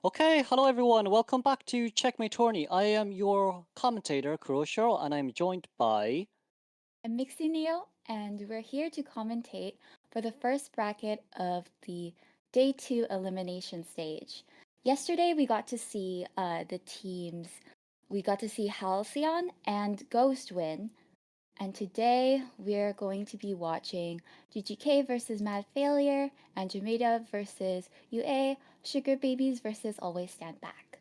Okay, hello everyone. Welcome back to Checkmate Tourney. I am your commentator, Kuroshiro, and I'm joined by. I'm Myxieneo, and we're here to commentate for the first bracket of the Day 2 elimination stage. Yesterday, we got to see the teams. We got to see Halcyon and Ghost win, and today we're going to be watching GGK versus Mad Failure, Andromeda versus UA, SugarBabies versus Always Stand Back.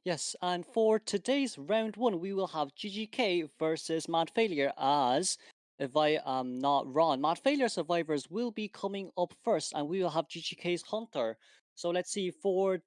Yes, and for today's round one, we will have GGK versus Mad Failure as, if I am not wrong, Mad Failure survivors will be coming up first, and we will have GGK's Hunter. So let's see, for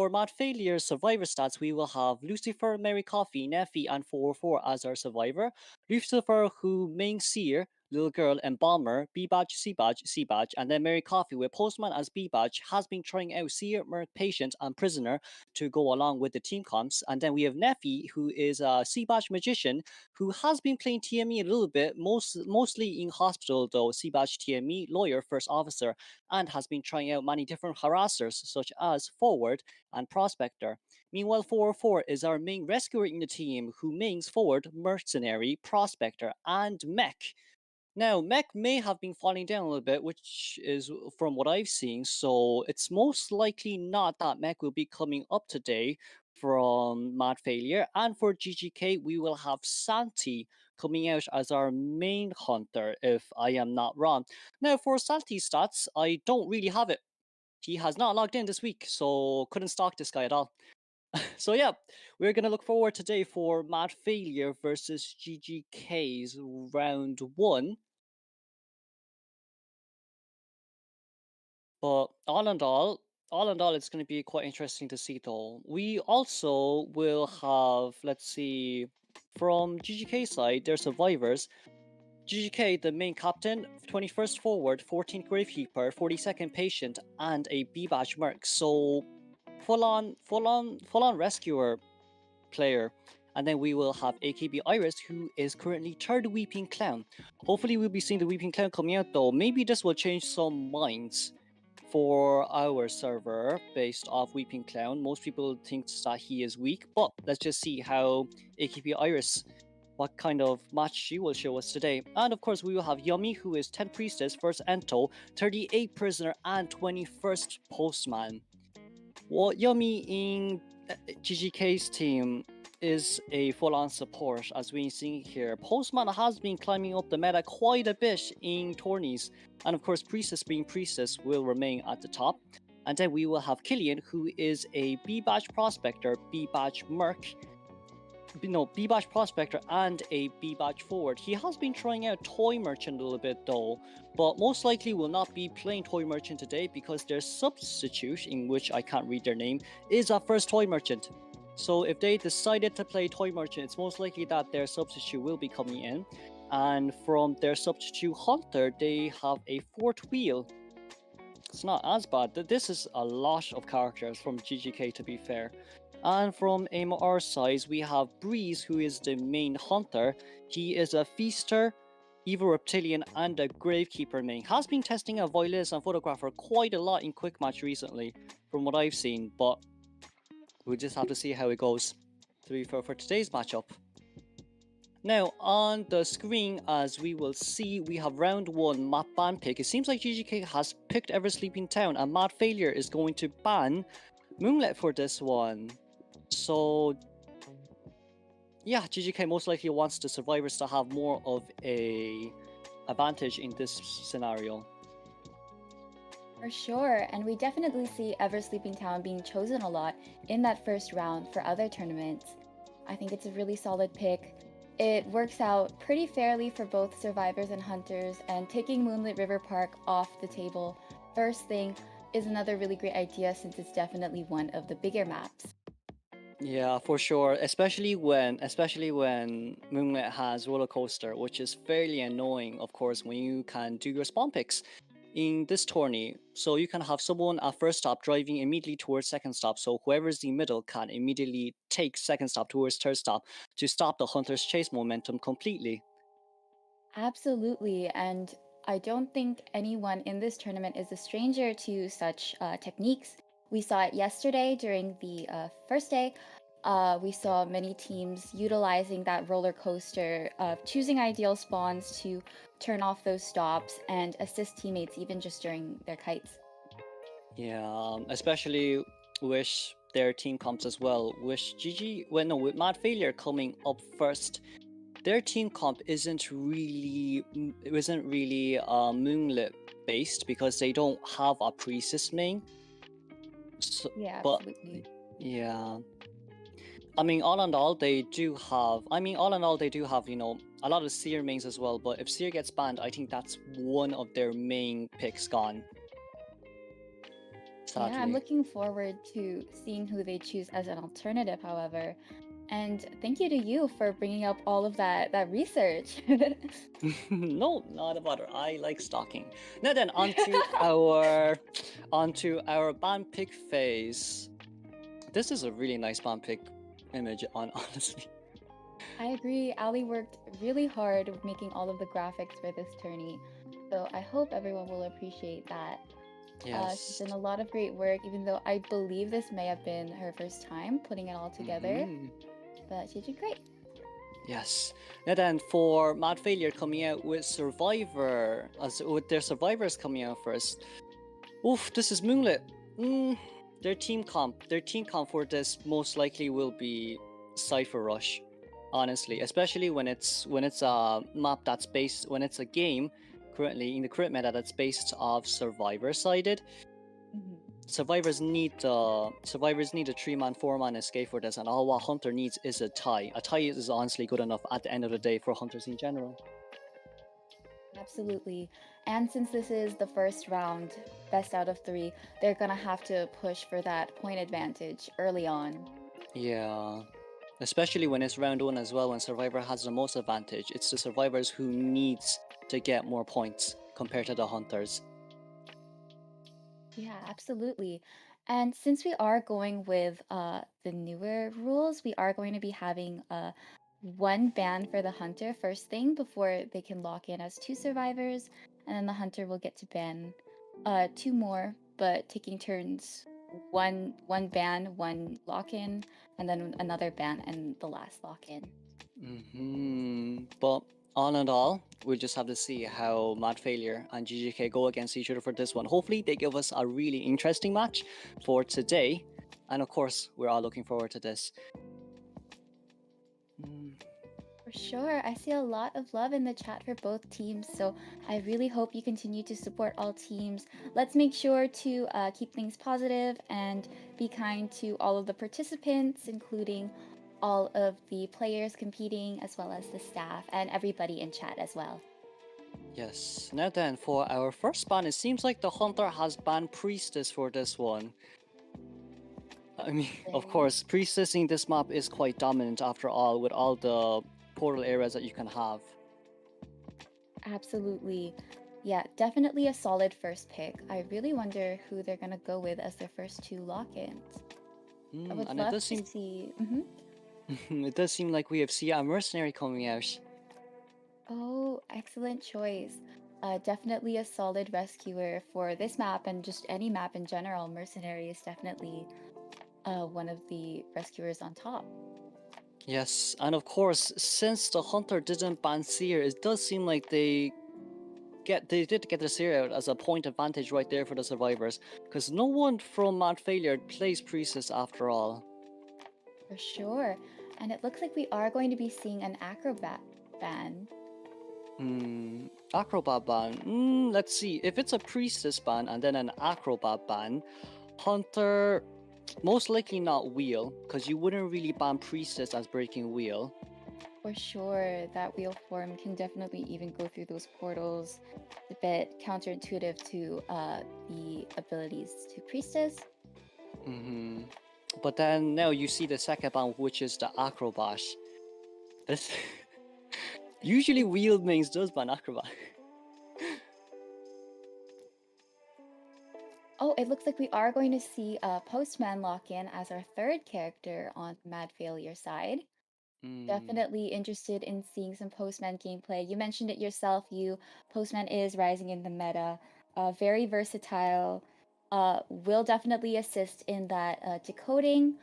Mad Failure survivor stats, we will have Lucifer, Mary Coffee, Neffy, and 404 as our survivor. Lucifer, who main seer, Little Girl, and Bomber, B Badge, C Badge, C Badge, and then Mary Coffee with Postman as B Badge has been trying out Seer, Merc, Patient, and Prisoner to go along with the team comps. And then we have Neffy, who is a Seabash magician who has been playing TME a little bit, mostly in hospital though. Seabash TME, lawyer, first officer, and has been trying out many different harassers such as Forward and Prospector. Meanwhile, 404 is our main rescuer in the team who mains Forward, Mercenary, Prospector, and Mech. Now, Mech may have been falling down a little bit, which is from what I've seen. So it's most likely not that Mech will be coming up today from Mad Failure. And for GGK, we will have Santi coming out as our main hunter, if I am not wrong. Now, for Santi's stats, I don't really have it. He has not logged in this week, so couldn't stalk this guy at all. So yeah, we're gonna look forward today for Mad Failure versus GGK's round one. But all in all, it's going to be quite interesting to see though. We also will have, let's see, from GGK side, their survivors. GGK, the main captain, 21st forward, 14th gravekeeper, 42nd patient, and a B-badge merc. So full on rescuer player. And then we will have AKB Iris, who is currently third Weeping Clown. Hopefully, we'll be seeing the Weeping Clown coming out though. Maybe this will change some minds for our server based off Weeping Clown. Most people think that he is weak, but let's just see how AKB Iris, what kind of match she will show us today. And of course, we will have Yummy, who is 10th Priestess, 1st Ento, 38th Prisoner, and 21st Postman. Well, Yummy in GGK's team is a full-on support, as we see here. Postman has been climbing up the meta quite a bit in tourneys, and of course, Priestess being Priestess will remain at the top. And then we will have Killian, who is a B-Badge Prospector, B-Badge Merc, B-Badge Prospector, and a B-Badge Forward. He has been trying out Toy Merchant a little bit though, but most likely will not be playing Toy Merchant today because their substitute, in which I can't read their name, is a first Toy Merchant. So if they decided to play Toy Merchant, it's most likely that their substitute will be coming in. And from their substitute Hunter, they have a fourth wheel. It's not as bad. This is a lot of characters from GGK, to be fair. And from AMR side, we have Breeze, who is the main hunter. He is a feaster, evil reptilian, and a gravekeeper main. Has been testing a violinist and photographer quite a lot in quick match recently, from what I've seen, but we'll just have to see how it goes for today's matchup. Now, on the screen, as we will see, we have round one map ban pick. It seems like GGK has picked Ever Sleeping Town, and Mad Failure is going to ban Moonlit for this one. So, yeah, GGK most likely wants the survivors to have more of a advantage in this scenario. For sure, and we definitely see Ever Sleeping Town being chosen a lot in that first round for other tournaments. I think it's a really solid pick. It works out pretty fairly for both survivors and hunters, and taking Moonlit River Park off the table first thing is another really great idea since it's definitely one of the bigger maps. Yeah, for sure. Especially when Moonlit has roller coaster, which is fairly annoying, of course, when you can do your spawn picks in this tourney. So you can have someone at first stop driving immediately towards second stop. So whoever's in the middle can immediately take second stop towards third stop to stop the hunter's chase momentum completely. Absolutely, and I don't think anyone in this tournament is a stranger to such techniques. We saw it yesterday during the first day. We saw many teams utilizing that roller coaster of choosing ideal spawns to turn off those stops and assist teammates even just during their kites. Yeah, especially with their team comps as well. With Mad Failure coming up first, their team comp isn't really Moonlit based because they don't have a priestess main. So, Yeah, but absolutely. yeah, I mean, all in all, they do have. You know, a lot of Seer mains as well. But if Seer gets banned, I think that's one of their main picks gone. Yeah, I'm Sadly. looking forward to seeing who they choose as an alternative, however. And thank you to you for bringing up all of that research. No, not about her. I like stalking. Now then, onto our band pick phase. This is a really nice band pick image, honestly. I agree. Ali worked really hard with making all of the graphics for this tourney. So I hope everyone will appreciate that. She's Yes. done a lot of great work, even though I believe this may have been her first time putting it all together. But she did great. Yes. Now then, for Mad Failure coming out with Survivor, with their survivors coming out first. Oof, this is Moonlit. Their team comp for this most likely will be Cypher Rush. Honestly, especially when it's a map that's based, when it's a game currently in the current meta that's based off survivor sided. Survivors need a 3-man, 4-man escape for this, and all what Hunter needs is a tie. A tie is honestly good enough at the end of the day for Hunters in general. Absolutely. And since this is the first round, best out of 3, they're gonna have to push for that point advantage early on. Yeah. Especially when it's round 1 as well, when Survivor has the most advantage. It's the Survivors who needs to get more points compared to the Hunters. Yeah, absolutely. And since we are going with the newer rules, we are going to be having one ban for the hunter first thing before they can lock in as 2 survivors, and then the hunter will get to ban 2 more, but taking turns. One ban, one lock in, and then another ban and the last lock in. But all in all, we'll just have to see how Mad Failure and GGK go against each other for this one. Hopefully, they give us a really interesting match for today. And of course, we're all looking forward to this. For sure. I see a lot of love in the chat for both teams, so I really hope you continue to support all teams. Let's make sure to keep things positive and be kind to all of the participants, including all of the players competing, as well as the staff and everybody in chat as well. Yes. Now then, for our first ban, it seems like the Hunter has banned Priestess for this one. I mean, of course, Priestess in this map is quite dominant after all, with all the portal areas that you can have. Absolutely. Yeah, definitely a solid first pick. I really wonder who they're going to go with as their first 2 lock-ins. I would love to see... It does seem like we have Sia Mercenary coming out. Oh, excellent choice. Definitely a solid rescuer for this map and just any map in general. Mercenary is definitely one of the rescuers on top. Yes, and of course, since the Hunter didn't ban Seer, it does seem like they did get the Seer out as a point advantage right there for the survivors, because no one from Mad Failure plays Priestess after all. For sure. And it looks like we are going to be seeing an Acrobat ban. Acrobat ban. Let's see. If it's a Priestess ban and then an Acrobat ban, Hunter most likely not Wheel, because you wouldn't really ban Priestess as breaking Wheel. For sure, that wheel form can definitely even go through those portals. It's a bit counterintuitive to the abilities to Priestess. But then now you see the second ban, which is the Acrobat. This usually Wheel mains does ban Acrobat. Oh, it looks like we are going to see a Postman lock-in as our 3rd character on Mad Failure side. Definitely interested in seeing some Postman gameplay. You mentioned it yourself, Postman is rising in the meta. Very versatile. will definitely assist in that decoding,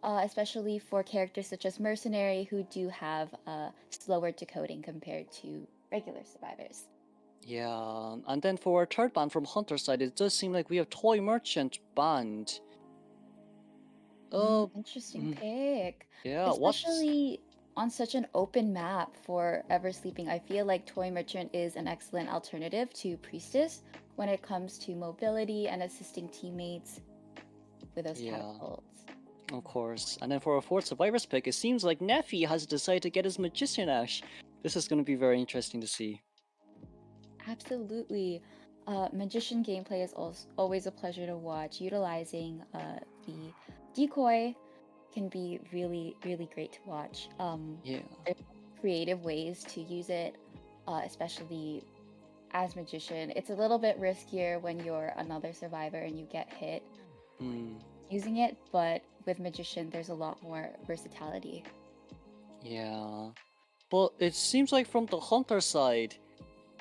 especially for characters such as Mercenary who do have slower decoding compared to regular survivors. Yeah, and then for our third ban from Hunter side, it does seem like we have Toy Merchant banned. Interesting mm, pick. yeah, what's... Especially on such an open map for Ever Sleeping, I feel like Toy Merchant is an excellent alternative to Priestess when it comes to mobility and assisting teammates with those Yeah, catapults. of course. And then for our fourth Survivors pick, it seems like Neffy has decided to get his Magician Ash. This is going to be very interesting to see. Absolutely. Magician gameplay is always a pleasure to watch. Utilizing the decoy can be really, really great to watch. Yeah. There's creative ways to use it, especially as Magician. It's a little bit riskier when you're another survivor and you get hit using it, but with Magician, there's a lot more versatility. Yeah. But it seems like from the Hunter side,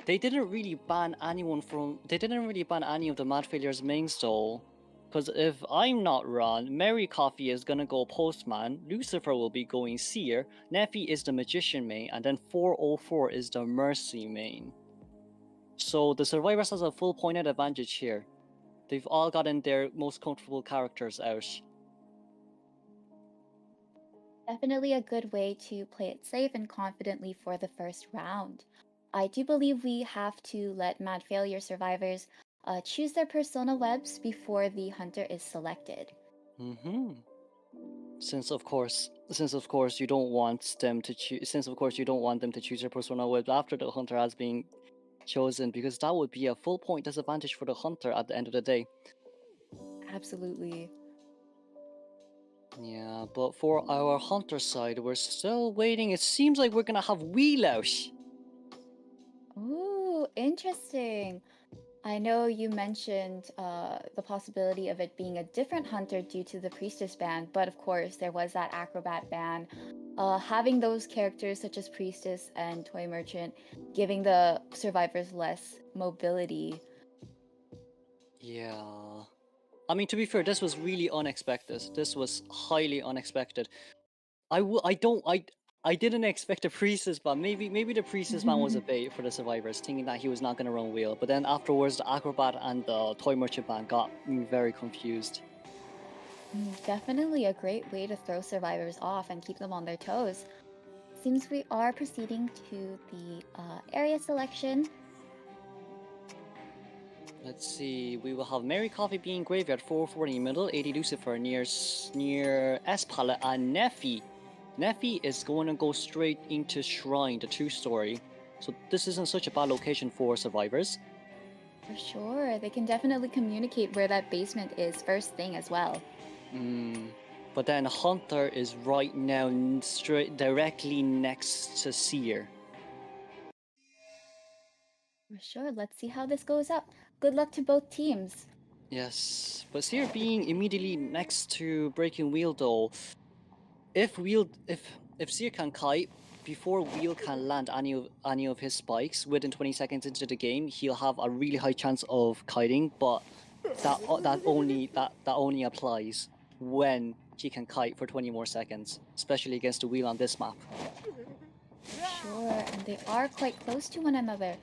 they didn't really ban anyone from... They didn't really ban any of the Mad Failures mains though. Because if I'm not wrong, Mary Coffee is gonna go Postman, Lucifer will be going Seer, Neffy is the Magician main, and then 404 is the Mercy main. So the Survivors has a full point advantage here. They've all gotten their most comfortable characters out. Definitely a good way to play it safe and confidently for the first round. I do believe we have to let Mad Failure survivors choose their persona webs before the hunter is selected. Since of course you don't want them to choose. Since of course you don't want them to choose their persona web after the hunter has been chosen, because that would be a full point disadvantage for the hunter at the end of the day. Absolutely. Yeah, but for our hunter side, we're still waiting. It seems like we're gonna have Wheelaush. Ooh, interesting. I know you mentioned the possibility of it being a different hunter due to the priestess ban, but of course there was that acrobat ban. Having those characters such as priestess and toy merchant, giving the survivors less mobility. Yeah. I mean, to be fair, this was really unexpected. This was highly unexpected. I didn't expect a priestess ban. Maybe the priestess ban was a bait for the survivors, thinking that he was not gonna run wheel. But then afterwards, the acrobat and the toy merchant ban got me very confused. Definitely a great way to throw survivors off and keep them on their toes. Seems we are proceeding to the area selection. Let's see. We will have Mary Coffee being graveyard 440 middle, 80 Lucifer near S palette, and Neffy. Neffy is going to go straight into Shrine, the 2-story. So this isn't such a bad location for survivors. For sure, they can definitely communicate where that basement is first thing as well. But then Hunter is right now directly next to Seer. For sure, let's see how this goes up. Good luck to both teams. Yes, but Seer being immediately next to Breaking Wheel though, if Seer can kite before Wheel can land any of his spikes within 20 seconds into the game, he'll have a really high chance of kiting, but that only applies when he can kite for 20 more seconds, especially against the Wheel on this map. Sure, and they are quite close to one another.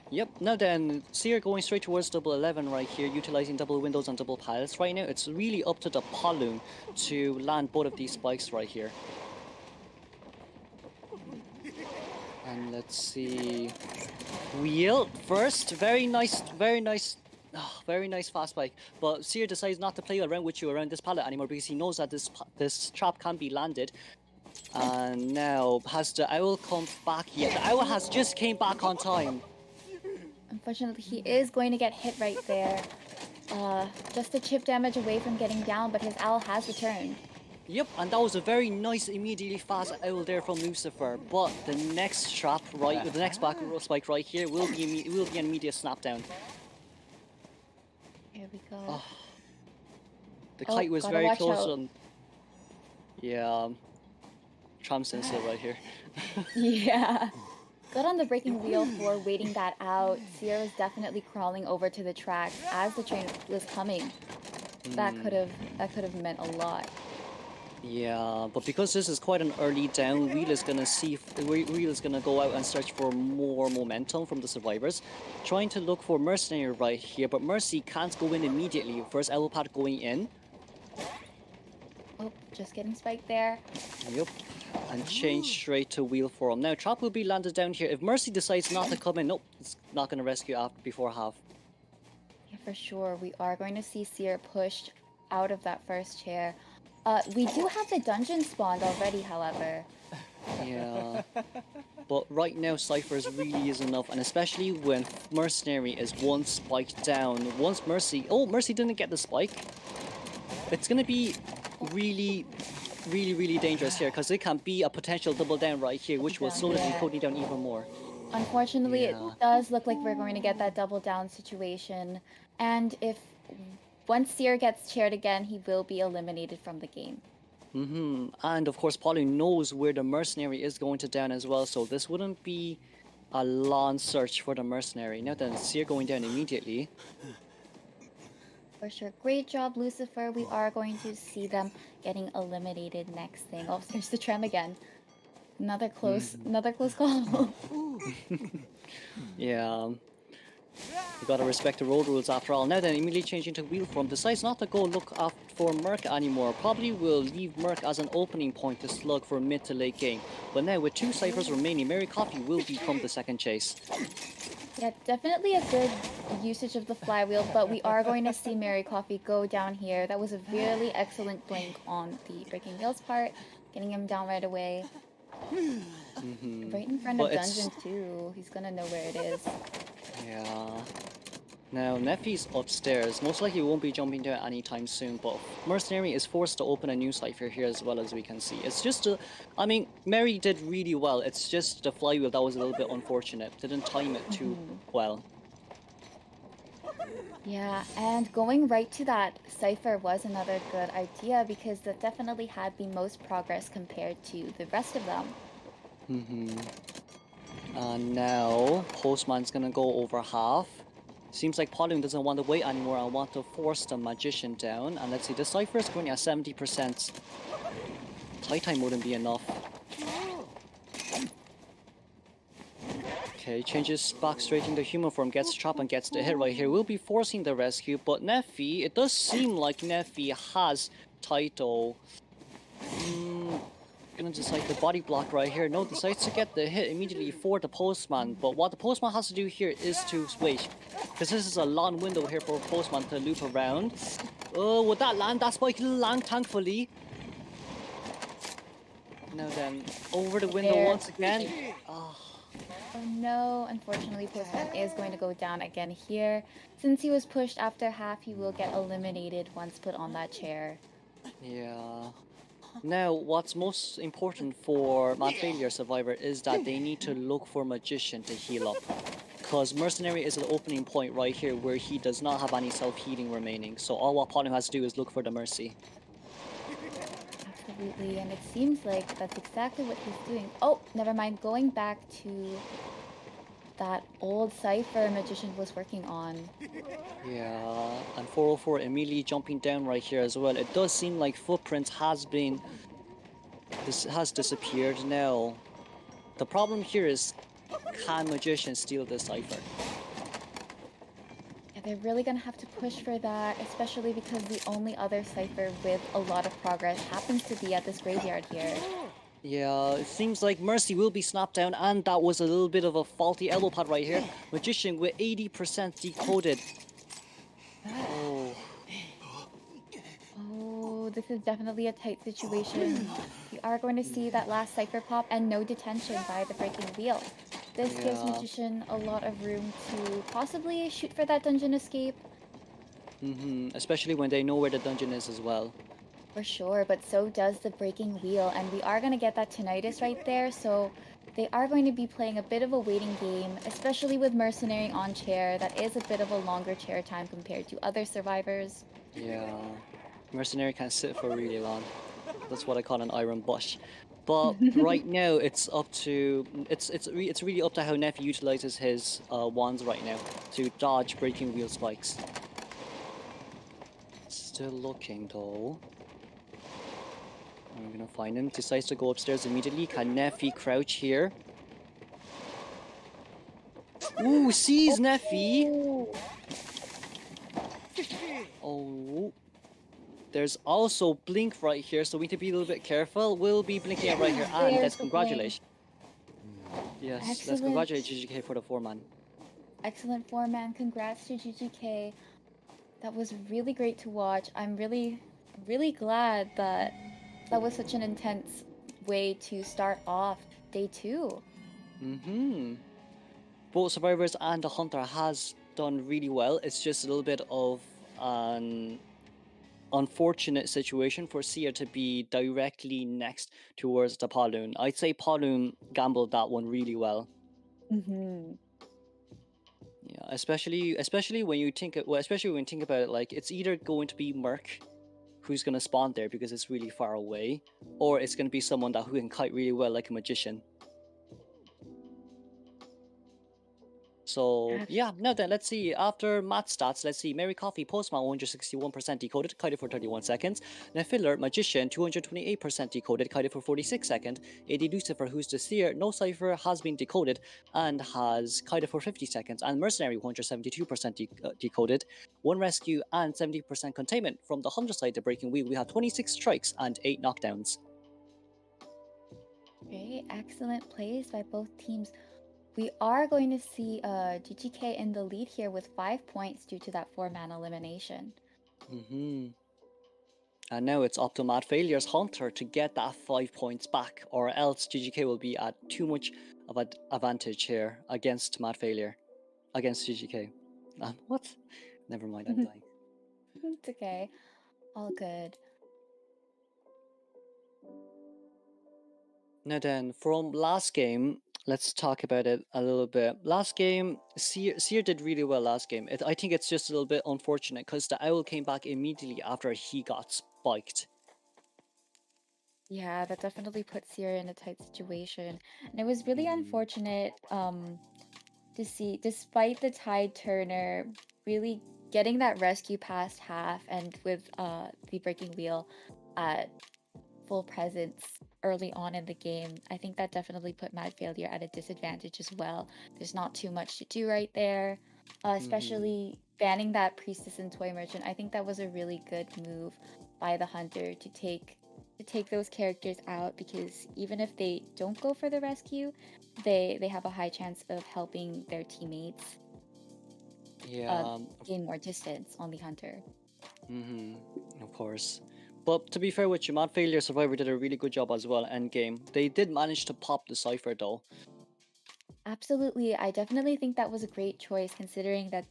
Yep, now then, Seer going straight towards double 11 right here, utilizing double windows and double pallets. Right now, it's really up to the Paloon to land both of these spikes right here. And let's see... Wheel first, very nice fast spike. But Seer decides not to play around with you around this pallet anymore because he knows that this trap can be landed. And now, has the owl come back yet? The owl has just came back on time. Unfortunately, he is going to get hit right there. Just a chip damage away from getting down, but his owl has returned. Yep, and that was a very nice, immediately fast owl there from Lucifer. But the next trap, right, the next back row spike right here will be an immediate snap down. Here we go. Oh. The kite was very close on. Yeah, Tram Sensei right here. Yeah. Good on the breaking wheel for waiting that out. Seer was definitely crawling over to the track as the train was coming. That could have meant a lot. Yeah, but because this is quite an early down, Wheel is gonna Wheel is gonna go out and search for more momentum from the survivors, trying to look for Mercenary right here. But Mercy can't go in immediately. First elbow pad going in. Oh, just getting spiked there. Yep. And change straight to Wheel for him. Now Trap will be landed down here. If Mercy decides not to come in, nope, it's not gonna rescue before half. Yeah, for sure. We are going to see Seer pushed out of that first chair. We do have the dungeon spawned already, however. Yeah. But right now, Cypher's really is enough, and especially when Mercenary is one spike down. Once Mercy... Oh, Mercy didn't get the spike. It's gonna be really dangerous here, because it can be a potential double down right here, which will slow the Cody down even more. Unfortunately, it does look like we're going to get that double down situation. And if once Seer gets chaired again, he will be eliminated from the game. And of course, Polly knows where the Mercenary is going to down as well, so this wouldn't be a long search for the Mercenary. Now then, Seer going down immediately. For sure. Great job, Lucifer. We are going to see them getting eliminated next thing. Oh, there's the Trem again. Another close call. Yeah. You gotta respect the road rules after all. Now then, immediately changing to Wheel form. Decides not to go look out for Merc anymore. Probably will leave Merc as an opening point to slug for mid to late game. But now with 2 Cyphers remaining, Mary Coffee will become the second chase. Yeah, definitely a good usage of the flywheel, but we are going to see Mary Coffee go down here. That was a really excellent blink on the breaking wheels part, getting him down right away. Right in front of dungeon too. He's gonna know where it is. Yeah. Now Neffy's upstairs. Most likely won't be jumping down anytime soon, but Mercenary is forced to open a new cipher here as well, as we can see. It's just I mean, Mary did really well. It's just the flywheel that was a little bit unfortunate. Didn't time it too well. Yeah, and going right to that cipher was another good idea because that definitely had the most progress compared to the rest of them. And now Postman's gonna go over half. Seems like Pauline doesn't want to wait anymore and want to force the Magician down. And let's see, the cipher is going at 70%. Tie time wouldn't be enough. Okay, changes back straight into human form, gets trapped and gets the hit right here. We'll be forcing the rescue, but Neffy, it does seem like Neffy has Taito. Gonna decide the body block right here. No, decides to get the hit immediately for the Postman, but what the Postman has to do here is to wait, because this is a long window here for Postman to loop around. Oh, would that land? That spike didn't land, thankfully. Now then, over the window once again. Oh no, unfortunately Postman is going to go down again here. Since he was pushed after half, he will get eliminated once put on that chair. Yeah. Now, what's most important for Mad Failure Survivor is that they need to look for Magician to heal up. Because Mercenary is an opening point right here where he does not have any self-healing remaining. So all what Potter has to do is look for the Mercy. Absolutely, and it seems like that's exactly what he's doing. Oh, never mind, going back to that old cipher Magician was working on. Yeah, and 404 immediately jumping down right here as well. It does seem like Footprints has disappeared now. The problem here is, can Magician steal this cipher? Yeah, they're really gonna have to push for that, especially because the only other cipher with a lot of progress happens to be at this graveyard here. Yeah, it seems like Mercy will be snapped down, and that was a little bit of a faulty elbow pad right here. Magician with 80% decoded. Oh, this is definitely a tight situation. We are going to see that last cipher pop and no detention by the breaking wheel. This gives Magician a lot of room to possibly shoot for that dungeon escape. Especially when they know where the dungeon is as well. For sure, but so does the breaking wheel, and we are going to get that tinnitus right there, so they are going to be playing a bit of a waiting game, especially with Mercenary on chair. That is a bit of a longer chair time compared to other survivors. Yeah, Mercenary can sit for really long. That's what I call an iron bush. But right now, it's up to it's really up to how Neff utilizes his wands right now to dodge breaking wheel spikes. Still looking though. I'm gonna find him. Decides to go upstairs immediately. Can Neffy crouch here? Ooh, sees Neffy. Oh. There's also Blink right here, so we need to be a little bit careful. We'll be blinking out right here, and There's let's the blink. congratulate. Yes, let's Excellent. congratulate GGK for the 4-man. Excellent 4-man. Congrats to GGK. That was really great to watch. I'm really glad that that was such an intense way to start off day 2. Both Survivors and the Hunter has done really well. It's just a little bit of an unfortunate situation for Seer to be directly next towards the Paloon. I'd say Paloon gambled that one really well. Yeah, especially when you think about it, like it's either going to be Merc who's gonna spawn there because it's really far away, or it's gonna be someone who can kite really well, like a magician. So yeah, now then, let's see. After math stats, let's see. Mary Coffee, Postman, 161% decoded, kited for 31 seconds. Nefiller, Magician, 228% decoded, kited for 46 seconds. AD Lucifer, who's the Seer, no cipher, has been decoded and has kited for 50 seconds. And Mercenary, 172% decoded, 1 rescue and 70% containment. From the Hunter side, the Breaking Wheel, we have 26 strikes and 8 knockdowns. Very excellent plays by both teams. We are going to see GGK in the lead here with 5 points due to that 4-man elimination. And now it's up to Mad Failure's Hunter to get that 5 points back, or else GGK will be at too much of an advantage here against Mad Failure, against GGK. What? Never mind, I'm dying. It's okay. All good. Now then, from last game, let's talk about it a little bit. Last game, Seer did really well last game. I think it's just a little bit unfortunate because the Owl came back immediately after he got spiked. Yeah, that definitely put Seer in a tight situation. And it was really unfortunate to see, despite the tide turner really getting that rescue past half and with the breaking wheel at full presence early on in the game, I think that definitely put Mad Failure at a disadvantage as well. There's not too much to do right there, especially banning that Priestess and Toy Merchant. I think that was a really good move by the Hunter to take those characters out, because even if they don't go for the rescue, they have a high chance of helping their teammates gain more distance on the Hunter. Of course. But to be fair with you, Mad Failure Survivor did a really good job as well endgame. They did manage to pop the cipher though. Absolutely. I definitely think that was a great choice, considering that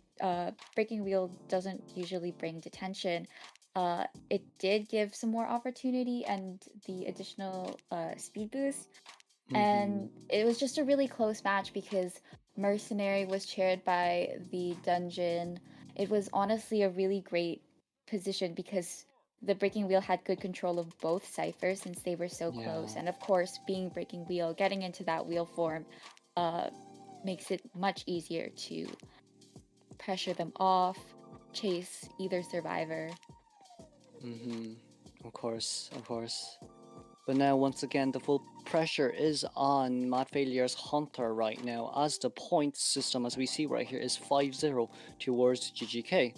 Breaking Wheel doesn't usually bring detention. It did give some more opportunity and the additional speed boost. And it was just a really close match because Mercenary was chaired by the dungeon. It was honestly a really great position because the Breaking Wheel had good control of both ciphers since they were so close. And of course, being Breaking Wheel, getting into that wheel form makes it much easier to pressure them off, chase either survivor. Of course. But now, once again, the full pressure is on Mad Failure's Hunter right now, as the point system, as we see right here, is 5-0 towards GGK.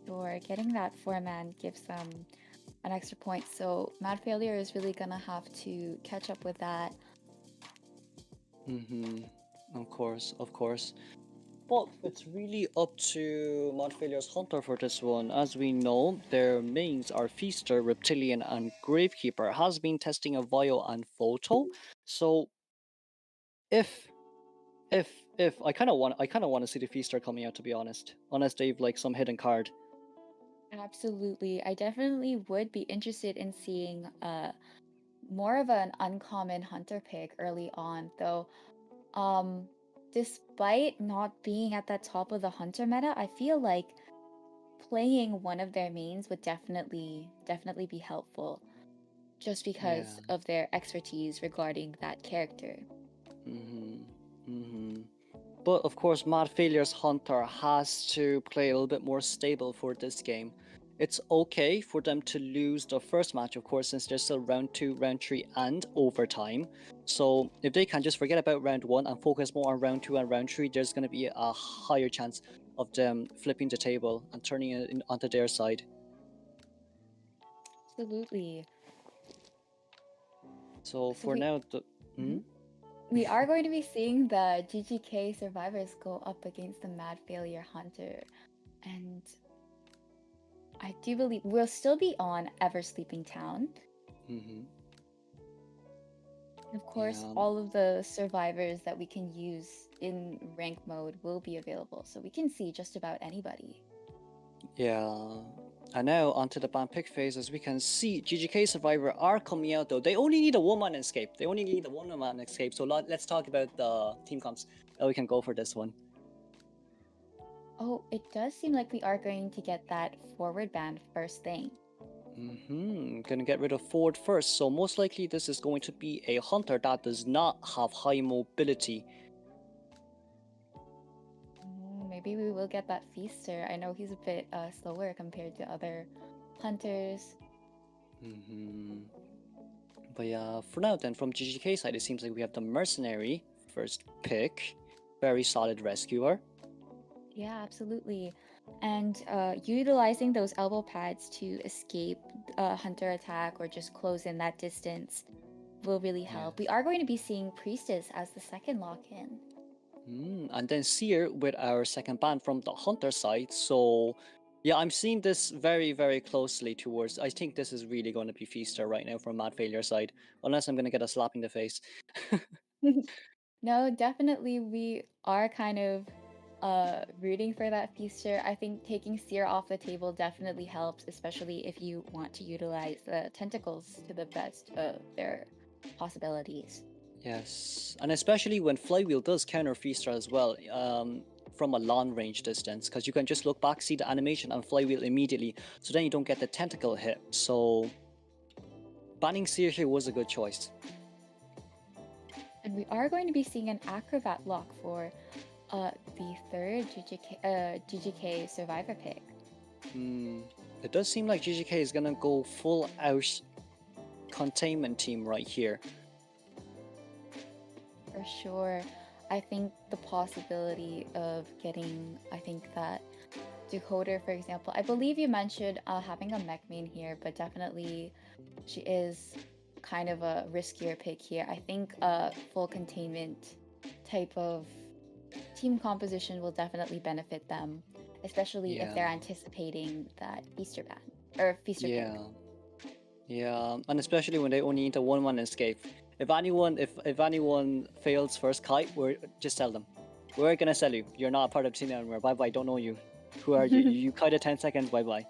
Sure, getting that 4-man gives them an extra point, so Mad Failure is really gonna have to catch up with that. Of course. But it's really up to Mad Failure's Hunter for this one. As we know, their mains are Feaster, Reptilian, and Gravekeeper. Has been testing a Vio and Photo. So if I kind of want to see the Feaster coming out, to be honest, unless they've like some hidden card. Absolutely, I definitely would be interested in seeing more of an uncommon Hunter pick early on, though. Despite not being at the top of the Hunter meta, I feel like playing one of their mains would definitely be helpful. just Yeah. because of their expertise regarding that character. But of course, Mad Failure's Hunter has to play a little bit more stable for this game. It's okay for them to lose the first match, of course, since there's still round 2, round 3, and overtime. So if they can just forget about round 1 and focus more on round 2 and round 3, there's going to be a higher chance of them flipping the table and turning it onto their side. Absolutely. So for now, we are going to be seeing the GGK survivors go up against the Mad Failure Hunter. And I do believe we'll still be on Ever Sleeping Town. Of course, all of the survivors that we can use in rank mode will be available, so we can see just about anybody. Yeah. And now onto the ban pick phase. As we can see, GGK Survivor are coming out though. They only need a one-man escape. So let's talk about the team comps. We can go for this one. Oh, it does seem like we are going to get that forward ban first thing. Gonna get rid of forward first. So most likely this is going to be a hunter that does not have high mobility. Maybe we will get that feaster. I know he's a bit slower compared to other hunters. But yeah, for now then, from GGK side, it seems like we have the mercenary first pick. Very solid rescuer. Yeah, absolutely. And utilizing those elbow pads to escape a hunter attack or just close in that distance will really help. We are going to be seeing Priestess as the second lock-in. And then Seer with our second ban from the hunter side. So yeah, I'm seeing this very, very closely towards. I think this is really going to be Feaster right now from Mad Failure side, unless I'm going to get a slap in the face. No, definitely we are kind of rooting for that feaster. I think taking Seer off the table definitely helps, especially if you want to utilize the tentacles to the best of their possibilities. Yes, and especially when Flywheel does counter Feaster as well, from a long range distance, because you can just look back, see the animation, and Flywheel immediately, so then you don't get the tentacle hit. So banning Seer here was a good choice. And we are going to be seeing an Acrobat lock for the third GGK Survivor pick. It does seem like GGK is gonna go full out containment team right here. For sure. I think the possibility of getting, I think that Decoder, for example, I believe you mentioned having a mech main here, but definitely she is kind of a riskier pick here. I think a full containment type of team composition will definitely benefit them, especially if they're anticipating that Feaster ban or Feaster pick. Yeah, and especially when they only need a one-man escape. If anyone fails first kite, we're just tell them, we're gonna sell you. You're not a part of the team anymore. Bye bye. Don't know you. Who are you? You kited 10 seconds. Bye bye.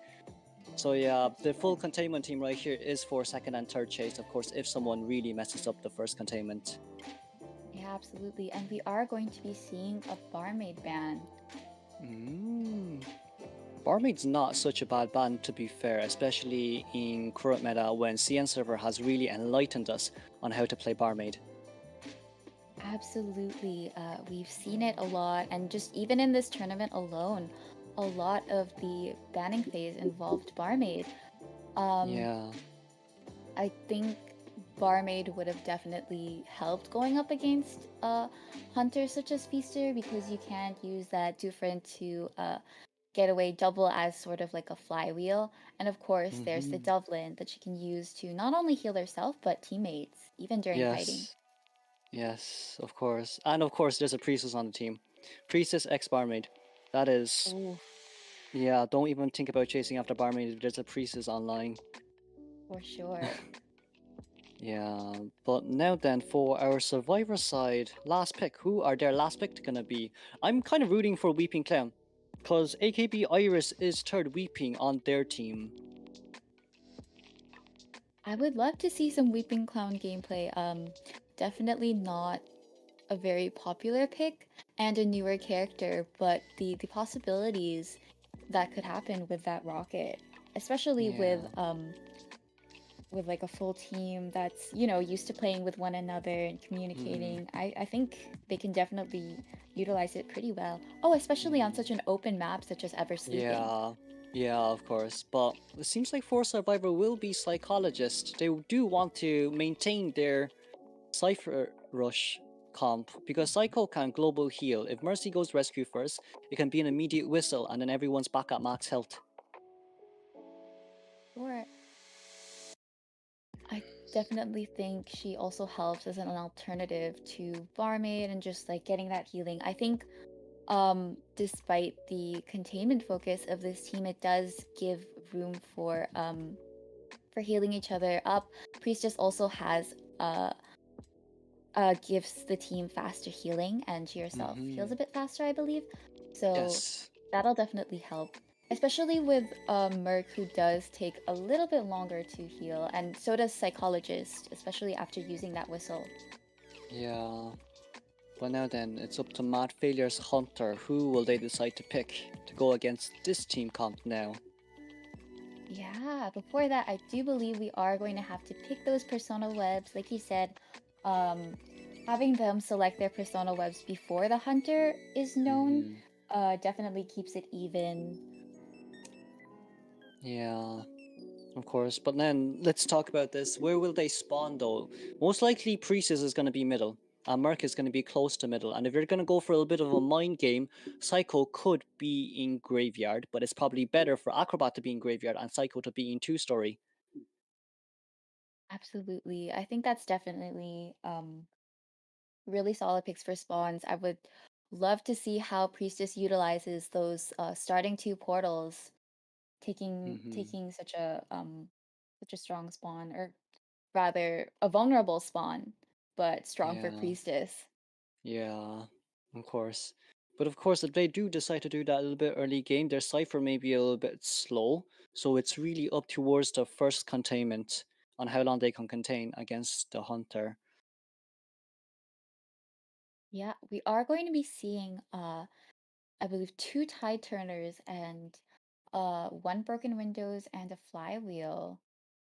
So yeah, the full containment team right here is for second and third chase. Of course, if someone really messes up the first containment. Yeah, absolutely. And we are going to be seeing a barmaid ban. Barmaid's not such a bad ban, to be fair, especially in current meta when CN Server has really enlightened us on how to play barmaid. Absolutely. We've seen it a lot, and just even in this tournament alone, a lot of the banning phase involved barmaid. Yeah. I think barmaid would have definitely helped going up against hunters such as Feaster, because you can't use that different to getaway double as sort of like a flywheel. And of course, there's the Dublin that she can use to not only heal herself, but teammates, even during fighting. Yes, of course. And of course, there's a Priestess on the team. Priestess X Barmaid. That is... Ooh. Yeah, don't even think about chasing after Barmaid if there's a Priestess online. For sure. Yeah, but now then, for our Survivor side, last pick. Who are their last pick gonna be? I'm kind of rooting for Weeping Clown, because AKB Iris is third Weeping on their team. I would love to see some Weeping Clown gameplay. Definitely not a very popular pick and a newer character, but the possibilities that could happen with that rocket, especially with with like a full team that's, you know, used to playing with one another and communicating, I think they can definitely utilize it pretty well. Oh, especially on such an open map such as Ever Sleeping. Yeah, of course. But it seems like for Survivor will be psychologist. They do want to maintain their Cypher Rush comp because Psycho can global heal. If Mercy goes rescue first, it can be an immediate whistle and then everyone's back at max health. Sure. I definitely think she also helps as an alternative to Barmaid and just like getting that healing. I think despite the containment focus of this team, it does give room for healing each other up. Priestess also has gives the team faster healing, and she herself heals a bit faster, I believe. So Yes. that'll definitely help. Especially with Merc, who does take a little bit longer to heal, and so does Psychologist, especially after using that whistle. Yeah. But now then, it's up to Mad Failure's Hunter. Who will they decide to pick to go against this team comp now? Yeah, before that, I do believe we are going to have to pick those persona webs. Like you said, having them select their persona webs before the hunter is known definitely keeps it even. Yeah, of course. But then let's talk about this. Where will they spawn though? Most likely Priestess is going to be middle. And Merc is going to be close to middle. And if you're going to go for a little bit of a mind game, Psycho could be in Graveyard, but it's probably better for Acrobat to be in Graveyard and Psycho to be in two-story. Absolutely. I think that's definitely really solid picks for spawns. I would love to see how Priestess utilizes those starting two portals, taking such a strong spawn, or rather a vulnerable spawn, but strong for Yeah, Priestess. yeah, of course. But of course, if they do decide to do that a little bit early game, their Cypher may be a little bit slow. So it's really up towards the first containment on how long they can contain against the Hunter. Yeah, we are going to be seeing I believe two tide turners and one broken windows and a flywheel.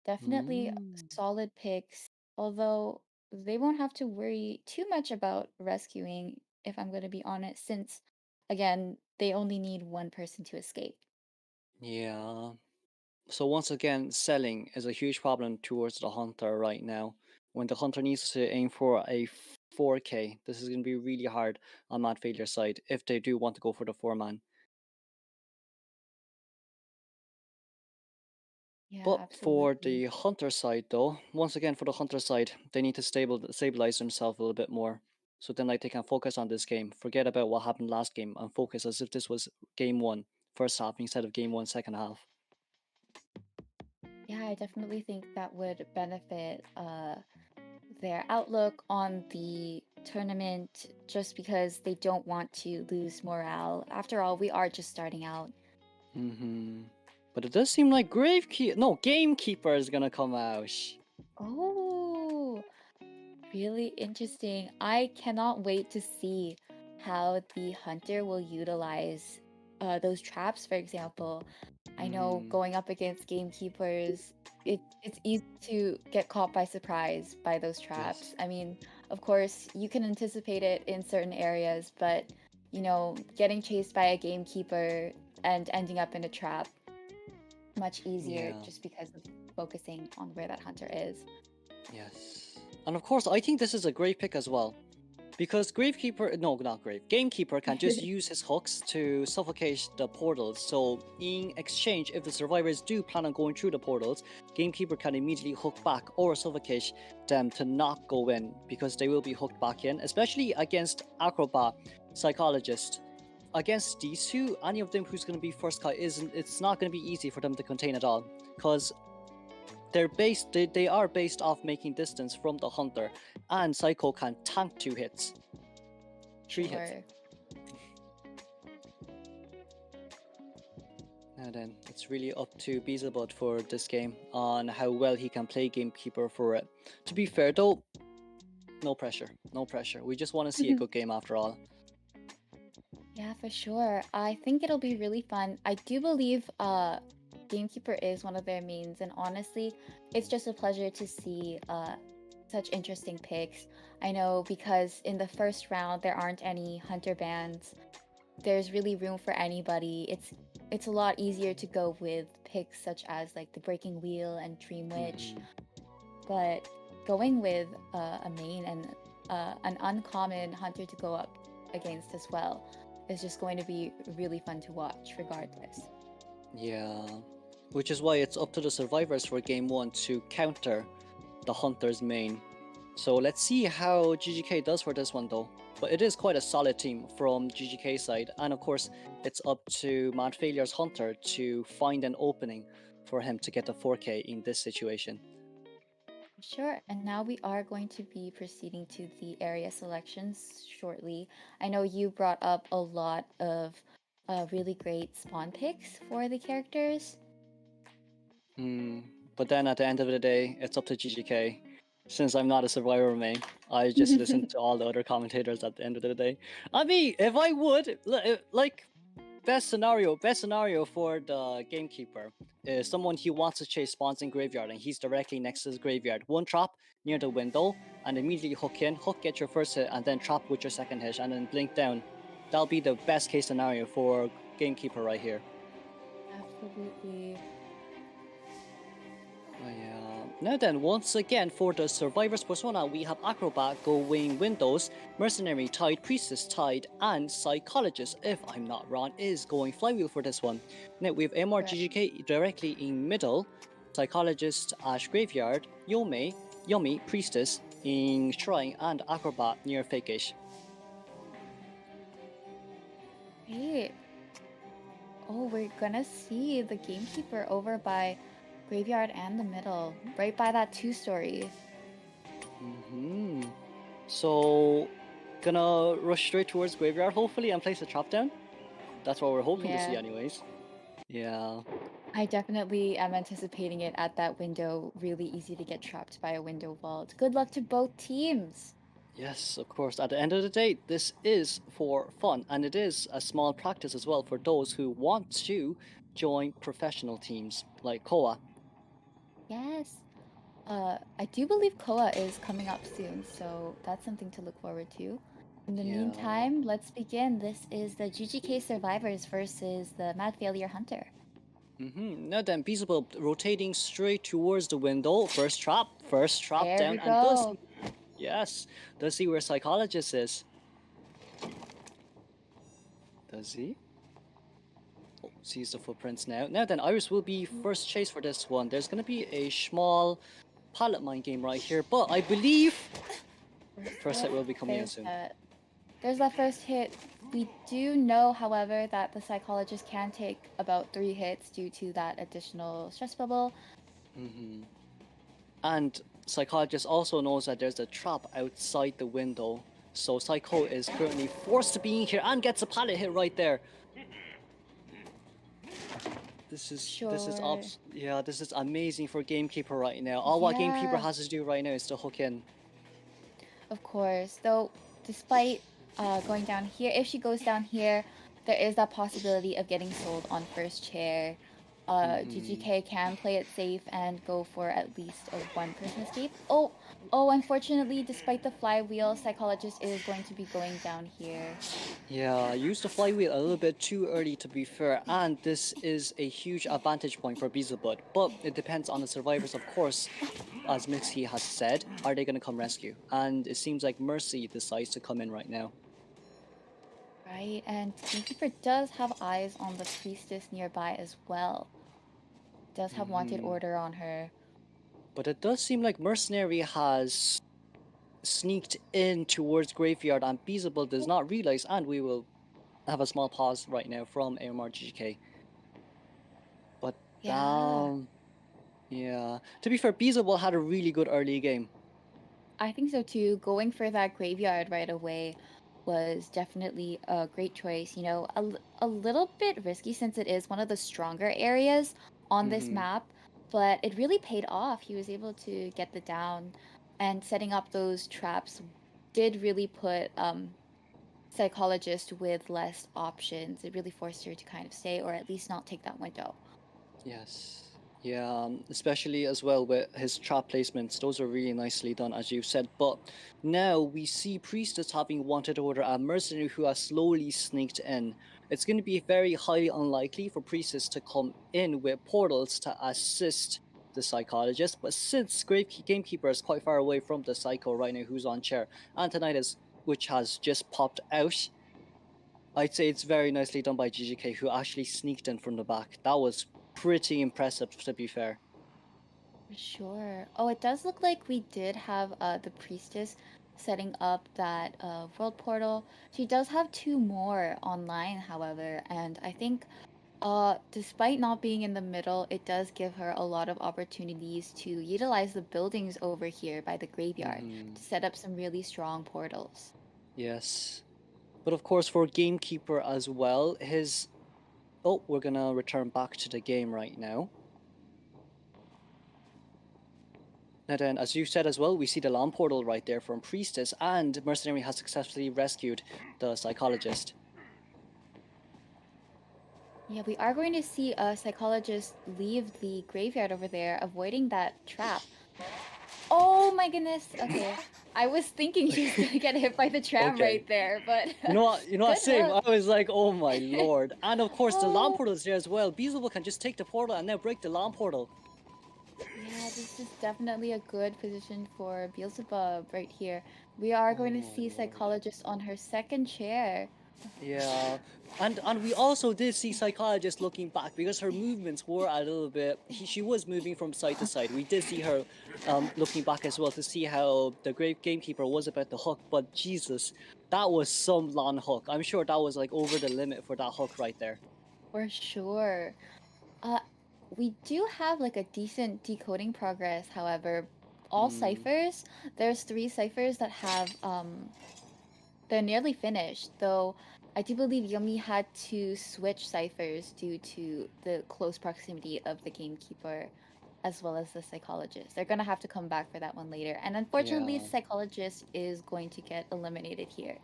Definitely Mm. solid picks, although they won't have to worry too much about rescuing, if I'm going to be honest, since again, they only need one person to escape. Yeah. So once again, selling is a huge problem towards the Hunter right now. When the Hunter needs to aim for a 4K, this is going to be really hard on Mad Failure side if they do want to go for the 4-man. Yeah, But for absolutely. the Hunter side, though, once again for the Hunter side, they need to stabilize themselves a little bit more. So then, like, they can focus on this game, forget about what happened last game, and focus as if this was game one, first half, instead of game one, second half. Yeah, I definitely think that would benefit their outlook on the tournament just because they don't want to lose morale. After all, we are just starting out. But it does seem like Gamekeeper is gonna come out. Oh, really interesting. I cannot wait to see how the hunter will utilize those traps, for example. I know going up against gamekeepers, it's easy to get caught by surprise by those Yes. traps. I mean, of course, you can anticipate it in certain areas, but you know, getting chased by a gamekeeper and ending up in a trap, much easier Yeah. just because of focusing on where that hunter is. Yes. And of course, I think this is a great pick as well. Because Gravekeeper, no, not Grave, Gamekeeper can just use his hooks to suffocate the portals. So, in exchange, if the survivors do plan on going through the portals, Gamekeeper can immediately hook back or suffocate them to not go in because they will be hooked back in, especially against Acrobat, Psychologist. Against these two, any of them who's going to be first cut it's not going to be easy for them to contain at all because they are based off making distance from the hunter, and Psycho can tank 2 hits. 3 hits. Sure. Now then, it's really up to Beelzebub for this game on how well he can play Gamekeeper for it. To be fair though, no pressure. No pressure. We just want to see a good game after all. Yeah, for sure. I think it'll be really fun. I do believe Gamekeeper is one of their mains, and honestly, it's just a pleasure to see such interesting picks. I know because in the first round there aren't any hunter bans. There's really room for anybody. It's a lot easier to go with picks such as like the Breaking Wheel and Dream Witch, but going with a main and an uncommon hunter to go up against as well is just going to be really fun to watch regardless. Yeah, which is why it's up to the survivors for game 1 to counter the hunter's main. So let's see how GGK does for this one though. But it is quite a solid team from GGK side, and of course it's up to Mad Failure's hunter to find an opening for him to get the 4K in this situation. Sure, and now we are going to be proceeding to the area selections shortly. I know you brought up a lot of really great spawn picks for the characters. But then at the end of the day, it's up to GGK. Since I'm not a survivor main, I just listen to all the other commentators at the end of the day. I mean, if I would, like, best scenario for the gamekeeper is someone he wants to chase spawns in graveyard and he's directly next to his graveyard. One trap near the window and immediately hook in, hook get your first hit and then trap with your second hit and then blink down. That'll be the best case scenario for gamekeeper right here. Absolutely. Now then, once again for the Survivor's Persona, we have Acrobat going Windows, Mercenary Tide, Priestess Tide, and Psychologist, if I'm not wrong, is going Flywheel for this one. Now we have MRGGK directly in middle, Psychologist Ash Graveyard, Yummy, Priestess in Shrine, and Acrobat near Fakeish. Great. Oh, we're gonna see the Gamekeeper over by Graveyard and the middle, right by that 2-story. So, gonna rush straight towards Graveyard hopefully and place a trap down? That's what we're hoping to see anyways. Yeah. I definitely am anticipating it at that window. Really easy to get trapped by a window vault. Good luck to both teams. Yes, of course. At the end of the day, this is for fun, and it is a small practice as well for those who want to join professional teams like Koa. Yes. I do believe Koa is coming up soon, so that's something to look forward to. In the meantime, let's begin. This is the GGK Survivors versus the Mad Failure Hunter. Now then, Beelzebub rotating straight towards the window. First trap There down, we and does go. does see where Psychologist is. Does he? Oh, sees the footprints now. Now then, Iris will be first chase for this one. There's gonna be a small pallet mine game right here, but I believe first hit will be coming in soon. There's that first hit. We do know, however, that the Psychologist can take about 3 hits due to that additional stress bubble. And Psychologist also knows that there's a trap outside the window. So Psycho is currently forced to be in here and gets a pallet hit right there. This is amazing for Gamekeeper right now. All what Gamekeeper has to do right now is to hook in. Of course, though, despite going down here, if she goes down here, there is that possibility of getting sold on first chair. GGK can play it safe and go for at least a 1-person escape. Oh, unfortunately, despite the flywheel, Psychologist is going to be going down here. Yeah, I used the flywheel a little bit too early to be fair, and this is a huge advantage point for Beelzebub. But it depends on the survivors, of course. As Mixie has said, are they going to come rescue? And it seems like Mercy decides to come in right now. Right, and Gamekeeper does have eyes on the Priestess nearby as well. Does have wanted order on her. But it does seem like Mercenary has sneaked in towards Graveyard and Beelzebub does not realize, and we will have a small pause right now from AMRGK. But to be fair, Beelzebub had a really good early game. I think so too. Going for that Graveyard right away was definitely a great choice. You know, a little bit risky since it is one of the stronger areas on this map, but it really paid off. He was able to get the down, and setting up those traps did really put Psychologist with less options. It really forced her to kind of stay or at least not take that window. Yes. Yeah, especially as well with his trap placements. Those are really nicely done, as you said. But now we see Priestess having wanted order a mercenary who has slowly sneaked in. It's going to be very highly unlikely for Priestess to come in with portals to assist the psychologist. But since Gamekeeper is quite far away from the psycho right now, who's on chair, Antonidas, which has just popped out, I'd say it's very nicely done by GGK, who actually sneaked in from the back. That was pretty impressive, to be fair. For sure. Oh, it does look like we did have the priestess setting up that world portal. She does have two more online, however, and I think despite not being in the middle, it does give her a lot of opportunities to utilize the buildings over here by the graveyard to set up some really strong portals. Yes. But of course, for Gamekeeper as well, his. Oh, we're gonna return back to the game right now. Now then, as you said as well, we see the land portal right there from Priestess, and Mercenary has successfully rescued the psychologist. Yeah, we are going to see a psychologist leave the graveyard over there, avoiding that trap. Oh my goodness. Okay. I was thinking she was gonna get hit by the tram Okay. right there, but You know what? You know what? good Same. hook. I was like, oh my lord. And of course, the land Oh, portal is there as well. Beelzebub can just take the portal and now break the land portal. yeah, this is definitely a good position for Beelzebub right here. We are Oh going to my see lord. psychologist on her second chair. Yeah, and we also did see psychologist looking back because her movements were a little bit. She was moving from side to side. We did see her looking back as well to see how the great gamekeeper was about the hook. But Jesus, that was some long hook. I'm sure that was like over the limit for that hook right there. For sure. Uh, we do have like a decent decoding progress, however. All Mm, ciphers, there's three ciphers that have they're nearly finished, though I do believe Yumi had to switch ciphers due to the close proximity of the gamekeeper as well as the psychologist. They're gonna have to come back for that one later. And unfortunately, yeah. psychologist is going to get eliminated here.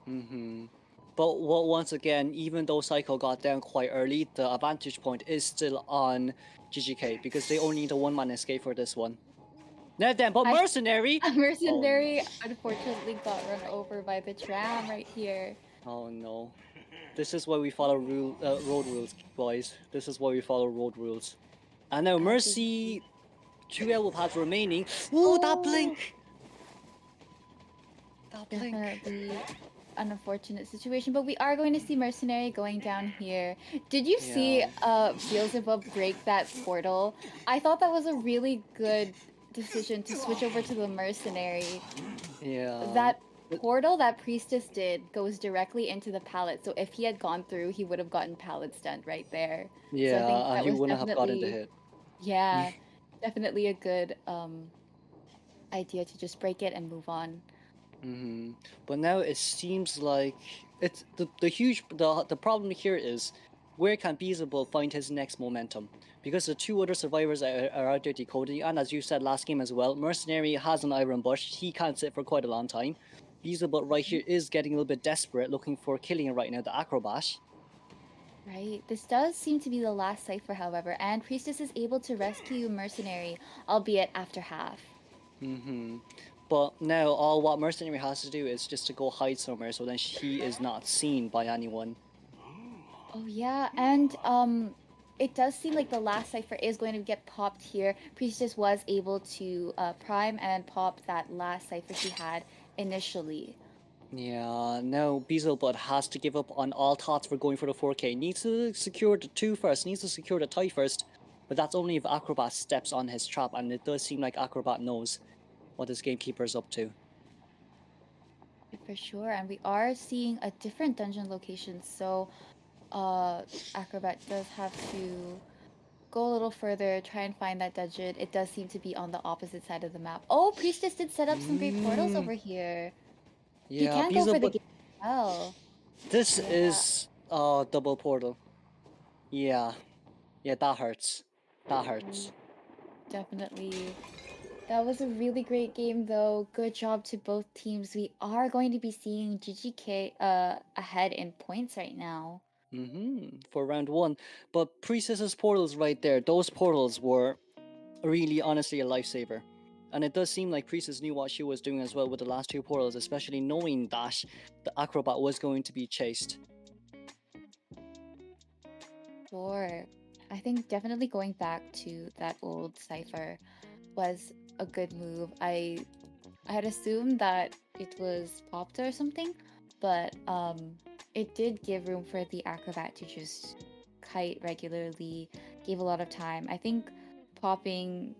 Mm-hmm. But once again, even though Psycho got down quite early, the advantage point is still on GGK because they only need a one-man escape for this one. Now then, but I Mercenary! Oh Mercenary no. unfortunately got run over by the tram right here. Oh no. This is why we follow road rules, boys. This is why we follow road rules. And now As we Mercy, 2 elbow pads remaining. Ooh, that Oh, blink! That blink. definitely an unfortunate situation, but we are going to see Mercenary going down here. Did you see Yeah. Beelzebub break that portal? I thought that was a really good decision to switch over to the Mercenary. Yeah. That portal that Priestess did goes directly into the pallet, so if he had gone through, he would have gotten pallet stunned right there. So I think Yeah, and that he was wouldn't have gotten the definitely, hit. yeah, definitely a good idea to just break it and move on. Hmm. But now it seems like it's the problem here is where can Beelzebub find his next momentum? Because the two other survivors are out there decoding, and as you said last game as well, Mercenary has an Iron Bush. He can't sit for quite a long time. Beelzebub right here is getting a little bit desperate, looking for killing right now, the Acrobat. Right. This does seem to be the last cipher, however, and Priestess is able to rescue Mercenary, albeit after half. Hmm. But now all what Mercenary has to do is just to go hide somewhere so then he is not seen by anyone. Oh yeah, and it does seem like the last cipher is going to get popped here. Priestess was able to prime and pop that last cipher she had initially. Yeah, now Beelzebub has to give up on all thoughts for going for the 4K. Needs to secure the 2 first, needs to secure the tie first, but that's only if Acrobat steps on his trap, and it does seem like Acrobat knows what his gamekeeper is up to. For sure, and we are seeing a different dungeon location, so Acrobat does have to go a little further, try and find that dungeon. It does seem to be on the opposite side of the map. Oh, Priestess did set up some great portals Mm, over here. He yeah, can go for the Beelzebub. game as well. This Yeah, is double portal. Yeah, yeah, that hurts. That hurts. mm, definitely. That was a really great game, though. Good job to both teams. We are going to be seeing GGK ahead in points right now. For round one. But Priestess's portals right there, those portals were really honestly a lifesaver. And it does seem like Priestess knew what she was doing as well with the last two portals, especially knowing that the Acrobat was going to be chased. Sure. I think definitely going back to that old cipher was a good move. I had assumed that it was popped or something, but it did give room for the acrobat to just kite regularly, gave a lot of time. I think popping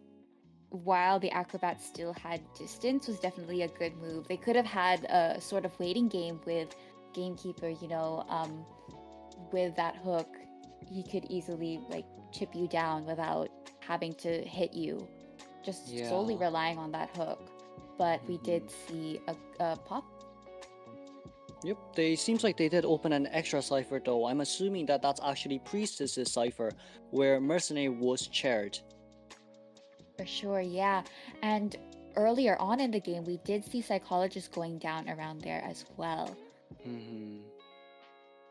while the acrobat still had distance was definitely a good move. They could have had a sort of waiting game with Gamekeeper, with that hook. He could easily like chip you down without having to hit you, just solely Yeah. relying on that hook. But we did see a pop. Yep, they seems like they did open an extra cipher though. I'm assuming that that's actually Priestess's cipher, where Mercenary was chaired. For sure, yeah. And earlier on in the game, we did see Psychologist going down around there as well.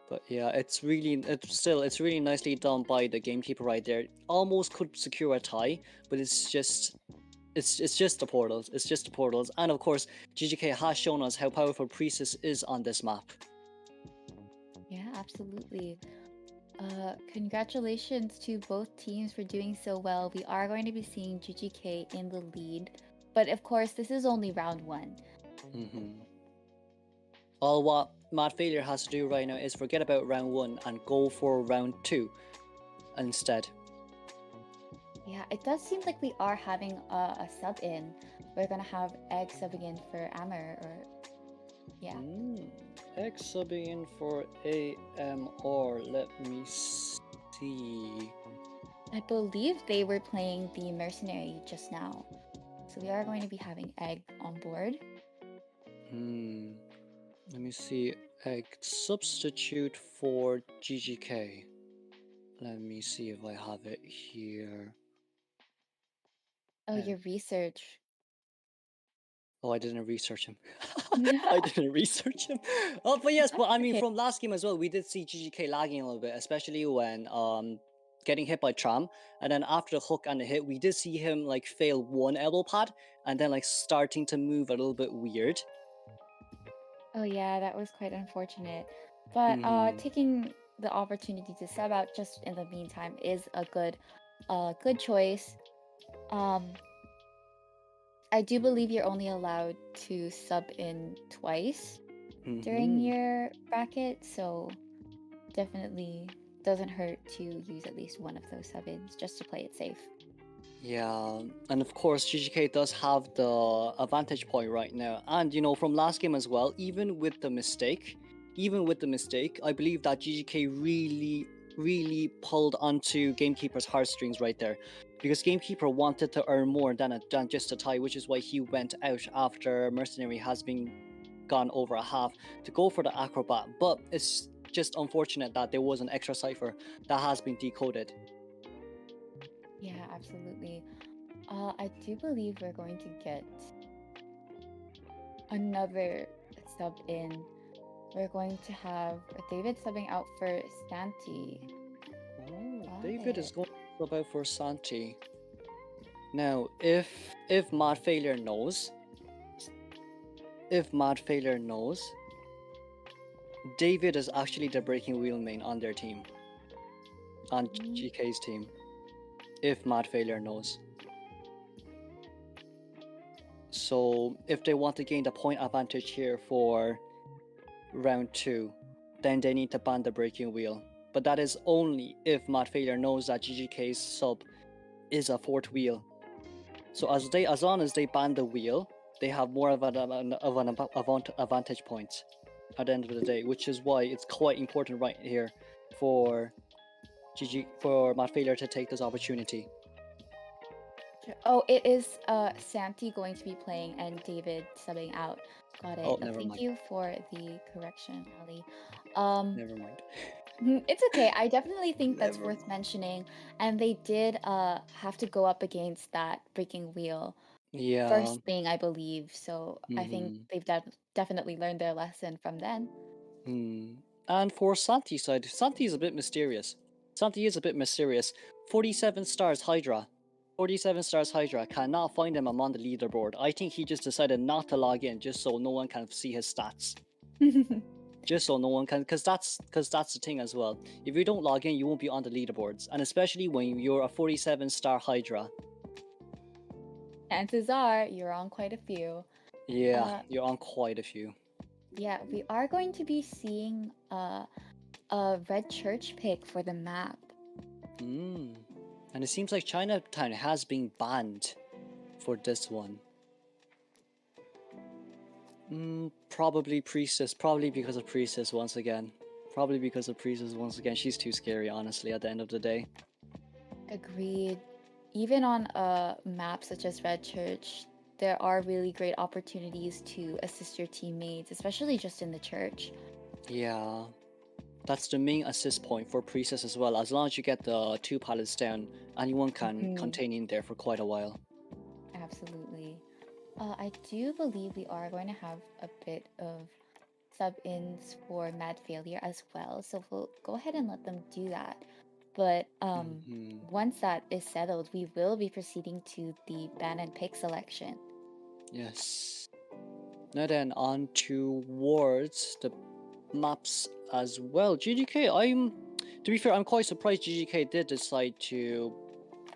But yeah, it's really nicely done by the gamekeeper right there. Almost could secure a tie, but it's just the portals. It's just the portals. And of course, GGK has shown us how powerful Priestess is on this map. Yeah, absolutely. Congratulations to both teams for doing so well. We are going to be seeing GGK in the lead, but of course, this is only round one. All what Mad Failure has to do right now is forget about round one and go for round two instead. Yeah, it does seem like we are having a sub in. We're gonna have Egg subbing in for Amr, or yeah. Egg subbing in for AMR. Let me see. I believe they were playing the Mercenary just now. So we are going to be having Egg on board. Let me see. Egg substitute for GGK. Let me see if I have it here. Oh, your research. Oh, I didn't research him. I didn't research him. Oh, but yes, but I mean, okay. from last game as well, we did see GGK lagging a little bit, especially when getting hit by Tram, and then after the hook and the hit, we did see him like fail one elbow pad, and then like starting to move a little bit weird. Oh yeah, that was quite unfortunate. But taking the opportunity to sub out just in the meantime is a good choice. I do believe you're only allowed to sub in twice during your bracket, so definitely doesn't hurt to use at least one of those sub-ins just to play it safe. Yeah, and of course GGK does have the advantage point right now, and you know, from last game as well, even with the mistake, I believe that GGK really pulled onto Gamekeeper's heartstrings right there, because Gamekeeper wanted to earn more than just a tie, which is why he went out after Mercenary has been gone over a half to go for the Acrobat. But it's just unfortunate that there was an extra cipher that has been decoded. Yeah, absolutely. I do believe we're going to get another sub in. We're going to have David subbing out for Santi. Oh, David is going to sub out for Santi. Now, if Mad Failure knows, David is actually the breaking wheel main on their team, on GK's team. If Mad Failure knows. So if they want to gain the point advantage here for round two, then they need to ban the breaking wheel. But that is only if Mad Failure knows that GGK's sub is a fourth wheel. So as long as they ban the wheel, they have more of an advantage point at the end of the day, which is why it's quite important right here for Mad Failure to take this opportunity. Oh, it is Santi going to be playing and David subbing out. Got it. Oh, never Thank mind. you for the correction, Ali. Never mind. It's okay. I definitely think that's worth mentioning. And they did have to go up against that breaking wheel. Yeah. First thing, I believe. So I think they've definitely learned their lesson from then. And for Santi's side, Santi is a bit mysterious. Santi is a bit mysterious. 47 stars Hydra. 47 stars Hydra. Cannot find him on the leaderboard. I think he just decided not to log in just so no one can see his stats. Just so no one can, because that's the thing as well. If you don't log in, you won't be on the leaderboards, and especially when you're a 47-star Hydra. Chances are you're on quite a few. Yeah, you're on quite a few. Yeah, we are going to be seeing a red church pick for the map. And it seems like Chinatown has been banned for this one. Probably Priestess. Probably because of Priestess once again. She's too scary, honestly, at the end of the day. Agreed. Even on a map such as Red Church, there are really great opportunities to assist your teammates, especially just in the church. Yeah. That's the main assist point for Priestess as well. As long as you get the 2 pallets down, anyone can contain in there for quite a while. Absolutely. I do believe we are going to have a bit of sub-ins for Mad Failure as well, so we'll go ahead and let them do that. But once that is settled, we will be proceeding to the ban and pick selection. Yes. Now then, on towards the maps as well. GGK, to be fair, I'm quite surprised GGK did decide to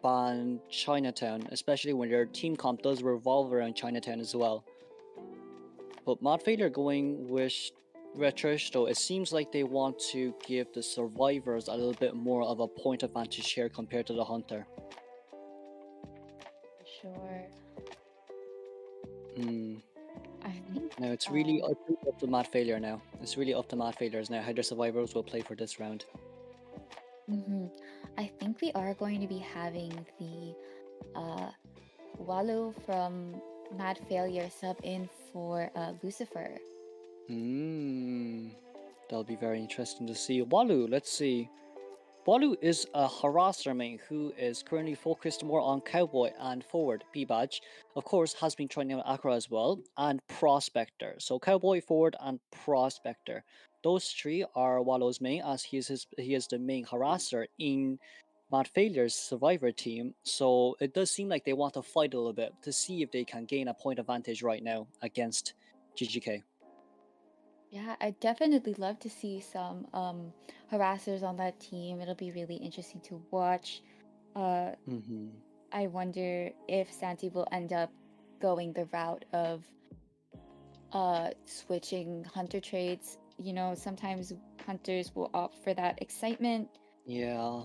ban Chinatown, especially when their team comp does revolve around Chinatown as well. But Mad Failure going with Red Church, though, it seems like they want to give the survivors a little bit more of a point advantage here compared to the Hunter. Sure. I think now it's really up to Mad Failure now. It's really up to Mad Failures now how their survivors will play for this round. I think we are going to be having the Wallow from Mad Failure sub in for Lucifer. That'll be very interesting to see. Wallow, let's see. Wallow is a harasser main who is currently focused more on Cowboy and Forward. B-Badge, of course, has been trying out Acro as well, and Prospector. So Cowboy, Forward, and Prospector. Those 3 are Wallow's main, as he is the main harasser in Mad Failure's Survivor team. So it does seem like they want to fight a little bit to see if they can gain a point advantage right now against GGK. Yeah, I'd definitely love to see some harassers on that team. It'll be really interesting to watch. I wonder if Santi will end up going the route of switching hunter traits. You know, sometimes hunters will opt for that excitement. Yeah.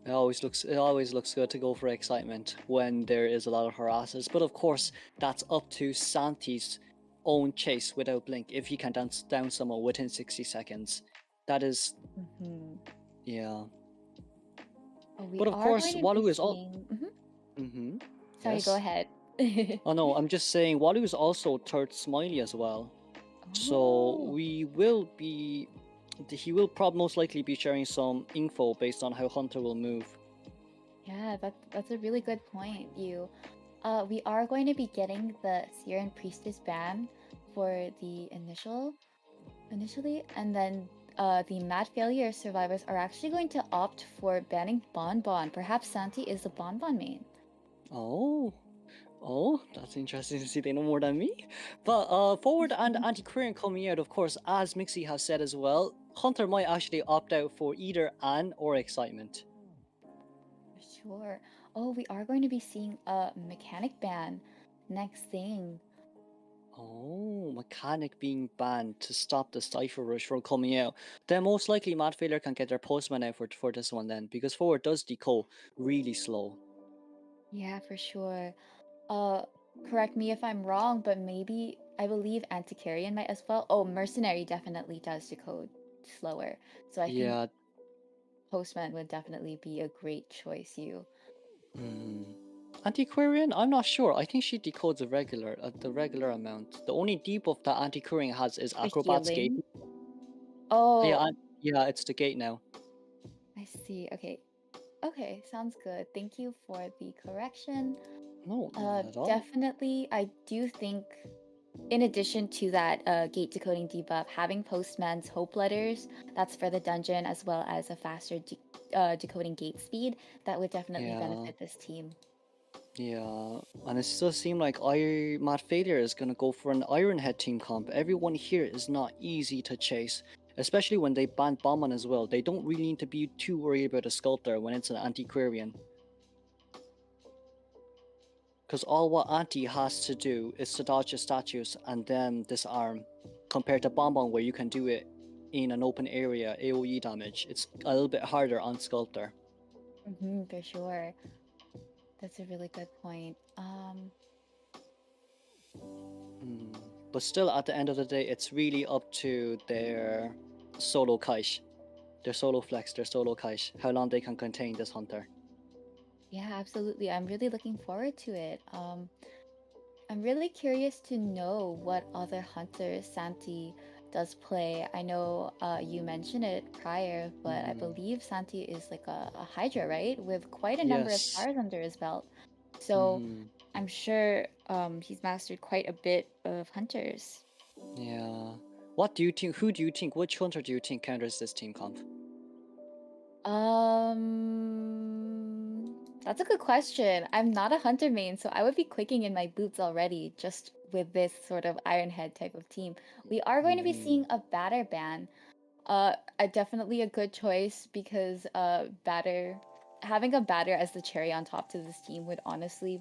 It always looks good to go for excitement when there is a lot of harassers, but of course that's up to Santi's own chase without blink. If he can down someone within 60 seconds, that is yeah. But of course, Wallow is all. Sorry, yes. Go ahead. Oh no, I'm just saying Wallow is also third Smiley as well. So he will most likely be sharing some info based on how Hunter will move. Yeah, that's a really good point. We are going to be getting the Seer and Priestess ban for the initially, and then the Mad Failure survivors are actually going to opt for banning Bonbon. Perhaps Santi is the Bonbon main. Oh, that's interesting to see. They know more than me. But Forward and Antiquarian coming out, of course, as Mixie has said as well, Hunter might actually opt out for either An or Excitement. Sure. Oh, we are going to be seeing a mechanic ban. Next thing. Oh, mechanic being banned to stop the Cypher Rush from coming out. Then most likely Mad Failure can get their postman out for this one then, because Forward does deco really slow. Yeah, for sure. Correct me if I'm wrong, but maybe I believe Antiquarian might as well. Oh, Mercenary definitely does decode slower. So I think Postman would definitely be a great choice, Antiquarian? I'm not sure. I think she decodes the regular amount. The only debuff that Antiquarian has is Acrobat's Gate. Oh. Yeah, it's the gate now. I see. Okay, sounds good. Thank you for the correction. No, not at all. Definitely, I do think in addition to that gate decoding debuff, having Postman's Hope Letters, that's for the dungeon, as well as a faster decoding gate speed, that would definitely Yeah, benefit this team. yeah. And it still seems like Mad Failure is gonna go for an Iron Head team comp. Everyone here is not easy to chase, especially when they ban Bomber as well. They don't really need to be too worried about a Sculptor when it's an Antiquarian. Because all what Anti has to do is to dodge the statues and then disarm, compared to Bonbon where you can do it in an open area, AoE damage. It's a little bit harder on Sculptor. For sure. That's a really good point. But still, at the end of the day, it's really up to their solo Kaish, their solo flex, their solo Kaish, how long they can contain this hunter. Yeah, absolutely. I'm really looking forward to it. I'm really curious to know what other hunters Santi does play. I know you mentioned it prior, but I believe Santi is like a Hydra, right? With quite a number of Yes. stars under his belt. So I'm sure he's mastered quite a bit of hunters. Yeah. What do you think? Who do you think? Which hunter do you think counters this team comp? That's a good question. I'm not a hunter main, so I would be clicking in my boots already just with this sort of Ironhead type of team. We are going to be seeing a batter ban. Definitely a good choice because having a batter as the cherry on top to this team would honestly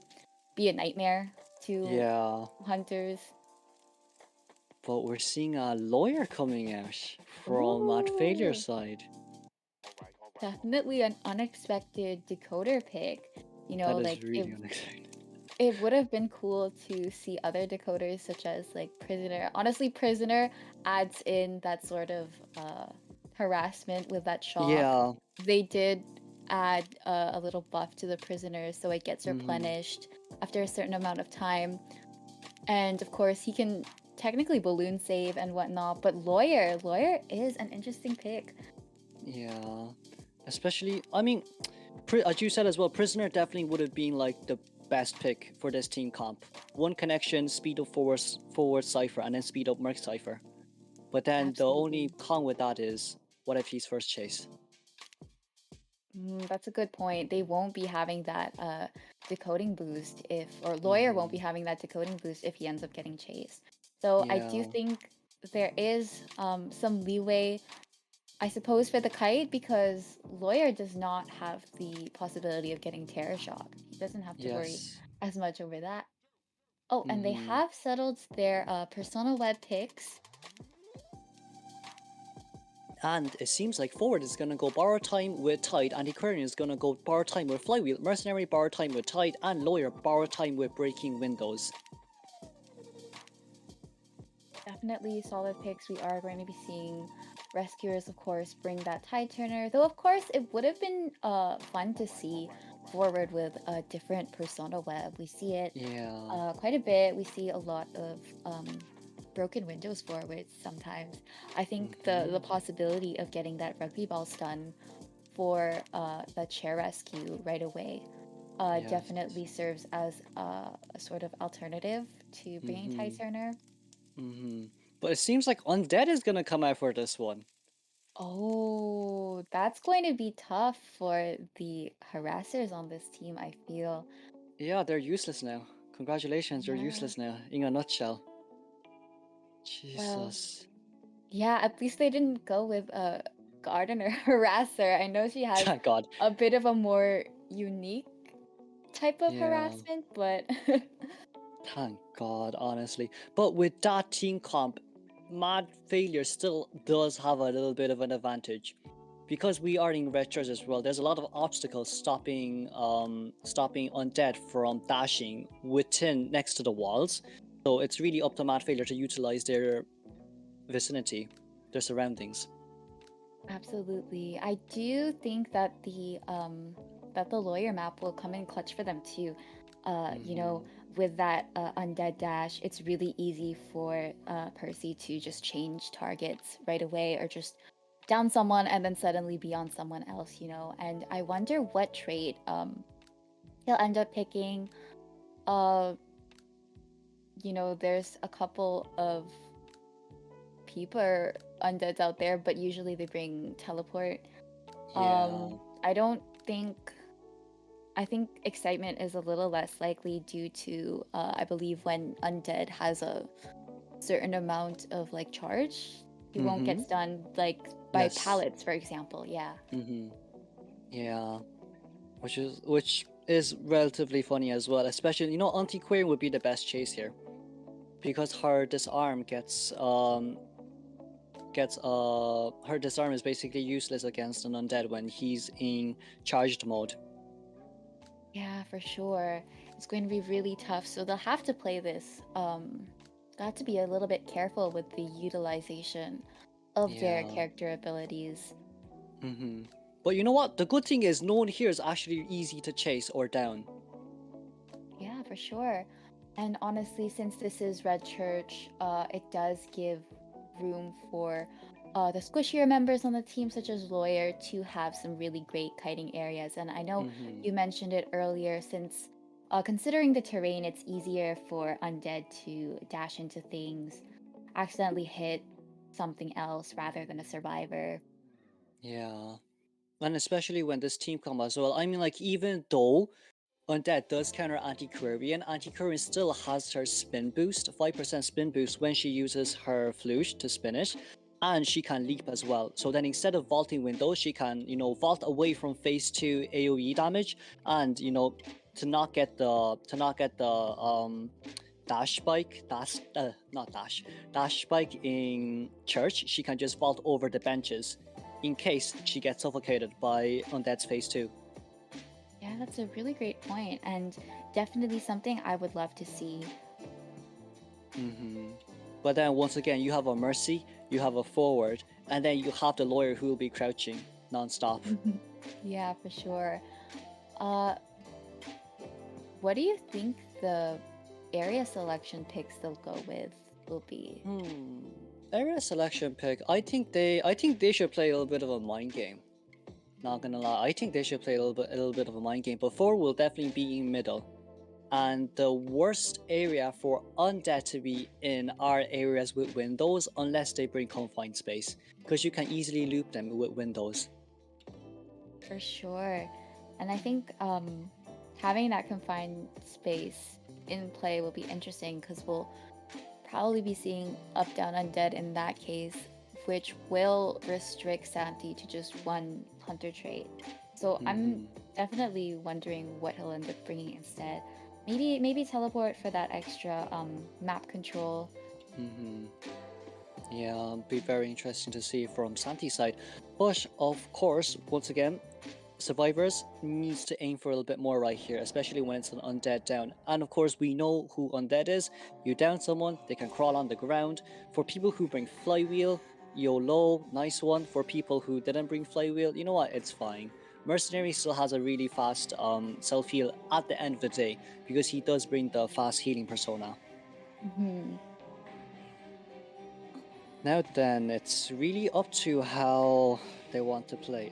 be a nightmare to hunters. But we're seeing a lawyer coming out from Mad Failure side. Definitely an unexpected decoder pick. You know, That is like really unexpected. it would have been cool to see other decoders such as like Prisoner. Honestly, Prisoner adds in that sort of harassment with that shock. Yeah. They did add a little buff to the Prisoner so it gets replenished after a certain amount of time. And of course, he can technically balloon save and whatnot, but Lawyer is an interesting pick. Yeah. Especially, I mean, as you said as well, Prisoner definitely would have been like the best pick for this team comp. One connection, speed up forward Cypher, and then speed up Merc Cypher. But then the only con with that is, what if he's first chase? That's a good point. They won't be having that decoding boost or Lawyer won't be having that decoding boost if he ends up getting chased. So I do think there is some leeway, I suppose, for the Kite, because Lawyer does not have the possibility of getting Terror Shock. He doesn't have to worry as much over that. Oh, and they have settled their Persona Web picks. And it seems like forward is gonna go borrow time with Tide, Antiquarian is gonna go borrow time with Flywheel, Mercenary borrow time with Tide, and Lawyer borrow time with Breaking Windows. Definitely solid picks. We are going to be seeing Rescuers, of course, bring that Tide Turner. Though, of course, it would have been fun to see forward with a different Persona Web. We see it quite a bit. We see a lot of broken windows forwards sometimes. I think the possibility of getting that rugby ball stun for the chair rescue right away definitely serves as a sort of alternative to bringing Tide Turner. But it seems like Undead is gonna come out for this one. Oh, that's going to be tough for the harassers on this team, I feel. Yeah, they're useless now. Congratulations, they're useless now, in a nutshell. Jesus. Well, yeah, at least they didn't go with a gardener harasser. I know she has Thank God. a bit of a more unique type of harassment, but Thank God, honestly. But with that team comp, Mad Failure still does have a little bit of an advantage. Because we are in retros as well, there's a lot of obstacles stopping Undead from dashing next to the walls. So it's really up to Mad Failure to utilize their vicinity, their surroundings. Absolutely. I do think that the Lawyer map will come in clutch for them too. You know, with that undead dash, it's really easy for Percy to just change targets right away, or just down someone and then suddenly be on someone else, you know. And I wonder what trait he'll end up picking. you know, there's a couple of people undeads out there, but usually they bring teleport. Yeah. I don't think. I think excitement is a little less likely due to, I believe, when undead has a certain amount of like charge, he won't get stunned like by Yes. pallets, for example. Yeah. Yeah. Which is relatively funny as well. Especially, you know, Antiquarian would be the best chase here, because her disarm her disarm is basically useless against an undead when he's in charged mode. Yeah, for sure. It's going to be really tough. So they'll have to play this. Got to be a little bit careful with the utilization of their Yeah. character abilities. But you know what? The good thing is no one here is actually easy to chase or down. Yeah, for sure. And honestly, since this is Red Church, it does give room for the squishier members on the team, such as Lawyer, to have some really great kiting areas. And I know you mentioned it earlier, since considering the terrain, it's easier for undead to dash into things, accidentally hit something else rather than a survivor. Yeah. And especially when this team comp as well. I mean, like, even though Undead does counter Antiquarian, Antiquarian still has her spin boost, 5% spin boost when she uses her flute to spin it, and she can leap as well. So then instead of vaulting windows, she can, you know, vault away from phase 2 AoE damage, and, you know, to not get the dash spike, dash spike in church, she can just vault over the benches in case she gets suffocated by Undead's phase 2. Yeah, that's a really great point, and definitely something I would love to see. But then once again, you have a Mercy, you have a Forward, and then you have the Lawyer who will be crouching non-stop. Yeah, for sure. What do you think the area selection picks they'll go with will be? Area selection pick, I think they should play a little bit of a mind game. Not gonna lie, I think they should play a little bit of a mind game. But 4 will definitely be in middle. And the worst area for undead to be in are areas with windows, unless they bring confined space, because you can easily loop them with windows. For sure. And I think having that confined space in play will be interesting, because we'll probably be seeing up down undead in that case, which will restrict Santi to just one hunter trait. So I'm definitely wondering what he'll end up bringing instead. Maybe teleport for that extra map control. Yeah, be very interesting to see from Santi's side. But of course, once again, survivors needs to aim for a little bit more right here, especially when it's an undead down. And of course, we know who undead is. You down someone, they can crawl on the ground. For people who bring flywheel, YOLO, nice one. For people who didn't bring flywheel, you know what, it's fine. Mercenary still has a really fast self-heal at the end of the day, because he does bring the fast healing persona. Now then, it's really up to how they want to play.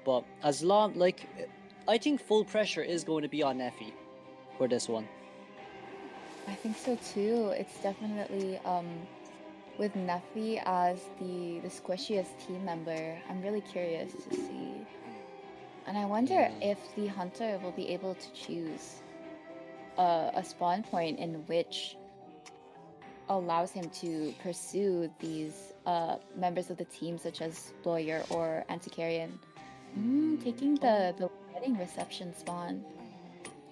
But as long, like, I think full pressure is going to be on Neffy for this one. I think so too. It's definitely with Neffy as the squishiest team member. I'm really curious to see. And I wonder if the hunter will be able to choose a spawn point in which allows him to pursue these members of the team, such as Lawyer or Antiquarian. Taking the wedding reception spawn.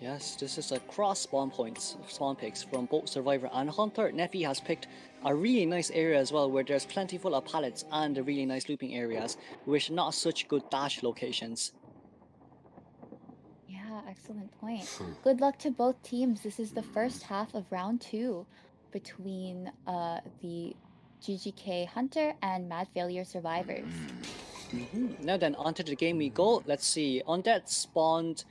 Yes, this is a cross spawn picks from both Survivor and Hunter. Neffy has picked a really nice area as well, where there's plenty full of pallets and really nice looping areas with not such good dash locations. Yeah, excellent point. Good luck to both teams. This is the first half of round 2 between the GGK Hunter and Mad Failure survivors. Now then, onto the game we go. Let's see. Undead spawned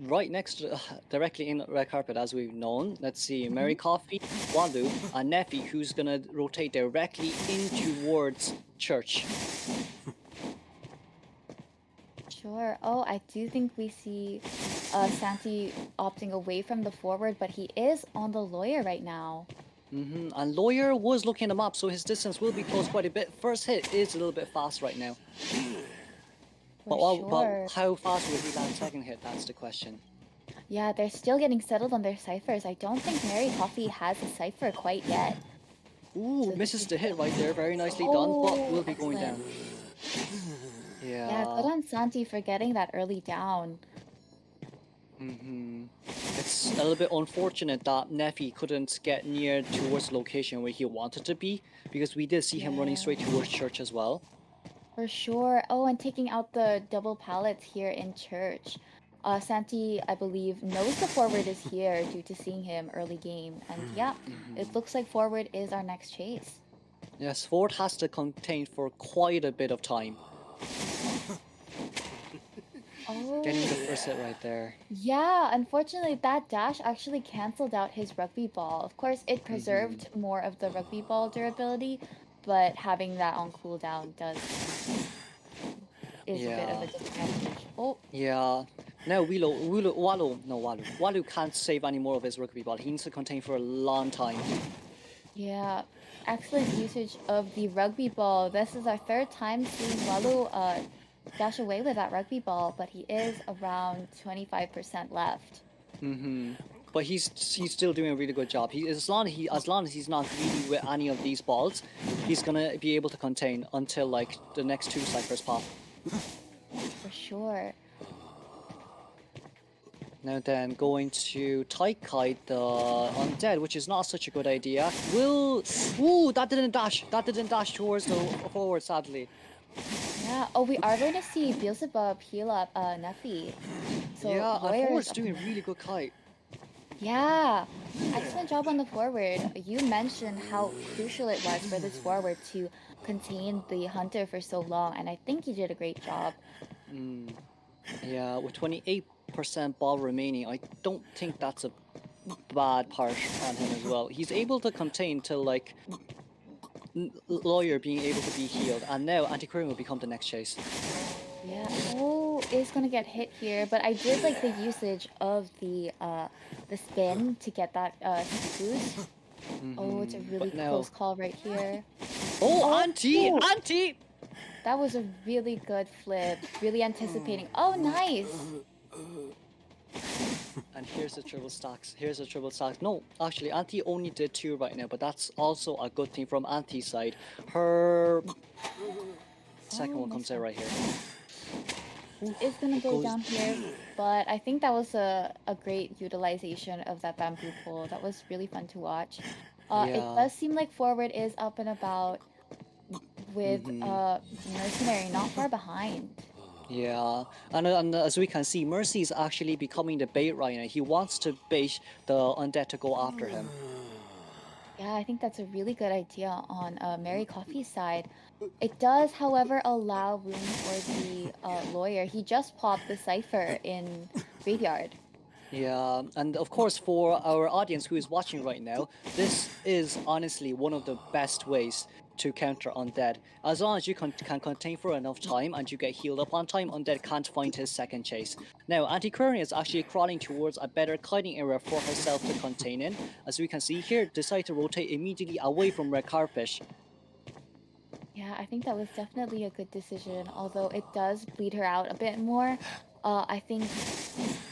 right next to directly in red carpet, as we've known. Let's see. Mary Coffee, Walu, and Neffy, who's gonna rotate directly in towards church. Sure. Oh, I do think we see Santi opting away from the forward, but he is on the lawyer right now. And Lawyer was looking at the map, so his distance will be close quite a bit. First hit is a little bit fast right now. But how fast will he land second hit? That's the question. Yeah, they're still getting settled on their ciphers. I don't think Mary Coffee has a cipher quite yet. Ooh, So misses the hit right there. Very nicely done, but will be going down. Yeah, good on Santi for getting that early down. It's a little bit unfortunate that Neffy couldn't get near towards the location where he wanted to be, because we did see him running straight towards church as well. For sure. Oh, and taking out the double pallets here in church. Santi, I believe, knows the forward is here due to seeing him early game. And yeah, it looks like forward is our next chase. Yes, forward has to contain for quite a bit of time. Getting the first hit right there. Yeah, unfortunately, that dash actually canceled out his rugby ball. Of course, it preserved more of the rugby ball durability, but having that on cooldown is a bit of a disadvantage. Oh. Yeah. Now Walu can't save any more of his rugby ball. He needs to contain for a long time. Yeah, excellent usage of the rugby ball. This is our third time seeing Walu dash away with that rugby ball, but he is around 25% left. But he's still doing a really good job. As long as he's not greedy with any of these balls, he's gonna be able to contain until like the next two ciphers pop. For sure. Now then, going to tight kite the undead, which is not such a good idea. Ooh, that didn't dash. That didn't dash towards the forward, sadly. Yeah. Oh, we are going to see Beelzebub heal up Neffy. So yeah, forward's doing a really good kite. Yeah, excellent job on the forward. You mentioned how crucial it was for this forward to contain the hunter for so long, and I think he did a great job. Yeah, with 28% ball remaining, I don't think that's a bad part on him as well. He's able to contain till like Lawyer being able to be healed, and now Antiquarian will become the next chase. Yeah, oh, is gonna get hit here, but I did like the usage of the spin to get that boost. Oh, it's a really close call right here. Oh, Auntie! That was a really good flip, really anticipating. Oh, nice! And here's the triple stacks. No, actually, Auntie only did 2 right now, but that's also a good thing from Auntie's side. Her second one comes out right here. It's gonna go down here, but I think that was a great utilization of that bamboo pole. That was really fun to watch. It does seem like forward is up and about with Mercenary not far behind. Yeah, and as we can see, Mercy is actually becoming the bait right now. He wants to bait the undead to go after him. Yeah, I think that's a really good idea on Mary Coffee's side. It does, however, allow room for the lawyer. He just popped the cipher in Graveyard. Yeah, and of course for our audience who is watching right now, this is honestly one of the best ways to counter undead. As long as you can contain for enough time and you get healed up on time, undead can't find his second chase. Now, Antiquarian is actually crawling towards a better kiting area for herself to contain in. As we can see here, decide to rotate immediately away from Red Carfish. Yeah, I think that was definitely a good decision, although it does bleed her out a bit more. I think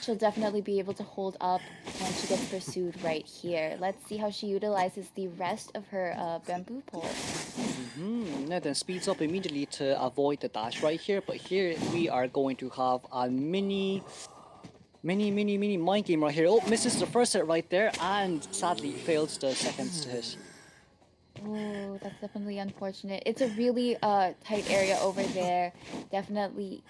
she'll definitely be able to hold up when she gets pursued right here. Let's see how she utilizes the rest of her bamboo pole. Now then speeds up immediately to avoid the dash right here, but here we are going to have a mini mind game right here. Oh, misses the first hit right there, and sadly fails the second hit. Oh, that's definitely unfortunate. It's a really tight area over there. Definitely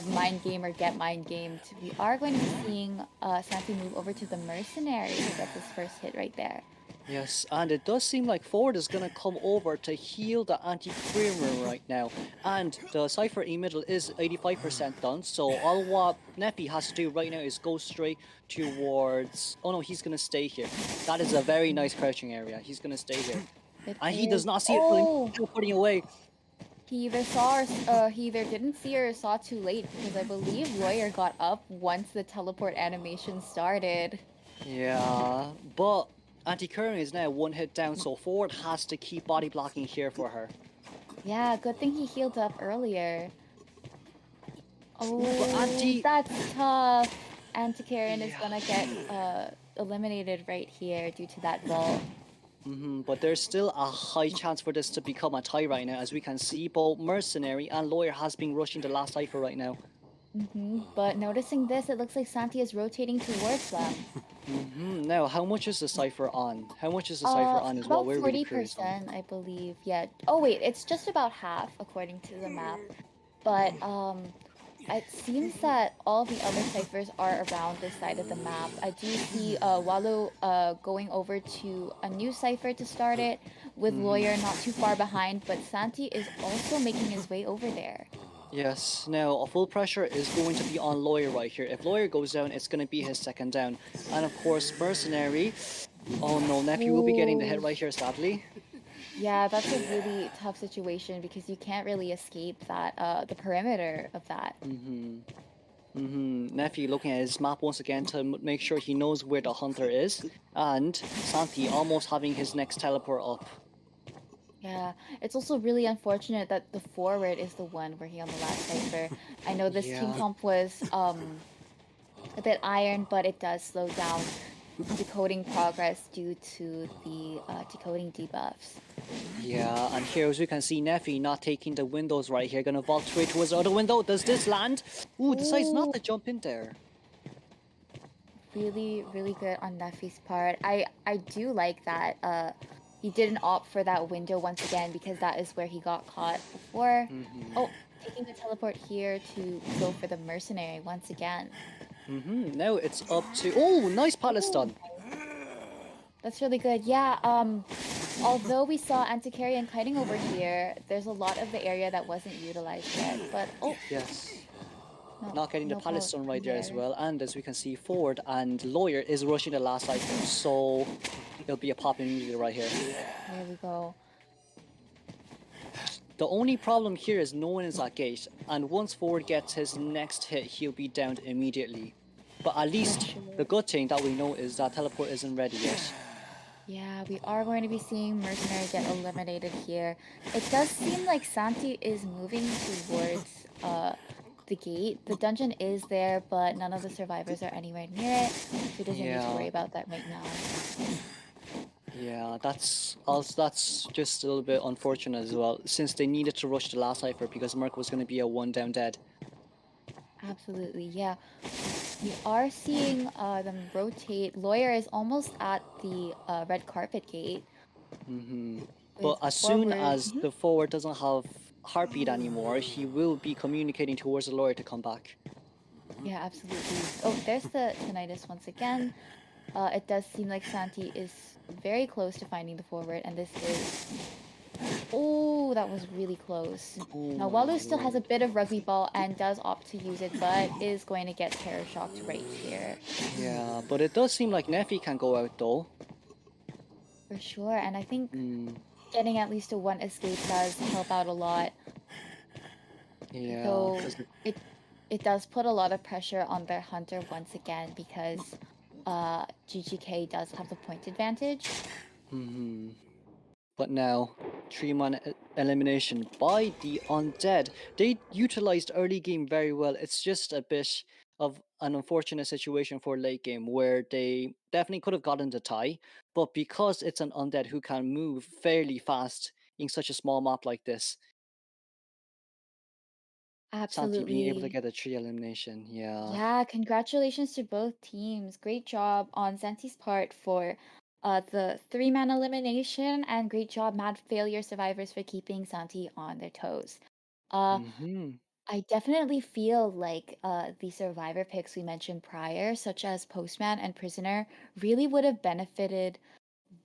mind game or get mind gamed. We are going to be seeing Santi move over to the Mercenary to get this first hit right there. Yes, and it does seem like forward is going to come over to heal the Antiquarian right now. And the Cypher in middle is 85% done, so all what Neffy has to do right now is go straight towards... Oh no, he's going to stay here. That is a very nice crouching area. He's going to stay here. And he does not see it, putting away. He either saw or he either didn't see or saw too late because I believe Lawyer got up once the teleport animation started. Yeah, but Anti-Current is now one hit down, so Forward has to keep body blocking here for her. Yeah, good thing he healed up earlier. Ooh, but Oh, that's tough. Anti-Karen is gonna get eliminated right here due to that vault. But there's still a high chance for this to become a tie right now. As we can see, both Mercenary and Lawyer has been rushing the last cipher right now. But noticing this, it looks like Santi is rotating towards them. Now, how much is the cipher on? How much is the cipher on is what About we're really curious on. 40%, I believe. Yeah. Oh wait, it's just about half according to the map. But it seems that all the other ciphers are around this side of the map. I do see Wallo going over to a new cipher to start it, with Lawyer not too far behind, but Santi is also making his way over there. Yes, now a full pressure is going to be on Lawyer right here. If Lawyer goes down, it's going to be his second down. And of course, Mercenary. Oh no, Nephew will be getting the hit right here, sadly. Yeah, that's a really tough situation because you can't really escape that the perimeter of that. Nephew looking at his map once again to make sure he knows where the hunter is. And Santi almost having his next teleport up. Yeah, it's also really unfortunate that the forward is the one working on the last cipher. I know this team comp was a bit iron, but it does slow down decoding progress due to the decoding debuffs. Yeah, and here as we can see, Neffy not taking the windows right here, gonna vault straight towards the other window. Does this land? Ooh, decides not to jump in there. Really, really good on Neffy's part. I do like that he didn't opt for that window once again because that is where he got caught before. Oh, taking the teleport here to go for the mercenary once again. Now it's up to... Oh, nice pallet stun. That's really good. Yeah, although we saw anti-carry and kiting over here, there's a lot of the area that wasn't utilized yet, but Yes. No, Not getting the pallet stun right there as there. well. And as we can see, Forward and Lawyer is rushing the last item, so it'll be a pop immediately right here. There we go. The only problem here is no one is at gate, and once Forward gets his next hit, he'll be downed immediately. But at least the good thing that we know is that teleport isn't ready yet. Yeah, we are going to be seeing Mercenary get eliminated here. It does seem like Santi is moving towards the gate. The dungeon is there, but none of the survivors are anywhere near it, so he doesn't need to worry about that right now. Yeah, that's just a little bit unfortunate as well, since they needed to rush the last cipher because Merc was going to be a one down dead. Absolutely, yeah. We are seeing them rotate. Lawyer is almost at the red carpet gate. But as soon as the forward doesn't have heartbeat anymore, he will be communicating towards the Lawyer to come back. Yeah, absolutely. Oh, there's the tinnitus once again. It does seem like Santi is very close to finding the forward, and this is... Oh, that was really close. Now, Wallo still has a bit of rugby ball and does opt to use it, but is going to get terror shocked right here. Yeah, but it does seem like Neffy can go out though. For sure, and I think getting at least a one escape does help out a lot. Yeah. So it does put a lot of pressure on their hunter once again because GGK does have the point advantage. But now, 3-man elimination by the Undead. They utilized early game very well. It's just a bit of an unfortunate situation for late game where they definitely could have gotten the tie, but because it's an Undead who can move fairly fast in such a small map like this, Santi being able to get a 3 elimination, Yeah, congratulations to both teams. Great job on Santi's part for the 3-man elimination, and great job, Mad Failure survivors, for keeping Santi on their toes. I definitely feel like the survivor picks we mentioned prior, such as Postman and Prisoner, really would have benefited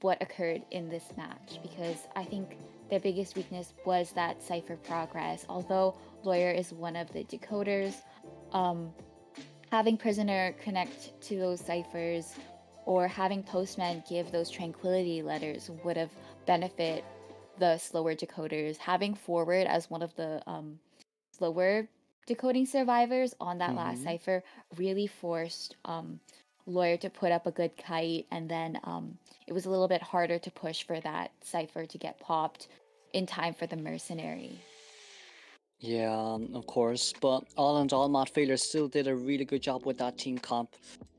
what occurred in this match because I think their biggest weakness was that cipher progress. Although Lawyer is one of the decoders, having Prisoner connect to those ciphers or having Postman give those tranquility letters would have benefit the slower decoders. Having forward as one of the slower decoding survivors on that last Mm-hmm. cipher really forced Lawyer to put up a good kite, and then it was a little bit harder to push for that cipher to get popped in time for the mercenary. Yeah, of course. But all in all, Mad Failure still did a really good job with that team comp.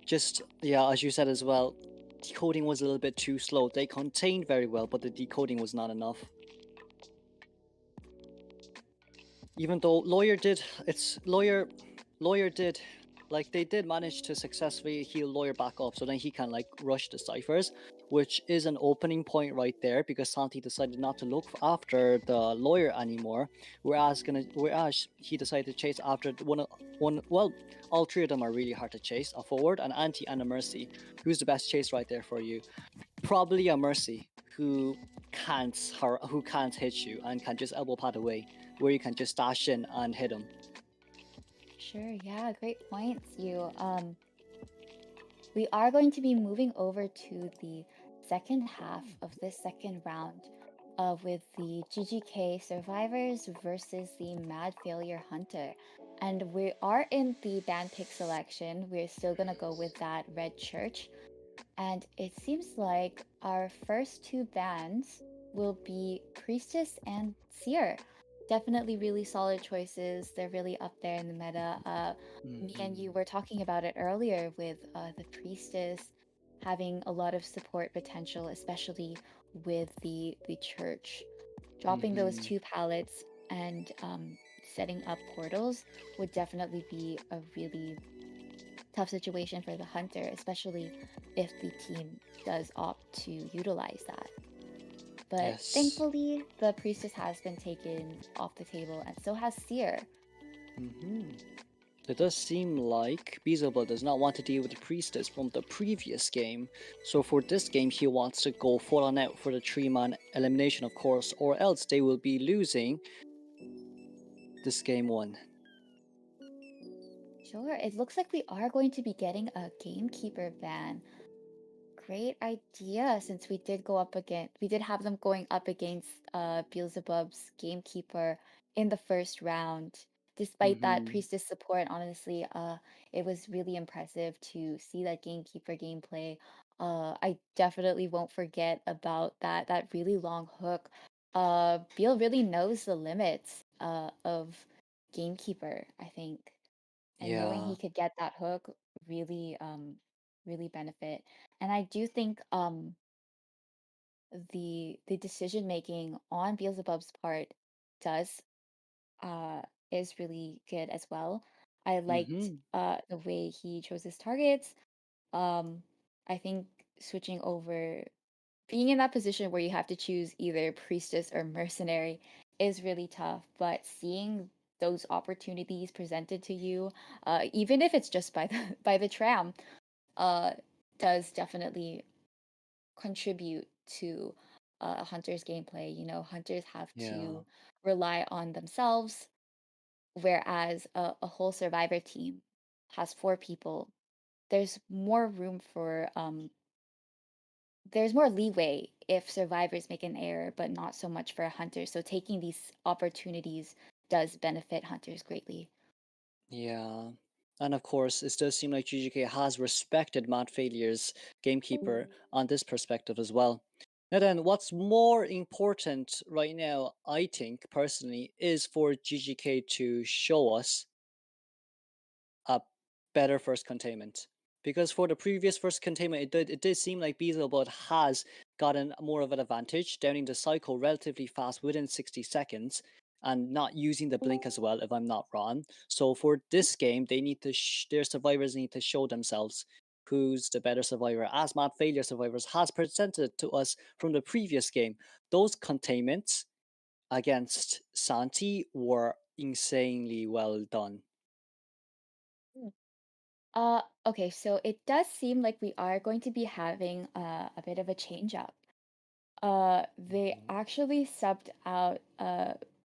Just, yeah, as you said as well, decoding was a little bit too slow. They contained very well, but the decoding was not enough. Even though Lawyer did, like, they did manage to successfully heal Lawyer back up, so then he can, like, rush the ciphers, which is an opening point right there, because Santi decided not to look after the Lawyer anymore, whereas he decided to chase after well, all three of them are really hard to chase: a forward, an anti, and a mercy. Who's the best chase right there for you? Probably a mercy who can't hit you and can just elbow pad away, where you can just dash in and hit him. Sure, yeah, great points. We are going to be moving over to the second half of this second round with the GGK Survivors versus the Mad Failure Hunter. And we are in the band pick selection. We're still going to go with that Red Church. And it seems like our first two bands will be Priestess and Seer. Definitely really solid choices. They're really up there in the meta. Me and you Mm-hmm. were talking about it earlier with the Priestess having a lot of support potential, especially with the church. Dropping those Mm-hmm. two pallets and setting up portals would definitely be a really tough situation for the hunter, especially if the team does opt to utilize that. But Yes. thankfully, the priestess has been taken off the table, and so has Seer. Mm-hmm. It does seem like Beelzebub does not want to deal with the priestess from the previous game, so for this game he wants to go full on out for the 3-man elimination, of course, or else they will be losing this game 1. Sure, it looks like we are going to be getting a gamekeeper ban. Great idea, since we did have them going up against Beelzebub's gamekeeper in the first round. Despite that Mm-hmm. priestess support, honestly, it was really impressive to see that gamekeeper gameplay. I definitely won't forget about that really long hook. Beel really knows the limits of gamekeeper, I think, and knowing Yeah. he could get that hook really really benefit. And I do think the decision making on Beelzebub's part does uh is really good as well. I liked Mm-hmm. the way he chose his targets. um I think switching over, being in that position where you have to choose either priestess or mercenary is really tough, but seeing those opportunities presented to you, even if it's just by the by the tram, uh, does definitely contribute to a hunter's gameplay. You know, hunters have Yeah. to rely on themselves, whereas a whole survivor team has four people. There's more room for there's more leeway if survivors make an error, but not so much for hunters. So taking these opportunities does benefit hunters greatly. Yeah. And of course, it does seem like GGK has respected Mad Failure's gamekeeper on this perspective as well. Now then, what's more important right now, I think personally, is for GGK to show us a better first containment. Because for the previous first containment, it did seem like Beelzebub has gotten more of an advantage, downing the cycle relatively fast within 60 seconds and not using the blink as well, if I'm not wrong. So for this game, they need to their survivors need to show themselves who's the better survivor, as Mad Failure Survivors has presented to us from the previous game. Those containments against Santi were insanely well done. Okay, so it does seem like we are going to be having a bit of a change up. They Mhm. actually subbed out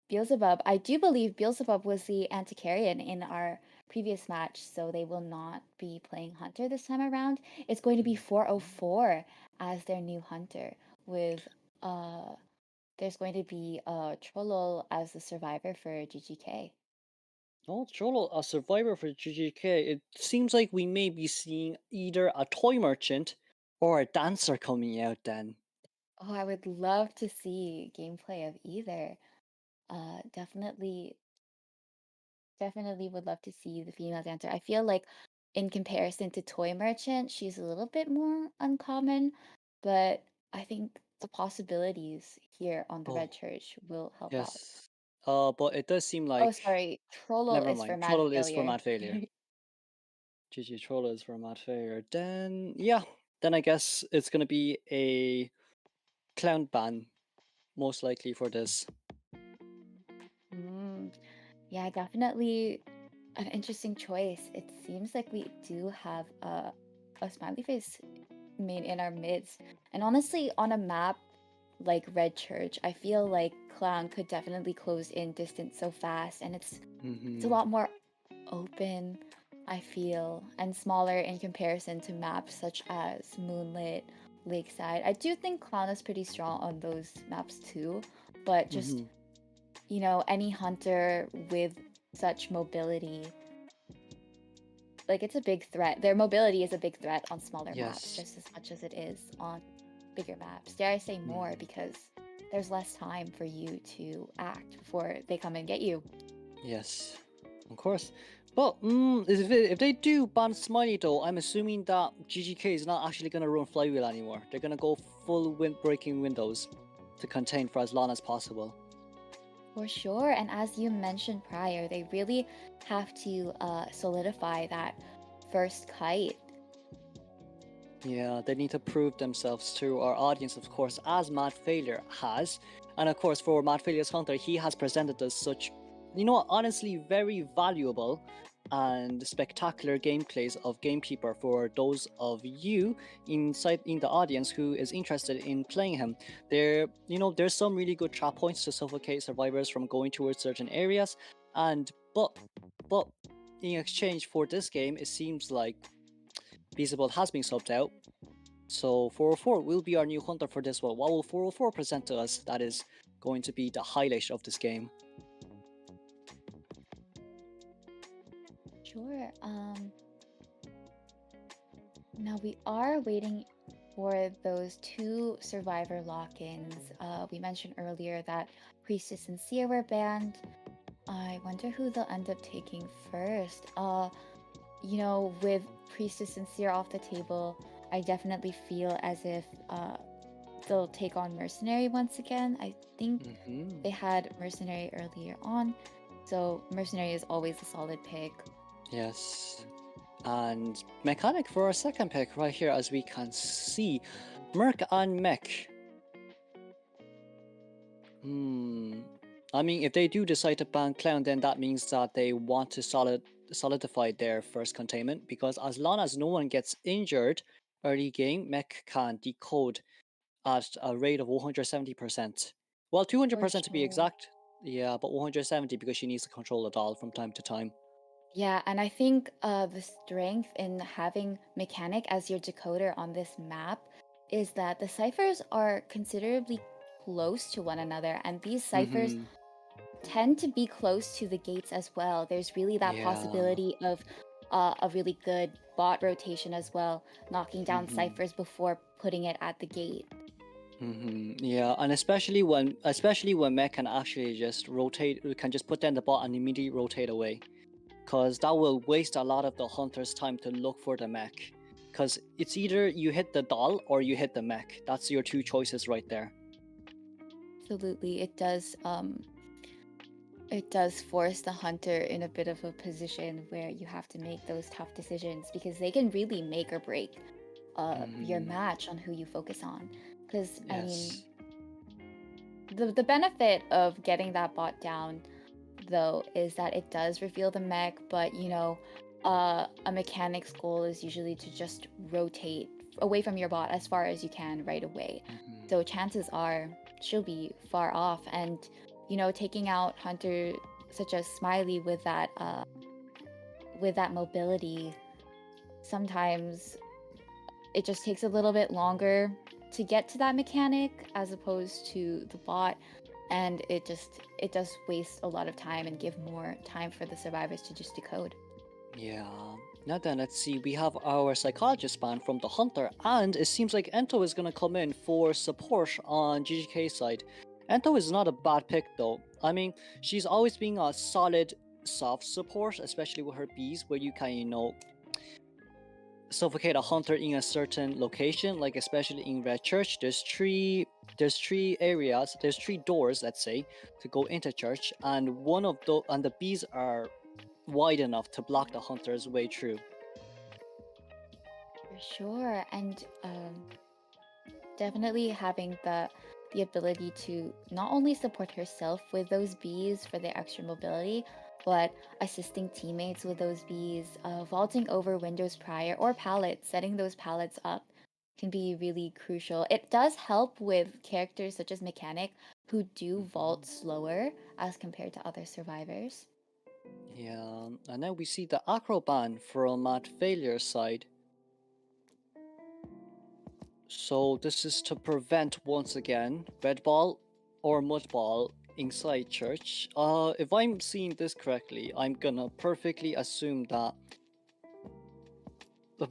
Beelzebub. I do believe Beelzebub was the Antiquarian in our previous match, so they will not be playing Hunter this time around. It's going to be Mhm. 404 as their new Hunter with uh there's going to be Trollo as the survivor for GGK. Oh, Cholo, a survivor for GGK. It seems like we may be seeing either a toy merchant or a dancer coming out then. Oh, I would love to see gameplay of either. Definitely, definitely would love to see the female dancer. I feel like in comparison to Toy Merchant, she's a little bit more uncommon, but I think the possibilities here on the Oh, Red Church will help out. yes. But it does seem Oh, like sorry, Trollo never is for mind. Mad Cholo is for Failure. Mad Failure. GG Cholo is for Mad Failure. Then yeah, then I guess it's gonna be a clown ban, most likely for this. Mm, yeah, definitely an interesting choice. It seems like we do have a smiley face main in our midst. And honestly, on a map like Red Church, I feel like Clown could definitely close in distance so fast, and it's a Mm-hmm. lot more open, I feel, and smaller in comparison to maps such as Moonlit, Lakeside. I do think Clown is pretty strong on those maps too, but just, Mm-hmm. any hunter with such mobility, like it's a big threat. Their mobility is a big threat on smaller maps, Yes. just as much as it is on bigger maps. Dare I say more, Mm. because there's less time for you to act before they come and get you. Yes. Of course. But if they do ban Smiley though, I'm assuming that GGK is not actually gonna run Flywheel anymore. They're gonna go full breaking windows to contain for as long as possible. For sure. And as you mentioned prior, they really have to solidify that first kite. Yeah, they need to prove themselves to our audience, of course, as Mad Failure has. And of course, for Mad Failure's Hunter, he has presented us such, honestly, very valuable and spectacular gameplays of Gamekeeper for those of you inside in the audience who is interested in playing him. There's some really good trap points to suffocate survivors from going towards certain areas, and but in exchange for this game, it seems like Feasible has been subbed out. So 404 will be our new hunter for this one. What will 404 present to us? That is going to be the highlight of this game. Sure. Now we are waiting for those two survivor lock-ins. We mentioned earlier that Priestess and Seer were banned. I wonder who they'll end up taking first. With Priestess and Seer off the table, I definitely feel as if they'll take on Mercenary once again. I think they had Mercenary earlier on, so Mercenary is always a solid pick. Yes. And Mechanic for our second pick right here, as we can see. Merc and Mech. I mean, if they do decide to ban Clown, then that means that they want to solidify their first containment, because as long as no one gets injured early game, Mech can decode at a rate of 170%. Well, For 200% to be sure. exact. Yeah, but 170 because she needs to control the doll from time to time. Yeah, and I think the strength in having Mechanic as your decoder on this map is that the ciphers are considerably close to one another, and these ciphers tend to be close to the gates as well. There's really that Yeah. possibility of a really good bot rotation as well, knocking down ciphers before putting it at the gate. Yeah, and especially when Mech can actually just rotate, can just put down the bot and immediately rotate away, because that will waste a lot of the hunter's time to look for the Mech. Because it's either you hit the doll or you hit the Mech. That's your two choices right there. Absolutely, it does force the hunter in a bit of a position where you have to make those tough decisions, because they can really make or break your match on who you focus on. Because I mean, Yes. the benefit of getting that bot down though is that it does reveal the mech, but a mechanic's goal is usually to just rotate away from your bot as far as you can right away. So chances are she'll be far off, and taking out hunter such as Smiley with that mobility, sometimes it just takes a little bit longer to get to that mechanic as opposed to the bot, and it does waste a lot of time and give more time for the survivors to just decode. Yeah. Now then, let's see. We have our psychologist ban from the hunter, and it seems like Ento is gonna come in for support on GGK side. Ento is not a bad pick though. I mean, she's always been a solid soft support, especially with her bees, where you can, you know, suffocate a hunter in a certain location, like especially in Red Church. There's three areas, there's three doors, let's say, to go into church, and the bees are wide enough to block the hunter's way through. For sure, and definitely having the ability to not only support herself with those bees for their extra mobility, but assisting teammates with those bees, vaulting over windows prior or pallets, setting those pallets up can be really crucial. It does help with characters such as Mechanic who do vault slower as compared to other survivors. Yeah, and now we see the acro ban from Mad Failure side. So this is to prevent, once again, red ball or mud ball inside church. If I'm seeing this correctly, I'm gonna perfectly assume that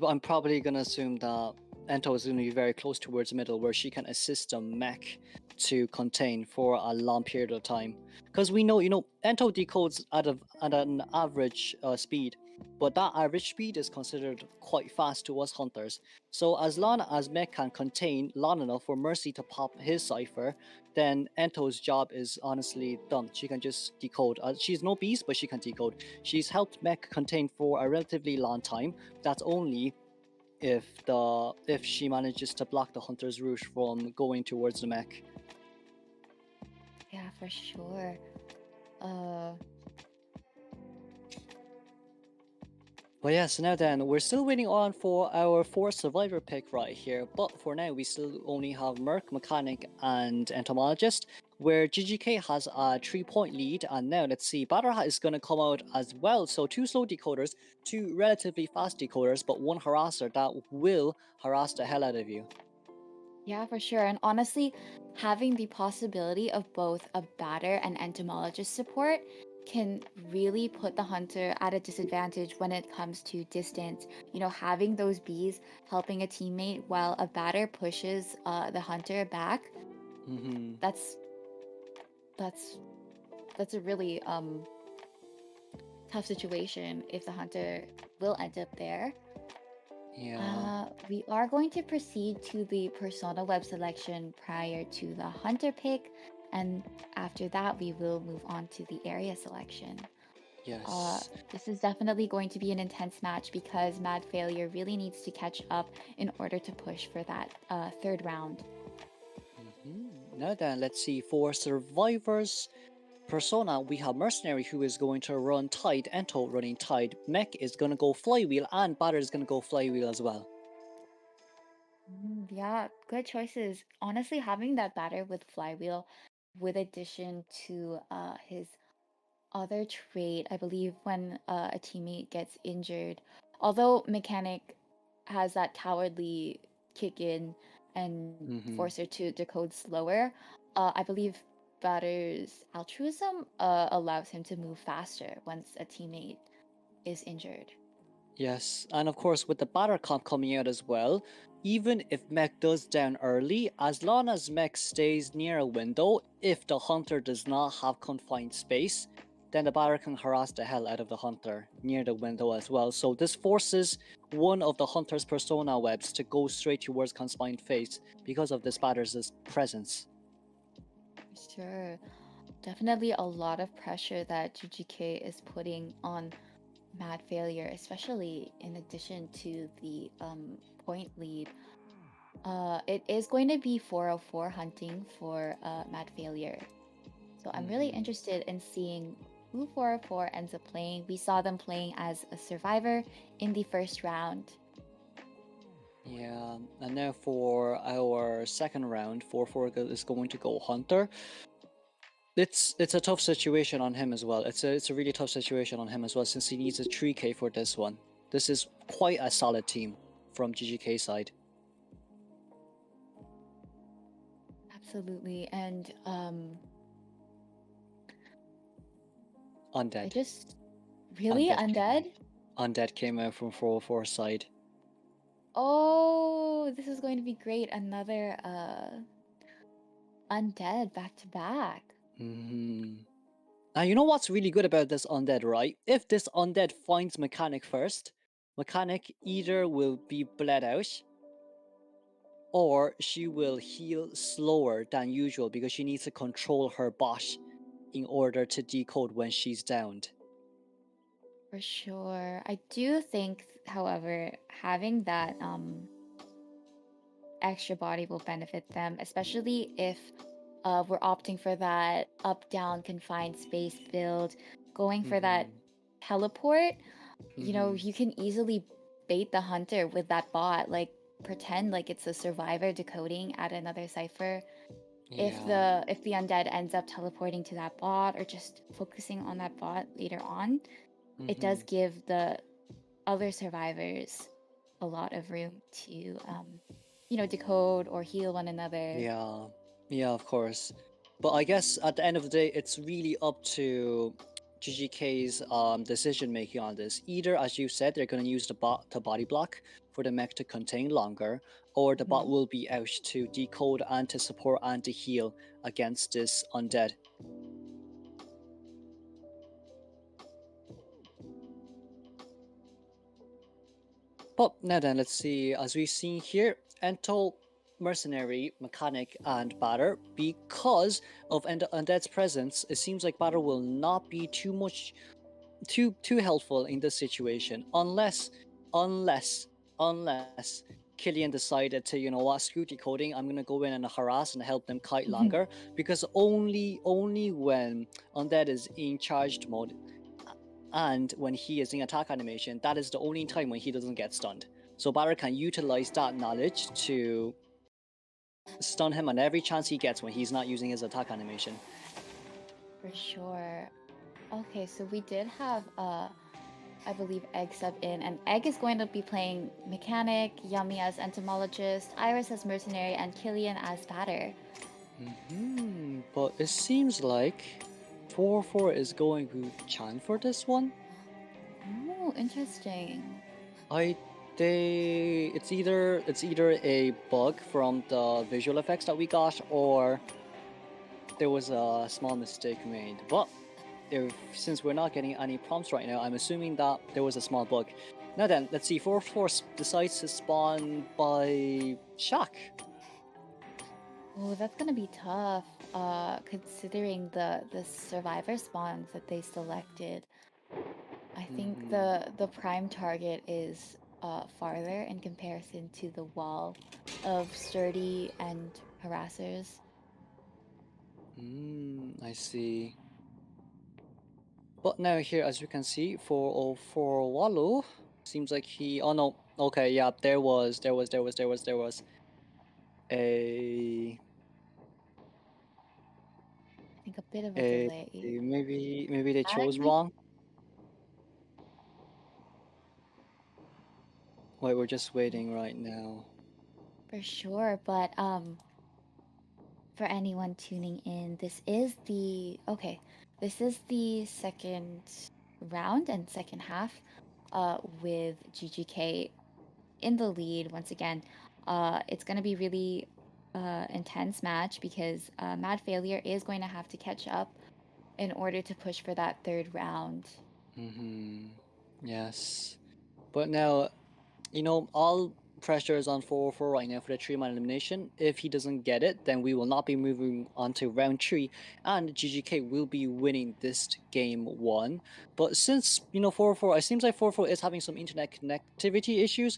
I'm probably gonna assume that Ento is gonna be very close towards the middle, where she can assist the mech to contain for a long period of time. Because we know, you know, Ento decodes at an average speed, but that average speed is considered quite fast to us hunters. So as long as mech can contain long enough for Mercy to pop his cipher, then Ento's job is honestly done. She can just decode. She's no beast, but she can decode. She's helped mech contain for a relatively long time. That's only if she manages to block the hunter's route from going towards the mech. Yeah, for sure. But yeah, so now then, we're still waiting on for our fourth survivor pick right here, but for now we still only have Merc, Mechanic, and Entomologist, where GGK has a 3-point lead, and now let's see, Batterhat is going to come out as well, so 2 slow decoders, 2 relatively fast decoders, but 1 harasser that will harass the hell out of you. Yeah, for sure. And honestly, having the possibility of both a batter and entomologist support can really put the hunter at a disadvantage when it comes to distance. You know, having those bees helping a teammate while a batter pushes the hunter back. Mm-hmm. That's a really tough situation if the hunter will end up there. Yeah. We are going to proceed to the persona web selection prior to the hunter pick, and after that we will move on to the area selection. Yes. This is definitely going to be an intense match because Mad Failure really needs to catch up in order to push for that third round. Now then, let's see, for survivors persona, we have Mercenary, who is going to run Tide, Ento running Tide, Mech is going to go Flywheel, and Batter is going to go Flywheel as well. Yeah, good choices. Honestly, having that batter with Flywheel, with addition to his other trait, I believe when a teammate gets injured, although Mechanic has that cowardly kick in and force her to decode slower, I believe Batter's altruism allows him to move faster once a teammate is injured. Yes, and of course with the Batter comp coming out as well, even if Mech does down early, as long as Mech stays near a window, if the Hunter does not have confined space, then the Batter can harass the hell out of the Hunter near the window as well. So this forces one of the Hunter's persona webs to go straight towards confined face because of this Batter's presence. Sure. Definitely a lot of pressure that GGK is putting on Mad Failure, especially in addition to the point lead. It is going to be 404 hunting for Mad Failure. So I'm really interested in seeing who 404 ends up playing. We saw them playing as a survivor in the first round. Yeah, and now for our second round, 4-4 is going to go Hunter. It's a tough situation on him as well. It's a really tough situation on him as well, since he needs a 3K for this one. This is quite a solid team from GGK side. Absolutely. And I Undead. just really undead? Undead came out from 404 side. Oh, this is going to be great. Another undead back to back. Now, you know what's really good about this undead, right? If this undead finds Mechanic first, Mechanic either will be bled out or she will heal slower than usual because she needs to control her bot in order to decode when she's downed. For sure. I do think, however, having that extra body will benefit them, especially if we're opting for that up-down confined space build, going for that teleport. You know, you can easily bait the hunter with that bot, like pretend like it's a survivor decoding at another cipher. If the undead ends up teleporting to that bot or just focusing on that bot later on, it does give the other survivors a lot of room to you know, decode or heal one another. Yeah, of course. But I guess at the end of the day, it's really up to GGK's decision making on this. Either, as you said, they're going to use the bot to body block for the mech to contain longer, or the bot will be out to decode and to support and to heal against this undead. But now then, let's see. As we've seen here, Ento, Mercenary, Mechanic, and Batter. Because of Undead's presence, it seems like Batter will not be too helpful in this situation, unless Killian decided to, you know what, screw decoding. I'm gonna go in and harass and help them kite longer, because only when Undead is in charged mode and when he is in attack animation, that is the only time when he doesn't get stunned. So Batter can utilize that knowledge to stun him on every chance he gets when he's not using his attack animation. For sure. Okay, so we did have I believe Egg sub in, and Egg is going to be playing Mechanic, Yummy as Entomologist, Iris as Mercenary, and Killian as Batter. But it seems like 4-4 is going to Chan for this one. Oh, interesting. It's either a bug from the visual effects that we got, or there was a small mistake made. But since we're not getting any prompts right now, I'm assuming that there was a small bug. Now then, let's see. 4-4 decides to spawn by Shaq. Oh, that's gonna be tough, considering the survivor spawns that they selected. I think the prime target is farther in comparison to the wall of sturdy and harassers. I see. But now here, as you can see, for Wallow, seems like he. Oh no. Okay, yeah. There was a. I think a bit of a delay. Maybe they chose wrong. Wait, we're just waiting right now. For sure, but for anyone tuning in, this is the second round and second half with GGK in the lead once again. It's going to be really intense match because Mad Failure is going to have to catch up in order to push for that third round. Yes. But now, you know, all pressure is on 4-4 right now for the 3-man elimination. If he doesn't get it, then we will not be moving on to round 3, and GGK will be winning this game 1. But since, you know, 4-4, it seems like 4-4 is having some internet connectivity issues,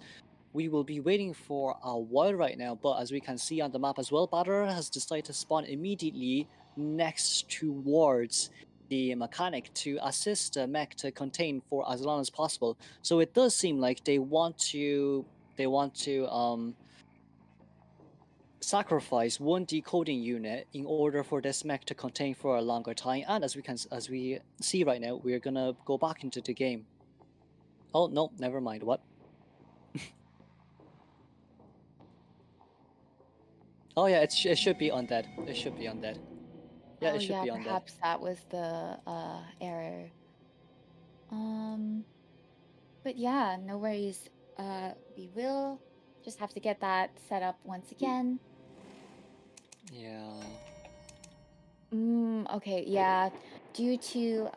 we will be waiting for a while right now. But as we can see on the map as well, Batter has decided to spawn immediately next towards the mechanic to assist the mech to contain for as long as possible. So it does seem like they want to sacrifice one decoding unit in order for this mech to contain for a longer time. And as we see right now, we're gonna go back into the game. Oh no, never mind. What? Oh yeah, it should be undead. It should be undead. Yeah, Oh it should yeah, be undead. perhaps that was the error. But yeah, no worries. We will just have to get that set up once again. Yeah. Okay, yeah. Due to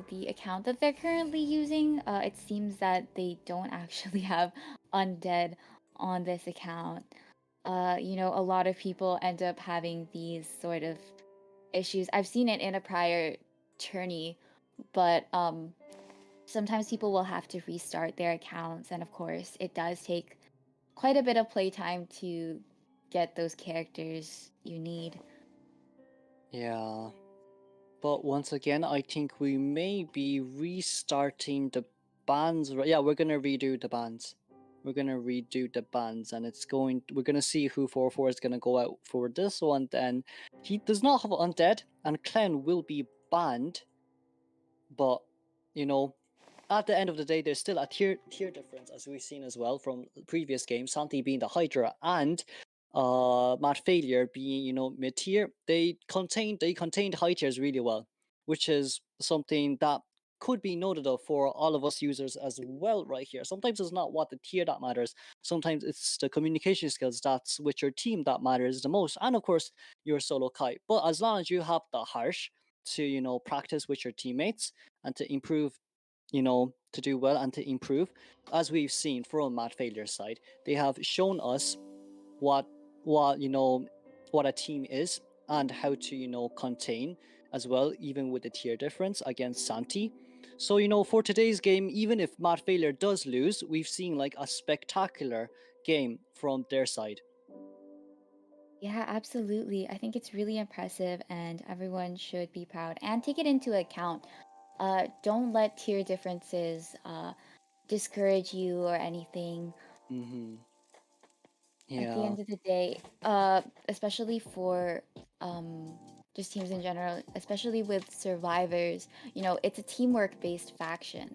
the account that they're currently using, it seems that they don't actually have undead on this account. A lot of people end up having these sort of issues. I've seen it in a prior tourney, but sometimes people will have to restart their accounts, and of course, it does take quite a bit of playtime to get those characters you need. Yeah. But once again, I think we may be restarting the bands. Yeah, we're gonna redo the bands. We're gonna redo the bands, and we're gonna see who 4-4 is gonna go out for this one. Then he does not have undead, and Clown will be banned. But you know, at the end of the day, there's still a tier difference, as we've seen as well from previous games. Santi being the Hydra and Mad Failure being mid tier. They contained high tiers really well, which is something that could be noted of for all of us users as well right here. Sometimes it's not what the tier that matters. Sometimes it's the communication skills that's with your team that matters the most, and of course your solo kite. But as long as you have the harsh to practice with your teammates and to improve, to do well and to improve, as we've seen from Mad Failure's side, they have shown us what what a team is and how to contain as well, even with the tier difference against Santi. So for today's game, even if Mad Failure does lose, we've seen like a spectacular game from their side. Yeah, absolutely. I think it's really impressive, and everyone should be proud and take it into account. Don't let tier differences discourage you or anything. Mm-hmm. At the Yeah. end of the day, especially for um, just teams in general, especially with survivors, it's a teamwork based faction.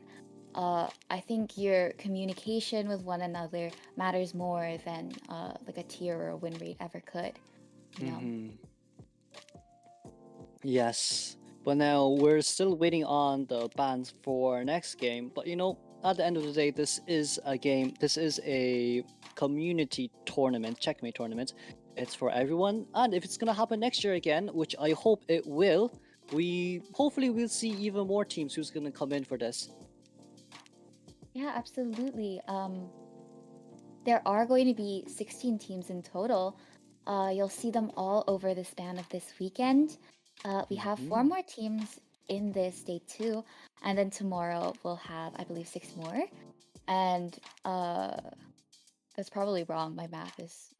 I think your communication with one another matters more than like a tier or a win rate ever could. You know. Mm-hmm. Yes. But now we're still waiting on the bans for next game. But at the end of the day, this is a game. This is a community tournament, Checkmate tournament. It's for everyone. And if it's gonna happen next year again, which I hope it will, we hopefully we'll see even more teams who's gonna come in for this. Yeah, absolutely. There are going to be 16 teams in total. You'll see them all over the span of this weekend. We have 4 Mhm. more teams in this day 2, and then tomorrow we'll have, I believe, 6 more. And that's probably wrong. My math is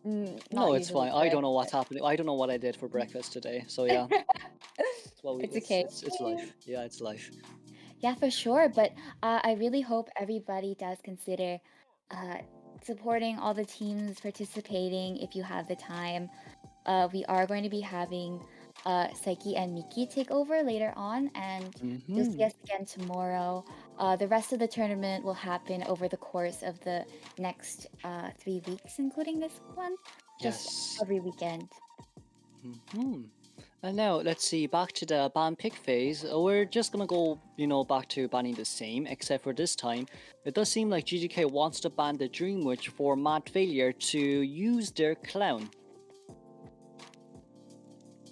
No, not it's usually fine. I don't correct, know what's but happening. I don't know what I did for breakfast today. So yeah, it's what we. it's It's okay. it's life. Yeah, it's life. Yeah, for sure. But I really hope everybody does consider uh, supporting all the teams participating if you have the time. We are going to be having Sikey and Miki take over later on, and you'll see Mhm. us again tomorrow. The rest of the tournament will happen over the course of the next 3 weeks, including this one, just Yes. every weekend. Mhm. And now let's see, back to the ban pick phase. We're just gonna go, back to banning the same, except for this time, it does seem like GGK wants to ban the Dream Witch for Mad Failure to use their clown.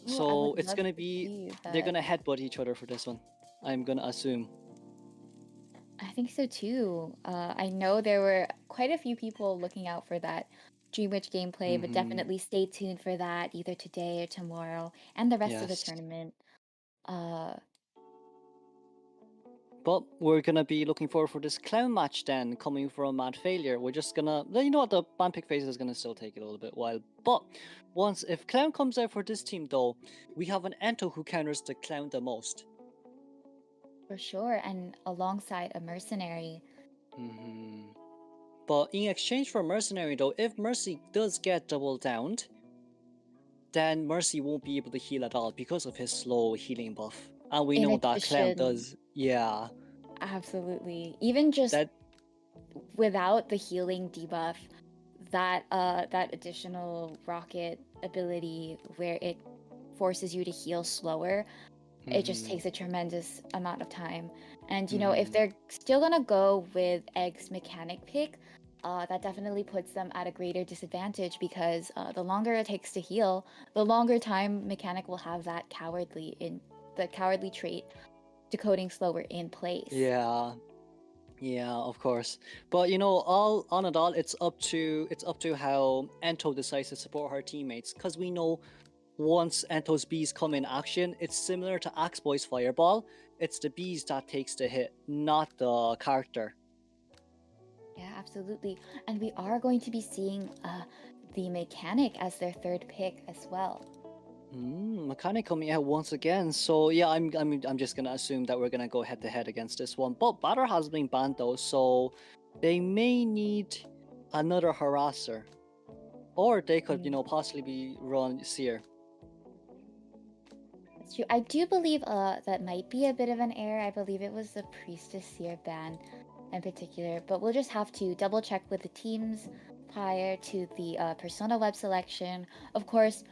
Ooh, I So would it's love gonna to be see they're that. gonna headbutt each other for this one. I'm gonna assume. I think so too. I know there were quite a few people looking out for that Dream Witch gameplay, but Mm-hmm. definitely stay tuned for that either today or tomorrow and the rest of the Yes. tournament. Uh, But we're gonna be looking forward for this clown match then, coming from Mad Failure. We're just gonna, what, the ban pick phase is gonna still take a little bit while. But if clown comes out for this team though, we have an Ento who counters the clown the most. for sure, and alongside a mercenary. Mm-hmm. But in exchange for Mercenary though, if Mercy does get double downed, then Mercy won't be able to heal at all because of his slow healing buff. And we In know that clown addition, does, yeah. absolutely. Even just That without the healing debuff, that additional rocket ability where it forces you to heal slower, it just takes a tremendous amount of time. And you know, if they're still gonna go with Egg's mechanic pick, that definitely puts them at a greater disadvantage because the longer it takes to heal, the longer time mechanic will have that cowardly trait decoding slower in place. Yeah. Yeah, of course. But you know, all on and all, it's up to how Ento decides to support her teammates. Cause we know once Ento's bees come in action, it's similar to Axe Boy's fireball. It's the bees that takes the hit, not the character. Yeah, absolutely. And we are going to be seeing the mechanic as their third pick as well. Mechanic coming out once again. So yeah, I'm just gonna assume that we're gonna go head to head against this one. But Batter has been banned though, so they may need another harasser, or they could, you know, possibly run Seer. That's true. I do believe that might be a bit of an error. I believe it was the Priestess Seer ban in particular, but we'll just have to double check with the teams prior to the persona web selection. Of course,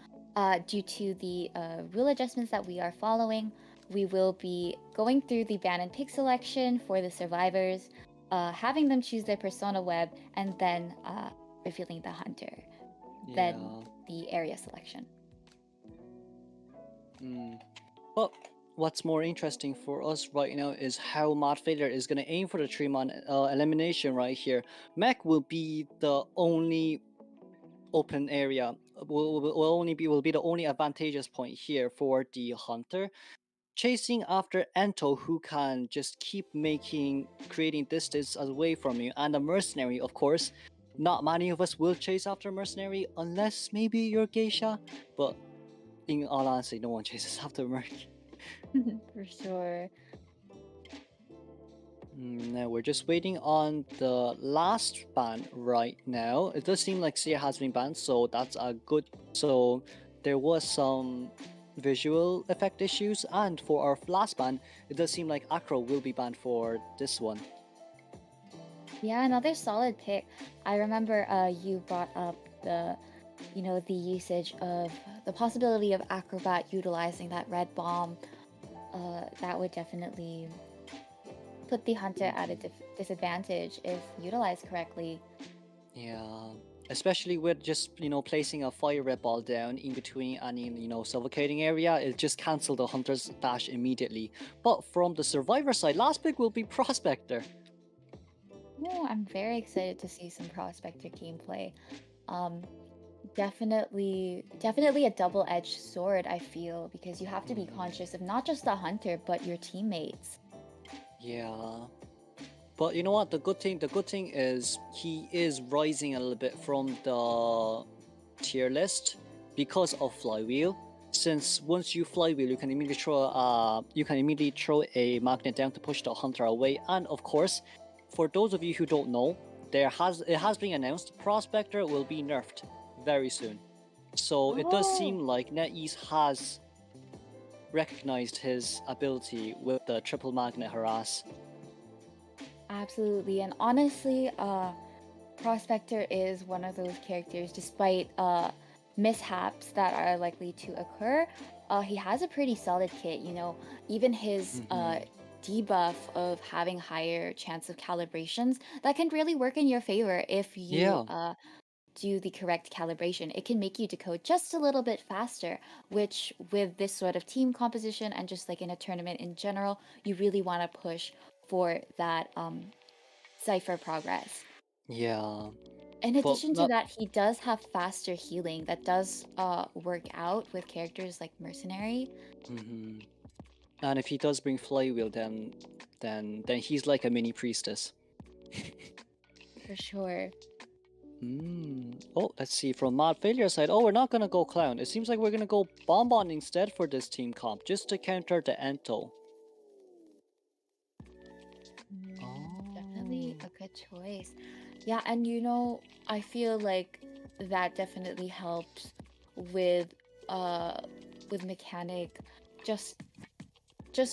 due to the rule adjustments that we are following, we will be going through the ban and pick selection for the survivors, having them choose their persona web, and then revealing the hunter. Then the area selection. But what's more interesting for us right now is how Mad Failure is going to aim for the 3-man elimination right here. Mech will be the only open area, will be the only advantageous point here for the hunter. Chasing after Ento, who can just keep creating distance away from you, and a mercenary, of course. Not many of us will chase after mercenary unless maybe you're geisha, but in all honesty, no one chases after merc. For sure. Now we're just waiting on the last ban right now. It does seem like Seer has been banned, so that's a good. So there was some visual effect issues, and for our last ban, it does seem like Acro will be banned for this one. Yeah, another solid pick. I remember you brought up the usage of the possibility of Acrobat utilizing that red bomb. That would definitely put the hunter at a disadvantage if utilized correctly. Yeah, especially with just, you know, placing a fire red ball down in between any, you know, suffocating area, it just cancel the hunter's dash immediately. But from the survivor side, last pick will be Prospector. No, I'm very excited to see some Prospector gameplay. Definitely a double-edged sword, I feel, because you have to be conscious of not just the hunter but your teammates. Yeah, but you know what? The good thing is he is rising a little bit from the tier list because of flywheel. Since once you flywheel, you can immediately throw a magnet down to push the hunter away. And of course, for those of you who don't know, it has been announced Prospector will be nerfed very soon. So it does seem like NetEase has recognized his ability with the triple magnet harass. Absolutely, and honestly, Prospector is one of those characters, despite mishaps that are likely to occur, he has a pretty solid kit, you know, even his debuff of having higher chance of calibrations, that can really work in your favor if you do the correct calibration. It can make you decode just a little bit faster, which with this sort of team composition and just like in a tournament in general, you really want to push for that cipher progress. Yeah. In addition to that, he does have faster healing that does work out with characters like Mercenary. And if he does bring flywheel, then he's like a mini priestess. For sure. Oh, let's see, from Mad Failure side. Oh, we're not gonna go Clown. It seems like we're gonna go Bonbon instead for this team comp, just to counter the Ento. Definitely a good choice. Yeah, and you know, I feel like that definitely helps with mechanic, just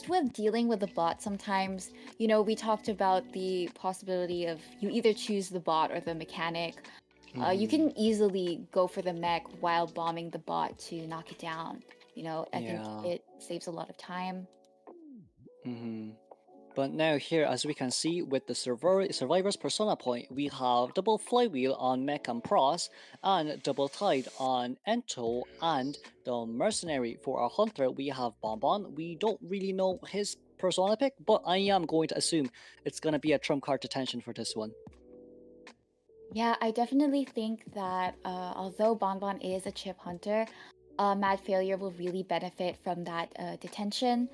with dealing with the bot sometimes. You know, we talked about the possibility of you either choose the bot or the mechanic. You can easily go for the mech while bombing the bot to knock it down. You know, I think Yeah. it saves a lot of time. But now here, as we can see with the Survivor's Persona point, we have double Flywheel on Mech and Pros, and double Tide on Ento, and the Mercenary for our Hunter, we have Bonbon. We don't really know his Persona pick, but I am going to assume it's going to be a trump card detention for this one. Yeah, I definitely think that although Bonbon is a chip hunter, Mad Failure will really benefit from that detention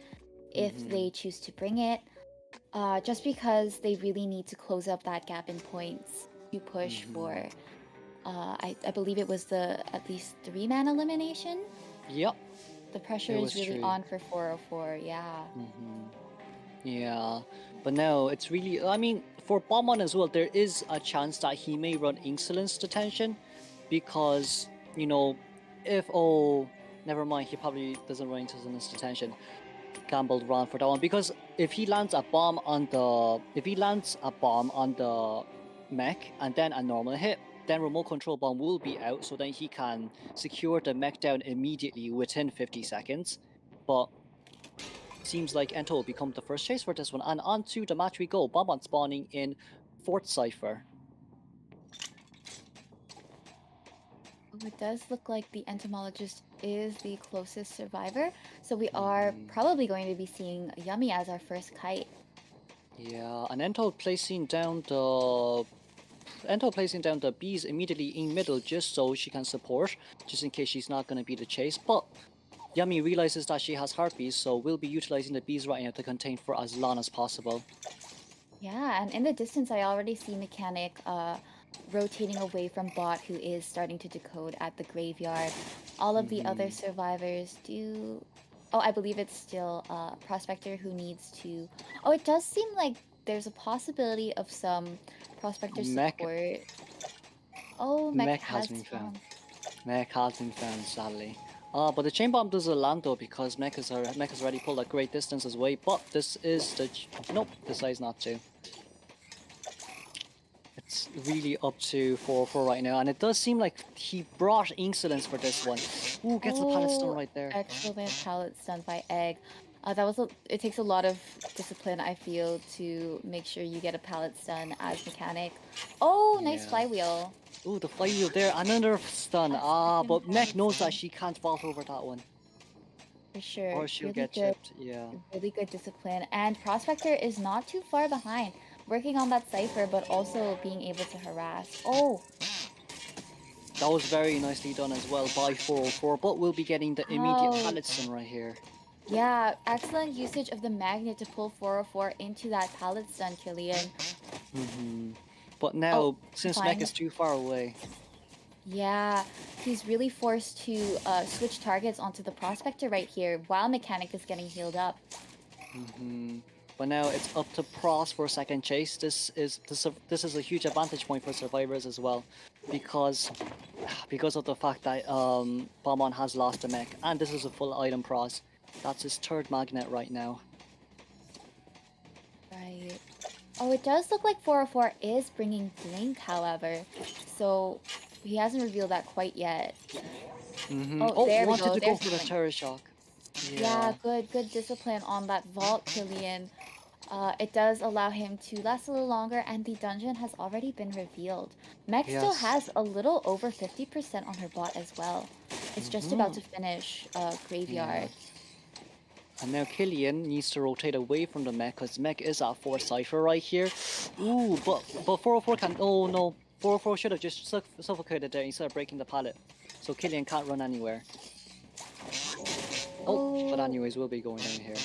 if they choose to bring it. Just because they really need to close up that gap in points to push for, I believe it was the at least 3-man elimination. Yep. The pressure is really on for 404, yeah. Yeah, but now it's really, I mean, for Bonbon as well, there is a chance that he may run Insolence detention because, you know, if, oh, never mind, he probably doesn't run Insolence detention. Gambled wrong for that one because if he lands a bomb on the mech and then a normal hit, then remote control bomb will be out, so then he can secure the mech down immediately within 50 seconds. But seems like Ento will become the first chase for this one, and on to the match we go. Bonbon spawning in 4th Cypher. It does look like the entomologist is the closest survivor, so we are probably going to be seeing Yummy as our first kite. Yeah, and Ento placing down the bees immediately in middle just so she can support, just in case she's not going to be the chase. But Yummy realizes that she has heartbeats, so we'll be utilizing the bees right now to contain for as long as possible. Yeah, and in the distance I already see Mechanic rotating away from bot, who is starting to decode at the graveyard. All of the other survivors do... Oh, I believe it's still Prospector who needs to... Oh, it does seem like there's a possibility of some Prospector support. Oh, Mech has been found. Mech has been found, sadly. But the chain bomb does land though because Mech has already pulled a great distances away. But this is the... Nope, decides not to. It's really up to 404 right now, and it does seem like he brought Insolence for this one. Ooh, gets a pallet stun right there. Excellent pallet stun by Egg. It takes a lot of discipline, I feel, to make sure you get a pallet stun as Mechanic. Oh, nice flywheel. Ooh, the flywheel there, another stun. But Mech knows that she can't vault over that one. For sure. Or she'll get chipped, yeah. Really good discipline, and Prospector is not too far behind. Working on that Cypher, but also being able to harass. Oh! That was very nicely done as well by 404, but we'll be getting the immediate pallet stun right here. Yeah, excellent usage of the magnet to pull 404 into that pallet stun, Killian. But now, since Mech is too far away... Yeah, he's really forced to switch targets onto the Prospector right here, while Mechanic is getting healed up. But now it's up to Pros for a second chase. This is a huge advantage point for survivors as well, because of the fact that Bonbon has lost the mech, and this is a full item Pros. That's his 3rd magnet right now. Right. Oh, it does look like 404 is bringing Blink, however, so he hasn't revealed that quite yet. Oh, there we go. Wanted to go for the Terror Shock. Yeah, good discipline on that vault, Killian. It does allow him to last a little longer, and the dungeon has already been revealed. Mech still has a little over 50% on her bot as well. It's just about to finish Graveyard. And now Killian needs to rotate away from the mech, because mech is at 4 Cypher right here. Ooh, but 404 can... Oh no, 404 should have just suffocated there instead of breaking the pallet. So Killian can't run anywhere. Oh, but anyways, we'll be going down here.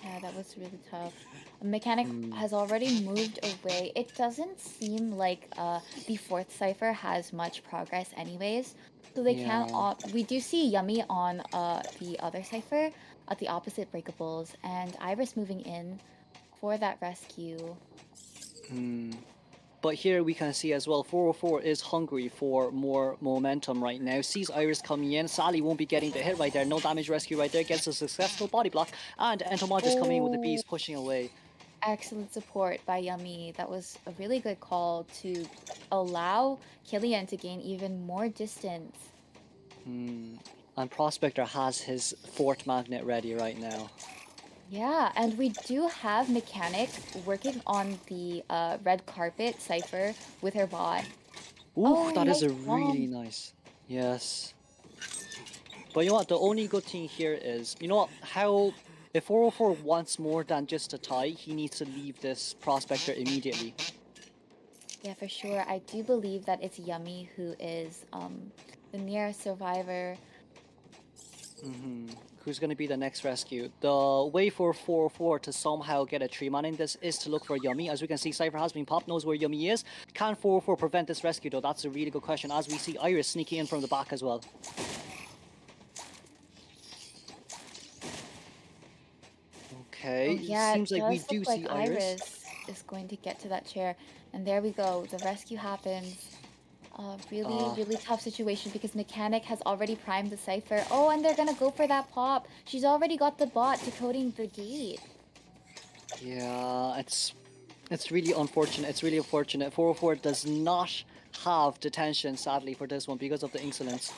Yeah, that was really tough. Mechanic has already moved away. It doesn't seem like the 4th Cypher has much progress anyways. So they can't... We do see Yummy on the other Cypher at the opposite breakables, and Iris moving in for that rescue. But here we can see as well, 404 is hungry for more momentum right now. Sees Iris coming in. Sally won't be getting the hit right there. No damage rescue right there. Gets a successful body block. And Entomologist coming in with the bees pushing away. Excellent support by Yummy. That was a really good call to allow Killian to gain even more distance. And Prospector has his Fort Magnet ready right now. Yeah, and we do have Mechanic working on the red carpet Cypher with her bot. Ooh, Oh, that is nice a really bomb. nice. Yes. But you know what? The only good thing here is, you know what? How if 404 wants more than just a tie, he needs to leave this Prospector immediately. Yeah, for sure. I do believe that it's Yummy who is the nearest survivor. Who's going to be the next rescue? The way for 404 to somehow get a 3-man in this is to look for Yummy. As we can see, Cypher has been popped, knows where Yummy is. Can 404 prevent this rescue though? That's a really good question, as we see Iris sneaking in from the back as well. Okay, Oh yeah, it seems like we does do look like see Iris. Iris is going to get to that chair. And there we go. The rescue happens. Really tough situation because Mechanic has already primed the Cypher. Oh, and they're gonna go for that pop. She's already got the bot decoding the gate. Yeah, it's really unfortunate. It's really unfortunate. 404 does not have detention, sadly, for this one because of the insolence.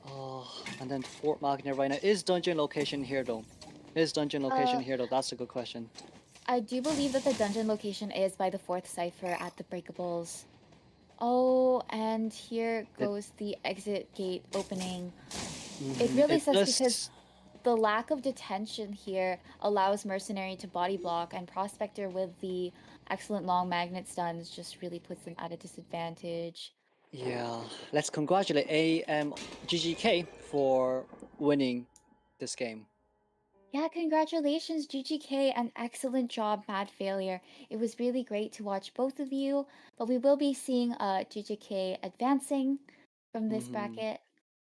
Oh, and then Fort Magnet right now. Is dungeon location here though? Is dungeon location here though? That's a good question. I do believe that the dungeon location is by the fourth Cypher at the Breakables. Oh, and here goes the exit gate opening. It really sucks because the lack of detention here allows Mercenary to body block, and Prospector with the excellent long magnet stuns just really puts them at a disadvantage. Yeah, let's congratulate GGK for winning this game. Yeah, congratulations, GGK, and excellent job, Mad Failure. It was really great to watch both of you, but we will be seeing GGK advancing from this bracket.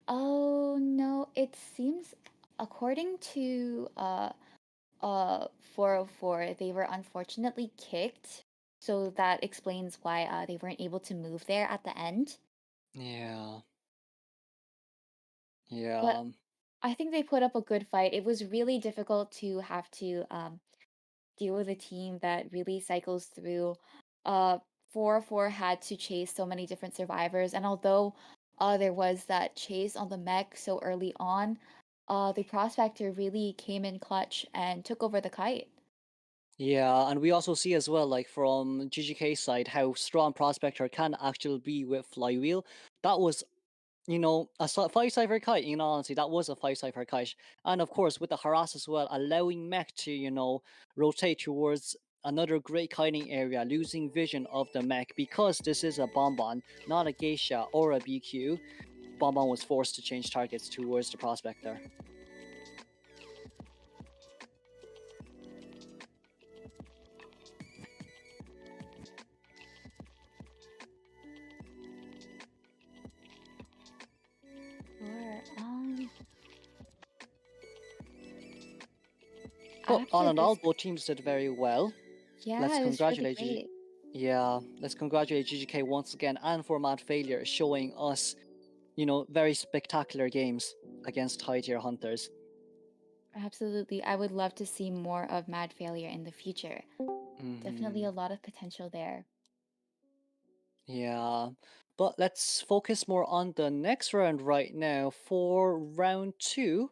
Oh no, it seems according to 404, they were unfortunately kicked. So that explains why they weren't able to move there at the end. Yeah. But Yeah. I think they put up a good fight. It was really difficult to have to deal with a team that really cycles through. 404 had to chase so many different survivors, and although there was that chase on the mech so early on, the prospector really came in clutch and took over the kite. Yeah, and we also see as well, like from GGK side, how strong Prospector can actually be with Flywheel. That was, you know, a 5-cipher kite, in all honesty, that was a 5-cipher kite. And of course, with the harass as well, allowing Mech to, you know, rotate towards another great kiting area, losing vision of the Mech because this is a Bonbon, not a Geisha or a BQ. Bonbon was forced to change targets towards the Prospector. Sure. But all Actually, in all, both teams did very well. Let's yeah, it was really congratulate great. Yeah, let's congratulate GGK once again and for Mad Failure showing us, you know, very spectacular games against high tier hunters. Absolutely. I would love to see more of Mad Failure in the future. Definitely a lot of potential there. Yeah, but let's focus more on the next round right now. For round 2,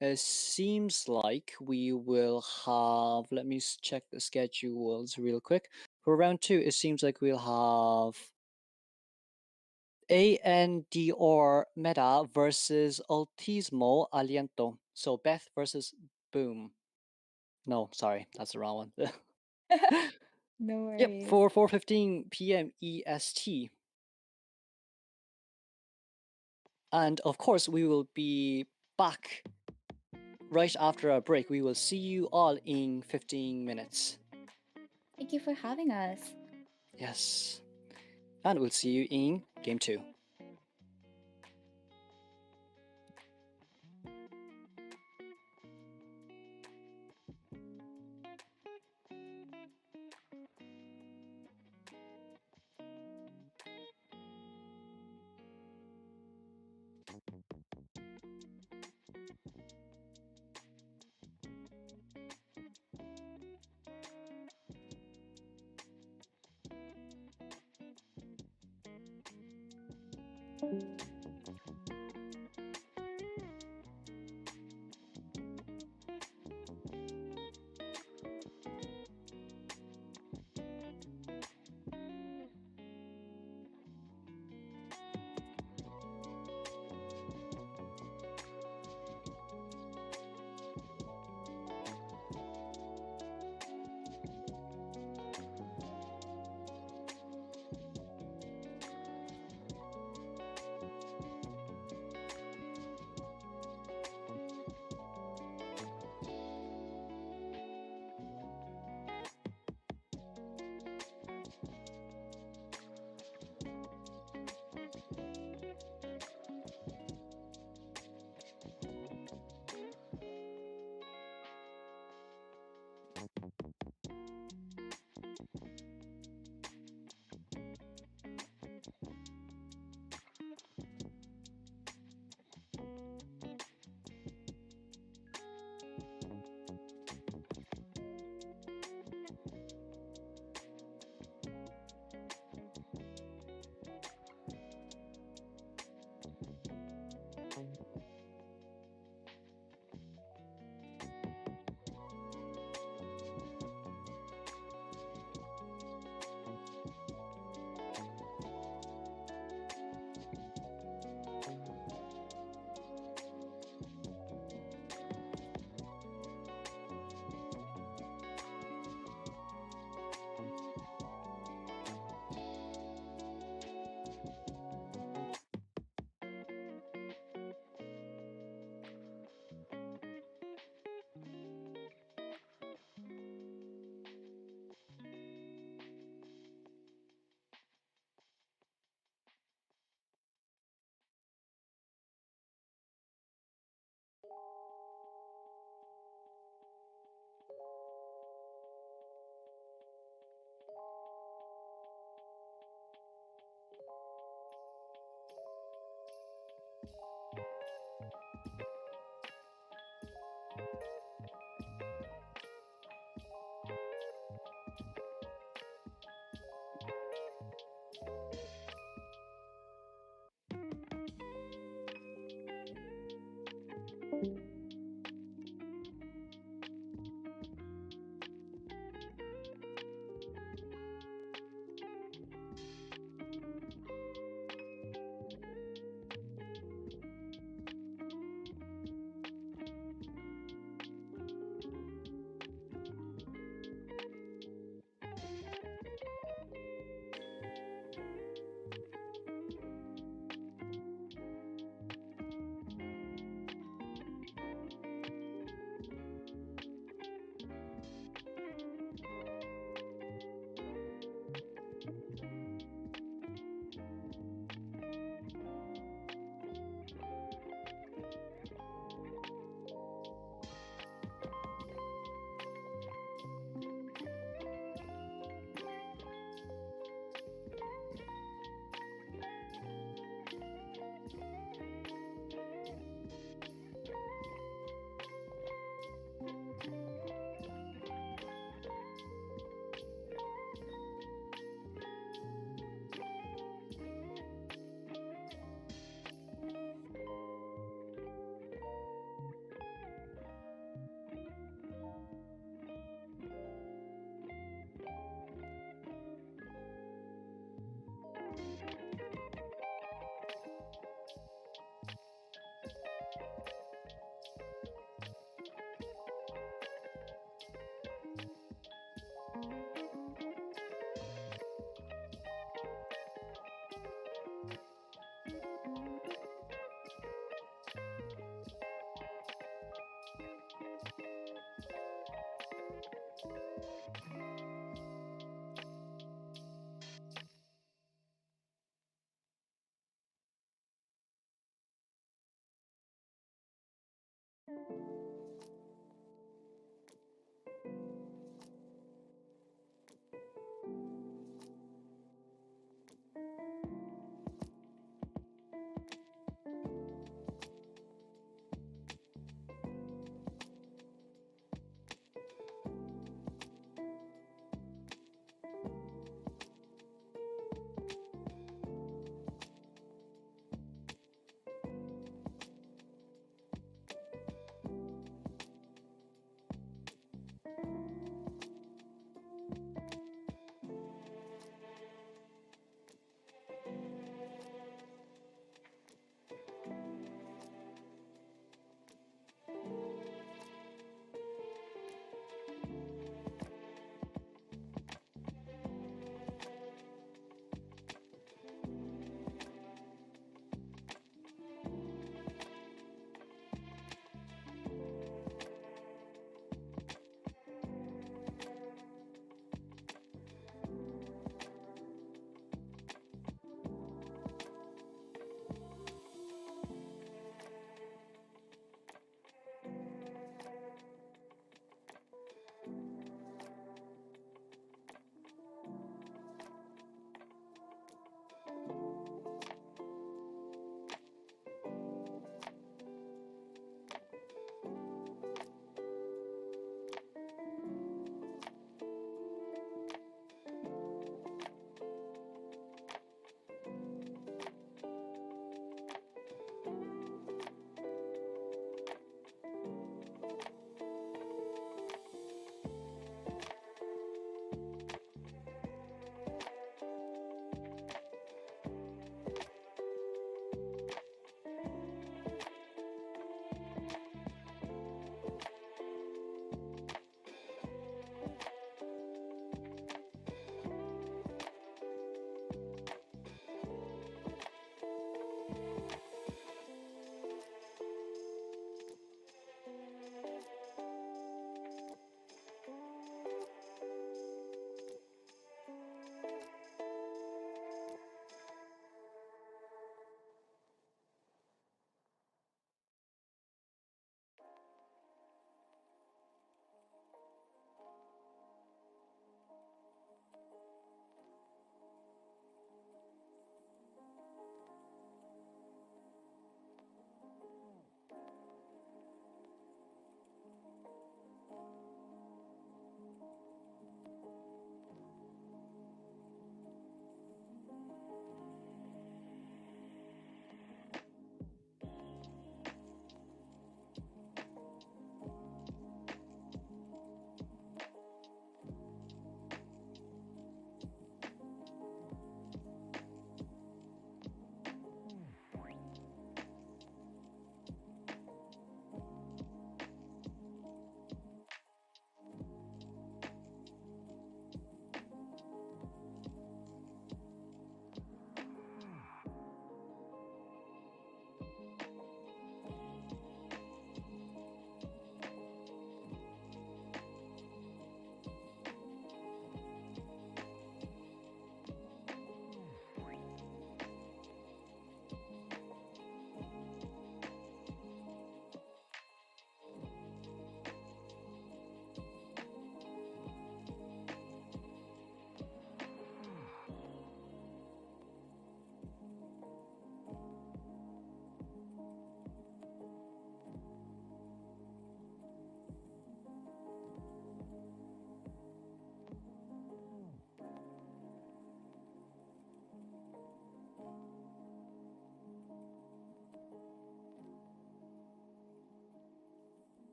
it seems like we will have. Let me check the schedules real quick. For round 2, it seems like we'll have Andromeda versus Último Aliento. So Beth versus Boom. No, sorry, that's the wrong one. No Yep, worries. for 4:15 p.m. EST. And of course, we will be back right after our break. We will see you all in 15 minutes. Thank you for having us. Yes. And we'll see you in game 2.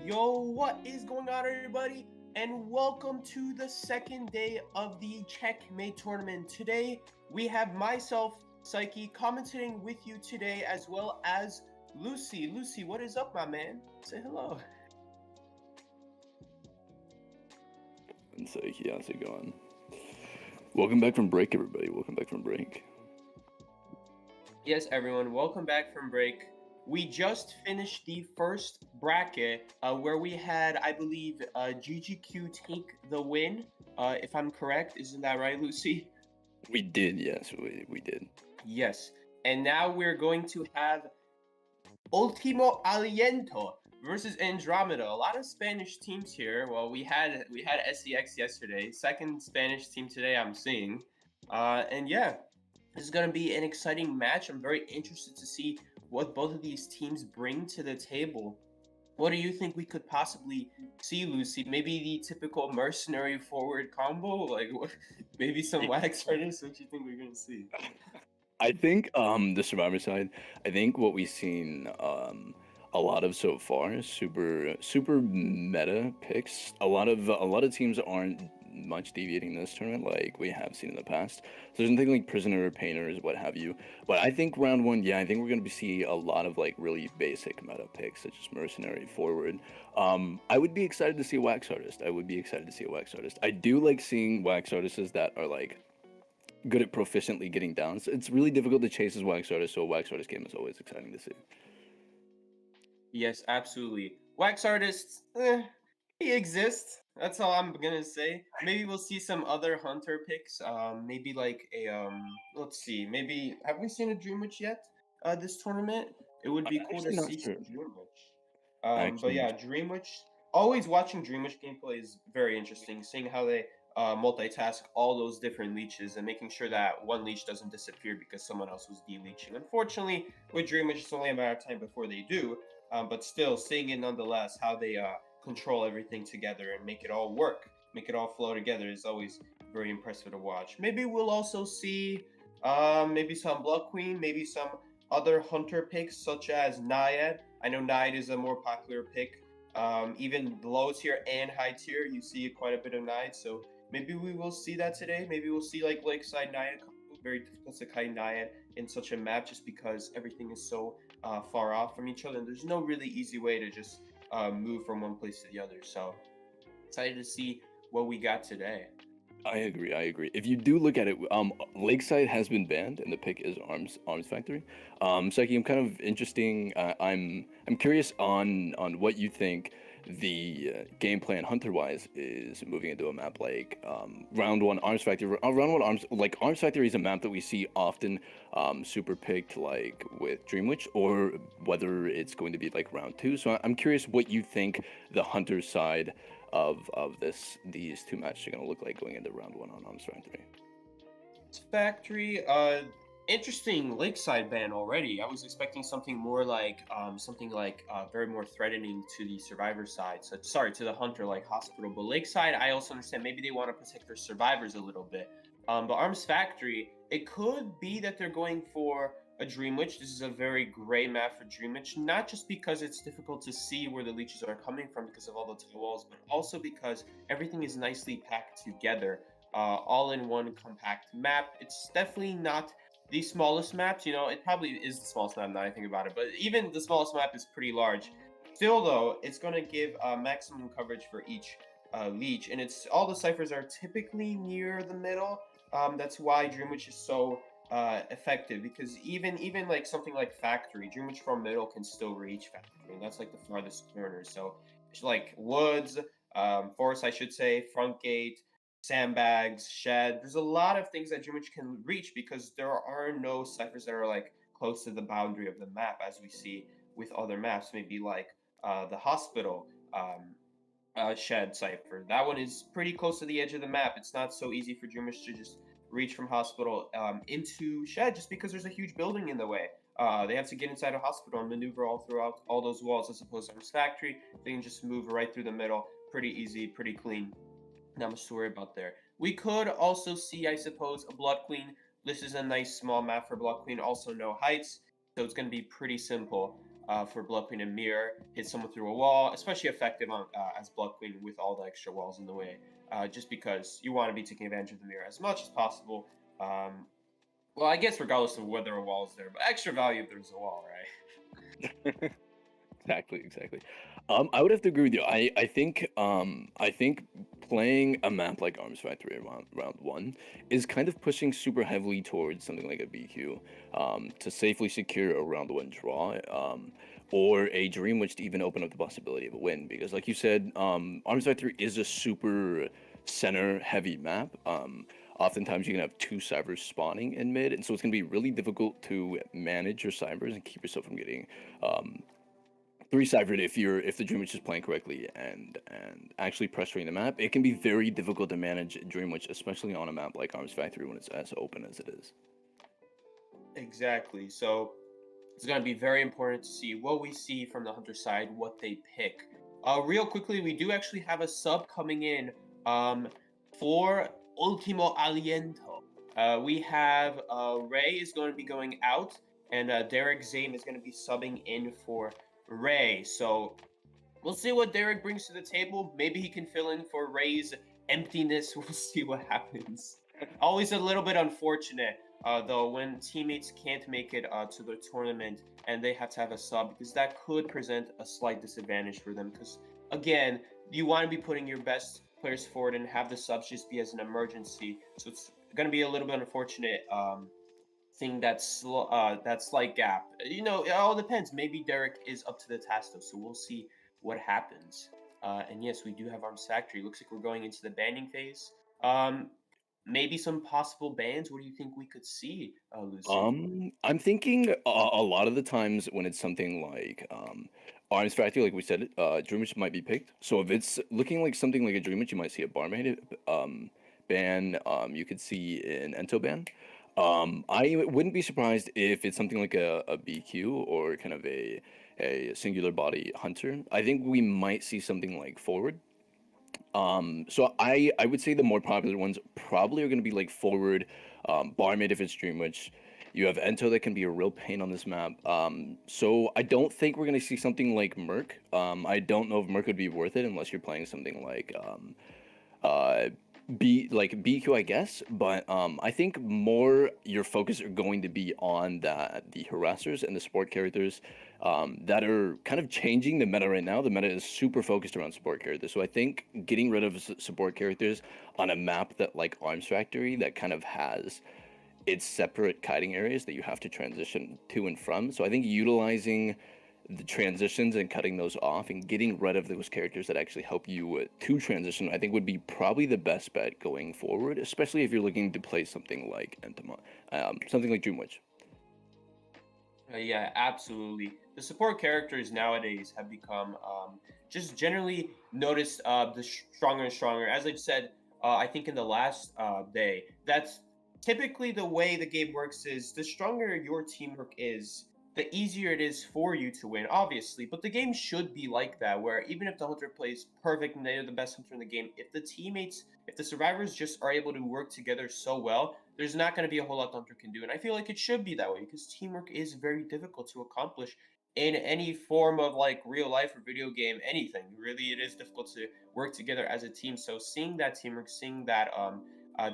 Yo, what is going on, everybody? And welcome to the second day of the Checkmate tournament. Today, we have myself, Sikey, commentating with you today, as well as Luci. Luci, what is up, my man? Say hello. And Sikey, how's it going? Welcome back from break, everybody. Welcome back from break. Yes, everyone, welcome back from break. We just finished the first bracket where we had, I believe, GGQ take the win, if I'm correct. Isn't that right, Luci? We did, yes, we did. Yes. And now we're going to have Último Aliento versus Andromeda. A lot of Spanish teams here. Well, we had SEX yesterday. Second Spanish team today I'm seeing. And yeah, this is going to be an exciting match. I'm very interested to see what both of these teams bring to the table. What do you think we could possibly see, Luci? Maybe the typical mercenary forward combo? Like, what? Maybe some wax artists? What do you think we're going to see? I think the Survivor side, I think what we've seen a lot of so far is super meta picks. A lot of teams aren't much deviating this tournament like we have seen in the past. So there's nothing like prisoner or painters, what have you. But I think round one, yeah, I think we're gonna see a lot of like really basic meta picks such as mercenary forward. I would be excited to see a wax artist. I do like seeing wax artists that are like good at proficiently getting down. So it's really difficult to chase as wax artist, so a wax artist game is always exciting to see. Yes, absolutely. Wax artists, he exists. That's all I'm gonna say. Maybe we'll see some other hunter picks. Maybe like a let's see. Maybe have we seen a Dream Witch yet? This tournament. It would be cool to see some Dream Witch. But yeah, Dream Witch. Always watching Dream Witch gameplay is very interesting. Seeing how they multitask all those different leeches and making sure that one leech doesn't disappear because someone else was de-leeching. Unfortunately, with Dream Witch, it's only a matter of time before they do. But still, seeing it nonetheless, how they control everything together and make it all work, make it all flow together is always very impressive to watch. Maybe we'll also see maybe some Blood Queen, maybe some other hunter picks such as Naiad. I know Naiad is a more popular pick. Even low tier and high tier, you see quite a bit of Naiad. So maybe we will see that today. Maybe we'll see like Lakeside Naiad. Very difficult to kite Naiad in such a map just because everything is so far off from each other. And there's no really easy way to just move from one place to the other. So excited to see what we got today. I agree. If you do look at it, Lakeside has been banned, and the pick is Arms Factory. Sikey, I'm kind of interesting. I'm curious on what you think the game plan hunter-wise is moving into a map like round one Arms Factory. Arms Factory is a map that we see often super picked like with Dream Witch, or whether it's going to be like round two. So I'm curious what you think the hunter side of these two matches are going to look like going into round one on Arms Factory. Interesting Lakeside ban already. I was expecting something more like very more threatening to the survivor side. So sorry, to the hunter, like Hospital. But Lakeside, I also understand maybe they want to protect their survivors a little bit. But Arms Factory, it could be that they're going for a Dream Witch. This is a very gray map for Dream Witch, not just because it's difficult to see where the leeches are coming from because of all the tall walls, but also because everything is nicely packed together, all in one compact map. It's definitely not the smallest maps. You know, it probably is the smallest map now I think about it, but even the smallest map is pretty large. Still, though, it's going to give maximum coverage for each leech, and it's all the ciphers are typically near the middle. That's why Dream Witch is so effective, because even like something like Factory, Dream Witch from middle can still reach Factory, and that's like the farthest corner. So it's like woods, forest, I should say, front gate, sandbags, shed. There's a lot of things that Dreamwitch can reach because there are no ciphers that are like close to the boundary of the map as we see with other maps, maybe like the hospital shed cipher. That one is pretty close to the edge of the map. It's not so easy for Dreamwitch to just reach from hospital into shed just because there's a huge building in the way. They have to get inside a hospital and maneuver all throughout all those walls, as opposed to Arms Factory. They can just move right through the middle, pretty easy, pretty clean. Not much to worry about there. We could also see, I suppose, a Blood Queen. This is a nice small map for Blood Queen. Also, no heights, so it's going to be pretty simple for Blood Queen and Mirror. Hit someone through a wall, especially effective on, as Blood Queen with all the extra walls in the way. Just because you want to be taking advantage of the mirror as much as possible. Well, I guess regardless of whether a wall is there, but extra value if there's a wall, right? Exactly. I would have to agree with you. I think playing a map like Arms Factory round one is kind of pushing super heavily towards something like a BQ to safely secure a round one draw, or a Dream Witch to even open up the possibility of a win. Because like you said, Arms Factory is a super center heavy map. Oftentimes you can have two cybers spawning in mid, and so it's going to be really difficult to manage your cybers and keep yourself from getting three cybered if the Dream Witch is playing correctly and actually pressuring the map. It can be very difficult to manage Dream Witch, especially on a map like Arms Factory when it's as open as it is. Exactly. So it's going to be very important to see what we see from the Hunter side, what they pick. Real quickly, we do actually have a sub coming in for Último Aliento. We have Ray is going to be going out, and Derek Zame is going to be subbing in for Ray. So we'll see what Derek brings to the table. Maybe he can fill in for Ray's emptiness. We'll see what happens. Always a little bit unfortunate, though, when teammates can't make it to the tournament and they have to have a sub, because that could present a slight disadvantage for them. Because, again, you want to be putting your best players forward and have the subs just be as an emergency. So it's going to be a little bit unfortunate thing that slight gap. You know, it all depends. Maybe Derek is up to the task, though, so we'll see what happens. And yes, we do have Arms Factory. Looks like we're going into the banning phase. Maybe some possible bans. What do you think we could see, Luci? I'm thinking a lot of the times when it's something like Arms Factory, like we said, Dream Witch might be picked. So if it's looking like something like a Dream Witch, you might see a Barmaid ban. You could see an Ento ban. I wouldn't be surprised if it's something like a BQ or kind of a singular body hunter. I think we might see something like forward. So I would say the more popular ones probably are going to be like forward, Barmaid if it's Dream Witch. You have Ento that can be a real pain on this map. So I don't think we're going to see something like Merc. I don't know if Merc would be worth it unless you're playing something like BQ, I guess, but I think more your focus are going to be on the harassers and the support characters that are kind of changing the meta right now. The meta is super focused around support characters, so I think getting rid of support characters on a map that like Arms Factory that kind of has its separate kiting areas that you have to transition to and from. So I think utilizing the transitions and cutting those off and getting rid of those characters that actually help you to transition, I think would be probably the best bet going forward, especially if you're looking to play something like something like Dream Witch. Yeah, absolutely. The support characters nowadays have become just generally noticed the stronger and stronger. As I've said, I think in the last day, that's typically the way the game works is the stronger your teamwork is, the easier it is for you to win, obviously. But the game should be like that, where even if the hunter plays perfect and they're the best hunter in the game, if the survivors just are able to work together so well, there's not going to be a whole lot the hunter can do. And I feel like it should be that way, because teamwork is very difficult to accomplish in any form of like real life or video game, anything. Really, it is difficult to work together as a team. So seeing that teamwork, seeing that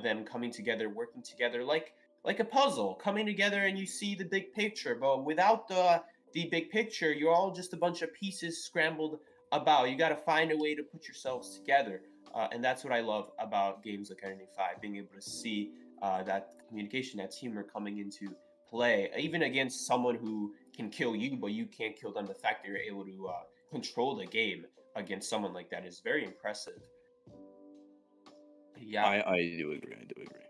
them coming together, working together like a puzzle, coming together, and you see the big picture. But without the big picture, you're all just a bunch of pieces scrambled about. You got to find a way to put yourselves together, and that's what I love about games like Identity 5, being able to see that communication, that teamwork coming into play, even against someone who can kill you, but you can't kill them. The fact that you're able to control the game against someone like that is very impressive. Yeah. I do agree. I do agree.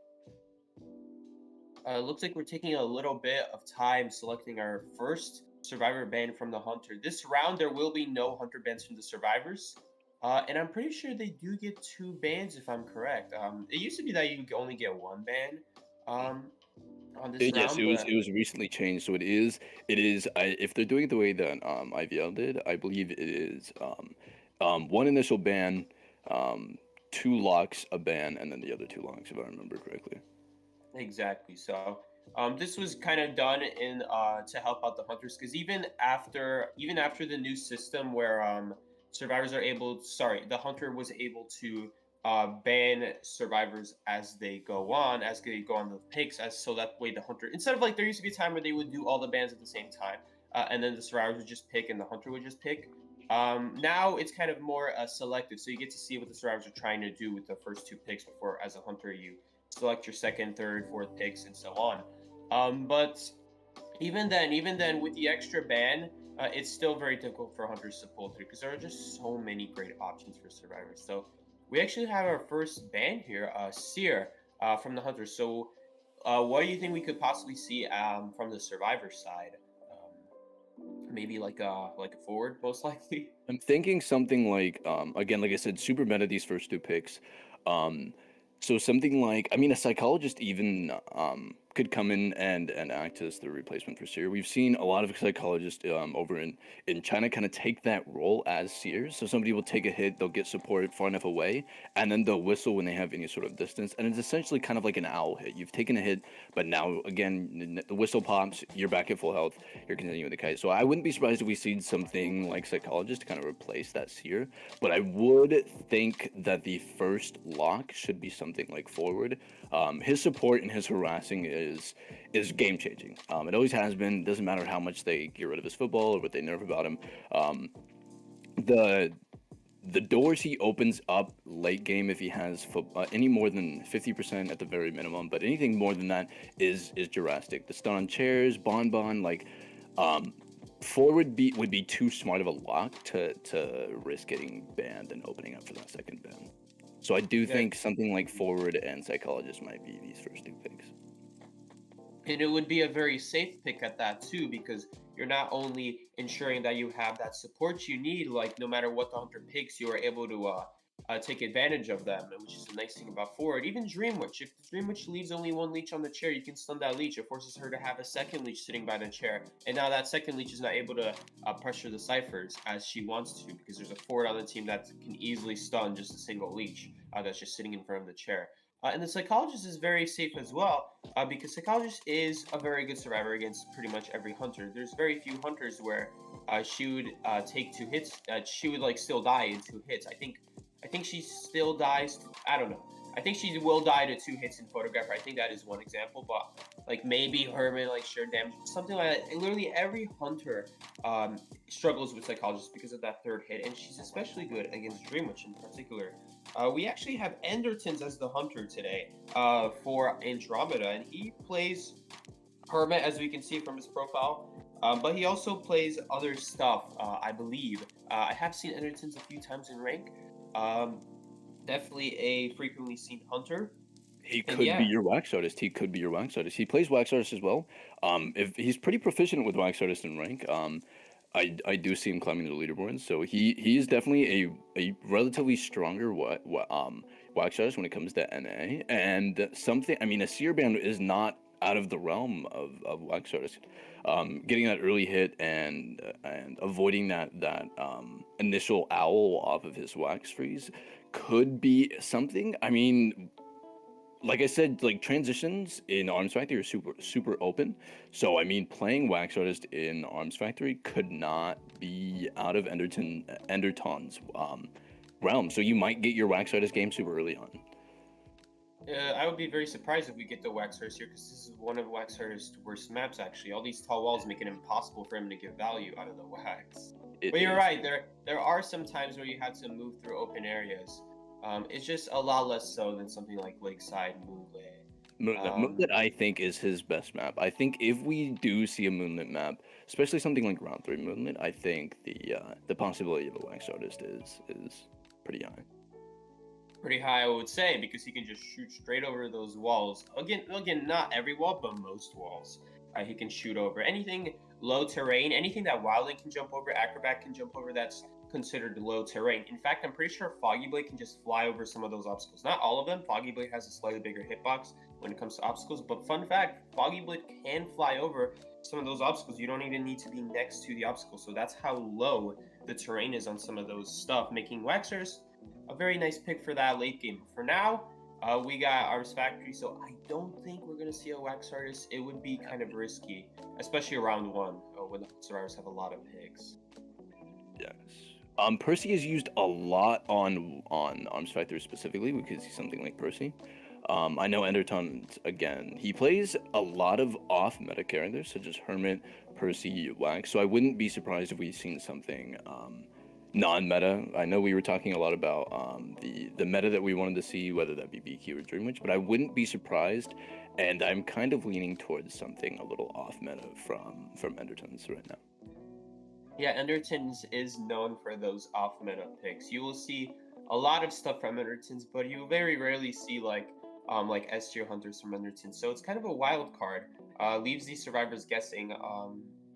Looks like we're taking a little bit of time selecting our first survivor ban from the hunter. This round there will be no hunter bans from the survivors. And I'm pretty sure they do get 2 bans if I'm correct. It used to be that you could only get 1 ban on this Yes, round, but it was recently changed, so it is. If they're doing it the way that IVL did, I believe it is 1 initial ban, 2 locks a ban, and then the other 2 locks if I remember correctly. exactly. So this was kind of done in to help out the hunters because even after the new system where survivors are able, sorry, the hunter was able to ban survivors as they go on the picks, as so that way the hunter, instead of like there used to be a time where they would do all the bans at the same time, and then the survivors would just pick and the hunter would just pick. Now it's kind of more selective, so you get to see what the survivors are trying to do with the first 2 picks before, as a hunter, you select your second, third, fourth picks, and so on. But even then, with the extra ban, it's still very difficult for hunters to pull through because there are just so many great options for survivors. So we actually have our first ban here, Seer, from the hunters. So what do you think we could possibly see from the survivor side? Maybe like a forward, most likely. I'm thinking something like, again, like I said, super meta these first 2 picks. So something like, I mean, a psychologist even could come in and act as the replacement for Seer. We've seen a lot of psychologists over in China kind of take that role as Seers. So somebody will take a hit, they'll get support far enough away, and then they'll whistle when they have any sort of distance. And it's essentially kind of like an owl hit. You've taken a hit, but now, again, the whistle pops, you're back at full health, you're continuing the kite. So I wouldn't be surprised if we see something like psychologist to kind of replace that Seer. But I would think that the first lock should be something like forward. His support and his harassing is game changing. It always has been. Doesn't matter how much they get rid of his football or what they nerf about him. The doors he opens up late game, if he has any more than 50% at the very minimum, but anything more than that is drastic. The stun on chairs, bonbon, like forward would be too smart of a lock to risk getting banned and opening up for that second ban. So I do think something like forward and psychologist might be these first 2 picks. And it would be a very safe pick at that too, because you're not only ensuring that you have that support you need, like no matter what the hunter picks, you are able to take advantage of them, which is the nice thing about forward. Even Dream Witch, if Dream Witch leaves only 1 leech on the chair, you can stun that leech. It forces her to have a second leech sitting by the chair, and now that second leech is not able to pressure the ciphers as she wants to, because there's a forward on the team that can easily stun just a single leech that's just sitting in front of the chair. And the psychologist is very safe as well, because psychologist is a very good survivor against pretty much every hunter. There's very few hunters where she would take 2 hits. She would like still die in 2 hits. I think she still dies. I don't know. I think she will die to 2 hits in Photographer. I think that is one example, but like maybe Herman, like sheer damage, something like that. And literally every hunter struggles with psychologist because of that 3rd hit, and she's especially good against Dream Witch in particular. We actually have Endertons as the hunter today for Andromeda, and he plays Hermit, as we can see from his profile, but he also plays other stuff, I believe. I have seen Endertons a few times in rank. Definitely a frequently seen hunter. He could be your wax artist. He could be your wax artist. He plays wax artist as well. If he's pretty proficient with wax artist in rank. I do see him climbing the leaderboard, so he is definitely a relatively stronger wax artist when it comes to NA, and something. I mean, a Seer ban is not out of the realm of wax artist. Getting that early hit and avoiding that initial owl off of his wax freeze could be something. I mean, like I said, like transitions in Arms Factory are super open. So I mean, playing Wax Artist in Arms Factory could not be out of Enderton's realm. So you might get your Wax Artist game super early on. I would be very surprised if we get the Wax Artist here, because this is one of Wax Artist's worst maps. Actually, all these tall walls make it impossible for him to get value out of the wax. But you're right. There are some times where you have to move through open areas. It's just a lot less so than something like Lakeside, Moonlit. Moonlit, I think, is his best map. I think if we do see a Moonlit map, especially something like Round 3 Moonlit, I think the possibility of a Wax Artist is pretty high. pretty high, I would say, because he can just shoot straight over those walls. Again, not every wall, but most walls. He can shoot over anything low terrain, anything that Wildling can jump over, Acrobat can jump over. That's considered low terrain. In fact, I'm pretty sure Foggy Blade can just fly over some of those obstacles. Not all of them. Foggy Blade has a slightly bigger hitbox when it comes to obstacles, but fun fact, Foggy Blade can fly over some of those obstacles. You don't even need to be next to the obstacle. So that's how low the terrain is on some of those stuff, making Waxers a very nice pick for that late game. For now, we got Arms Factory, so I don't think we're going to see a Wax Artist. It would be kind of risky, especially around 1 when the survivors have a lot of picks. Yes. Percy is used a lot on Arms Factory specifically because he's something like Percy. I know Enderton, again, he plays a lot of off-meta characters such as Hermit, Percy, Wax, so I wouldn't be surprised if we've seen something non-meta. I know we were talking a lot about the meta that we wanted to see, whether that be BQ or Dreamwitch, but I wouldn't be surprised, and I'm kind of leaning towards something a little off-meta from Enderton's right now. Yeah, Enderton's is known for those off-meta picks. You will see a lot of stuff from Enderton's, but you very rarely see like S-tier hunters from Enderton. So it's kind of a wild card. Leaves these survivors guessing,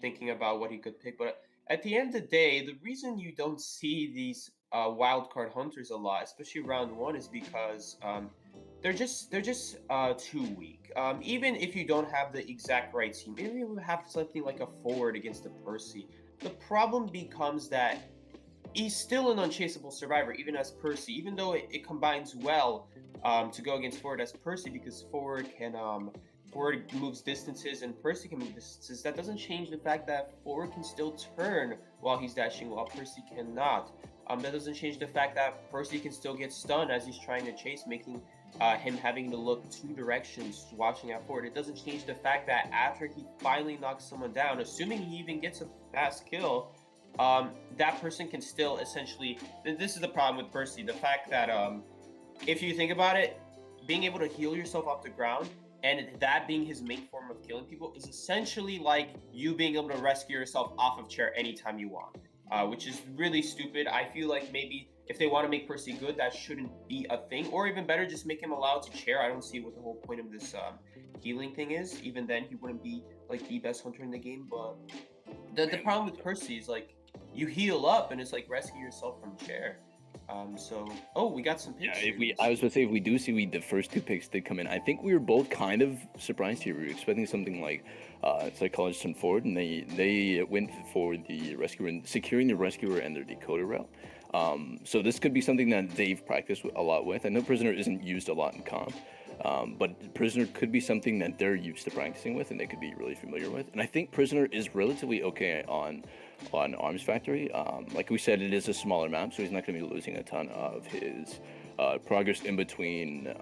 thinking about what he could pick, but at the end of the day, the reason you don't see these wildcard hunters a lot, especially round 1, is because they're just too weak. Even if you don't have the exact right team, maybe you have something like a forward against a Percy. The problem becomes that he's still an unchaseable survivor, even as Percy, even though it combines well to go against forward as Percy, because forward moves distances and Percy can move distances. That doesn't change the fact that forward can still turn while he's dashing, while Percy cannot. That doesn't change the fact that Percy can still get stunned as he's trying to chase, making him having to look 2 directions watching out forward. It doesn't change the fact that after he finally knocks someone down, assuming he even gets a fast kill, that person can still essentially... This is the problem with Percy, the fact that if you think about it, being able to heal yourself off the ground and that being his main form of killing people is essentially like you being able to rescue yourself off of chair anytime you want, which is really stupid. I feel like maybe if they want to make Percy good, that shouldn't be a thing, or even better, just make him allowed to chair. I don't see what the whole point of this healing thing is. Even then, he wouldn't be like the best hunter in the game. But the problem with Percy is like you heal up and it's like rescue yourself from chair. We got some picks. Yeah, I was going to say, if we do see the first 2 picks did come in, I think we were both kind of surprised here. We were expecting something like Psychologist and Ford, and they went for the rescuer and securing the rescuer and their decoder route. So this could be something that they've practiced a lot with. I know Prisoner isn't used a lot in comp, but Prisoner could be something that they're used to practicing with and they could be really familiar with. And I think Prisoner is relatively okay on Arms Factory. Like we said, it is a smaller map, so he's not going to be losing a ton of his progress in between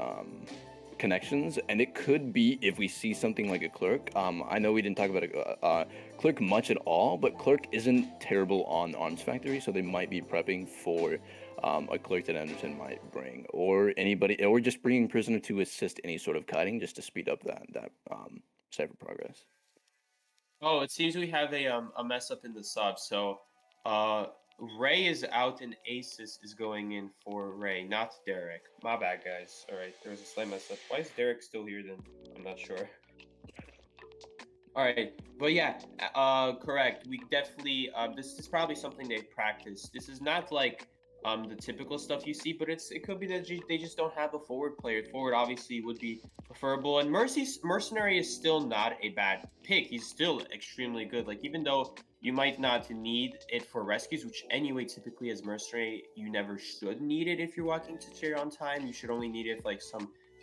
connections, and it could be if we see something like a Clerk. I know we didn't talk about a Clerk much at all, but Clerk isn't terrible on Arms Factory, so they might be prepping for a Clerk that Anderson might bring, or anybody, or just bringing Prisoner to assist any sort of kiting just to speed up that cypher progress. Oh, it seems we have a mess up in the sub. So, Ray is out and Asus is going in for Ray, not Derek. My bad, guys. All right, there was a slight mess up. Why is Derek still here then? I'm not sure. All right, but yeah, correct. We definitely this is probably something they've practiced. This is not like the typical stuff you see, but it could be that they just don't have a forward player. Forward obviously would be preferable, and Mercenary is still not a bad pick. He's still extremely good. Like, even though you might not need it for rescues, which anyway typically as Mercenary you never should need it if you're walking to chair on time. You should only need it like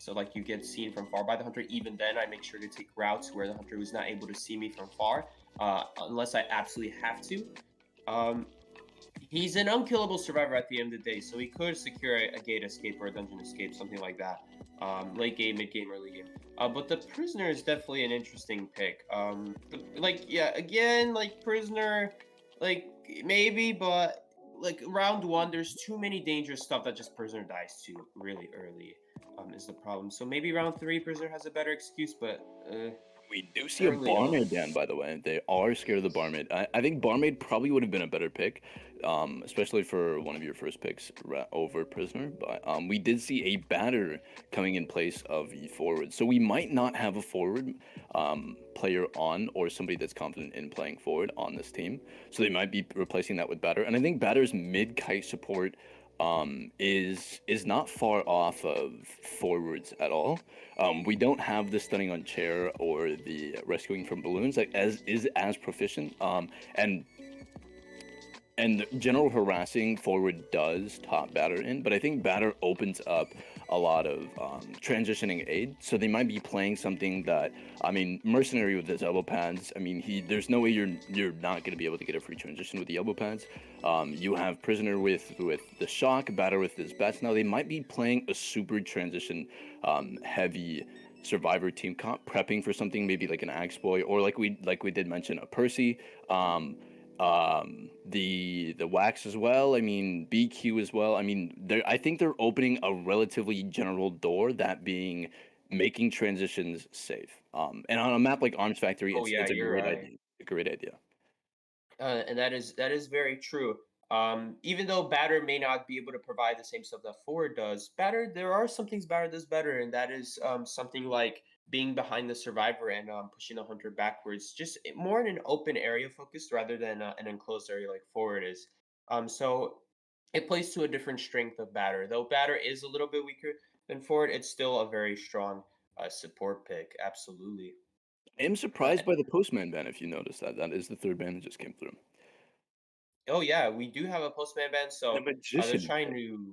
like you get seen from far by the hunter. Even then, I make sure to take routes where the hunter was not able to see me from far, unless I absolutely have to. He's an unkillable survivor at the end of the day, so he could secure a gate escape or a dungeon escape, something like that. Late game, mid game, early game. But the Prisoner is definitely an interesting pick. Prisoner, maybe, but round 1, there's too many dangerous stuff that just Prisoner dies to really early. Is the problem. So maybe round 3, Prisoner has a better excuse, but we do see a Barmaid Dan, by the way. They are scared of the Barmaid. I think Barmaid probably would have been a better pick especially for one of your first picks over Prisoner. But we did see a batter coming in place of the forward, so we might not have a forward player on or somebody that's confident in playing forward on this team. So they might be replacing that with batter, and I think batter's mid kite support is not far off of forwards at all. We don't have the stunning on chair or the rescuing from balloons like as proficient. And general harassing forward does top batter in, but I think batter opens up a lot of transitioning aid. So they might be playing something that, I mean, mercenary with his elbow pads. I mean, there's no way you're not going to be able to get a free transition with the elbow pads. You have prisoner with the shock, batter with his bats. Now they might be playing a super transition heavy survivor team comp, prepping for something maybe like an axe boy or like we did mention a Percy. The wax as well. I mean, BQ as well. I mean, I think they're opening a relatively general door, that being making transitions safe. And on a map like Arms Factory, Oh yeah, it's a you're great right. idea. A great idea. And that is very true. Even though Batter may not be able to provide the same stuff that Forward does, Batter there are some things Batter does better, and that is something like being behind the survivor and pushing the hunter backwards, just more in an open area focused rather than an enclosed area like Forward is. So it plays to a different strength of Batter. Though Batter is a little bit weaker than Forward, it's still a very strong support pick. Absolutely. I am Uh, surprised by the Postman ban. If you noticed that, that is the third ban that just came through. Oh yeah, we do have a postman band, And a so they're magician trying pick. to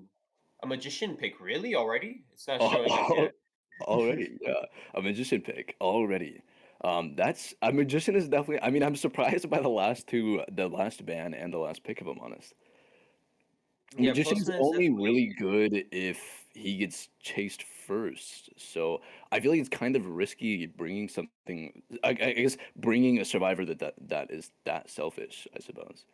a magician pick really already? It's not Al- showing us al- yet. Already, yeah, a magician pick already. That's a magician is definitely. I mean, I'm surprised by the last ban and the last pick, if I'm honest. Yeah, Magician's postman is only definitely. really good if he gets chased first. So I feel like it's kind of risky bringing something. I guess bringing a survivor that is that selfish. I suppose.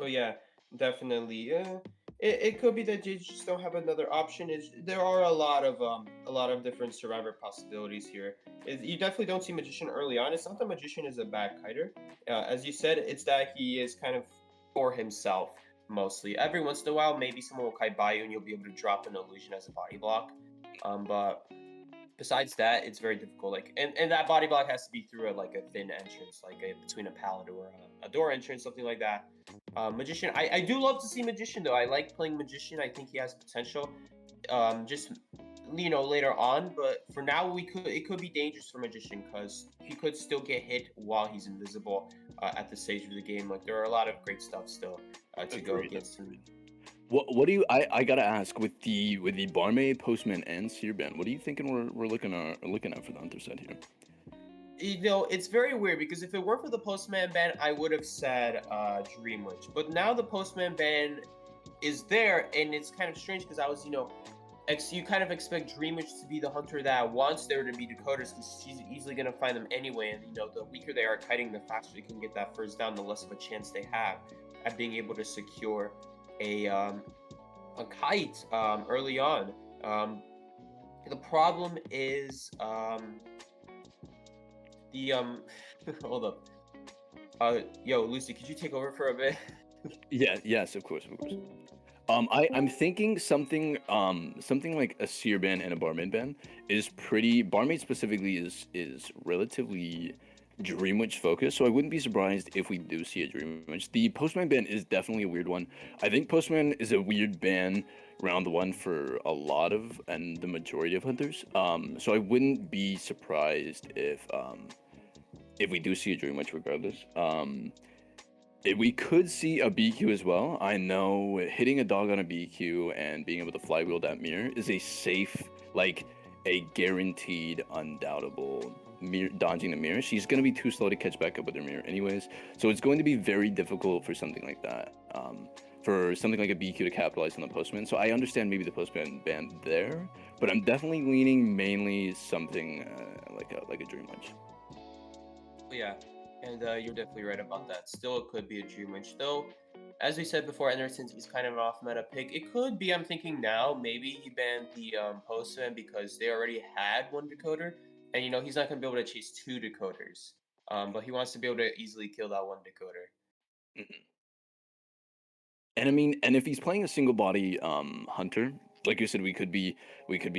Oh yeah, definitely. Yeah, it could be that you just don't have another option. Is there are a lot of different survivor possibilities here. You definitely don't see magician early on. It's not that magician is a bad kiter. As you said, it's that he is kind of for himself mostly. Every once in a while, maybe someone will kite by you and you'll be able to drop an illusion as a body block. But besides that, it's very difficult. Like, and that body block has to be through like a thin entrance, like between a pallet or a door entrance, something like that. Magician, I do love to see Magician though. I like playing Magician. I think he has potential. Just later on, but for now it could be dangerous for Magician because he could still get hit while he's invisible at the stage of the game. Like there are a lot of great stuff still to go Agreed. against him. What do you? I gotta ask with the barmaid, postman, and seer ban. What are you thinking we're looking at for the hunter set here? It's very weird because if it weren't for the Postman ban, I would have said Dream Witch. But now the Postman ban is there, and it's kind of strange because I was, you kind of expect Dream Witch to be the hunter that wants there to be decoders because she's easily going to find them anyway. And, the weaker they are kiting, the faster they can get that first down, the less of a chance they have at being able to secure a kite early on. The problem is the hold up. Yo, Lucy, could you take over for a bit? Yeah. Yes. Of course. Of course. I'm thinking something like a seer ban and a barmaid ban is pretty. Barmaid specifically is relatively Dream Witch focused, so I wouldn't be surprised if we do see a Dream Witch. The Postman ban is definitely a weird one. I think Postman is a weird ban round one for a lot of and the majority of hunters. So I wouldn't be surprised if we do see a Dream Witch regardless. We could see a BQ as well. I know hitting a dog on a BQ and being able to flywheel that mirror is a safe, like a guaranteed, undoubtable mirror, dodging the mirror. She's going to be too slow to catch back up with her mirror anyways. So it's going to be very difficult for something like that. For something like a BQ to capitalize on the postman. So I understand maybe the postman ban there, but I'm definitely leaning mainly something like a Dream Witch. Yeah, and you're definitely right about that. Still, it could be a Dream Witch, though. As we said before, Anderson's he's kind of an off-meta pick. It could be. I'm thinking now. Maybe he banned the postman because they already had one decoder, and he's not gonna be able to chase two decoders. But he wants to be able to easily kill that one decoder. Mhm. And I mean, and if he's playing a single body hunter, like you said, we could be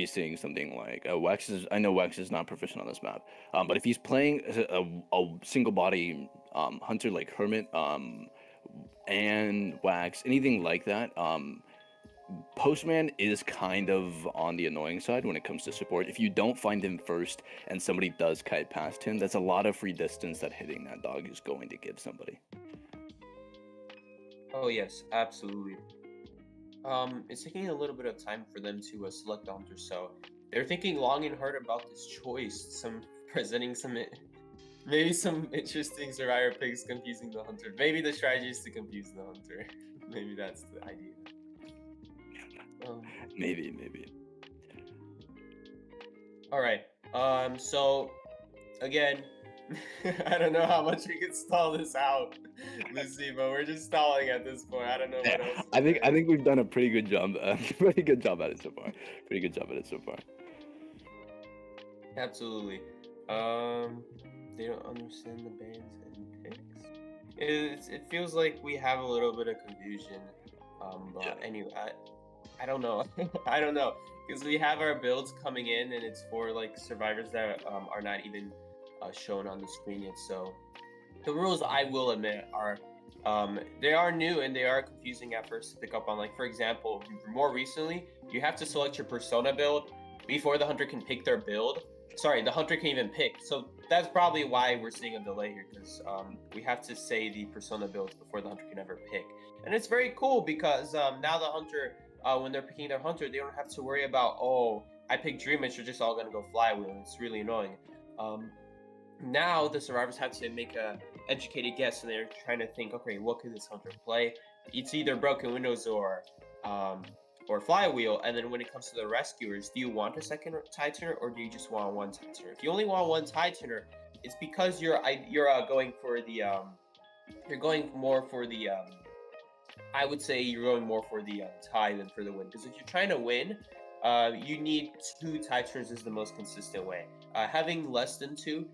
seeing something like Wax is. I know Wax is not proficient on this map, but if he's playing a single body hunter like Hermit and Wax, anything like that, Postman is kind of on the annoying side when it comes to support. If you don't find him first and somebody does kite past him, that's a lot of free distance that hitting that dog is going to give somebody. Oh yes, absolutely. It's taking a little bit of time for them to select the hunter, so they're thinking long and hard about this choice. Some presenting some maybe some interesting survivor picks confusing the hunter. Maybe the strategy is to confuse the hunter. Maybe that's the idea. Maybe. All right. So again, I don't know how much we can stall this out, Luci, but we're just stalling at this point. I don't know what else. I think we've done a pretty good job. Pretty good job at it so far. Absolutely. They don't understand the bans and picks. It feels like we have a little bit of confusion. But Yeah. anyway, I don't know. I don't know because we have our builds coming in, and it's for like survivors that are not even shown on the screen yet. So the rules, I will admit, are they are new and they are confusing at first to pick up on. Like for example, more recently, you have to select your persona build before the hunter can pick their build. Sorry, the hunter can even pick. So that's probably why we're seeing a delay here, because we have to say the persona builds before the hunter can ever pick. And it's very cool because now the hunter, when they're picking their hunter, they don't have to worry about, oh, I picked Dream and you're just all gonna go Flywheel. It's really annoying. Now the survivors have to make a educated guess, and they're trying to think, okay, what could this hunter play? It's either Broken Windows or Flywheel. And then when it comes to the rescuers, do you want a second tie turner or do you just want one tie turner? If you only want one tie turner, it's because you're going for the you're going more for the I would say you're going more for the tie than for the win. Because if you're trying to win, you need 2 tie turners is the most consistent way. Having less than 2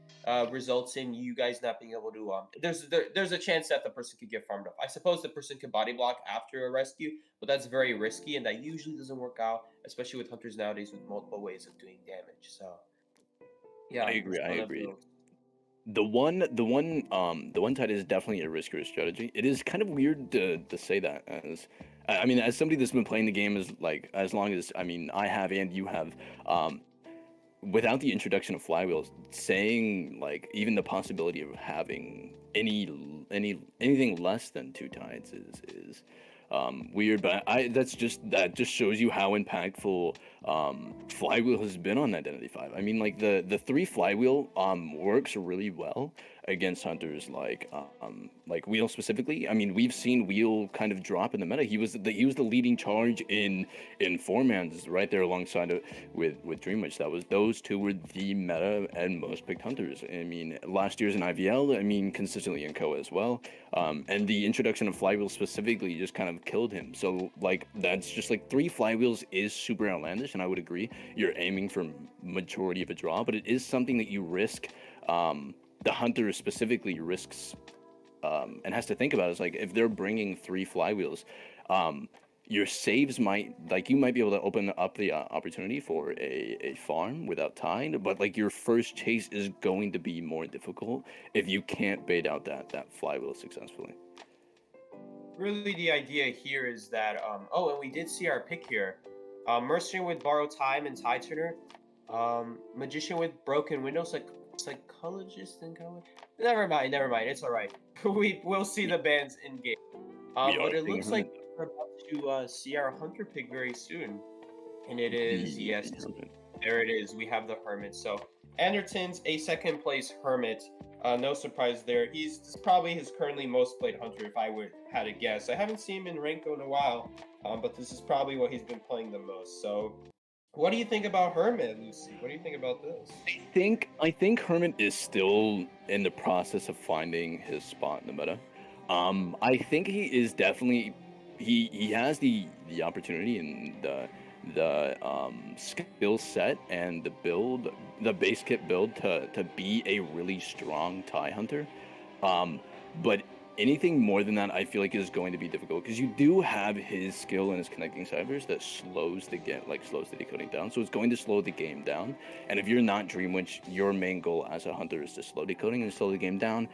results in you guys not being able to. There's a chance that the person could get farmed up. I suppose the person could body block after a rescue, but that's very risky, and that usually doesn't work out, especially with hunters nowadays with multiple ways of doing damage. So, yeah, I agree. The one tide is definitely a riskier strategy. It is kind of weird to say that, as I mean, as somebody that's been playing the game as long as I have and you have, without the introduction of flywheels, saying like even the possibility of having anything less than 2 tides is weird. But that just shows you how impactful flywheel has been on Identity 5. I mean, like the 3 flywheel works really well against hunters like Wheel specifically. I mean, we've seen Wheel kind of drop in the meta. He was the leading charge in 4-mans right there alongside with Dreamwitch. Those 2 were the meta and most picked hunters. I mean, last year's in IVL, I mean, consistently in KOA as well. And the introduction of flywheel specifically just kind of killed him. So like that's just like 3 flywheels is super outlandish, and I would agree. You're aiming for majority of a draw, but it is something that you risk. The hunter specifically risks and has to think about is like if they're bringing 3 flywheels, your saves might you might be able to open up the opportunity for a farm without tide, but like your first chase is going to be more difficult if you can't bait out that flywheel successfully. Really, the idea here is that oh, and we did see our pick here. Mercenary with Borrow Time and Tie Turner. Magician with Broken Windows, like Psychologist and color. Never mind. It's all right. We'll see the bands in game. But it looks like we're about to see our hunter pick very soon, and it is yes, there it is. We have the Hermit. So Anderton's a second place Hermit. No surprise there. This is probably his currently most played hunter, if I had to guess. I haven't seen him in Ranko in a while, but this is probably what he's been playing the most. So, what do you think about Hermit, Luci? What do you think about this? I think Hermit is still in the process of finding his spot in the meta. I think he is definitely he has the opportunity and the skill set and the base kit build to be a really strong tie hunter. But anything more than that, I feel like is going to be difficult because you do have his skill and his connecting ciphers that slows the decoding down. So it's going to slow the game down. And if you're not Dream Witch, your main goal as a hunter is to slow decoding and slow the game down.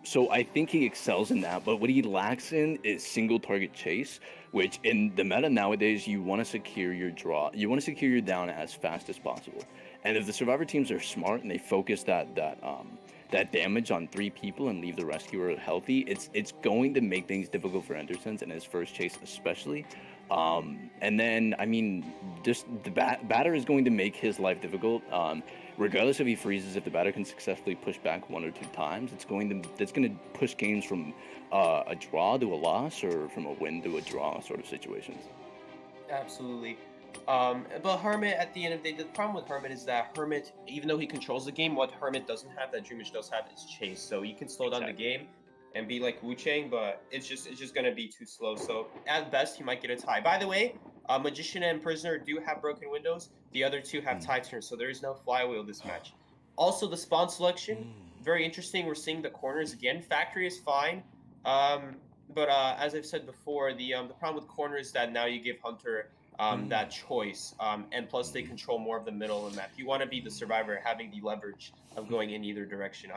So I think he excels in that, but what he lacks in is single target chase, which in the meta nowadays, you want to secure your draw, you want to secure your down as fast as possible. And if the survivor teams are smart and they focus that damage on 3 people and leave the rescuer healthy, it's going to make things difficult for Endertons in his first chase especially. And then, I mean, just the batter is going to make his life difficult. Regardless if he freezes, if the batter can successfully push back 1 or 2 times, that's going to push games from a draw to a loss or from a win to a draw sort of situations. Absolutely. But Hermit, at the end of the day, the problem with Hermit is that Hermit, even though he controls the game, what Hermit doesn't have that Dream Witch does have is chase. So you can slow down the game and be like Wu Chang, but it's just gonna be too slow. So at best, he might get a tie. By the way, Magician and Prisoner do have broken windows. The other 2 have tie turns, so there is no flywheel this match. Also, the spawn selection, very interesting. We're seeing the corners again. Factory is fine, but as I've said before, the problem with corner is that now you give Hunter that choice, and plus they control more of the middle of the map. You want to be the survivor, having the leverage of going in either direction.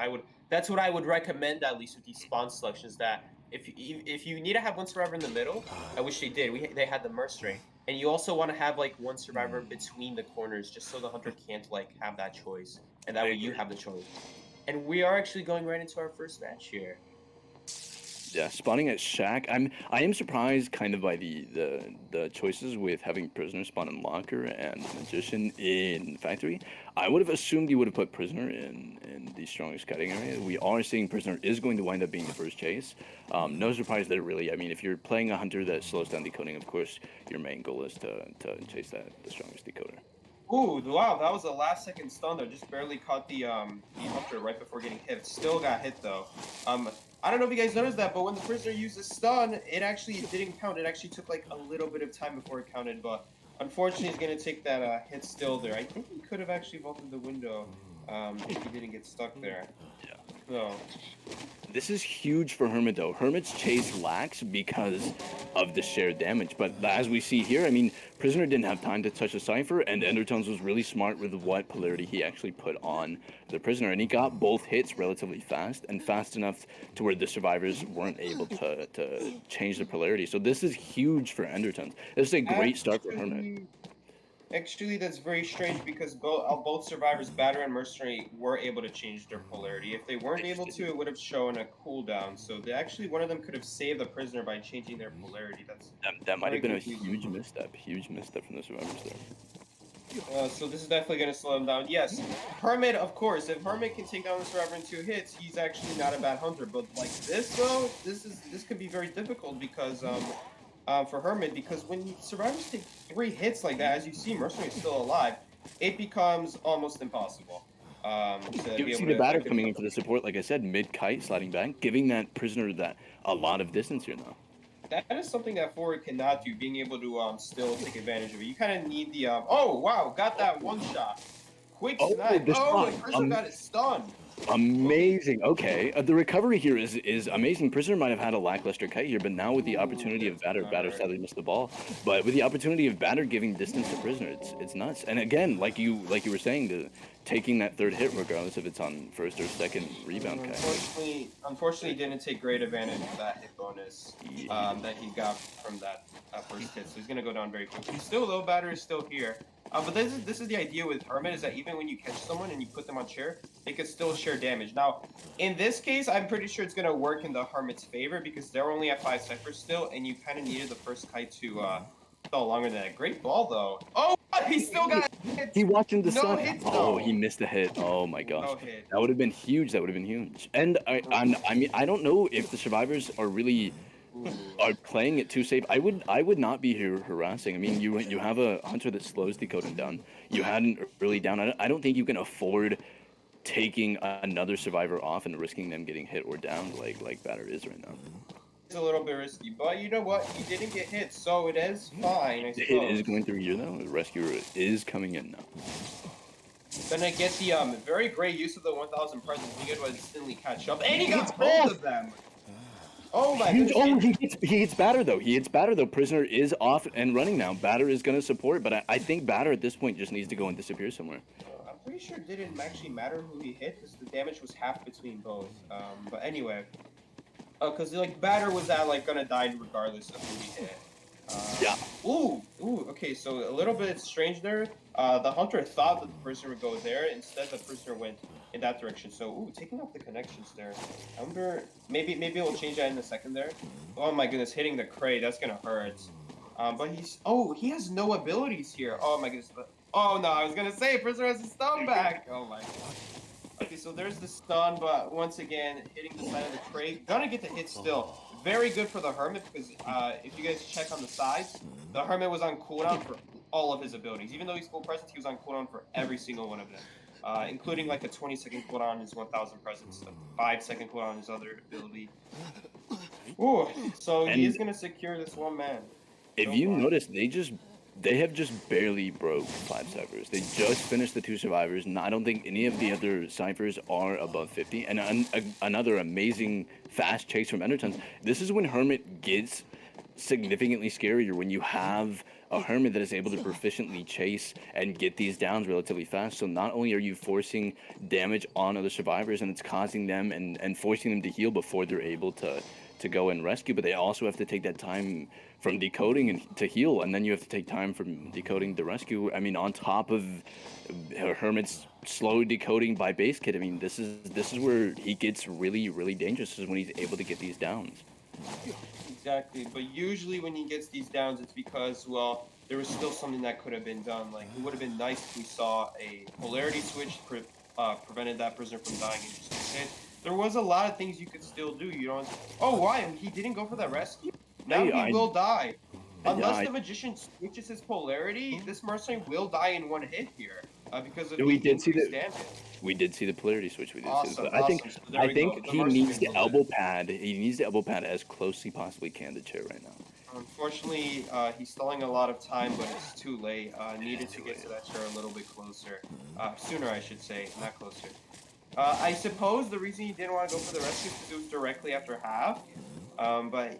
That's what I would recommend, at least with these spawn selections. That if you need to have one survivor in the middle, I wish they did. They had the Mercenary, and you also want to have like one survivor between the corners, just so the hunter can't like have that choice, and that way you have the choice. And we are actually going right into our first match here. Yeah, spawning at Shack. I am surprised kind of by the choices with having Prisoner spawn in Locker and Magician in Factory. I would have assumed you would have put Prisoner in the strongest kiting area. We are seeing Prisoner is going to wind up being the first chase. No surprise there really. I mean, if you're playing a hunter that slows down decoding, of course, your main goal is to chase the strongest decoder. Ooh, wow, that was a last second stun though. Just barely caught the hunter right before getting hit. Still got hit though. I don't know if you guys noticed that, but when the prisoner used a stun, it didn't count. It actually took like a little bit of time before it counted, but unfortunately he's gonna take that hit still there. I think he could have actually vaulted the window if he didn't get stuck there. Yeah. So this is huge for Hermit though. Hermit's chase lacks because of the shared damage, but as we see here, I mean, Prisoner didn't have time to touch the Cypher, and Endertons was really smart with what polarity he actually put on the Prisoner, and he got both hits relatively fast, and fast enough to where the survivors weren't able to change the polarity. So this is huge for Endertons. This is a great start for Hermit. Actually, that's very strange because both survivors, Batter and Mercenary, were able to change their polarity. If they weren't able to, it would have shown a cooldown. So one of them could have saved the prisoner by changing their polarity. That might have been a huge misstep from the survivors there. So this is definitely going to slow him down. Yes, Hermit, of course. If Hermit can take down the survivor in 2 hits, he's actually not a bad hunter. But like this though, this could be very difficult because for Hermit, because when survivors take 3 hits like that, as you see, Mercenary is still alive, it becomes almost impossible. You see the batter coming in for the support, like I said, mid-kite, sliding back, giving that prisoner a lot of distance here now. That is something that forward cannot do, being able to still take advantage of it. You kind of need the... oh, wow, got that one shot. Quick snipe. Oh, and Prisoner got it stunned. Amazing. Okay, the recovery here is amazing. Prisoner might have had a lackluster kite here, but now with the opportunity of Batter sadly missed the ball. But with the opportunity of Batter giving distance to Prisoner, it's nuts. And again, like you were saying, taking that 3rd hit, regardless if it's on 1st or 2nd rebound kite. Unfortunately, didn't take great advantage of that hit bonus that he got from that 1st hit. So he's gonna go down very quickly. Still though, Batter is still here. But this is the idea with Hermit, is that even when you catch someone and you put them on chair, they can still share damage. Now, in this case, I'm pretty sure it's going to work in the Hermit's favor because they're only at 5 ciphers still, and you kind of needed the first kite to go longer than that. Great ball, though. Oh, he still got hit. He watching the sun. Oh, he missed the hit. Oh my gosh. That would have been huge. And I mean, I don't know if the survivors are really... are playing it too safe. I would not be here harassing. I mean, you have a hunter that slows decoding down. You had an early down. I don't think you can afford taking another survivor off and risking them getting hit or down like Batter is right now. It's a little bit risky, but you know what? He didn't get hit, so it is fine. I suppose. The hit is going through here though. The rescuer is coming in now. Gonna get the very great use of the 1000 presents. He could instantly catch up, and he got both of them. Oh my Huge. goodness. Oh, he hits batter though. He hits batter though. Prisoner is off and running now. Batter is gonna support, but I think batter at this point just needs to go and disappear somewhere. I'm pretty sure it didn't actually matter who he hit because the damage was half between both. But anyway, because like batter was like gonna die regardless of who he hit. Yeah. Ooh. Okay, so a little bit strange there. The hunter thought that the prisoner would go there. Instead, the prisoner went in that direction. So, taking off the connections there. I wonder, maybe we'll change that in a second there. Oh my goodness, hitting the crate, that's gonna hurt. But he has no abilities here. Oh my goodness. Oh no, I was gonna say, prisoner has his stun back. Oh my god. Okay, so there's the stun, but once again, hitting the side of the crate. Gonna get the hit still. Very good for the Hermit, because if you guys check on the sides, the Hermit was on cooldown for all of his abilities. Even though he's full presence, he was on cooldown for every single one of them. Including like a 20-second cooldown on his 1000 presence, a 5-second cooldown on his other ability. Ooh, so he is gonna secure this one man. If you notice, they have just barely broke 5 ciphers. They just finished the 2 survivors, and I don't think any of the other ciphers are above 50. And another amazing fast chase from Endertons. This is when Hermit gets significantly scarier, when you have a Hermit that is able to proficiently chase and get these downs relatively fast. So not only are you forcing damage on other survivors, and it's causing them and forcing them to heal before they're able to go and rescue, but they also have to take that time from decoding and to heal, and then you have to take time from decoding to rescue. I mean, on top of Hermit's slow decoding by base kit, I mean, this is where he gets really, really dangerous, is when he's able to get these downs. Exactly, but usually when he gets these downs, it's because, well, there was still something that could have been done. Like, it would have been nice if we saw a polarity switch prevented that prisoner from dying and just hit. There was a lot of things you could still do. You don't. Oh, why? He didn't go for that rescue? Now he will die. Unless the magician switches his polarity, this mercenary will die in one hit here because of the increased damage. We did see the polarity switch. We did see Awesome, it. awesome. I think he needs the elbow pad. He needs the elbow pad as close as he possibly can to chair right now. Unfortunately, he's stalling a lot of time, but it's too late. Needed to get to that chair a little bit closer. Sooner, I should say, not closer. I suppose the reason he didn't want to go for the rescue is because it was directly after half. But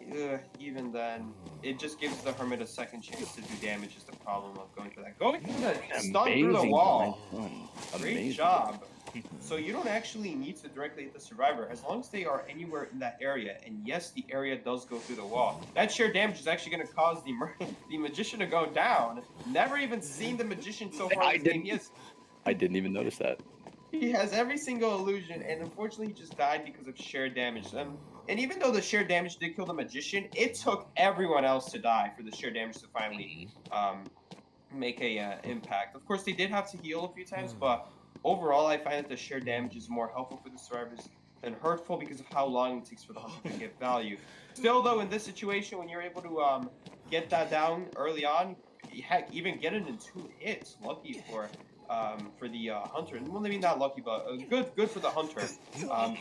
even then, it just gives the Hermit a second chance to do damage is the problem of going for that. Going for the stun through the wall. Great job. So you don't actually need to directly hit the survivor as long as they are anywhere in that area. And yes, the area does go through the wall. That sheer damage is actually going to cause the magician to go down. Never even seen the magician so far in this game. I didn't even notice that. He has every single illusion, and unfortunately he just died because of sheer damage. And even though the sheer damage did kill the magician, it took everyone else to die for the sheer damage to finally make a impact. Of course, they did have to heal a few times, but overall, I find that the sheer damage is more helpful for the survivors than hurtful because of how long it takes for the hunter to get value. Still, though, in this situation, when you're able to get that down early on, heck, even get it in 2 hits, lucky for the hunter. Well, maybe not lucky, but good for the hunter.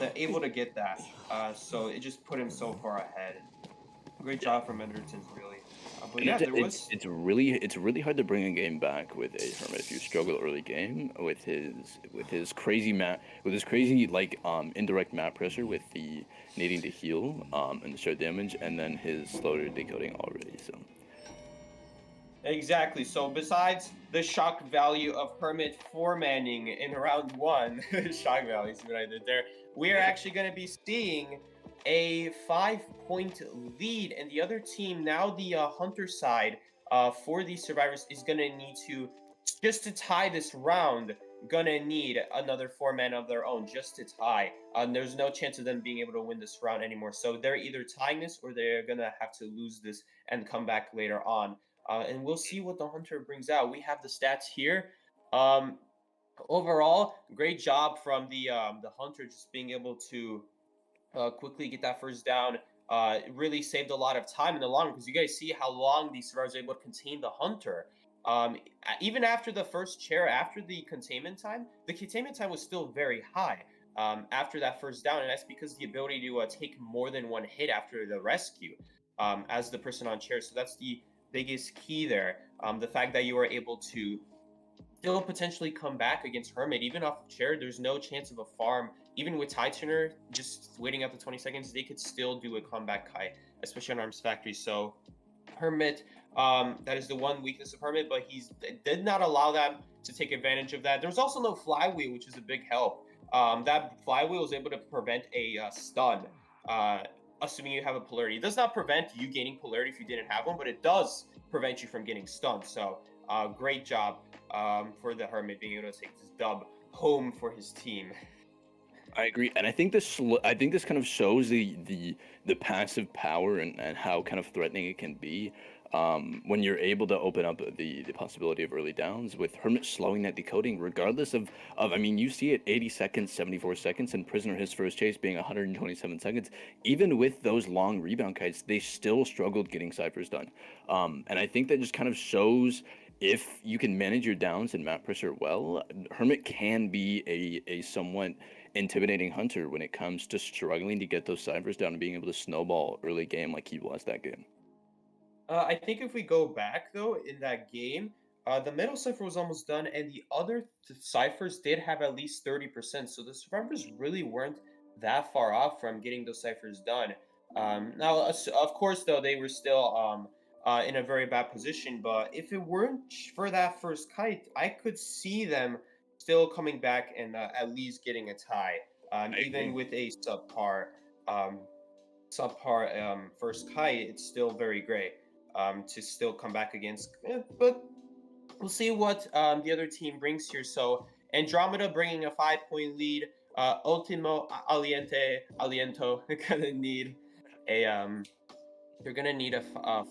They're able to get that. So it just put him so far ahead. Great job from Endertons, really. But yeah, it's really hard to bring a game back with a Hermit if you struggle early game with his crazy indirect map pressure with the needing to heal and show damage, and then his slower decoding already. So. Exactly. So besides the shock value of Hermit 4-manning in round 1, shock value, see what I did there, we are actually going to be seeing a 5-point lead, and the other team, now the Hunter side, for these survivors is going to need to, just to tie this round, gonna need another 4-man of their own just to tie. There's no chance of them being able to win this round anymore. So they're either tying this or they're gonna have to lose this and come back later on. And we'll see what the Hunter brings out. We have the stats here. Overall, great job from the Hunter just being able to quickly get that first down. It really saved a lot of time in the long run because you guys see how long these survivors are able to contain the Hunter. Even after the first chair, after the containment time was still very high after that first down, and that's because the ability to take more than one hit after the rescue as the person on chair. So that's the biggest key there. The fact that you are able to still potentially come back against Hermit, even off of chair. There's no chance of a farm. Even with Tie Tuner just waiting up to 20 seconds, they could still do a comeback kite, especially on Arms Factory. So Hermit, that is the one weakness of Hermit, but he did not allow them to take advantage of that. There was also no flywheel, which is a big help. That flywheel was able to prevent a stun, assuming you have a polarity. It does not prevent you gaining polarity if you didn't have one, but it does prevent you from getting stunned. So great job for the Hermit being able to take this dub home for his team. I agree, and I think this kind of shows the passive power and how kind of threatening it can be when you're able to open up the possibility of early downs with Hermit slowing that decoding, regardless of I mean, you see it 80 seconds, 74 seconds, and Prisoner his first chase being 127 seconds. Even with those long rebound kites, they still struggled getting ciphers done, and I think that just kind of shows. If you can manage your downs and map pressure well, Hermit can be a somewhat intimidating hunter when it comes to struggling to get those ciphers down and being able to snowball early game like he was that game. I think if we go back though in that game, the middle cipher was almost done, and the other ciphers did have at least 30%. So the survivors really weren't that far off from getting those ciphers done. Now, of course, though, they were still in a very bad position. But if it weren't for that first kite, I could see them still coming back and at least getting a tie, even with a um, subpar first kite. It's still very great to still come back against. But we'll see what the other team brings here. So Andromeda bringing a 5-point lead. Último, Aliento gonna need a they're gonna need a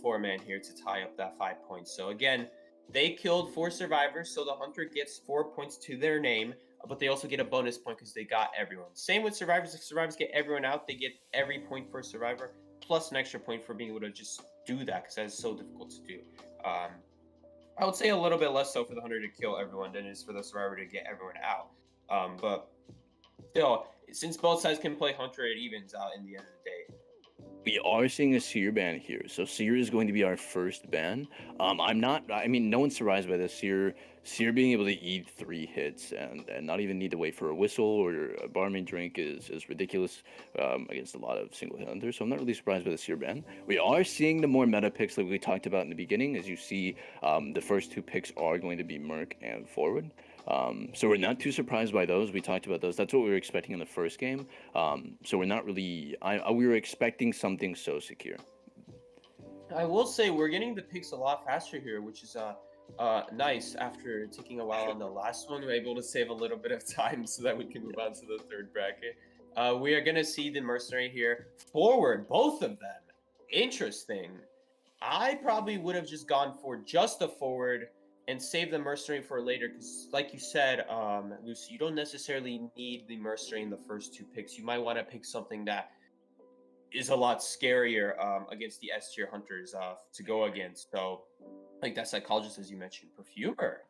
4-man here to tie up that 5 points. So again, they killed 4 survivors, so the hunter gets 4 points to their name, but they also get a bonus point because they got everyone. Same with survivors. If survivors get everyone out, they get every point for a survivor plus an extra point for being able to just do that, because that is so difficult to do. I would say a little bit less so for the hunter to kill everyone than it is for the survivor to get everyone out. But still, since both sides can play hunter, it evens out in the end of the day. We are seeing a Seer ban here, so Seer is going to be our first ban. I mean, no one's surprised by this. Seer being able to eat 3 hits and not even need to wait for a whistle or a barmaid drink is ridiculous against a lot of single hunters, so I'm not really surprised by the Seer ban. We are seeing the more meta picks like we talked about in the beginning. As you see, the first 2 picks are going to be Merc and Forward. So we're not too surprised by those. We talked about those. That's what we were expecting in the first game. So we're not really. We were expecting something so secure. I will say we're getting the picks a lot faster here, which is nice. After taking a while on the last one, we're able to save a little bit of time so that we can move on to the third bracket. We are gonna see the mercenary here. Forward, both of them. Interesting. I probably would have just gone for just the forward and save the mercenary for later, because like you said, Luci, you don't necessarily need the mercenary in the first 2 picks. You might want to pick something that is a lot scarier against the S tier hunters to go against. So like that psychologist, as you mentioned, Perfumer.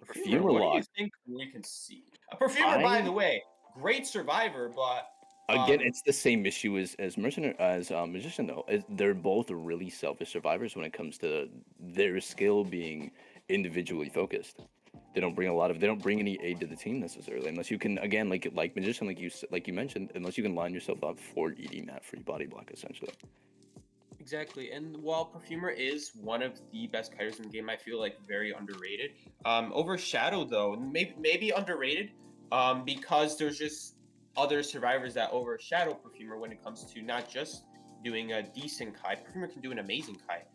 Perfumer What do you lock. think we can see? A Perfumer, by the way, great survivor, but Again, it's the same issue as Mercenary as Magician though. They're both really selfish survivors when it comes to their skill being individually focused. They don't bring any aid to the team necessarily, unless you can, again, like Magician, like you mentioned, unless you can line yourself up for eating that free body block essentially. Exactly, and while Perfumer is one of the best kiters in the game, I feel like very underrated. Overshadowed though, maybe underrated, because there's just other survivors that overshadow Perfumer when it comes to not just doing a decent kite. Perfumer can do an amazing kite,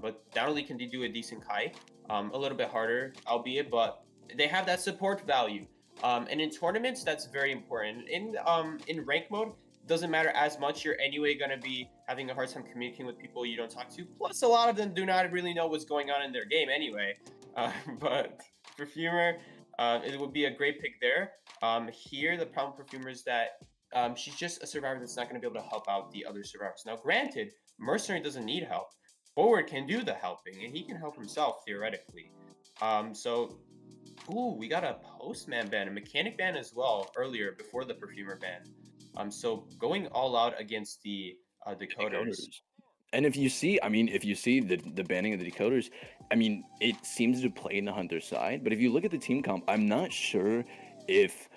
but not only can they do a decent kite, a little bit harder, albeit, but they have that support value. And in tournaments, that's very important. In rank mode, doesn't matter as much. You're anyway going to be having a hard time communicating with people you don't talk to. Plus, a lot of them do not really know what's going on in their game anyway. But Perfumer, it would be a great pick there. Here, the problem with Perfumer is that she's just a survivor that's not going to be able to help out the other survivors. Now, granted, Mercenary doesn't need help. Forward can do the helping, and he can help himself theoretically. Ooh, we got a Postman ban, a Mechanic ban as well earlier before the Perfumer ban. So going all out against the decoders. And if you see, I mean, if you see the banning of the decoders, I mean, it seems to play in the hunter side. But if you look at the team comp, I'm not sure if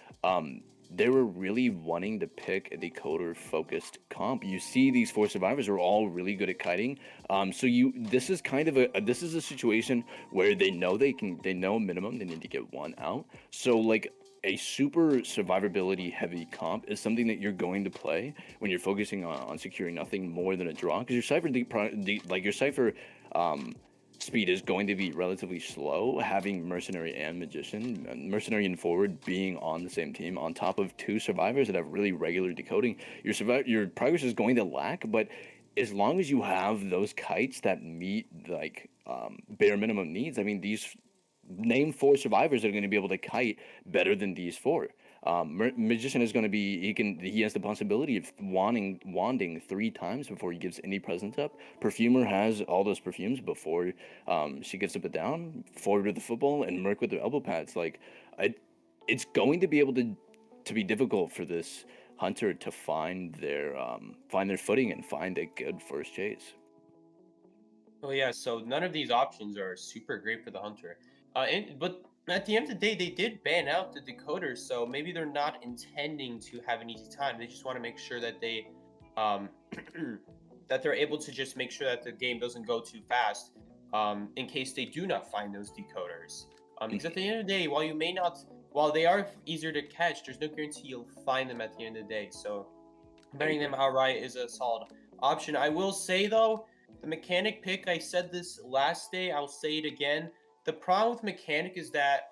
they were really wanting to pick a decoder focused comp. You see, these 4 survivors are all really good at kiting. So this is kind of this is a situation where they know minimum they need to get 1 out. So like, a super survivability heavy comp is something that you're going to play when you're focusing on securing nothing more than a draw, because your cipher speed is going to be relatively slow. Having mercenary and magician, mercenary and forward being on the same team on top of 2 survivors that have really regular decoding, your progress is going to lack. But as long as you have those kites that meet like bare minimum needs, I mean, these name 4 survivors that are going to be able to kite better than these 4. Magician is going to be, he has the possibility of wanding 3 times before he gives any presents up. Perfumer has all those perfumes before she gets up and down. Forward with the football, and Merc with the elbow pads. Like, it's going to be able to be difficult for this hunter to find their footing and find a good first chase. Oh yeah, so none of these options are super great for the hunter. But at the end of the day, they did ban out the decoders, so maybe they're not intending to have an easy time. They just want to make sure that they, that they're able to just make sure that the game doesn't go too fast, in case they do not find those decoders. Because at the end of the day, while they are easier to catch, there's no guarantee you'll find them at the end of the day. So banning them outright is a solid option. I will say though, the mechanic pick, I said this last day, I'll say it again. The problem with mechanic is that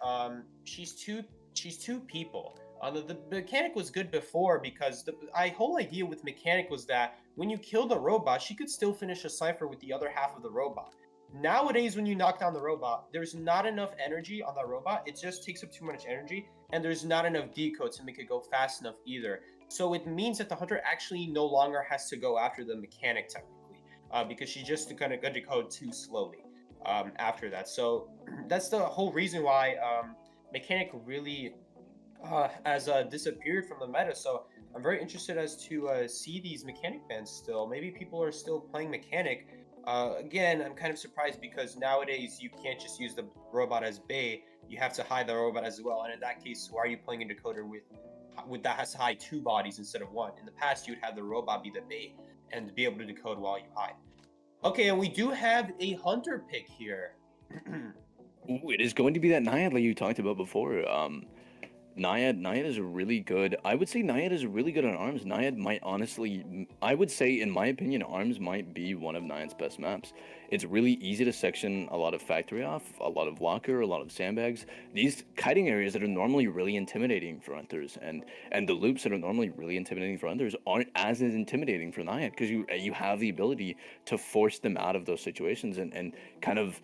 she's two people. The mechanic was good before because the whole idea with mechanic was that when you kill the robot, she could still finish a cipher with the other half of the robot. Nowadays, when you knock down the robot, there's not enough energy on that robot. It just takes up too much energy, and there's not enough decode to make it go fast enough either. So it means that the hunter actually no longer has to go after the mechanic technically, because she's just gonna decode too slowly. After that, so that's the whole reason why mechanic really has disappeared from the meta. So I'm very interested as to see these mechanic bans still. Maybe people are still playing mechanic. Again, I'm kind of surprised because nowadays you can't just use the robot as bait. You have to hide the robot as well, and in that case, why are you playing a decoder with that has to hide 2 bodies instead of 1? In the past, you'd have the robot be the bait and be able to decode while you hide. Okay, and we do have a hunter pick here. Ooh, it is going to be that Naiad like you talked about before. Naiad is really good. I would say Naiad is really good on arms. Naiad might honestly, I would say, in my opinion, arms might be one of Naiad's best maps. It's really easy to section a lot of factory off, a lot of locker, a lot of sandbags. These kiting areas that are normally really intimidating for hunters, and the loops that are normally really intimidating for hunters aren't as intimidating for Naiad, because you have the ability to force them out of those situations and kind of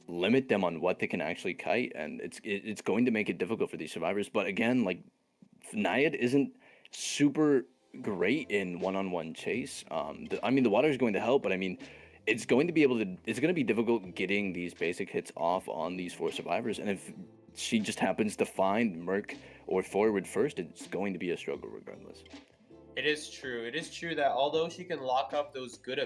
limit them on what they can actually kite, and it's going to make it difficult for these survivors. But again, like, Naiad isn't super great in one-on-one chase. I mean, the water is going to help, but I mean, it's going to be difficult getting these basic hits off on these 4 survivors, and if she just happens to find Merc or forward first, it's going to be a struggle regardless. It is true. It is true that although she can lock up those good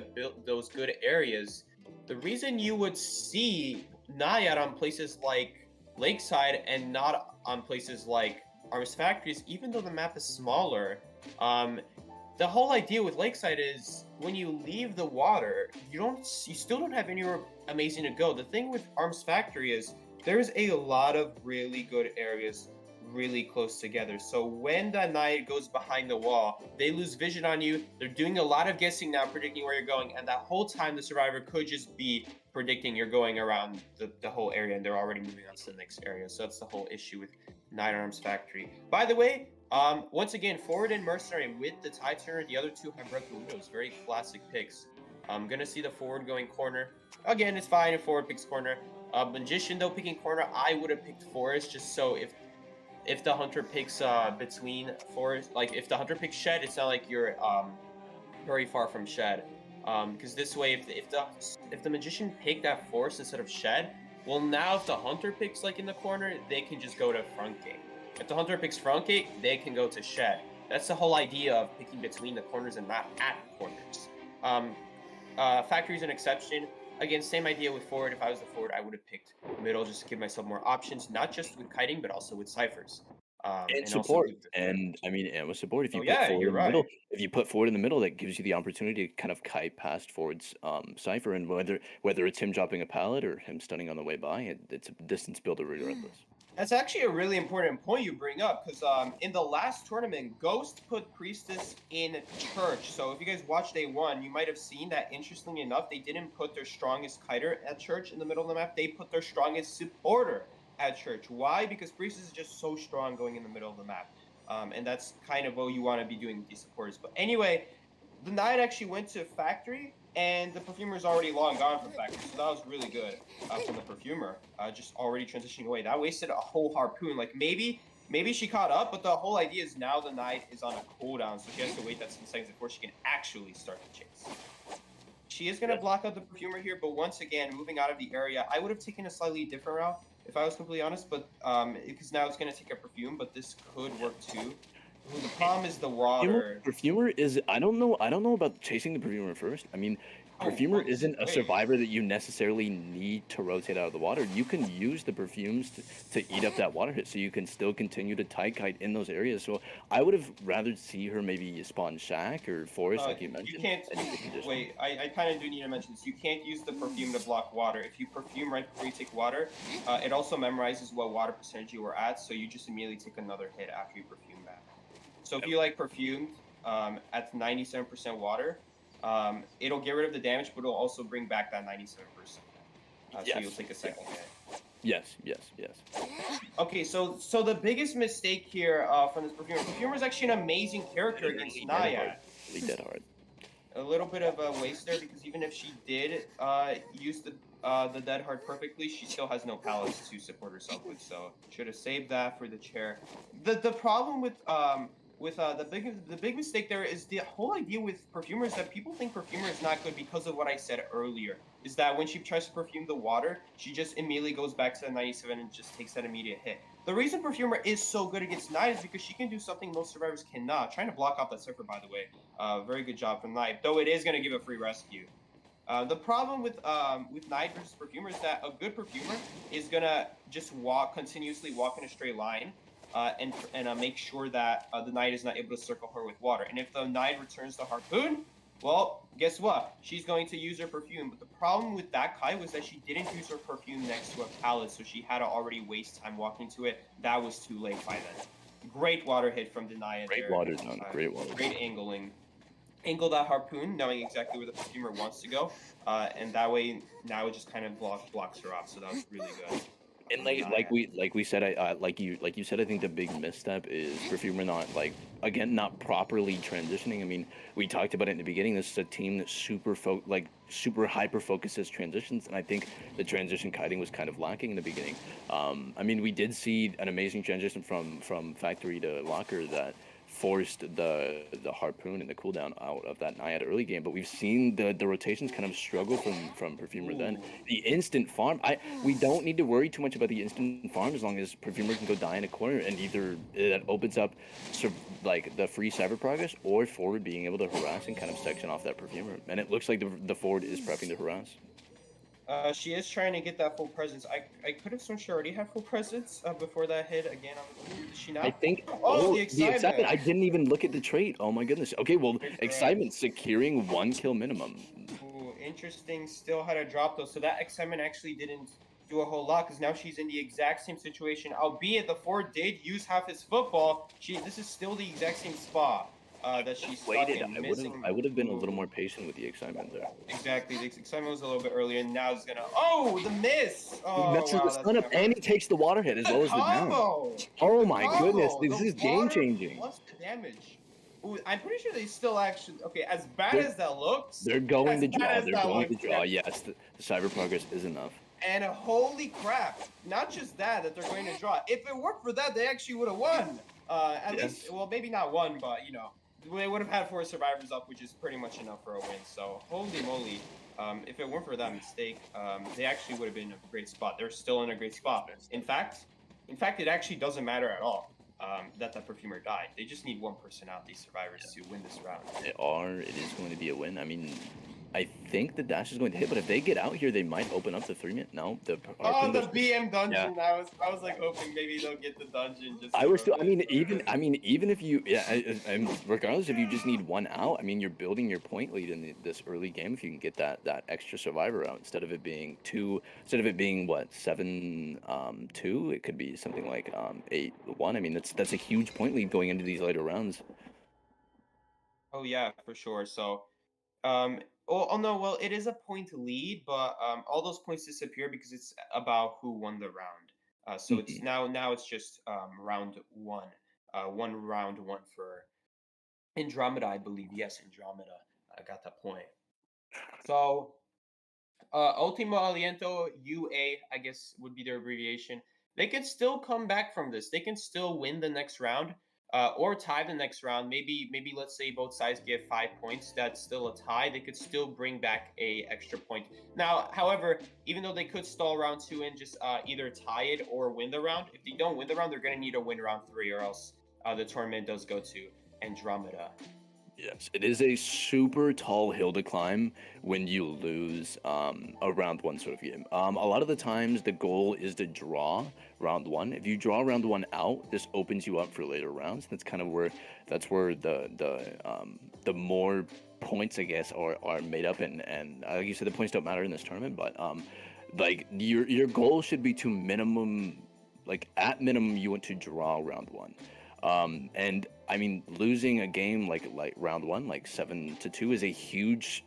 areas, the reason you would see Naiad on places like Lakeside and not on places like Arms Factory is, even though the map is smaller, the whole idea with Lakeside is when you leave the water, you still don't have anywhere amazing to go. The thing with Arms Factory is there's a lot of really good areas really close together. So when that Naiad goes behind the wall, they lose vision on you. They're doing a lot of guessing now, predicting where you're going, and that whole time the survivor could just be predicting you're going around the whole area, and they're already moving on to the next area. So that's the whole issue with Naiad Arms Factory. By the way, once again, forward and mercenary with the tie turner. The other 2 have broken windows. Very classic picks. I'm gonna see the forward going corner. Again, it's fine if forward picks corner. Magician though picking corner, I would have picked forest, just so if the hunter picks between forest, like if the hunter picks shed, it's not like you're very far from shed. Because this way, if the magician picked that forest instead of shed, well, now if the hunter picks like in the corner, they can just go to front gate. If the hunter picks front gate, they can go to shed. That's the whole idea of picking between the corners and not at corners. Factory's an exception. Again, same idea with forward. If I was the forward, I would have picked middle just to give myself more options, not just with kiting, but also with ciphers. And And also support. with the And I mean, and with support, if Oh you put yeah, forward you're in the middle, right. if you put forward in the middle, that gives you the opportunity to kind of kite past forward's cipher, and whether it's him dropping a pallet or him stunning on the way by, it's a distance builder regardless. That's actually a really important point you bring up because in the last tournament, Ghost put Priestess in Church. So if you guys watched day one, you might have seen that, interestingly enough, they didn't put their strongest kiter at Church in the middle of the map. They put their strongest supporter at Church. Why? Because Priestess is just so strong going in the middle of the map. And that's kind of what you want to be doing with these supporters. But anyway, the Knight actually went to Factory, and the Perfumer's already long gone from Factory, so that was really good from the Perfumer, just already transitioning away. That wasted a whole Harpoon. Like, maybe she caught up, but the whole idea is now the Knight is on a cooldown, so she has to wait that 10 seconds before she can actually start the chase. She is going to block out the Perfumer here, but once again, moving out of the area, I would have taken a slightly different route, if I was completely honest, but because now it's going to take a Perfume, but this could work too. Ooh, the problem is the water. Perfumer is I don't know about chasing the Perfumer first. I mean, Perfumer isn't a survivor that you necessarily need to rotate out of the water. You can use the Perfumes to eat up that water hit, so you can still continue to tide kite in those areas. So I would have rather see her maybe spawn Shack or Forest, like you mentioned. You can't. Wait, I kind of do need to mention this. You can't use the Perfume to block water. If you Perfume right before you take water, it also memorizes what water percentage you were at, so you just immediately take another hit after you Perfume that. So if you like Perfumed at 97% water, it'll get rid of the damage, but it'll also bring back that 97%. So you'll take a second hit. Yes. Okay, so the biggest mistake here from this Perfumer is actually an amazing character against Naya. Really dead hard. A little bit of a waste there, because even if she did use the dead hard perfectly, she still has no pallets to support herself with, so should have saved that for the chair. The problem with the big mistake there is the whole idea with Perfumer is that people think Perfumer is not good because of what I said earlier. Is that when she tries to perfume the water, she just immediately goes back to the 97 and just takes that immediate hit. The reason Perfumer is so good against Knight is because she can do something most survivors cannot. Trying to block off that Cypher, by the way. Very good job from Knight, though it is going to give a free rescue. The problem with Knight versus Perfumer is that a good Perfumer is going to just continuously walk in a straight line. And make sure that the Knight is not able to circle her with water. And if the Knight returns the Harpoon, well, guess what? She's going to use her Perfume. But the problem with that Kai was that she didn't use her Perfume next to a pallet, so she had to already waste time walking to it. That was too late by then. Great water hit from Denia there. Great water done. Great water. Great angling. Angle that Harpoon, knowing exactly where the Perfumer wants to go. And that way, now it just kind of blocks her off. So that was really good. And like we said, like you said, I think the big misstep is Perfumer not properly transitioning. I mean, we talked about it in the beginning. This is a team that super hyper focuses transitions, and I think the transition kiting was kind of lacking in the beginning. I mean, we did see an amazing transition from Factory to Locker that forced the Harpoon and the cooldown out of that Naiad early game, but we've seen the rotations kind of struggle from Perfumer. Then the instant farm, we don't need to worry too much about the instant farm as long as Perfumer can go die in a corner, and either that opens up the free cyber progress, or forward being able to harass and kind of section off that Perfumer. And it looks like the forward is prepping to harass. She is trying to get that full presence. I could have sworn she already had full presence before that hit again on the pool. Did she not? I think. The excitement. I didn't even look at the trait. Oh my goodness. Okay, well, excitement securing 1 kill minimum. Ooh, interesting. Still had a drop though, so that excitement actually didn't do a whole lot because now she's in the exact same situation. Albeit the forward did use half his football. This is still the exact same spot. That she's waited. I would have been a little more patient with the excitement there. Exactly, the excitement was a little bit earlier, and now it's gonna. Oh, the miss! Oh, he messes the stun up, and he takes the water hit as well as the down. Oh my goodness, this is game changing. Plus the damage. Ooh, I'm pretty sure they still actually. Okay, as bad as that looks. They're going to draw. They're going to draw. Yes, the cyber progress is enough. And holy crap! Not just that they're going to draw. If it worked for that, they actually would have won. At least, well, maybe not won, but you know. They would have had 4 survivors up, which is pretty much enough for a win. So, holy moly. If it weren't for that mistake, they actually would have been in a great spot. They're still in a great spot. In fact, it actually doesn't matter at all that Perfumer died. They just need 1 person out, these survivors, to win this round. It is going to be a win. I mean, I think the dash is going to hit, but if they get out here, they might open up the 3-minute. No, the Oh, harpoon the goes- BM dungeon. I was like hoping maybe they'll get the dungeon. Just I was still. for I mean, this. even if you, regardless if you just need one out, I mean, you're building your point lead in this early game if you can get that extra survivor out instead of it being what 7-2, it could be something like 8-1. I mean, that's a huge point lead going into these later rounds. Oh yeah, for sure. So, no, well, it is a point lead, but all those points disappear because it's about who won the round. So it's now it's just round one, round one for Andromeda, I believe. Yes, Andromeda. I got that point. So, Último, Aliento, UA, I guess would be their abbreviation. They can still come back from this. They can still win the next round, or tie the next round. Maybe let's say both sides get 5 points. That's still a tie. They could still bring back a extra point. Now, however, even though they could stall round 2 and just either tie it or win the round, if they don't win the round, they're going to need to win round 3, or else the tournament does go to Andromeda. Yes, it is a super tall hill to climb when you lose a round 1 sort of game. A lot of the times the goal is to draw round 1. If you draw round 1 out, this opens you up for later rounds. That's kind of where the more points, I guess, are made up, and like you said, the points don't matter in this tournament, but like your goal should be to minimum, like at minimum you want to draw round 1. And I mean, losing a game like round 1, like 7-2, is a huge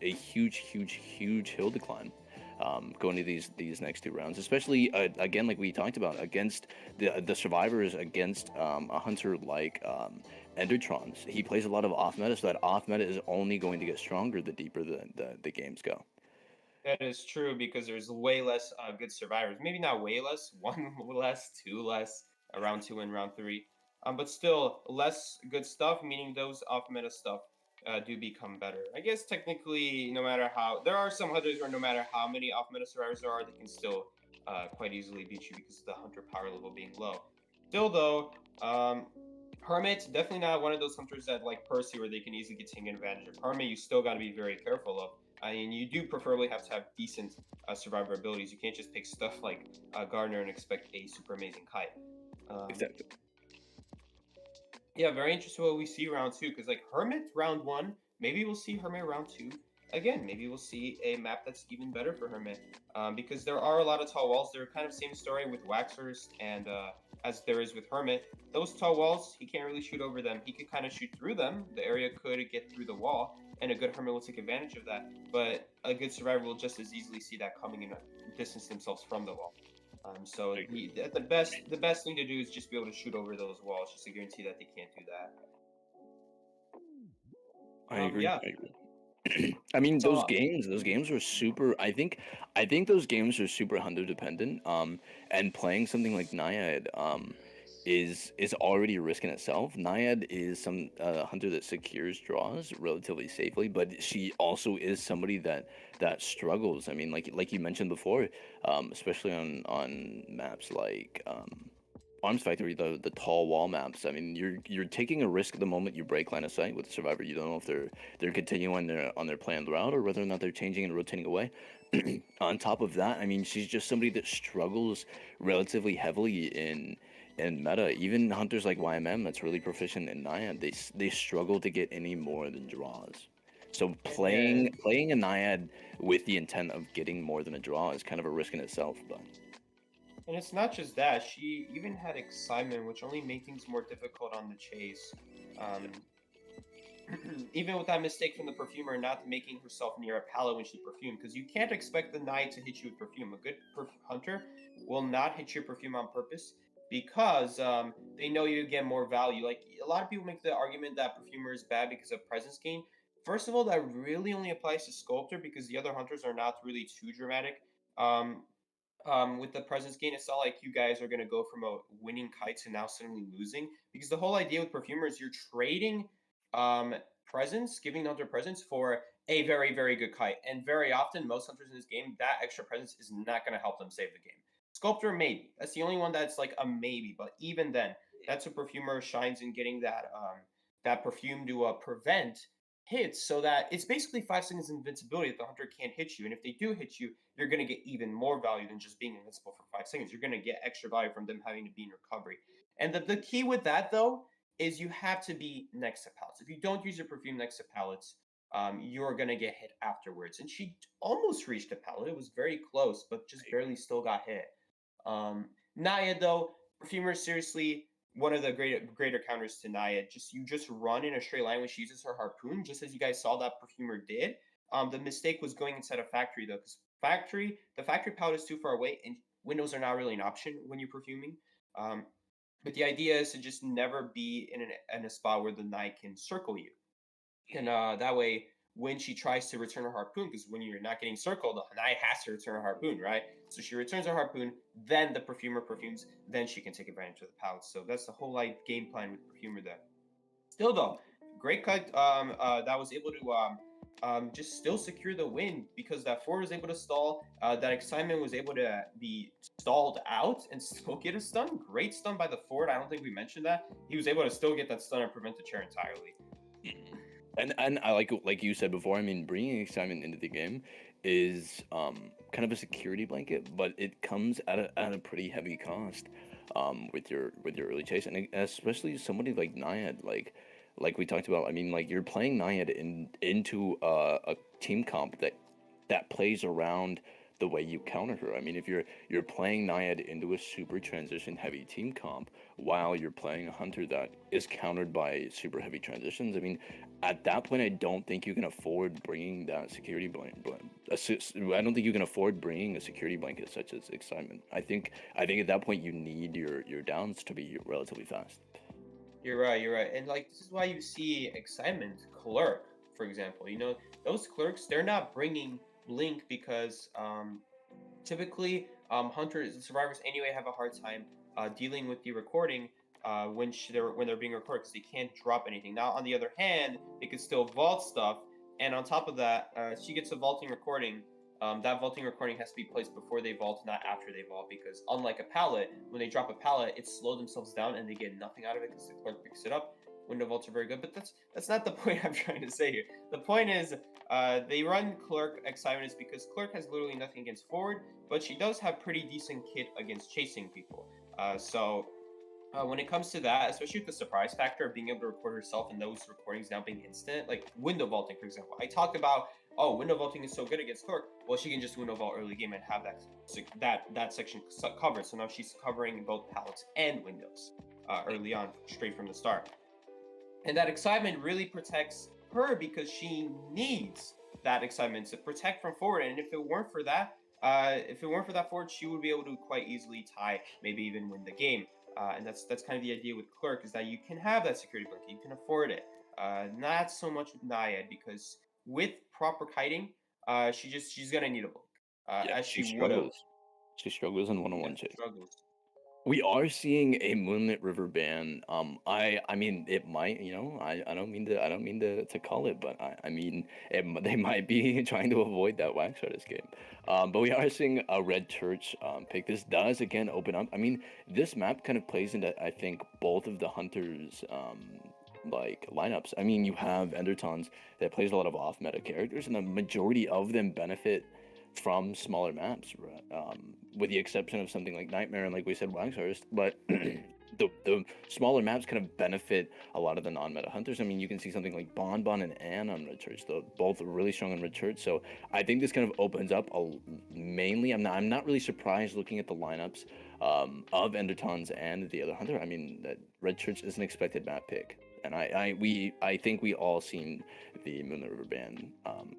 hill to climb. Going to these next 2 rounds, especially again, like we talked about, against the survivors, against a hunter like Endertrons. He plays a lot of off meta, so that off meta is only going to get stronger the deeper the games go. That is true, because there's way less good survivors. Maybe not way less, 1 less, 2 less, round 2 and round 3. But still, less good stuff, meaning those off-meta stuff do become better. I guess technically, no matter how... There are some hunters where no matter how many off-meta survivors there are, they can still quite easily beat you because of the hunter power level being low. Still, though, Hermit, definitely not one of those hunters that, like Percy, where they can easily get taken advantage of. Hermit, you still got to be very careful of. I mean, you do preferably have to have decent survivor abilities. You can't just pick stuff like Gardner and expect a super amazing kite. Exactly. Yeah, very interesting what we see round 2, because like Hermit round 1, maybe we'll see Hermit round 2. Again, maybe we'll see a map that's even better for Hermit, because there are a lot of tall walls. They're kind of same story with Waxers and as there is with Hermit. Those tall walls, he can't really shoot over them. He could kind of shoot through them. The area could get through the wall, and a good Hermit will take advantage of that. But a good survivor will just as easily see that coming and distance themselves from the wall. So the best thing to do is just be able to shoot over those walls, just to guarantee that they can't do that. I agree. Yeah. I agree. I mean, those games are super. I think those games are super hunter dependent. And playing something like Naiad, is already a risk in itself. Naiad is some hunter that secures draws relatively safely, but she also is somebody that struggles. I mean, like you mentioned before, especially on maps like Arms Factory, the tall wall maps. I mean, you're taking a risk the moment you break line of sight with the survivor. You don't know if they're continuing on their planned route, or whether or not they're changing and rotating away. On top of that, I mean, she's just somebody that struggles relatively heavily in meta. Even hunters like YMM, that's really proficient in Naiad, they struggle to get any more than draws. So playing a Naiad with the intent of getting more than a draw is kind of a risk in itself. But And it's not just that, she even had excitement, which only made things more difficult on the chase. Even with that mistake from the perfumer, not making herself near a pallet when she perfumed, because you can't expect the knight to hit you with perfume. A good hunter will not hit your perfume on purpose, because they know you get more value. Like, a lot of people make the argument that perfumer is bad because of presence gain. First of all, that really only applies to Sculptor, because the other hunters are not really too dramatic. With the presence gain, it's not like you guys are going to go from a winning kite to now suddenly losing, because the whole idea with perfumer is you're trading presence, giving the hunter presence for a very, very good kite. And very often, most hunters in this game, that extra presence is not going to help them save the game. Sculptor, maybe. That's the only one that's like a maybe, but even then, that's a perfumer shines in getting that that perfume to prevent hits so that it's basically 5 seconds invincibility that the hunter can't hit you. And if they do hit you, you're going to get even more value than just being invincible for 5 seconds. You're going to get extra value from them having to be in recovery. And the key with that, though, is you have to be next to pallets. If you don't use your perfume next to pallets, you're going to get hit afterwards. And she almost reached a pallet. It was very close, but just barely still got hit. Naya, though, Perfumer is seriously one of the greater counters to Naya. You just run in a straight line when she uses her harpoon, just as you guys saw that Perfumer did. The mistake was going inside a factory, though, because the factory pallet is too far away, and windows are not really an option when you're perfuming. But the idea is to just never be in a spot where the Naya can circle you. And that way, when she tries to return her harpoon, because when you're not getting circled, the Naya has to return her harpoon, right? So she returns her harpoon, then the Perfumer perfumes, then she can take advantage of the pallets. So that's the whole game plan with Perfumer there. Still though, great cut that was able to just still secure the win, because that Ford was able to stall, that Excitement was able to be stalled out and still get a stun. Great stun by the Ford. I don't think we mentioned that. He was able to still get that stun and prevent the chair entirely. And I like you said before, I mean, bringing Excitement into the game is kind of a security blanket, but it comes at a pretty heavy cost with your early chase, and especially somebody like Naiad, like we talked about. I mean, like, you're playing Naiad into a team comp that plays around the way you counter her. I mean, if you're playing Naiad into a super transition heavy team comp while you're playing a hunter that is countered by super heavy transitions, I mean, at that point, I don't think you can afford bringing that security blanket. I don't think you can afford bringing a security blanket such as Excitement. I think at that point you need your downs to be relatively fast. You're right. And like, this is why you see Excitement Clerk, for example. You know, those clerks, they're not bringing Blink because typically hunters and survivors anyway have a hard time dealing with the recording when they're being recorded, because they can't drop anything. Now, on the other hand, they can still vault stuff, and on top of that, she gets a vaulting recording. That vaulting recording has to be placed before they vault, not after they vault, because unlike a pallet, when they drop a pallet, it slows themselves down and they get nothing out of it because the clerk picks it up. Window vaults are very good, but that's not the point I'm trying to say here. The point is, they run Clerk Excitement is because Clerk has literally nothing against forward, but she does have pretty decent kit against chasing people. When it comes to that, especially with the surprise factor of being able to record herself and those recordings now being instant, like window vaulting, for example. I talked about, window vaulting is so good against Clerk. Well, she can just window vault early game and have that section covered. So now she's covering both pallets and windows early on, straight from the start. And that Excitement really protects her because she needs that Excitement to protect from forward. And if it weren't for that, forward, she would be able to quite easily tie, maybe even win the game. And that's kind of the idea with Clerk, is that you can have that security blanket, you can afford it. Not so much with Naiad, because with proper kiting, she's gonna need a blink. As she struggles. She struggles in one-on-one chase. Struggles. We are seeing a Moonlit River ban. I mean, it might, I don't mean to call it, but I mean, they might be trying to avoid that Wax Artist game. But we are seeing a Red Church pick. This does again open up. I mean, this map kind of plays into, I think, both of the hunters like lineups. I mean, you have Endertons that plays a lot of off meta characters, and the majority of them benefit from smaller maps, with the exception of something like Nightmare and, like we said, Wax Artist. But the smaller maps kind of benefit a lot of the non-meta hunters. I mean, you can see something like Bon and Anne on Red Church, though both are really strong on Red Church. So I think this kind of opens up mainly. I'm not really surprised looking at the lineups of Endertons and the other hunter. I mean, that Red Church is an expected map pick. And I think we all seen the Moonlit River ban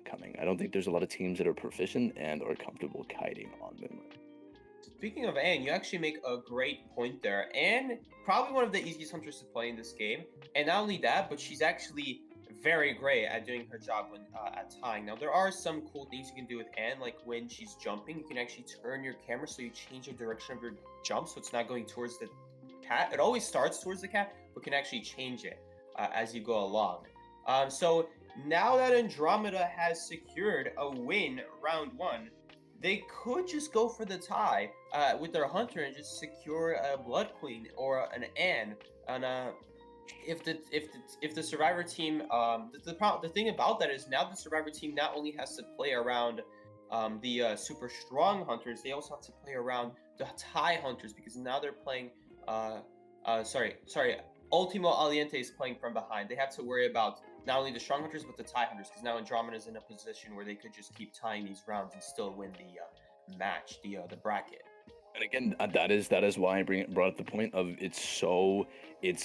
coming. I don't think there's a lot of teams that are proficient and are comfortable kiting on Moonlit. Speaking of Anne, you actually make a great point there. Anne, probably one of the easiest hunters to play in this game. And not only that, but she's actually very great at doing her job when at tying. Now, there are some cool things you can do with Anne, like when she's jumping, you can actually turn your camera so you change the direction of your jump, so it's not going towards the cat. It always starts towards the cat, but can actually change it as you go along. So now that Andromeda has secured a win round 1, they could just go for the tie with their hunter and just secure a Blood Queen or an Anne. And if the survivor team the thing about that is now the survivor team not only has to play around the super strong hunters, they also have to play around the TIE hunters because now they're playing sorry, Ultimo Aliente is playing from behind. They have to worry about not only the strong hunters but the TIE hunters because now Andromeda is in a position where they could just keep tying these rounds and still win the match, the bracket. And again, that is why I brought up the point of it's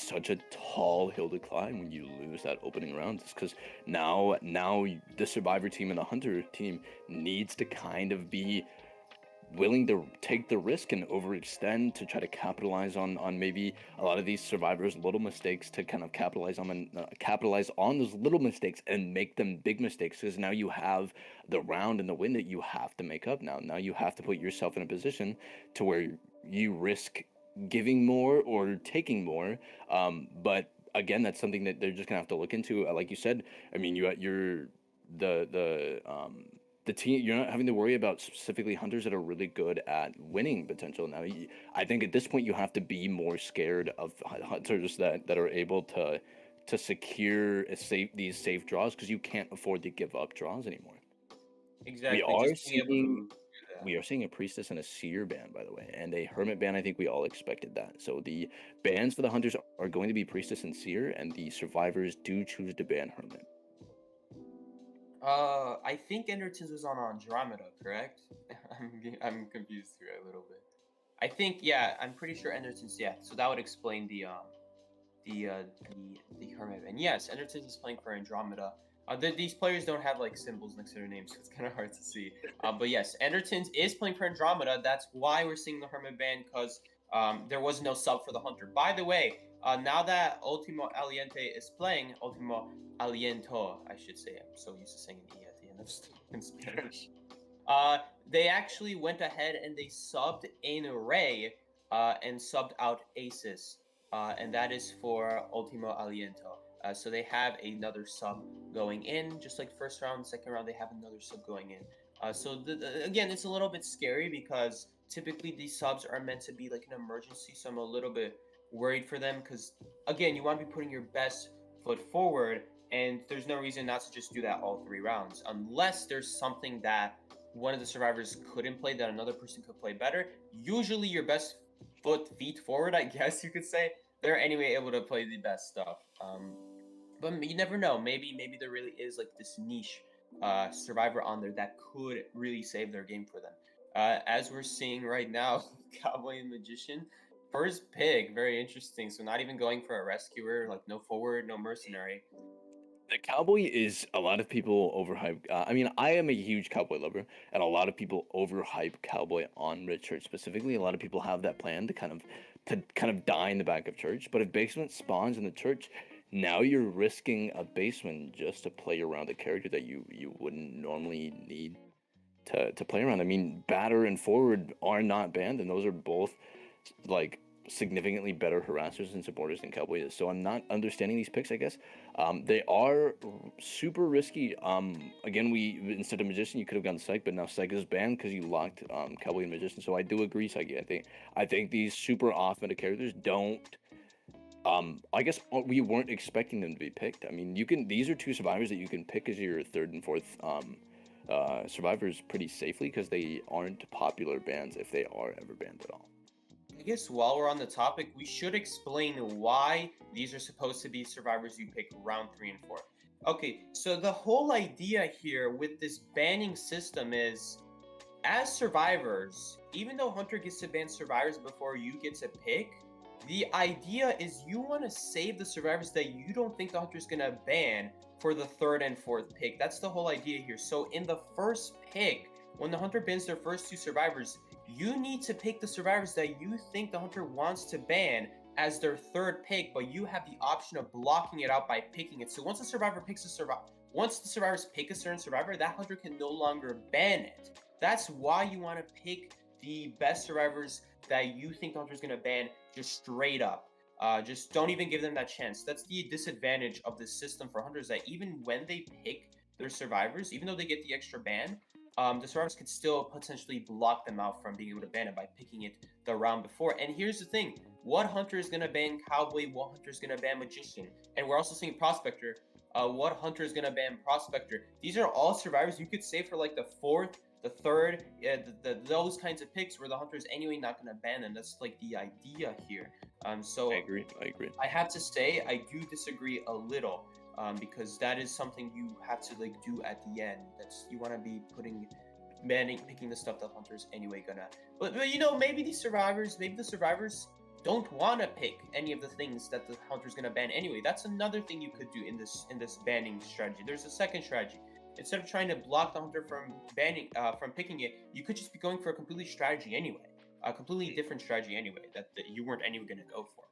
such a tall hill to climb when you lose that opening round. It's because now the survivor team and the hunter team needs to kind of be willing to take the risk and overextend to try to capitalize on maybe a lot of these survivors' little mistakes to kind of capitalize on those little mistakes and make them big mistakes because now you have the round and the win that you have to make up now you have to put yourself in a position to where you risk giving more or taking more, but again that's something that they're just gonna have to look into. Like you said, I mean the team, you're not having to worry about specifically hunters that are really good at winning potential. Now, I think at this point you have to be more scared of hunters that are able to secure these safe draws because you can't afford to give up draws anymore. Exactly. We are seeing a priestess and a seer ban, by the way, and a hermit ban. I think we all expected that. So the bans for the hunters are going to be priestess and seer, and the survivors do choose to ban hermit. I think Endertons was on Andromeda, correct? I'm confused here a little bit. I think, yeah, I'm pretty sure Endertons, yeah. So that would explain the Hermit. And yes, Endertons is playing for Andromeda. These players don't have like symbols next to their names, so it's kind of hard to see. But yes, Endertons is playing for Andromeda. That's why we're seeing the Hermit ban, because there was no sub for the Hunter. By the way, now that Ultimo Aliente is playing, Ultimo Aliento, I should say. I'm so used to saying E at the end of stuff in Spanish. They actually went ahead and they subbed in Ray and subbed out Aces. And that is for Ultimo Aliento. So they have another sub going in, just like first round, second round, they have another sub going in. Again, it's a little bit scary because typically these subs are meant to be like an emergency. So I'm a little bit worried for them because, again, you want to be putting your best foot forward. And there's no reason not to just do that all 3 rounds, unless there's something that one of the survivors couldn't play that another person could play better. Usually your best feet forward, I guess you could say, they're anyway able to play the best stuff. But you never know. Maybe there really is like this niche survivor on there that could really save their game for them. As we're seeing right now, Cowboy and Magician. First pick, very interesting. So not even going for a rescuer, like no forward, no mercenary. The Cowboy is a lot of people overhype. I mean, I am a huge Cowboy lover, and a lot of people overhype Cowboy on Red Church specifically. A lot of people have that plan to kind of die in the back of Church. But if basement spawns in the Church, now you're risking a basement just to play around a character that you wouldn't normally need to play around. I mean, batter and forward are not banned, and those are both like significantly better harassers and supporters than Cowboy is. So I'm not understanding these picks, I guess. They are super risky. Again, instead of Magician, you could have gone Psych, but now Psych is banned because you locked Cowboy and Magician. So I do agree, Psyche. I think these super off meta characters don't. I guess we weren't expecting them to be picked. I mean, these are 2 survivors that you can pick as your 3rd and 4th survivors pretty safely because they aren't popular bans if they are ever banned at all. I guess while we're on the topic, we should explain why these are supposed to be survivors you pick round 3 and 4. Okay, so the whole idea here with this banning system is, as survivors, even though Hunter gets to ban survivors before you get to pick, the idea is you want to save the survivors that you don't think the Hunter's going to ban for the 3rd and 4th pick. That's the whole idea here. So in the first pick, when the Hunter bans their first 2 survivors, you need to pick the survivors that you think the Hunter wants to ban as their 3rd pick, but you have the option of blocking it out by picking it. So once the survivor picks once the survivors pick a certain survivor, that Hunter can no longer ban it. That's why you want to pick the best survivors that you think the Hunter's going to ban just straight up. Just don't even give them that chance. That's the disadvantage of this system for Hunters, that even when they pick their survivors, even though they get the extra ban, the survivors could still potentially block them out from being able to ban it by picking it the round before. And here's the thing, what hunter is gonna ban Cowboy, what hunter is gonna ban Magician, and we're also seeing Prospector. What hunter is gonna ban Prospector? These are all survivors you could say for like the fourth, the third, those kinds of picks where the hunter is anyway not gonna ban them. That's like the idea here. So I agree. I have to say I do disagree a little. Because that is something you have to like do at the end. That's you want to be picking the stuff that hunters anyway gonna. But you know, maybe the survivors don't want to pick any of the things that the hunter's gonna ban anyway. That's another thing you could do in this banning strategy. There's a second strategy. Instead of trying to block the hunter from picking it, you could just be going for a completely strategy anyway, a completely different strategy anyway that you weren't anyway gonna go for.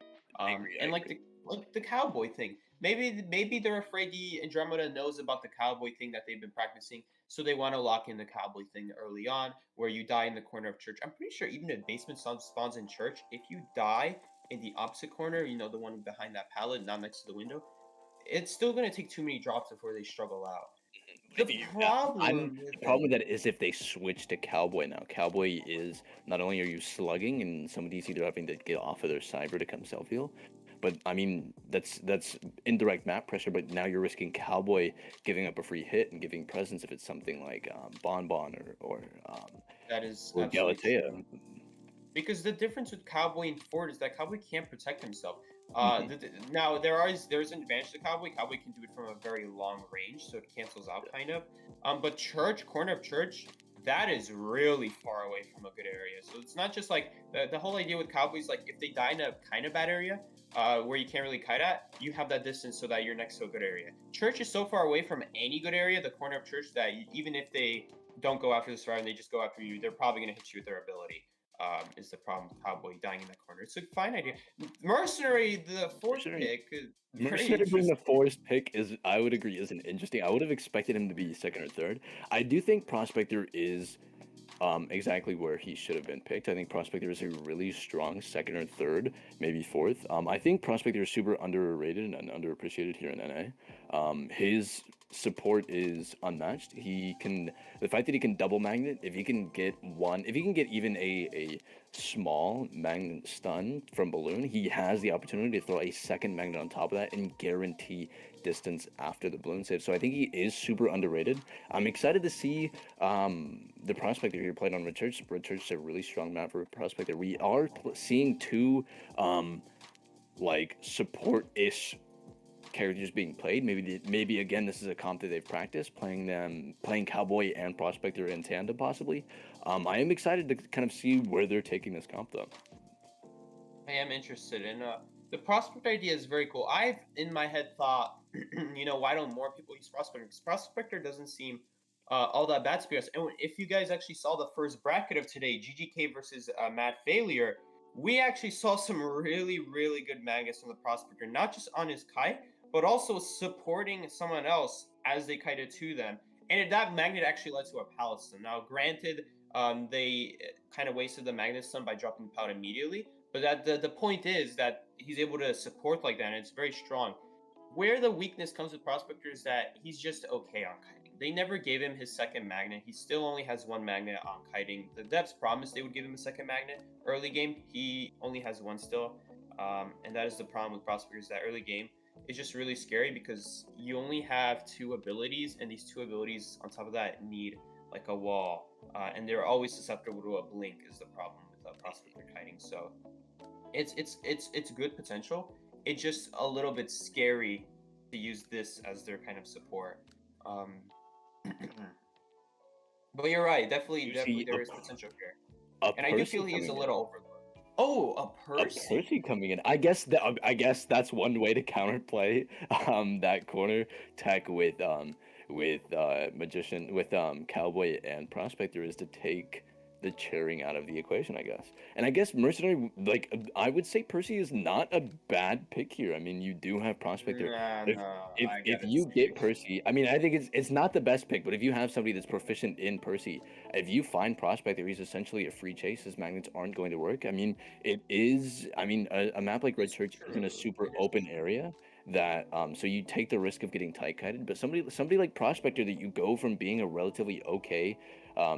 Like the cowboy thing. Maybe they're afraid the Andromeda knows about the cowboy thing that they've been practicing, so they want to lock in the cowboy thing early on, where you die in the corner of church. I'm pretty sure even if basement spawns in church, if you die in the opposite corner, you know, the one behind that pallet, not next to the window, it's still gonna take too many drops before they struggle out. The problem with that is if they switch to Cowboy now. Cowboy is not only are you slugging, and somebody's either having to get off of their cyber to come self-heal, but I mean that's indirect map pressure. But now you're risking Cowboy giving up a free hit and giving presence if it's something like Bonbon or that is or Galatea. true. Because the difference with Cowboy and Ford is that Cowboy can't protect himself. Now there's an advantage to Cowboy. Cowboy can do it from a very long range, so it cancels out kind of. But church, corner of church, that is really far away from a good area. So it's not just like the whole idea with Cowboys. Like if they die in a kind of bad area, where you can't really kite at, you have that distance so that you're next to a good area. Church is so far away from any good area, the corner of church, that even if they don't go after the survivor and they just go after you, they're probably gonna hit you with their ability. Is the problem with Cowboy dying in that corner. It's a fine idea. Mercenary, the fourth pick. Mercenary being the fourth pick is, I would agree, isn't interesting. I would have expected him to be second or third. I do think Prospector is exactly where he should have been picked. I think Prospector is a really strong second or third, maybe fourth. I think Prospector is super underrated and underappreciated here in NA. His support is unmatched. The fact that he can double magnet, if he can get even a small magnet stun from balloon, he has the opportunity to throw a second magnet on top of that and guarantee distance after the balloon save. So I think he is super underrated. I'm excited to see the Prospector here played on Red Church. Red Church is a really strong map for Prospector. We are seeing two like support-ish characters being played. Maybe again this is a comp that they've practiced playing Cowboy and Prospector in tandem possibly. I am excited to kind of see where they're taking this comp though. I am interested in the Prospector idea is very cool. I've in my head thought, you know, why don't more people use Prospector? Because Prospector doesn't seem all that bad to be honest. And if you guys actually saw the first bracket of today, GGK versus Mad Failure, we actually saw some really, really good magnets on the Prospector, not just on his kite, but also supporting someone else as they kited to them. And that magnet actually led to a pallet stun. Now, granted, they kind of wasted the magnet stun by dropping the pallet immediately, but the point is that he's able to support like that, and it's very strong. Where the weakness comes with Prospector is that he's just okay on kiting. They never gave him his second magnet. He still only has one magnet on kiting. The devs promised they would give him a second magnet early game. He only has one still. And that is the problem with Prospector, is that early game is just really scary because you only have two abilities, and these two abilities on top of that need like a wall. And they're always susceptible to a blink is the problem with Prospector kiting. So it's good potential. It's just a little bit scary to use this as their kind of support. But you're right, definitely there is potential here. And I do feel he is a little overlooked. Oh, a Percy? A Percy coming in. I guess that's one way to counterplay that corner tech with Magician, with Cowboy and Prospector, is to take the cheering out of the equation, I guess. And I guess Mercenary, like, I would say Percy is not a bad pick here. I mean, you do have Prospector. If you get Percy, I mean, I think it's not the best pick, but if you have somebody that's proficient in Percy, if you find Prospector, he's essentially a free chase. His magnets aren't going to work. I mean, a map like Red Church is in a super open area that so you take the risk of getting tight kited, but somebody like Prospector, that you go from being a relatively okay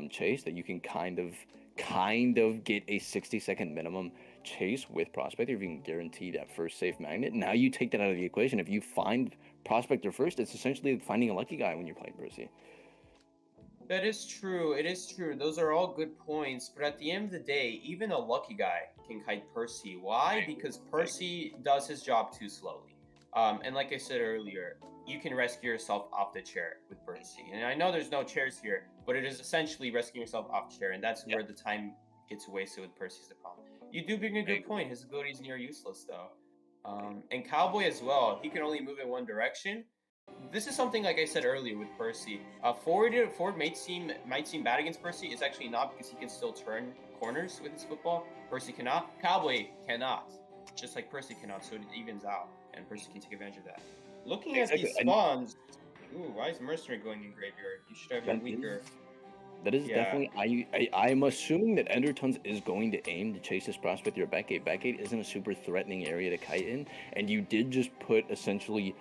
chase, that you can kind of get a 60-second minimum, Chase with Prospector, if you can guarantee that first safe magnet, now you take that out of the equation. If you find Prospector first, it's essentially finding a lucky guy when you're playing Percy. That is true. It is true. Those are all good points. But at the end of the day, even a lucky guy can kite Percy. Why? Because Percy does his job too slowly. And like I said earlier, you can rescue yourself off the chair with Percy. And I know there's no chairs here, but it is essentially rescuing yourself off chair, and that's where the time gets wasted with Percy's the problem. You do bring a good point. His ability is near useless, though. And Cowboy as well. He can only move in one direction. This is something, like I said earlier, with Percy. Forward might seem bad against Percy. It's actually not, because he can still turn corners with his football. Percy cannot. Cowboy cannot. Just like Percy cannot, so it evens out, and Percy can take advantage of that. Looking at these spawns, ooh, why is Mercenary going in graveyard? You should have been weaker. That is definitely. I'm assuming that Endertons is going to aim to chase this Prospect your backgate. Backgate isn't a super threatening area to kite in, and you did just put essentially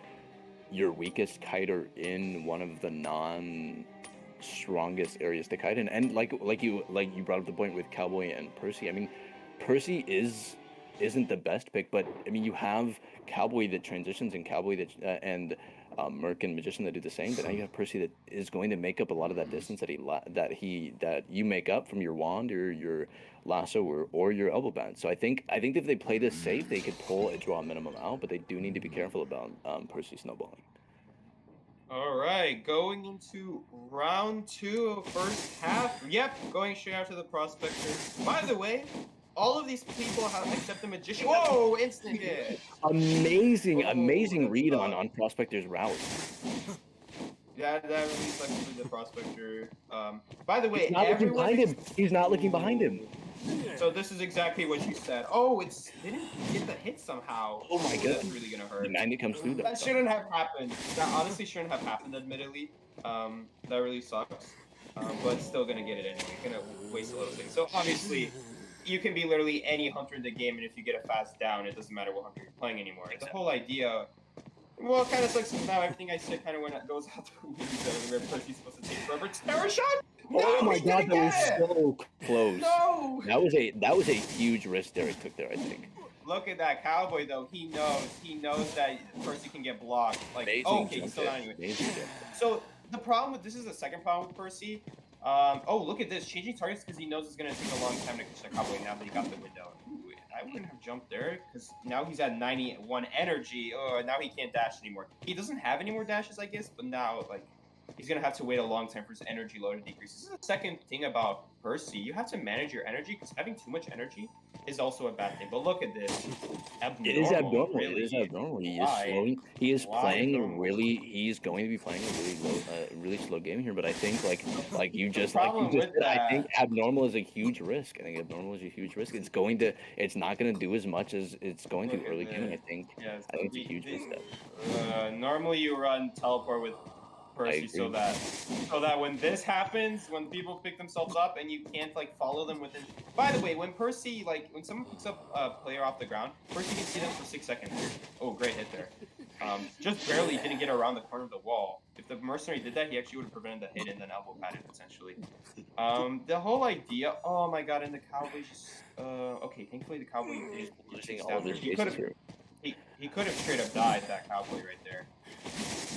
your weakest kiter in one of the non-strongest areas to kite in. And like you brought up the point with Cowboy and Percy. I mean, Percy isn't the best pick, but I mean, you have Cowboy that transitions and Cowboy that and Merc and Magician that do the same, but now you have Percy that is going to make up a lot of that distance that you make up from your wand or your lasso or your elbow band. So I think if they play this safe, they could pull a draw minimum out, but they do need to be careful about Percy snowballing. All right, going into round 2 of first half. Yep, going straight after the Prospector. By the way, all of these people have except the Magician. Whoa, instant hit. Amazing read on Prospector's rally. Yeah, that really sucks for the Prospector. By the way, He's not looking behind him. He's not looking behind him. So this is exactly what you said. Oh, it didn't get the hit somehow. Oh my god, that's really gonna hurt. The magnet comes through though. That shouldn't have happened. That honestly shouldn't have happened, admittedly. That really sucks. But still gonna get it anyway. Gonna waste a little thing. So obviously, you can be literally any hunter in the game, and if you get a fast down, it doesn't matter what hunter you're playing anymore. The whole idea, well, it kind of sucks now. Everything I said kind of goes out the window. Where Percy's supposed to take forever. Terror shot! No, oh my god, that was so close. No! That was a huge risk Derek took there, I think. Look at that Cowboy though. He knows that Percy can get blocked. Like, okay, he's still not anyway. So the problem with this is the second problem with Percy. Oh, look at this. Changing targets because he knows it's going to take a long time to catch the Cowboy now that he got the window. Ooh, I wouldn't have jumped there because now he's at 91 energy. Oh, now he can't dash anymore. He doesn't have any more dashes, I guess, but now, like, he's going to have to wait a long time for his energy load to decrease. This is the second thing about Percy. You have to manage your energy because having too much energy is also a bad thing. But look at this. It is abnormal. Really. It is abnormal. He is slowing. He is playing a really. He's going to be playing a really slow game here. But I think like you just said, I think abnormal is a huge risk. I think abnormal is a huge risk. It's not going to do as much as it's going to early game. I think it's a huge misstep. Normally you run teleport with Percy so that when this happens, when people pick themselves up and you can't like follow them within. By the way, when Percy when someone picks up a player off the ground, Percy can see them for 6 seconds. Oh, great hit there. Just barely didn't get around the corner of the wall. If the mercenary did that, he actually would have prevented the hit and then elbow padded potentially. The whole idea. Oh my god, and the Cowboy just. Okay, thankfully the Cowboy is losing all of his cases here. He could have straight up died, that Cowboy right there.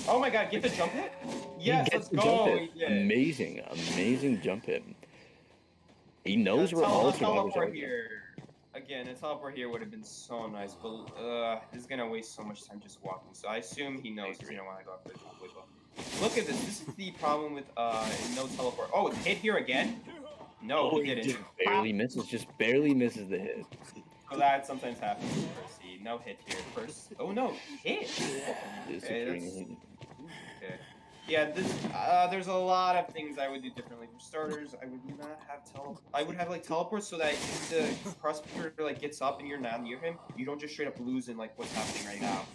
Oh my god, get the jump hit? Yes, let's go! Amazing jump hit. He knows where all survivors are. Again, a teleport here would have been so nice, but this is gonna waste so much time just walking. So I assume he knows he's gonna want to go after the Cowboy. Look at this. This is the problem with no teleport. Oh, it's hit here again? No, he didn't. Just barely misses the hit. So that sometimes happens with Percy. No hit here. First. Oh no, hit. Okay. Yeah, there's a lot of things I would do differently. For starters, I would not have teleport. I would have like teleports so that if the Prospector like gets up and you're not near him, you don't just straight up lose in like what's happening right now.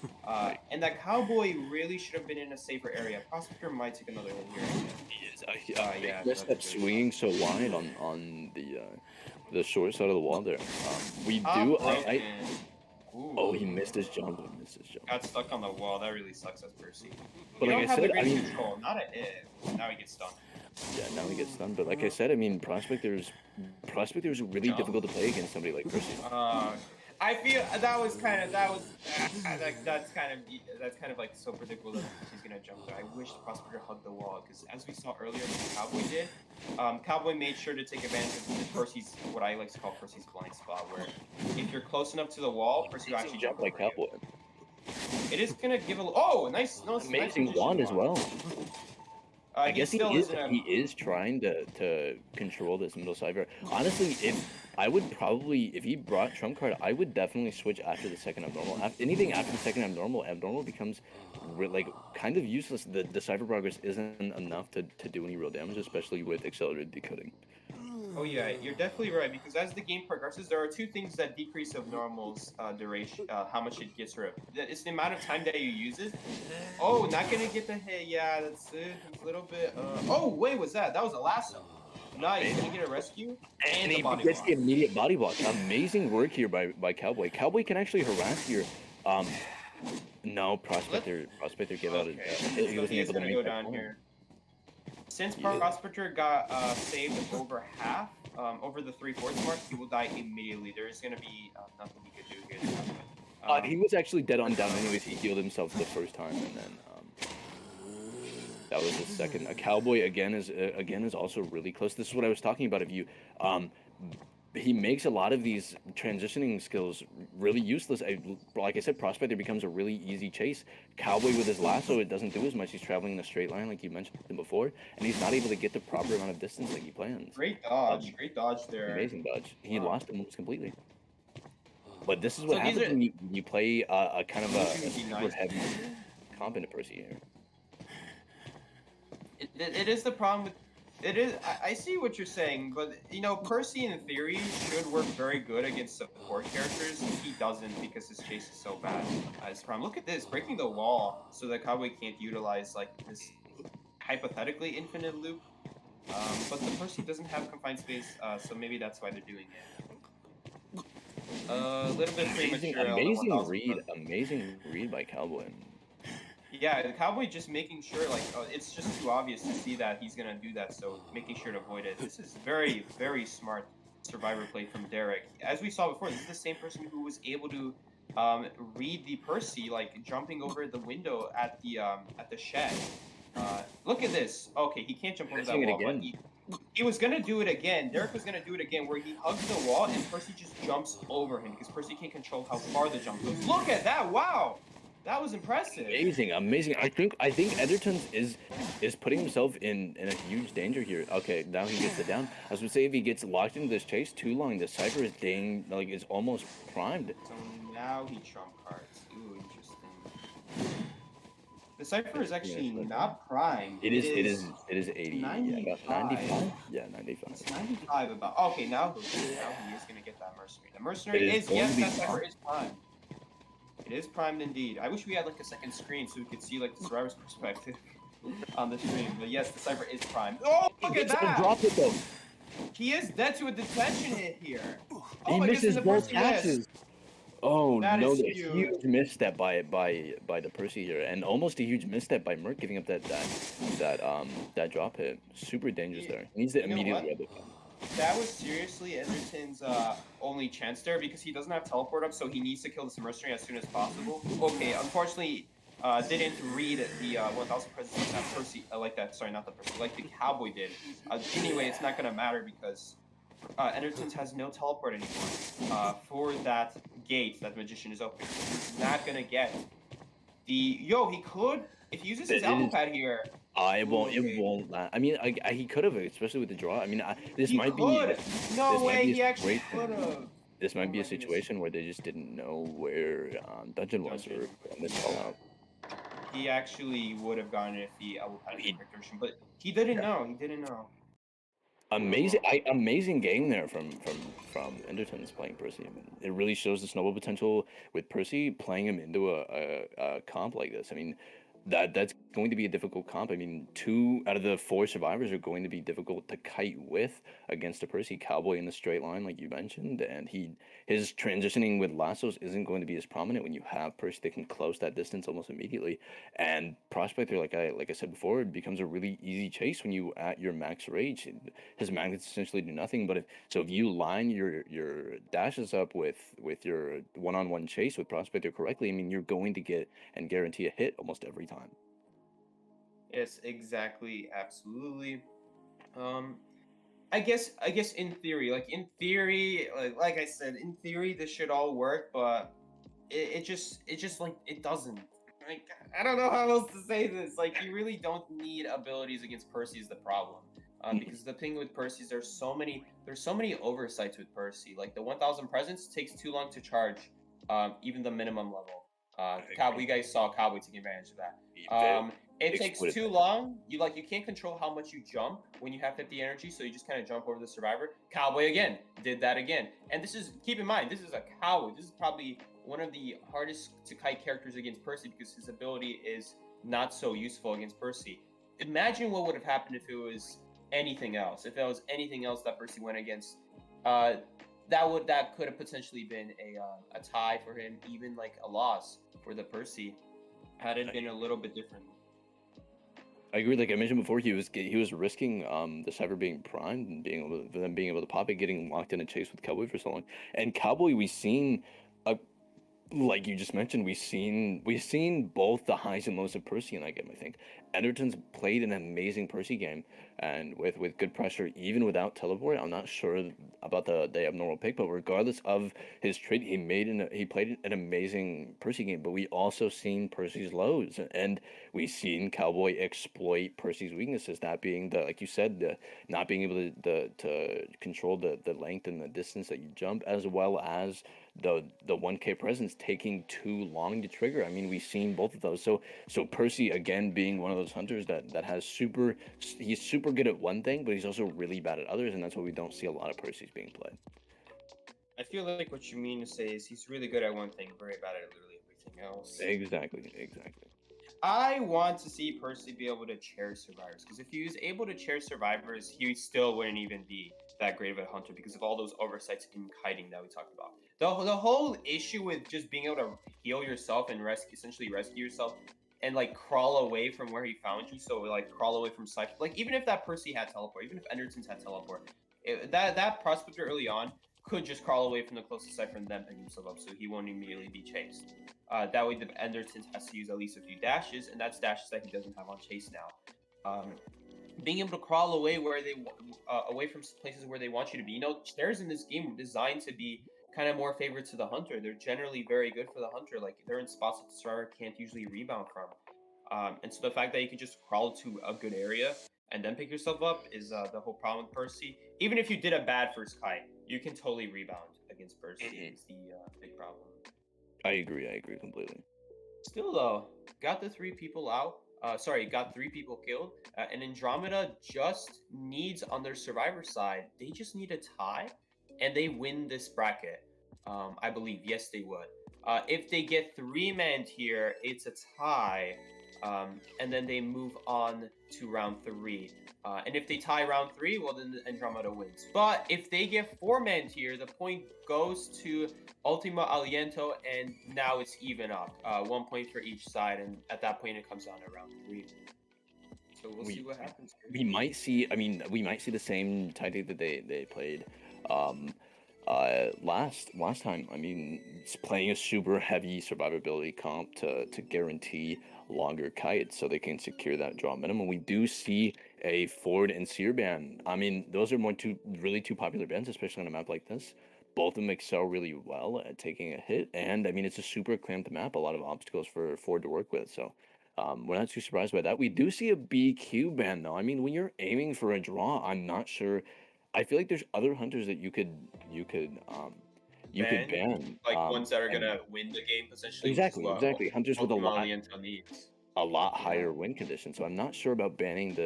And that Cowboy really should have been in a safer area. Prospector might take another one here. He is. Yeah, missed that swinging so wide on the short side of the wall there. We do. Oh, he Ooh. missed his jump. He missed his jump. Got stuck on the wall. That really sucks as Percy. But You like don't I have the said, I greatest mean, control. Not a if. Now he gets stunned. yeah, now he gets stunned. But like I said, I mean, Prospector's really Jump. difficult to play against somebody like Percy. I feel that's kind of like so predictable that he's gonna jump there. I wish the Prospector hugged the wall because as we saw earlier, what Cowboy did, Cowboy made sure to take advantage of Percy's what I like to call Percy's blind spot, where if you're close enough to the wall, Percy will actually jump like over you. Cowboy. It is gonna give a nice Amazing nice wand as well. I guess he still is. isn't a- He is trying to control this middle cipher. Honestly, if he brought trump card, I would definitely switch after the second abnormal. Anything after the second abnormal becomes kind of useless. The cipher progress isn't enough to do any real damage, especially with accelerated decoding. Oh yeah, you're definitely right because as the game progresses, there are two things that decrease abnormal's duration, how much it gets rid of. It's the amount of time that you use it. Oh, not gonna get the hit. Yeah, that's it. It's a little bit. Oh wait, what's that? That was a lasso. Nice. Gonna get a rescue And the he body gets block. the immediate body block. Amazing work here by Cowboy. Cowboy can actually harass here. No, Prospector gave out a Okay, he so wasn't he is able to gonna make go that down point. here. Since Yeah. Prospector got saved over half, over the 3/4 mark, he will die immediately. There is gonna be nothing he could do here. to happen. He was actually dead on down anyways. He healed himself the first time, and then that was the second. A Cowboy again is also really close. This is what I was talking about. If you he makes a lot of these transitioning skills really useless. Like I said, Prospector becomes a really easy chase. Cowboy with his lasso, it doesn't do as much. He's traveling in a straight line like you mentioned before, and he's not able to get the proper amount of distance like he plans. Great dodge there. Amazing dodge. He Wow. lost him almost completely. But this is So what these happens are- when you play a kind of a Luci would be super nice. heavy comp into Percy here. It is the problem with it is I see what you're saying, but you know Percy in theory should work very good against support characters. He doesn't because his chase is so bad. His problem. Look at this, breaking the wall so that Cowboy can't utilize like this hypothetically infinite loop. But the Percy doesn't have confined space, so maybe that's why they're doing it. A little bit premature. on the 1000, but- Amazing read by Cowboy. Yeah, the Cowboy just making sure, like, it's just too obvious to see that he's gonna do that, so making sure to avoid it. This is very, very smart survivor play from Derek. As we saw before, this is the same person who was able to read the Percy, like, jumping over the window at the shed. Look at this. Okay, he can't jump over that Missing it wall, but again. he was gonna do it again. Derek was gonna do it again, where he hugs the wall and Percy just jumps over him because Percy can't control how far the jump goes. Look at that! Wow, that was impressive. Amazing. I think Endertons is putting himself in a huge danger here. Okay, now he gets it down. I was gonna say if he gets locked into this chase too long, the cipher is almost primed. So now he trump cards. Ooh, interesting. The cipher is actually not primed. It is 80. 95. Yeah, about 95. Yeah, 95. It's 95 about. Okay, now he is gonna get that mercenary. The mercenary It is is going yes, to be that cipher primed. is primed. It is primed indeed. I wish we had like a second screen so we could see like the survivor's perspective on the stream. But yes, the cipher is primed. Oh, look at that! Drop it though. He is dead to a detention hit here. Oh He my misses goodness, the both Percy missed. passes. Oh That no, is a huge. huge misstep by the Percy here, and almost a huge misstep by Merc giving up that drop hit. Super dangerous there. He needs to You know immediately what? red it. That was seriously Enderton's only chance there because he doesn't have teleport up, so he needs to kill this mercenary as soon as possible. Okay, unfortunately, didn't read the 1000 presence that Percy, like that. Sorry, not the Percy, like the Cowboy did. Anyway, it's not gonna matter because Enderton's has no teleport anymore for that gate that Magician is opening. He's not gonna get the he could if he uses his elbow pad here. It won't. I mean, he could have, especially with the draw. I mean, this He might could. be. No this might way, be a he actually situation- could have. This might be Oh a my goodness. situation where they just didn't know where Dungeon was or this all out. He actually would have gotten it if the elbow pad He- Intermission, but he didn't know. He didn't know. Amazing game there from Enderton's playing Percy. I mean, it really shows the snowball potential with Percy playing him into a comp like this. I mean, that's going to be a difficult comp. I mean, 2 out of the 4 survivors are going to be difficult to kite with against a Percy. Cowboy in the straight line, like you mentioned, and his transitioning with lassos isn't going to be as prominent when you have Percy that can close that distance almost immediately. And Prospector, like I said before, it becomes a really easy chase when you at your max rage. His magnets essentially do nothing. But if you line your dashes up with your one-on-one chase with Prospector correctly, I mean, you're going to get and guarantee a hit almost every time. Yes, exactly, absolutely. I guess in theory, like I said, in theory this should all work, but it just like it doesn't. Like I don't know how else to say this. Like you really don't need abilities against Percy is the problem. Because the thing with Percy is there's so many oversights with Percy. Like the 1000 presence takes too long to charge, even the minimum level. Cowboy, you guys saw Cowboy taking advantage of that. It takes too long. You can't control how much you jump when you have 50 energy, so you just kind of jump over the survivor. Cowboy again did that again, and keep in mind this is a Cowboy. This is probably one of the hardest to kite characters against Percy because his ability is not so useful against Percy. Imagine what would have happened if it was anything else. If there was anything else that Percy went against, that could have potentially been a tie for him, even like a loss for the Percy, had it been a little bit different. I agree. Like I mentioned before, he was risking the Cypher being primed and being able to pop it, getting locked in a chase with Cowboy for so long. And Cowboy, we've seen like you just mentioned, we've seen both the highs and lows of Percy in that game. I think Enderton's played an amazing Percy game, and with good pressure, even without teleport. I'm not sure about the abnormal pick, but regardless of his trade, he played an amazing Percy game. But we also seen Percy's lows, and we've seen Cowboy exploit Percy's weaknesses. That being like you said, the not being able to control the length and the distance that you jump, as well as the 1K presence taking too long to trigger. I mean, we've seen both of those. So Percy again being one of those hunters that has he's super good at one thing, but he's also really bad at others, and that's why we don't see a lot of Percy's being played. I feel like what you mean to say is he's really good at one thing, very bad at literally everything else. Exactly. I want to see Percy be able to chair survivors, because if he was able to chair survivors, he still wouldn't even be that great of a hunter because of all those oversights in kiting that we talked about. The whole issue with just being able to heal yourself and essentially rescue yourself and like crawl away from where he found you, so like crawl away from Cypher. Like even if that Percy had teleport, even if Enderton's had teleport, that Prospector early on could just crawl away from the closest Cypher and then pick himself up, so he won't immediately be chased. That way, the Enderton has to use at least a few dashes, and that's dashes that he doesn't have on chase now. Being able to crawl away away from places where they want you to be. You know, chairs in this game are designed to be kind of more favored to the hunter. They're generally very good for the hunter. Like they're in spots that the survivor can't usually rebound from. And so the fact that you can just crawl to a good area and then pick yourself up is the whole problem with Percy. Even if you did a bad first kite, you can totally rebound against Percy. Is the big problem. I agree completely. Still though, got the 3 people out. Got 3 people killed. And Andromeda just needs, on their survivor side, they just need a tie, and they win this bracket. I believe, yes, they would. If they get 3-man here, it's a tie, and then they move on to round 3. And if they tie round 3, well, then Andromeda wins. But if they get 4-man tier, the point goes to Último, Aliento, and now it's even up. 1 point for each side, and at that point, it comes down to round 3. So we'll see what happens here. We might see the same tactic that they played last time. I mean, it's playing a super heavy survivability comp to guarantee longer kites so they can secure that draw minimum. We do see a Ford and Seer ban. I mean, those are two popular bans, especially on a map like this. Both of them excel really well at taking a hit, and I mean, it's a super clamped map, a lot of obstacles for Ford to work with, so we're not too surprised by that. We do see a BQ ban, though. I mean, when you're aiming for a draw, I'm not sure. I feel like there's other hunters that you could ban, like ones that are gonna win the game potentially. Exactly. Hunters with Aliento needs a lot higher win condition. So I'm not sure about banning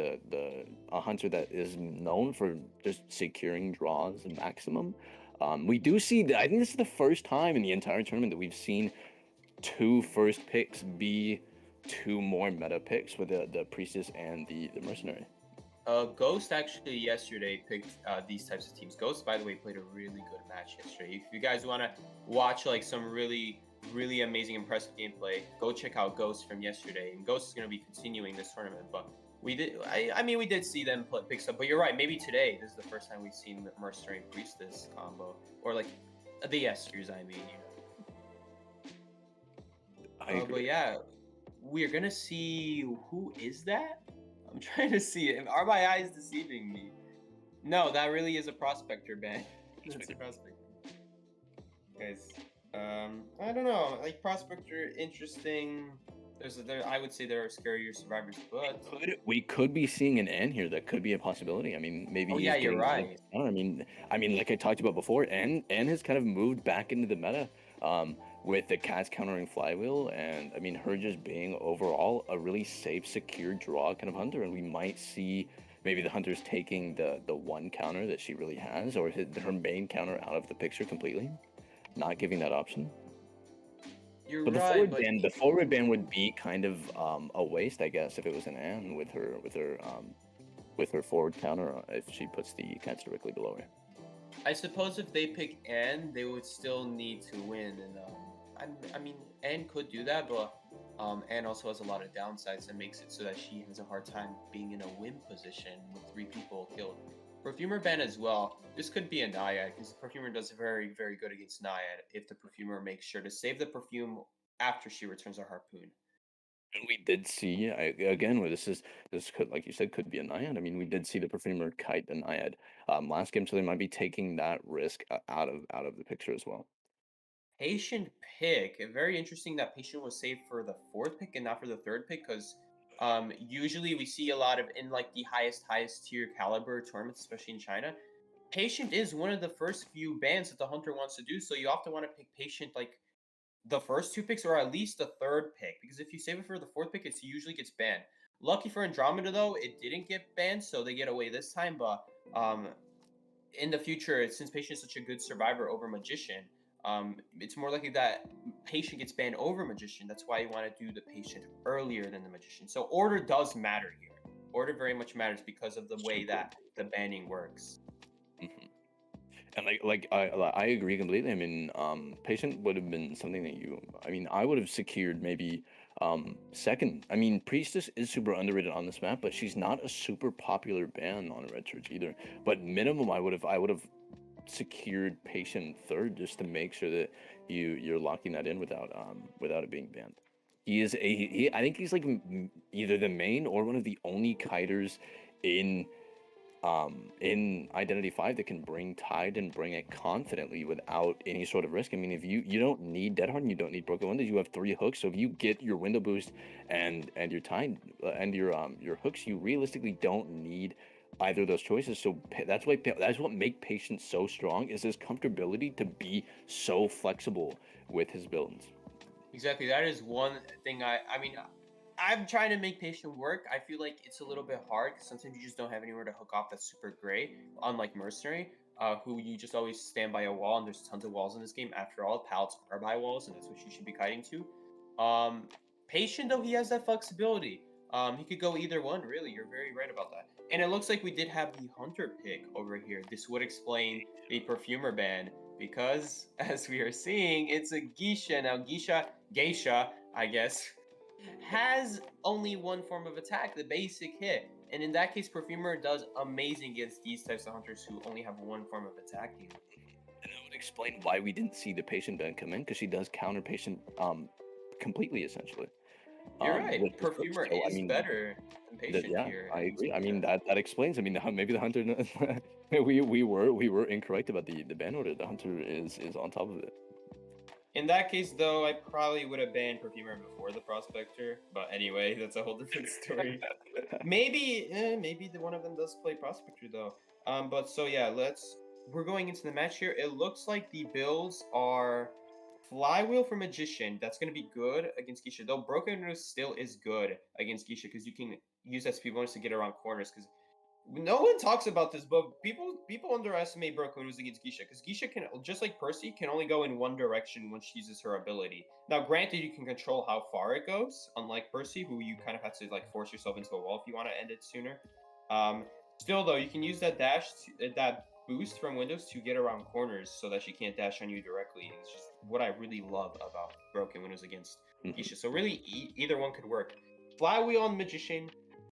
a hunter that is known for just securing draws maximum. We do see that. I think this is the first time in the entire tournament that we've seen 2 first picks be two more meta picks with the priestess and the mercenary. Ghost actually yesterday picked these types of teams. Ghost, by the way, played a really good match yesterday. If you guys want to watch like some really amazing, impressive gameplay, go check out Ghost from yesterday. And Ghost is going to be continuing this tournament, but we did. I mean, we did see them pick stuff, but you're right. Maybe today this is the first time we've seen the mercenary and priestess combo, or like the S-tiers. I mean, but yeah, we are gonna see who is that. I'm trying to see it. Are my eyes deceiving me? No, that really is a prospector ban. That's a prospector. Guys, I don't know. Like prospector, interesting. I would say there are scarier survivors, but we could be seeing an N here. That could be a possibility. I mean, maybe. Oh yeah, you're right. I mean, like I talked about before, N has kind of moved back into the meta. With the cats countering flywheel, and I mean her just being overall a really safe, secure draw kind of hunter, and we might see maybe the hunters taking the one counter that she really has, or her main counter out of the picture completely, not giving that option. You're but the right, forward ban would be kind of a waste, I guess, if it was an Anne with her forward counter if she puts the cats directly below her. I suppose if they pick Anne, they would still need to win, and I mean, Anne could do that, but Anne also has a lot of downsides that makes it so that she has a hard time being in a win position with 3 people killed. Perfumer ban as well. This could be a Naiad, because the Perfumer does very, very good against Naiad if the Perfumer makes sure to save the perfume after she returns her harpoon. And we did see, again, this could, like you said, could be a Naiad. I mean, we did see the Perfumer kite the Naiad last game, so they might be taking that risk out of the picture as well. Patient pick. Very interesting that Patient was saved for the 4th pick and not for the 3rd pick, because usually we see a lot of in like the highest tier caliber tournaments, especially in China. Patient is one of the first few bans that the hunter wants to do, so you often want to pick Patient like the first 2 picks or at least the 3rd pick, because if you save it for the 4th pick, it usually gets banned. Lucky for Andromeda though, it didn't get banned, so they get away this time. But in the future, since Patient is such a good survivor over Magician, it's more likely that Patient gets banned over Magician. That's why you want to do the Patient earlier than the Magician. So order does matter here. Order very much matters because of the way that the banning works. Mm-hmm. And I agree completely. I mean, Patient would have been something that I would have secured maybe second. I mean, Priestess is super underrated on this map, but she's not a super popular ban on Red Church either. But minimum, I would have secured Patient third just to make sure that you're locking that in without it being banned. I think he's like either the main or one of the only kiters in Identity 5 that can bring Tide and bring it confidently without any sort of risk. I mean, if you don't need Dead Hard and you don't need Broken Windows, you have 3 hooks. So if you get your window boost and your Tide and your hooks, you realistically don't need either of those choices. So that's what makes Patient so strong, is his comfortability to be so flexible with his builds. Exactly. That is one thing I'm trying to make Patient work. I feel like it's a little bit hard because sometimes you just don't have anywhere to hook off that's super great. Unlike Mercenary, who you just always stand by a wall, and there's tons of walls in this game. After all, pallets are by walls, and that's what you should be kiting to. Patient, though, he has that flexibility. He could go either one, really. You're very right about that. And it looks like we did have the Hunter pick over here. This would explain the Perfumer ban, because, as we are seeing, it's a Geisha. Now, Geisha, I guess, has only one form of attack, the basic hit. And in that case, Perfumer does amazing against these types of hunters who only have one form of attack. And that would explain why we didn't see the Patient ban come in, because she does counter Patient completely, essentially. You're right. Perfumer is better than Patient here. I agree. I mean, that explains. I mean, maybe the Hunter. we were incorrect about the ban order. The Hunter is on top of it. In that case, though, I probably would have banned Perfumer before the Prospector. But anyway, that's a whole different story. maybe the one of them does play Prospector though. But so yeah, we're going into the match here. It looks like the builds are Flywheel for Magician. That's going to be good against Geisha. Though Broken News still is good against Geisha, because you can use that speed bonus to get around corners. Because No one talks about this, but people underestimate Broken Windows against Geisha because Geisha can, just like Percy, can only go in one direction when she uses her ability. Now, granted, you can control how far it goes, unlike Percy, who you kind of have to like force yourself into a wall if you want to end it sooner. Still, though, you can use that that boost from Windows to get around corners so that she can't dash on you directly. It's just what I really love about Broken Windows against Geisha. So really, either one could work. Flywheel on Magician.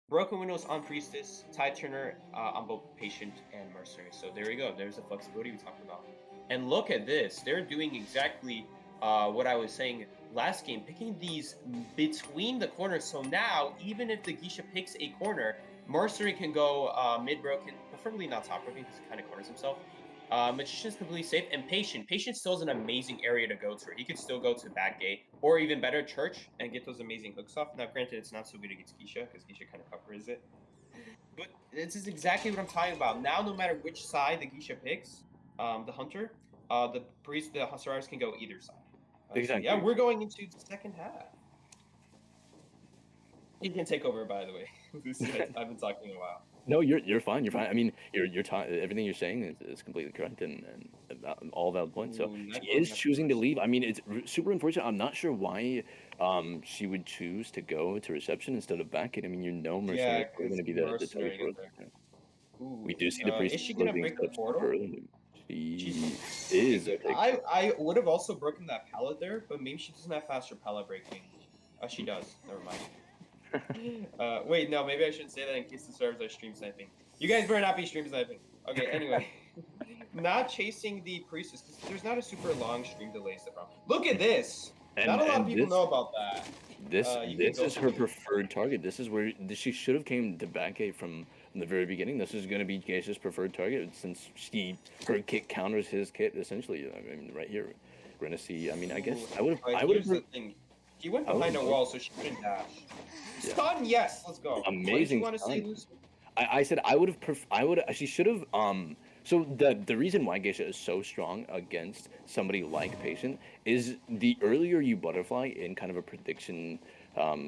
Broken Windows on Priestess, Tide Turner on both Patient and Mercenary. So there you go. There's the flexibility we talked about. And look at this. They're doing exactly what I was saying last game, picking these between the corners. So now, even if the Geisha picks a corner, Mercenary can go mid-broken, preferably not top-broken because he kind of corners himself. Magician's completely safe, and Patient. Patient still is an amazing area to go to. He could still go to Backgate, or even better, Church, and get those amazing hooks off. Now, granted, it's not so good against Geisha, because Geisha kind of covers it. But this is exactly what I'm talking about. Now, no matter which side the Geisha picks, the Hunter, the Priest, the Survivors can go either side. Exactly. So yeah, we're going into the second half. You can take over, by the way. Luci, I've been talking a while. No, you're fine. You're fine. I mean, everything you're saying is completely correct and all valid points. So Ooh, she is choosing to leave. I mean, it's super unfortunate. I'm not sure why she would choose to go to reception instead of back it. I mean, Mercenary is going to be the Mercenary target gets for there. us. Ooh, We do see the priest is she gonna being break the set up super portal? early. She She's is. good. I would have also broken that pallet there, but maybe she doesn't have faster pallet breaking. She does. Never mind. Wait, no, maybe I shouldn't say that in case the servers are stream sniping. You guys better not be stream sniping. Okay, anyway. Not chasing the priestess, because there's not a super long stream delay is the problem. Look at this! Not a lot of people know about that. This is her for preferred target. This is where she should have came to back A from the very beginning. This is going to be Geisha's preferred target since her kit counters his kit essentially. I mean, right here, we're gonna see. I mean, I guess I would have. Here's the thing. He went behind a wall, so she couldn't dash. Yeah. Stun, yes, let's go. Amazing What did you want to say, stun. Luci? I said I would have. She should have. So the reason why Geisha is so strong against somebody like Patient is the earlier you butterfly in kind of a prediction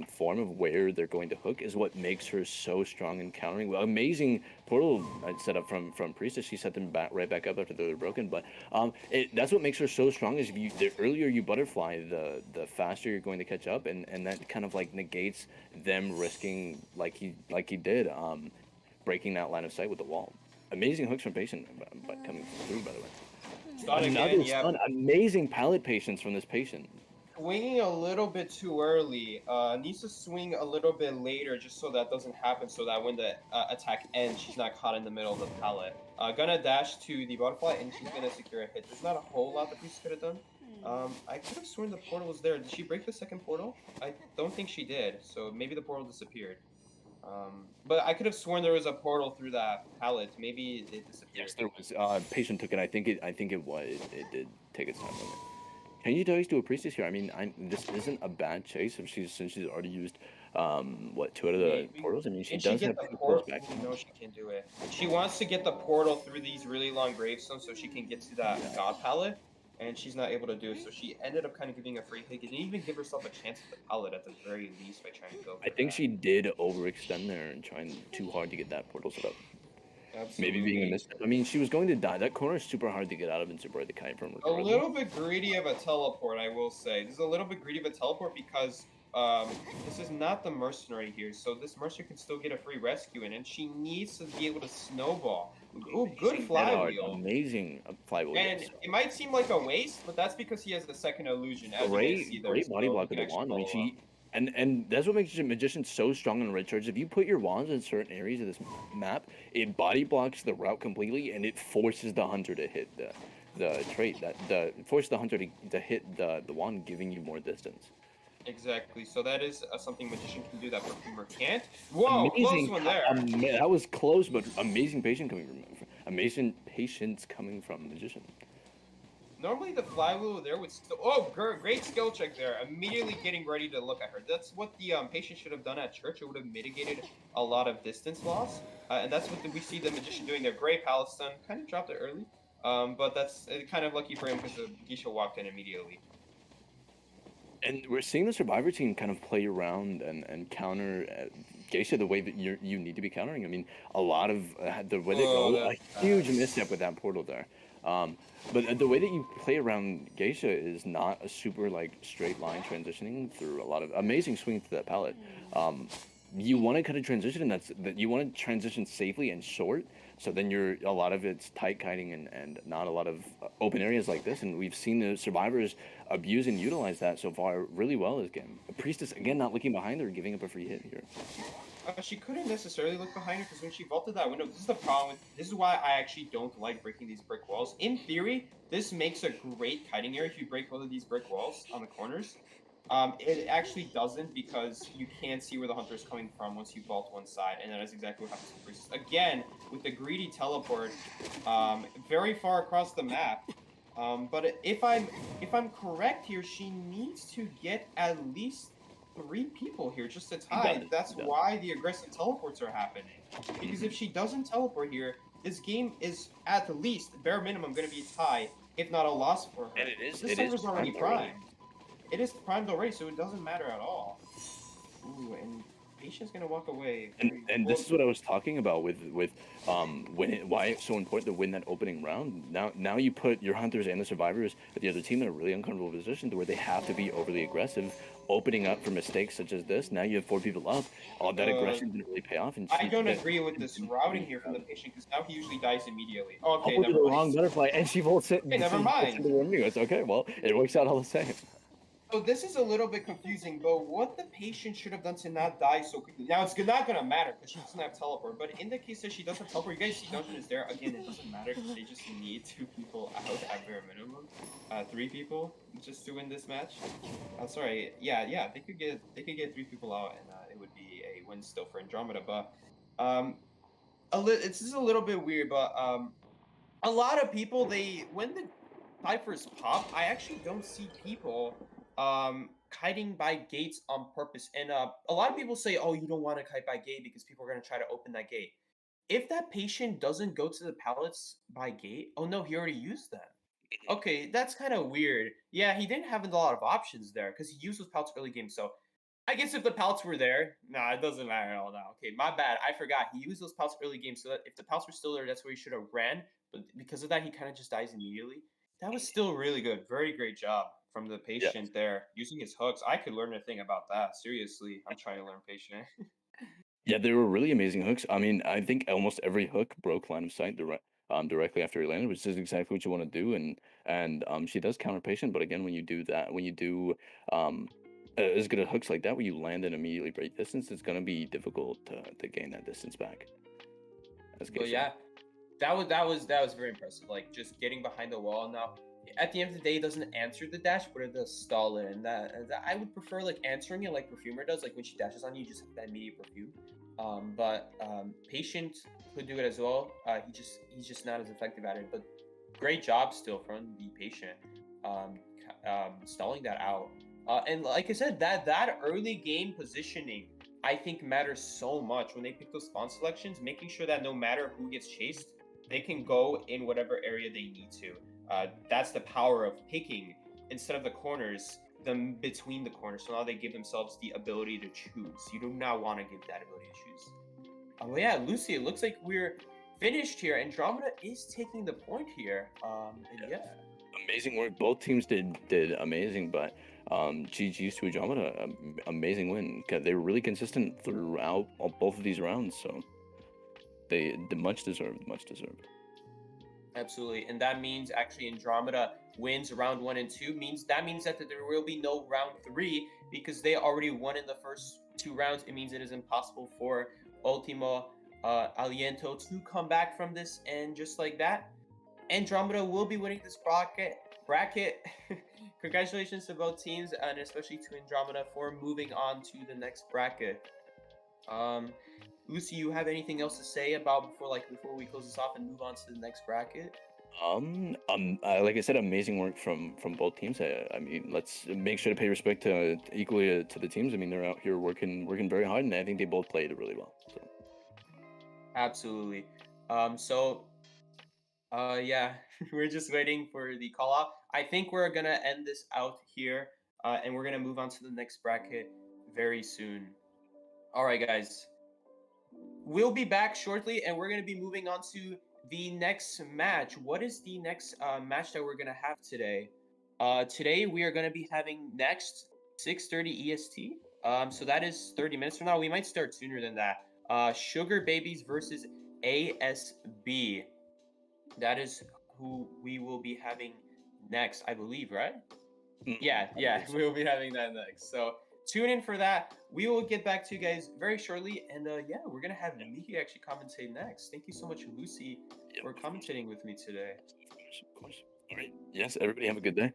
form of where they're going to hook is what makes her so strong in countering. Well, amazing portal setup from Priestess. She set them right back up after they were broken. But that's what makes her so strong is the earlier you butterfly, the faster you're going to catch up, and that kind of like negates them risking like he did breaking that line of sight with the wall. Amazing hooks from Patient, but coming through, by the way. Stun Another again, yeah. stun. Amazing pallet patience from this Patient. Swinging a little bit too early. Needs to swing a little bit later just so that doesn't happen, so that when the attack ends, she's not caught in the middle of the pallet. Gonna dash to the butterfly, and she's gonna secure a hit. There's not a whole lot the piece could have done. I could have sworn the portal was there. Did she break the second portal? I don't think she did, so maybe the portal disappeared. But I could have sworn there was a portal through that pallet. Maybe it disappeared. Yes, there was. Patient took it. I think it was. It did take its time on it. Can you always do a priestess here? I mean, this isn't a bad chase if since she's already used 2 out of the portals. I mean, she does have 2 portals back. No, she can't do it. She wants to get the portal through these really long gravestones so she can get to that god pallet, and she's not able to do it. So she ended up kind of giving a free hit. Didn't even give herself a chance at the pallet at the very least by trying to go. I think she did overextend there and trying too hard to get that portal set up. Absolutely. Maybe being a misstep. I mean, she was going to die. That corner is super hard to get out of and super hard to kite from. A little bit greedy of a teleport, I will say. This is a little bit greedy of a teleport because this is not the mercenary here. So this mercenary can still get a free rescue in, and she needs to be able to snowball. Ooh, good flywheel. Amazing flywheel. And it might seem like a waste, but that's because he has the second illusion. As Great body block with the wand. I mean, and that's what makes a magician so strong in red charge. If you put your wands in certain areas of this map, it body blocks the route completely, and it forces the hunter to hit the trait. Forces the hunter to hit the wand, giving you more distance. Exactly. So that is something magician can do that perfumer can't. Whoa, amazing, close one there. That was close, but amazing patience coming from magician. Normally the flywheel there would still... Oh, great skill check there. Immediately getting ready to look at her. That's what the patient should have done at church. It would have mitigated a lot of distance loss. And that's what we see the magician doing there. Great pallet stun. Kind of dropped it early. But that's kind of lucky for him because the Geisha walked in immediately. And we're seeing the Survivor team kind of play around and counter Geisha the way that you need to be countering. I mean, a lot of the way they Oh, go, a that's huge bad. misstep with that portal there. But the way that you play around Geisha is not a super like straight line transitioning through a lot of amazing swings to that palette. You want to kind of transition, and that you want to transition safely and short. So then a lot of it's tight kiting and not a lot of open areas like this. And we've seen the survivors abuse and utilize that so far really well this game. Priestess again not looking behind her, giving up a free hit here. She couldn't necessarily look behind her because when she vaulted that window, this is the problem. This is why I actually don't like breaking these brick walls. In theory, this makes a great kiting area if you break both of these brick walls on the corners. It actually doesn't because you can't see where the hunter is coming from once you vault one side, and that is exactly what happens to Priestess. Again, with the greedy teleport, very far across the map. But if I'm correct here, she needs to get at least 3 people here just to tie. That's why the aggressive teleports are happening. Because if she doesn't teleport here, this game is at least bare minimum going to be a tie, if not a loss for her. And it is. This server's already primed. It is primed already, so it doesn't matter at all. Ooh, and Patient's gonna walk away. And this is what I was talking about with why it's so important to win that opening round. Now you put your hunters and the survivors with the other team in a really uncomfortable position to where they have to be overly aggressive, opening up for mistakes such as this. Now you have 4 people up. All that aggression didn't really pay off. And I don't agree with this routing here from the Patient because now he usually dies immediately. Okay, never never the mind. wrong butterfly, and she volts it. Okay, never mind. It's okay. Well, it works out all the same. So this is a little bit confusing, but what the Patient should have done to not die so quickly. Now it's not gonna matter because she doesn't have teleport. But in the case that she doesn't have teleport, you guys see Dungeon is there again. It doesn't matter because they just need 2 people out at bare minimum, 3 people just to win this match. Sorry, yeah, they could get 3 people out, and it would be a win still for Andromeda. But it's just a little bit weird. But a lot of people when the ciphers pop, I actually don't see people kiting by gates on purpose. And a lot of people say, oh, you don't want to kite by gate because people are going to try to open that gate. If that Patient doesn't go to the pallets by gate, oh no, he already used them. Okay, that's kind of weird. Yeah, he didn't have a lot of options there because he used those pallets early game. So I guess if the pallets were there, nah, it doesn't matter at all now. Okay, my bad. I forgot. He used those pallets early game, so that if the pallets were still there, that's where he should have ran. But because of that, he kind of just dies immediately. That was still really good. Very great job from the Patient there. Using his hooks. I could learn a thing about that. Seriously, I'm trying to learn Patient. Yeah, they were really amazing hooks. I mean, I think almost every hook broke line of sight directly after he landed, which is exactly what you want to do. And she does counter Patient, but again, when you do that, when you do as good at hooks like that, when you land and immediately break distance, it's going to be difficult to gain that distance back. But yeah, that was very impressive. Like just getting behind the wall. Now, at the end of the day, it doesn't answer the dash, but it does stall it. And that I would prefer like answering it like Perfumer does. Like when she dashes on you, just have that immediate perfume. But Patient could do it as well. He's just not as effective at it. But great job still from the Patient, stalling that out. And like I said, that early game positioning, I think matters so much when they pick those spawn selections, making sure that no matter who gets chased, they can go in whatever area they need to. That's the power of picking instead of the corners, them between the corners. So now they give themselves the ability to choose. You do not want to give that ability to choose. Well, yeah, Luci, it looks like we're finished here. Andromeda is taking the point here. And yeah. Amazing work. Both teams did amazing, but GG's to Andromeda, amazing win. They were really consistent throughout both of these rounds, so they much deserved. Absolutely, and that means actually Andromeda wins round 1 and 2. That means that there will be no round 3 because they already won in the first 2 rounds. It means it is impossible for Último, Aliento to come back from this, and just like that, Andromeda will be winning this bracket. Congratulations to both teams, and especially to Andromeda for moving on to the next bracket. Luci, you have anything else to say about before we close this off and move on to the next bracket? Like I said, amazing work from both teams. I mean, let's make sure to pay respect equally to the teams. I mean, they're out here working very hard, and I think they both played really well. So. Absolutely. Yeah, we're just waiting for the call out. I think we're gonna end this out here, and we're gonna move on to the next bracket very soon. All right, guys. we'll be back shortly, and we're gonna be moving on to the next match. What is the next match that we're gonna have today? Today we are gonna be having next 6:30 EST. So that is 30 minutes from now. We might start sooner than that. SugarBabies versus ASB. That is who we will be having next, I believe, right? Yeah, we'll be having that next. So tune in for that. We will get back to you guys very shortly, and yeah, we're gonna have Miki actually commentate next. Thank you so much, Luci, for commentating with me today. Of course. All right. Yes, everybody have a good day.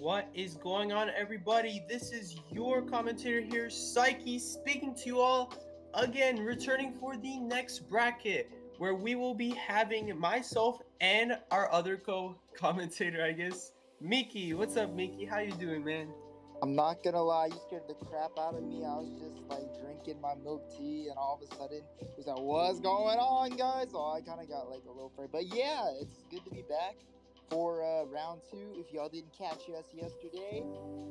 What is going on, everybody? This is your commentator here, Sikey, speaking to you all again, returning for the next bracket, where we will be having myself and our other co-commentator, I guess, Miki. What's up, Miki? How you doing, man? I'm not gonna lie, you scared the crap out of me. I was just like drinking my milk tea, and all of a sudden, it was like, "What's going on, guys?" So I kind of got like a little afraid. But yeah, it's good to be back for round 2. If y'all didn't catch us yesterday,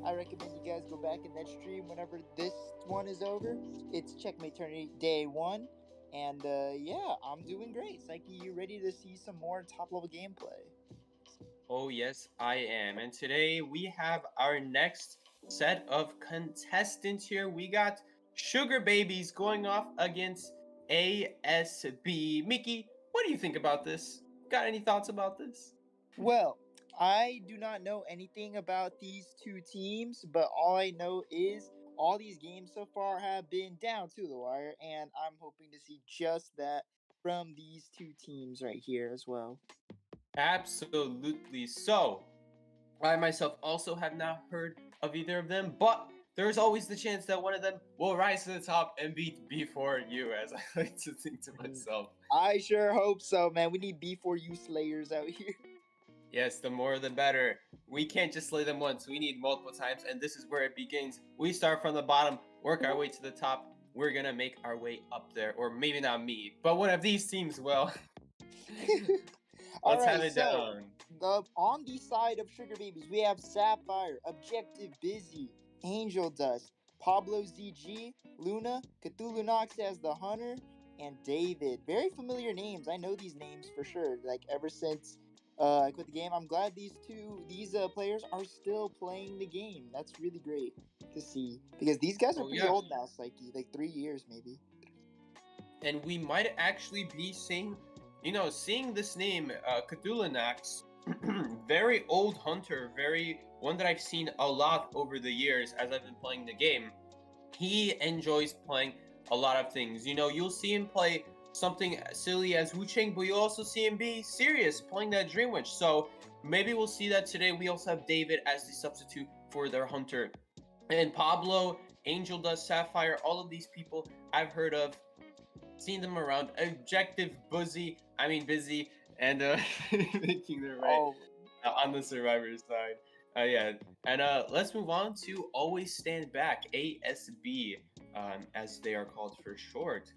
I recommend you guys go back in that stream whenever this one is over. It's Checkmate Tourney Day 1. And yeah, I'm doing great. Sikey, you ready to see some more top level gameplay? Oh, yes, I am. And today we have our next set of contestants here. We got SugarBabies going off against ASB. Miki, what do you think about this? Got any thoughts about this? Well, I do not know anything about these two teams, but all I know is all these games so far have been down to the wire, and I'm hoping to see just that from these two teams right here as well. Absolutely. So, I myself also have not heard of either of them, but there's always the chance that one of them will rise to the top and beat before you, as I like to think to myself. I sure hope so, man. We need B4U Slayers out here. Yes, the more the better. We can't just slay them once. We need multiple times, and this is where it begins. We start from the bottom, work our way to the top. We're gonna make our way up there, or maybe not me, but one of these teams will. Let's have it down. On the side of SugarBabies, we have Sapphire, Objective Busy, Angel Dust, Pablo ZG, Luna, Cthulhu Nox as the Hunter, and David. Very familiar names. I know these names for sure. Like ever since I quit the game, I'm glad these players are still playing the game. That's really great to see because these guys are pretty old now, Sikey, like 3 years maybe. And we might actually be seeing this name, Cthulhu Nox, very old hunter, very one that I've seen a lot over the years as I've been playing the game. He enjoys playing a lot of things. You'll see him play something silly as Wu Chang, but you'll also see him be serious playing that Dream Witch. So maybe we'll see that today. We also have David as the substitute for their hunter. And Pablo, Angel Dust, Sapphire, all of these people I've heard of, seen them around. Objective Busy, and making their way on the survivor side. Yeah, and let's move on to Always Stand Back, ASB, as they are called for short.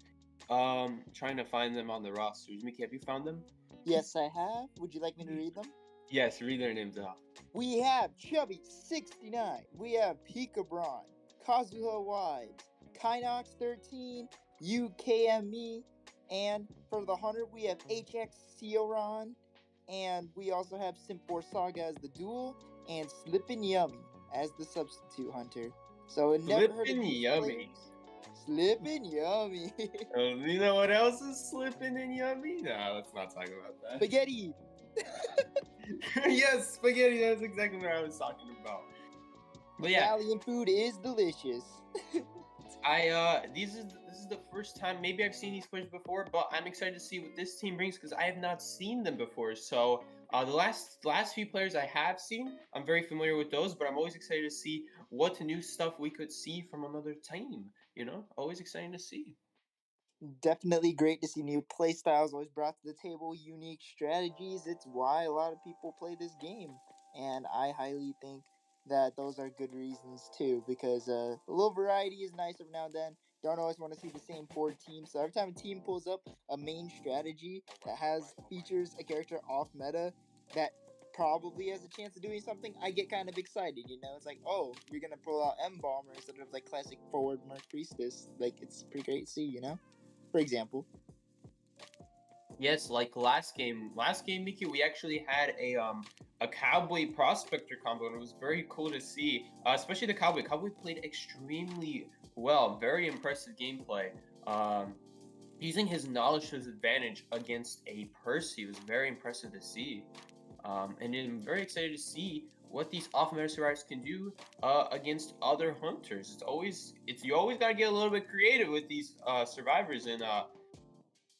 Trying to find them on the rosters. Miki, have you found them? Yes, I have. Would you like me to read them? Yes, read their names out. We have Chubby69. We have Pikabron, Kazuha Wives, Kynox 13, UKME, and for the hunter we have HX Sioran, and we also have Simp4 Saga as the duel, and Slippin' Yummy as the substitute hunter. So it never heard of these Yummy. Slippin' Yummy. You know what else is slipping in Yummy? No, let's not talk about that. Spaghetti. Yes, spaghetti. That's exactly what I was talking about. But yeah, Italian food is delicious. This is the first time maybe I've seen these players before, but I'm excited to see what this team brings because I have not seen them before. So the last few players I have seen, I'm very familiar with those, but I'm always excited to see what new stuff we could see from another team. Always exciting to see. Definitely great to see new play styles always brought to the table, unique strategies. It's why a lot of people play this game, and I highly think that those are good reasons too, because a little variety is nice every now and then. Don't always want to see the same 4 teams. So every time a team pulls up a main strategy that features a character off meta that probably has a chance of doing something, I get kind of excited. It's like, oh, you're gonna pull out M-Bomber instead of like classic forward Merc Priestess. Like, it's pretty great to see, for example. Yes, like last game, Miki, we actually had a Cowboy Prospector combo, and it was very cool to see, especially the Cowboy. Cowboy played extremely well, very impressive gameplay. Using his knowledge to his advantage against a Percy was very impressive to see. And I'm very excited to see what these off-meta survivors can do against other hunters. You always gotta get a little bit creative with these survivors, and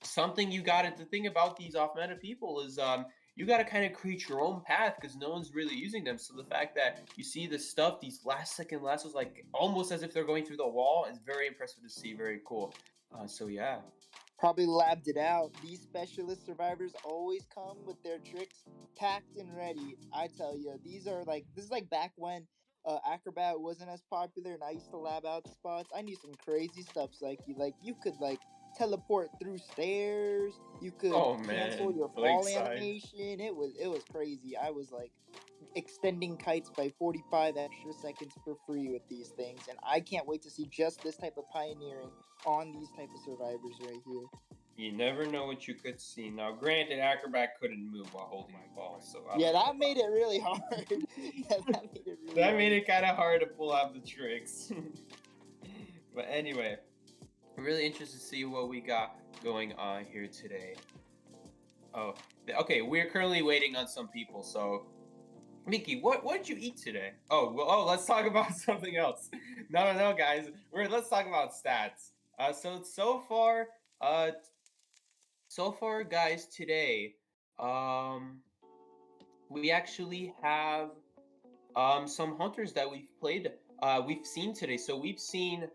something you got to think about these off-meta people is you got to kind of create your own path because no one's really using them. So the fact that you see the stuff, these last second lassos, like almost as if they're going through the wall, is very impressive to see. Very cool. So yeah. Probably labbed it out. These specialist survivors always come with their tricks packed and ready. I tell you, these are like, this is like back when Acrobat wasn't as popular and I used to lab out spots. I knew some crazy stuff, like you could like teleport through stairs. You could cancel man, your fall animation. It was crazy. I was like extending kites by 45 extra seconds for free with these things, and I can't wait to see just this type of pioneering on these type of survivors right here. You never know what you could see. Now, granted, Acrobat couldn't move while holding the ball, so yeah, that made it really hard. Yeah, that made it really that hard. made it kind of hard to pull out the tricks. But anyway, I'm really interested to see what we got going on here today. Oh, okay. We're currently waiting on some people. So, Miki, what did you eat today? Let's talk about something else. No, guys. Let's talk about stats. So far, guys, today, we actually have some hunters that we've seen today. So we've seen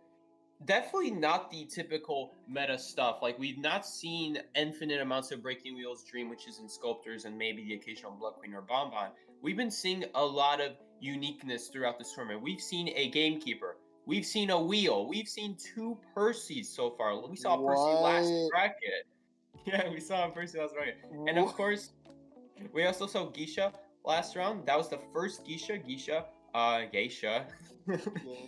definitely not the typical meta stuff. Like, we've not seen infinite amounts of Breaking Wheels Dream, which is in Sculptors, and maybe the occasional Blood Queen or Bonbon. We've been seeing a lot of uniqueness throughout this tournament. We've seen a Gamekeeper. We've seen a Wheel. We've seen 2 Percys so far. We saw Percy last bracket. Yeah, we saw Percy last bracket. And of course, we also saw Geisha last round. That was the first Geisha. Geisha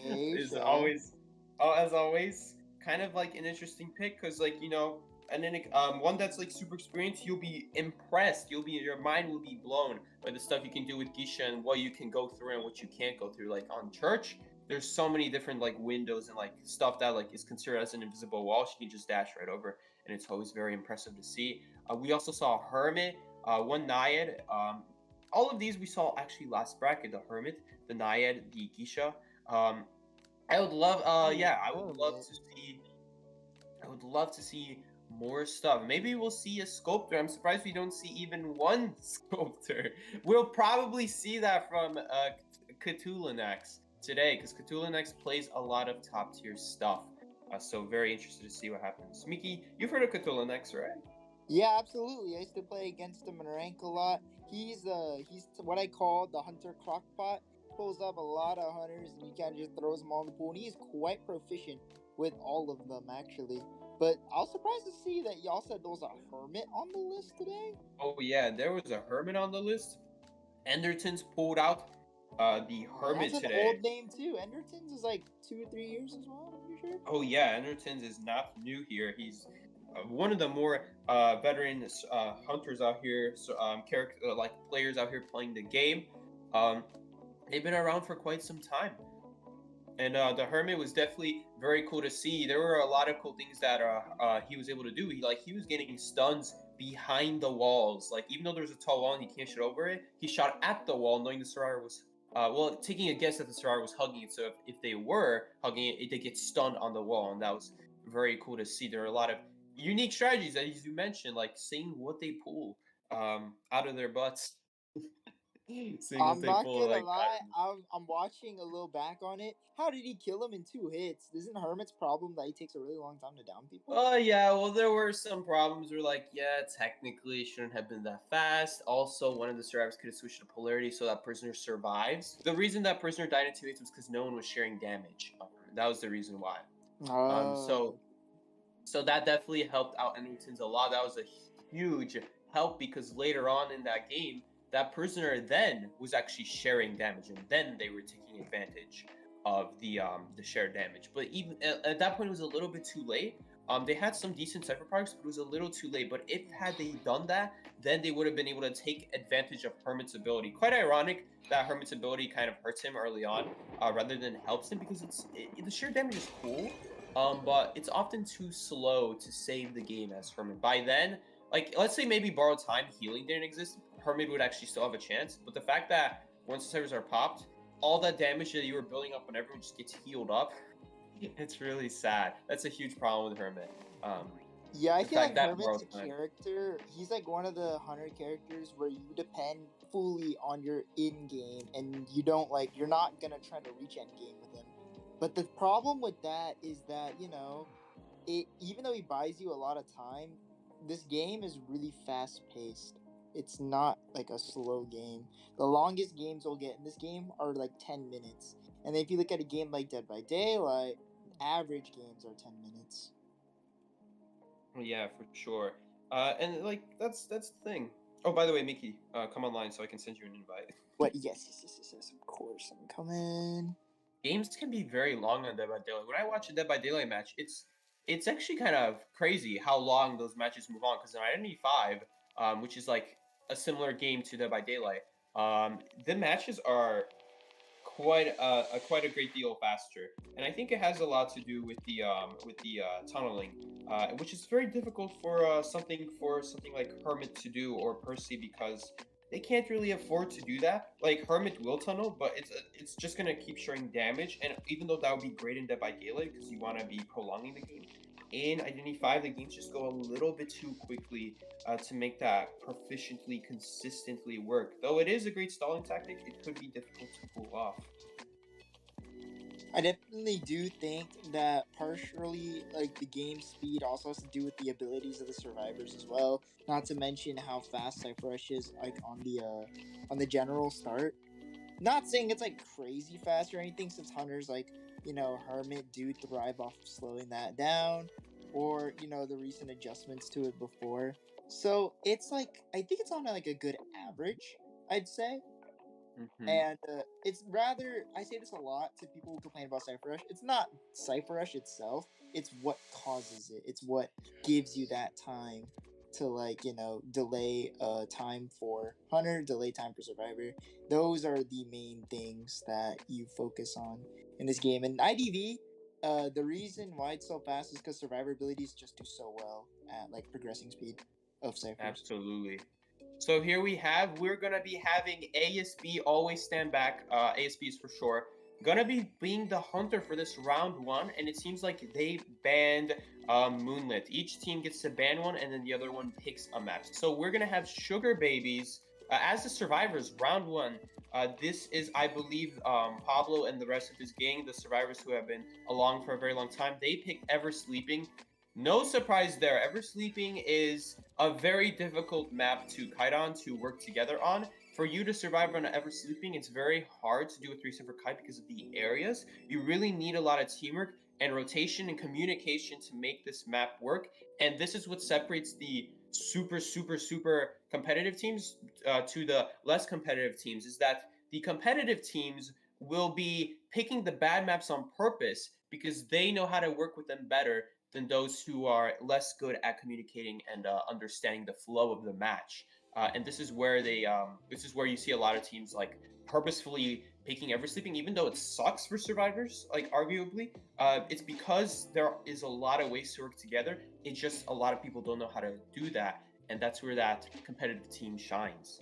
is always, as always, kind of like an interesting pick because, like, you know, and then one that's like super experienced, you'll be impressed. Your mind will be blown by the stuff you can do with Geisha and what you can go through and what you can't go through. Like on Church, there's so many different like windows and like stuff that like is considered as an invisible wall. She can just dash right over, and it's always very impressive to see. We also saw Hermit, one Naiad. All of these we saw actually last bracket: the Hermit, the Naiad, the Geisha. I would love, I would love to see more stuff. Maybe we'll see a Sculptor. I'm surprised we don't see even one Sculptor. We'll probably see that from Cthulhunax today, because Cthulhunax plays a lot of top tier stuff. So very interested to see what happens. Miki, you've heard of Cthulhunax, right? Yeah, absolutely. I used to play against him in rank a lot. He's what I call the Hunter Crockpot. Pulls up a lot of hunters and he kind of just throws them all in the pool. And he's quite proficient with all of them, actually. But I was surprised to see that y'all said there was a Hermit on the list today. Oh yeah, there was a Hermit on the list. Enderton's pulled out the Hermit That's today. an old name too. Enderton's is like 2 or 3 years as well, I'm pretty sure. Oh yeah, Enderton's is not new here. He's one of the more veteran hunters out here, like players out here playing the game. They've been around for quite some time. And the Hermit was definitely very cool to see. There were a lot of cool things that he was able to do. He was getting stuns behind the walls. Like, even though there's a tall wall and he can't shoot over it, he shot at the wall knowing the survivor was, taking a guess that the survivor was hugging it. So if they were hugging it, they get stunned on the wall. And that was very cool to see. There are a lot of unique strategies that, as you mentioned, like seeing what they pull out of their butts. I'm not gonna lie, I'm watching a little back on it. How did he kill him in 2 hits? Isn't Hermit's problem that he takes a really long time to down people? Oh yeah, well there were some problems where like, yeah, technically it shouldn't have been that fast. Also, one of the survivors could have switched to polarity so that prisoner survives. The reason that prisoner died in 2 hits was because no one was sharing damage. That was the reason why. So that definitely helped out Enderton's a lot. That was a huge help because later on in that game, that prisoner then was actually sharing damage, and then they were taking advantage of the shared damage. But even at that point, it was a little bit too late. They had some decent cipher products, but it was a little too late. But if had they done that, then they would have been able to take advantage of Hermit's ability. Quite ironic that Hermit's ability kind of hurts him early on, rather than helps him, because the shared damage is cool, but it's often too slow to save the game as Hermit. By then, like, let's say maybe Borrowed Time healing didn't exist, Hermit would actually still have a chance. But the fact that once the servers are popped, all that damage that you were building up on everyone just gets healed up, it's really sad. That's a huge problem with Hermit. Yeah, I In feel fact, like that Hermit's world, man. character, he's like one of the hunter characters where you depend fully on your in-game and you don't like, you're not gonna try to reach end-game with him. But the problem with that is that, you know, even though he buys you a lot of time, this game is really fast-paced. It's not like a slow game. The longest games we'll get in this game are like 10 minutes. And if you look at a game like Dead by Daylight, average games are 10 minutes. Yeah, for sure. And like that's the thing. Oh, by the way, Miki, come online so I can send you an invite. What? Yes, of course, I'm coming. Games can be very long on Dead by Daylight. When I watch a Dead by Daylight match, it's actually kind of crazy how long those matches move on. Because in Identity 5, which is like a similar game to Dead by Daylight, the matches are quite a great deal faster, and I think it has a lot to do with the tunneling, which is very difficult for something like Hermit to do, or Percy, because they can't really afford to do that. Like Hermit will tunnel, but it's just gonna keep showing damage, and even though that would be great in Dead by Daylight because you want to be prolonging the game, in Identity 5 the games just go a little bit too quickly to make that proficiently, consistently work. Though it is a great stalling tactic, it could be difficult to pull off. I definitely do think that partially, like, the game speed also has to do with the abilities of the survivors as well. Not to mention how fast Cypher Rush is, like, on the general start. Not saying it's like crazy fast or anything, since hunters like, you know, Hermit do thrive off of slowing that down, or, you know, the recent adjustments to it before. So it's like, I think it's on like a good average, I'd say. Mm-hmm. And it's rather, I say this a lot to people who complain about Cypher Rush. It's not Cypher Rush itself, it's what causes it. It's what gives you that time to, like, you know, delay time for Hunter, delay time for Survivor. Those are the main things that you focus on in this game. And IDV, the reason why it's so fast is because Survivor abilities just do so well at, like, progressing speed of Cyphers. Absolutely. So here we're gonna be having ASB always stand back. ASB is for sure gonna be being the hunter for this round one, and it seems like they banned Moonlit. Each team gets to ban one, and then the other one picks a map. So we're gonna have SugarBabies as the survivors round one. This is, I believe, Pablo and the rest of his gang, the survivors who have been along for a very long time. They picked Ever Sleeping. No surprise there. Ever Sleeping is a very difficult map to kite on, to work together on. For you to survive on Ever Sleeping, it's very hard to do a 3-step kite because of the areas. You really need a lot of teamwork and rotation and communication to make this map work. And this is what separates the super competitive teams to the less competitive teams, is that the competitive teams will be picking the bad maps on purpose because they know how to work with them better than those who are less good at communicating and understanding the flow of the match. And this is where you see a lot of teams like purposefully picking Ever Sleeping, even though it sucks for survivors, like arguably. It's because there is a lot of ways to work together. It's just a lot of people don't know how to do that, and that's where that competitive team shines.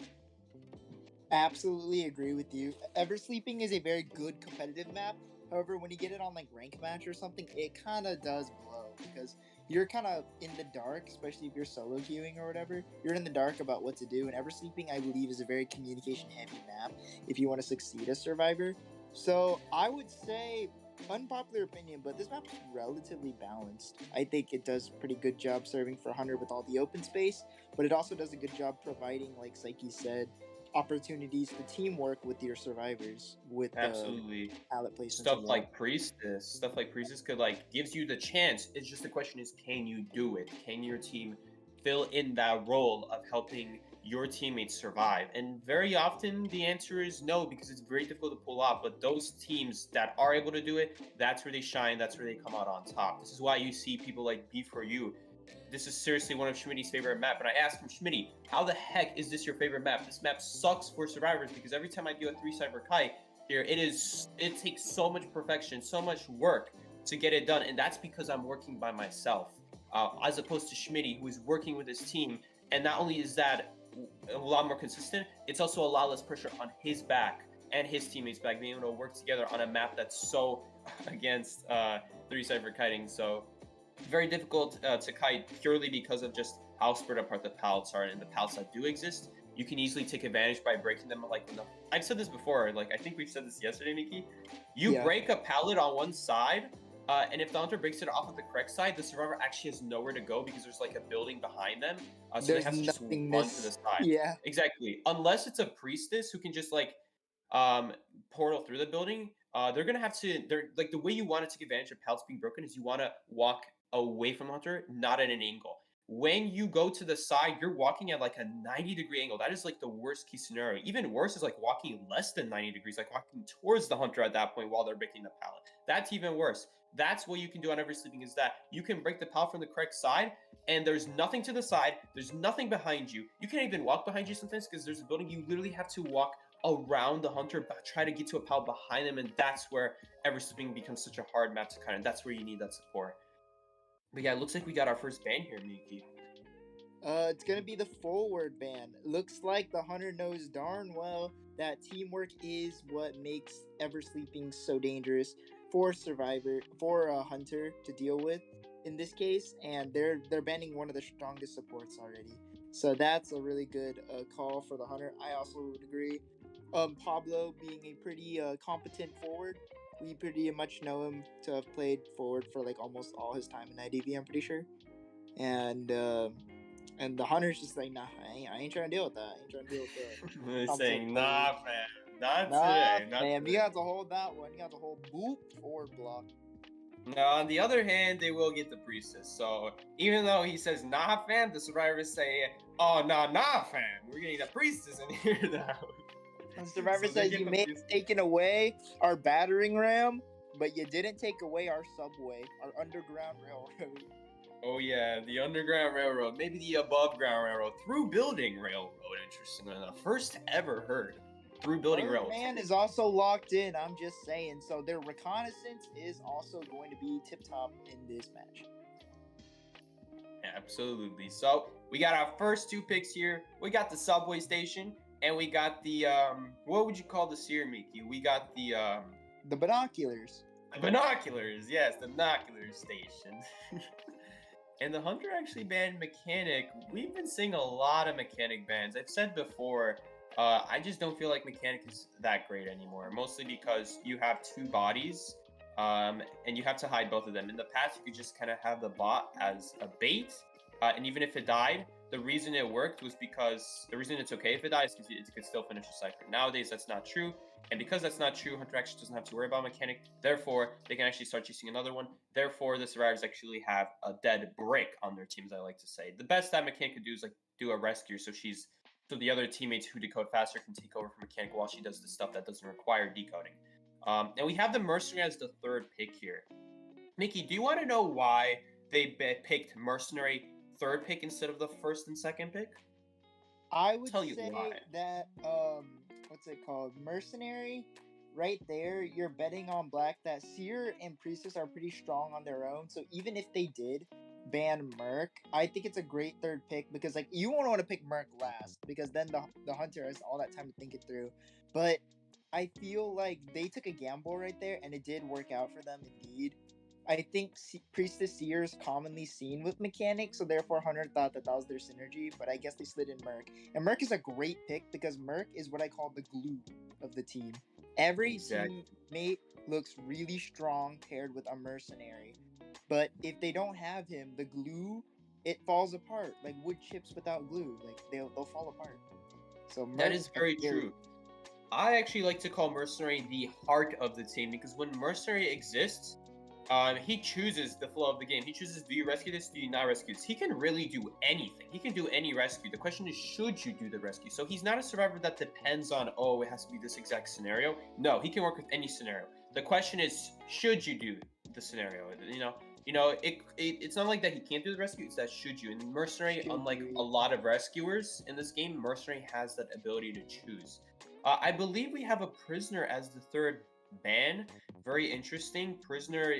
Absolutely agree with you. Ever Sleeping is a very good competitive map. However, when you get it on like rank match or something, it kind of does blow because you're kind of in the dark, especially if you're solo queuing or whatever. You're in the dark about what to do, and Ever Sleeping, I believe, is a very communication heavy map if you want to succeed as Survivor. So I would say, unpopular opinion, but this map is relatively balanced. I think it does a pretty good job serving for Hunter with all the open space, but it also does a good job providing, like Sikey said, opportunities to teamwork with your survivors with absolutely pallet placements. Stuff like Priestess could like gives you the chance. It's just the question is, can you do it? Can your team fill in that role of helping your teammates survive? And very often the answer is no, because it's very difficult to pull off. But those teams that are able to do it, that's where they shine, that's where they come out on top. This is why you see people like B4U. This is seriously one of Schmitty's favorite map. And I asked him, Schmitty, how the heck is this your favorite map? This map sucks for survivors because every time I do a 3-cyber kite here, it takes so much perfection, so much work to get it done. And that's because I'm working by myself, as opposed to Schmitty, who is working with his team. And not only is that a lot more consistent, it's also a lot less pressure on his back and his teammates' back, being able to work together on a map that's so against 3-cyber kiting. So very difficult to kite purely because of just how spread apart the pallets are, and the pallets that do exist, you can easily take advantage by breaking them. Like I've said this before, like I think we've said this yesterday, Miki. You break a pallet on one side, and if the hunter breaks it off of the correct side, the survivor actually has nowhere to go because there's like a building behind them, so they have to just run to the side. Yeah, exactly. Unless it's a priestess who can just like portal through the building, they're gonna have to. They're like the way you want to take advantage of pallets being broken is you want to walk away from the hunter, not at an angle. When you go to the side, you're walking at like a 90-degree angle. That is like the worst case scenario. Even worse is like walking less than 90 degrees, like walking towards the hunter at that point while they're breaking the pallet. That's even worse. That's what you can do on every sleeping, is that you can break the pallet from the correct side, and there's nothing to the side, there's nothing behind you. You can't even walk behind you sometimes because there's a building. You literally have to walk around the hunter, but try to get to a pallet behind them, and that's where ever sleeping becomes such a hard map to kind of. That's where you need that support. But yeah, it looks like we got our first ban here, Miki. It's gonna be the forward ban. Looks like the hunter knows darn well that teamwork is what makes ever sleeping so dangerous for a hunter to deal with in this case, and they're banning one of the strongest supports already. So that's a really good call for the hunter. I also would agree. Pablo being a pretty competent forward. We pretty much know him to have played forward for like almost all his time in IDV, I'm pretty sure. And the hunter's just like, nah, I ain't trying to deal with that. I ain't trying to deal with that. They're saying, nah, fam, not today. Not fam, today. you got to hold that one. You got to hold boop forward block. Now, on the other hand, they will get the priestess. So even though he says, nah, fam, the survivors say, oh, nah, fam, we're getting the priestess in here now. The survivor says, you may have taken away our battering ram, but you didn't take away our subway, our underground railroad. Oh yeah, the underground railroad, maybe the above ground railroad, through building railroad. Interesting enough, first ever heard through building railroad. Man is also locked in. I'm just saying. So their reconnaissance is also going to be tip top in this match. Absolutely. So we got our first two picks here. We got the subway station. And we got the, what would you call this here, Miki? We got the binoculars. The binoculars, yes, the binocular station. And the hunter actually banned mechanic. We've been seeing a lot of mechanic bans. I've said before, I just don't feel like mechanic is that great anymore. Mostly because you have two bodies, and you have to hide both of them. In the past, you could just kind of have the bot as a bait, and even if it died, the reason it worked was because the reason it's okay if it dies is because it could still finish the cycle. Nowadays, that's not true. And because that's not true, hunter actually doesn't have to worry about mechanic. Therefore, they can actually start chasing another one. Therefore, the survivors actually have a dead brick on their teams, I like to say. The best that mechanic could do is like do a rescue, so the other teammates who decode faster can take over from mechanic while she does the stuff that doesn't require decoding. And we have the mercenary as the third pick here. Miki, do you want to know why they picked mercenary third pick instead of the first and second pick? I would say that what's it called? Mercenary, right there, you're betting on black that Seer and Priestess are pretty strong on their own. So even if they did ban Merc, I think it's a great third pick because like you won't want to pick Merc last because then the hunter has all that time to think it through. But I feel like they took a gamble right there and it did work out for them indeed. I think Priestess Seer is commonly seen with mechanics, so therefore Hunter thought that was their synergy, but I guess they slid in Merc. And Merc is a great pick because Merc is what I call the glue of the team. Every teammate looks really strong paired with a mercenary. But if they don't have him, the glue, it falls apart. Like wood chips without glue. Like they'll fall apart. So Merc that is very true. I actually like to call Mercenary the heart of the team because when Mercenary exists, he chooses the flow of the game. He chooses, do you rescue this? Do you not rescue this? He can really do anything. He can do any rescue. The question is, should you do the rescue? So he's not a survivor that depends on, oh, it has to be this exact scenario. No, he can work with any scenario. The question is, should you do the scenario? It's not like that he can't do the rescue. It's that should you. And Mercenary, unlike a lot of rescuers in this game, Mercenary has that ability to choose. I believe we have a prisoner as the third ban. Very interesting. Prisoner,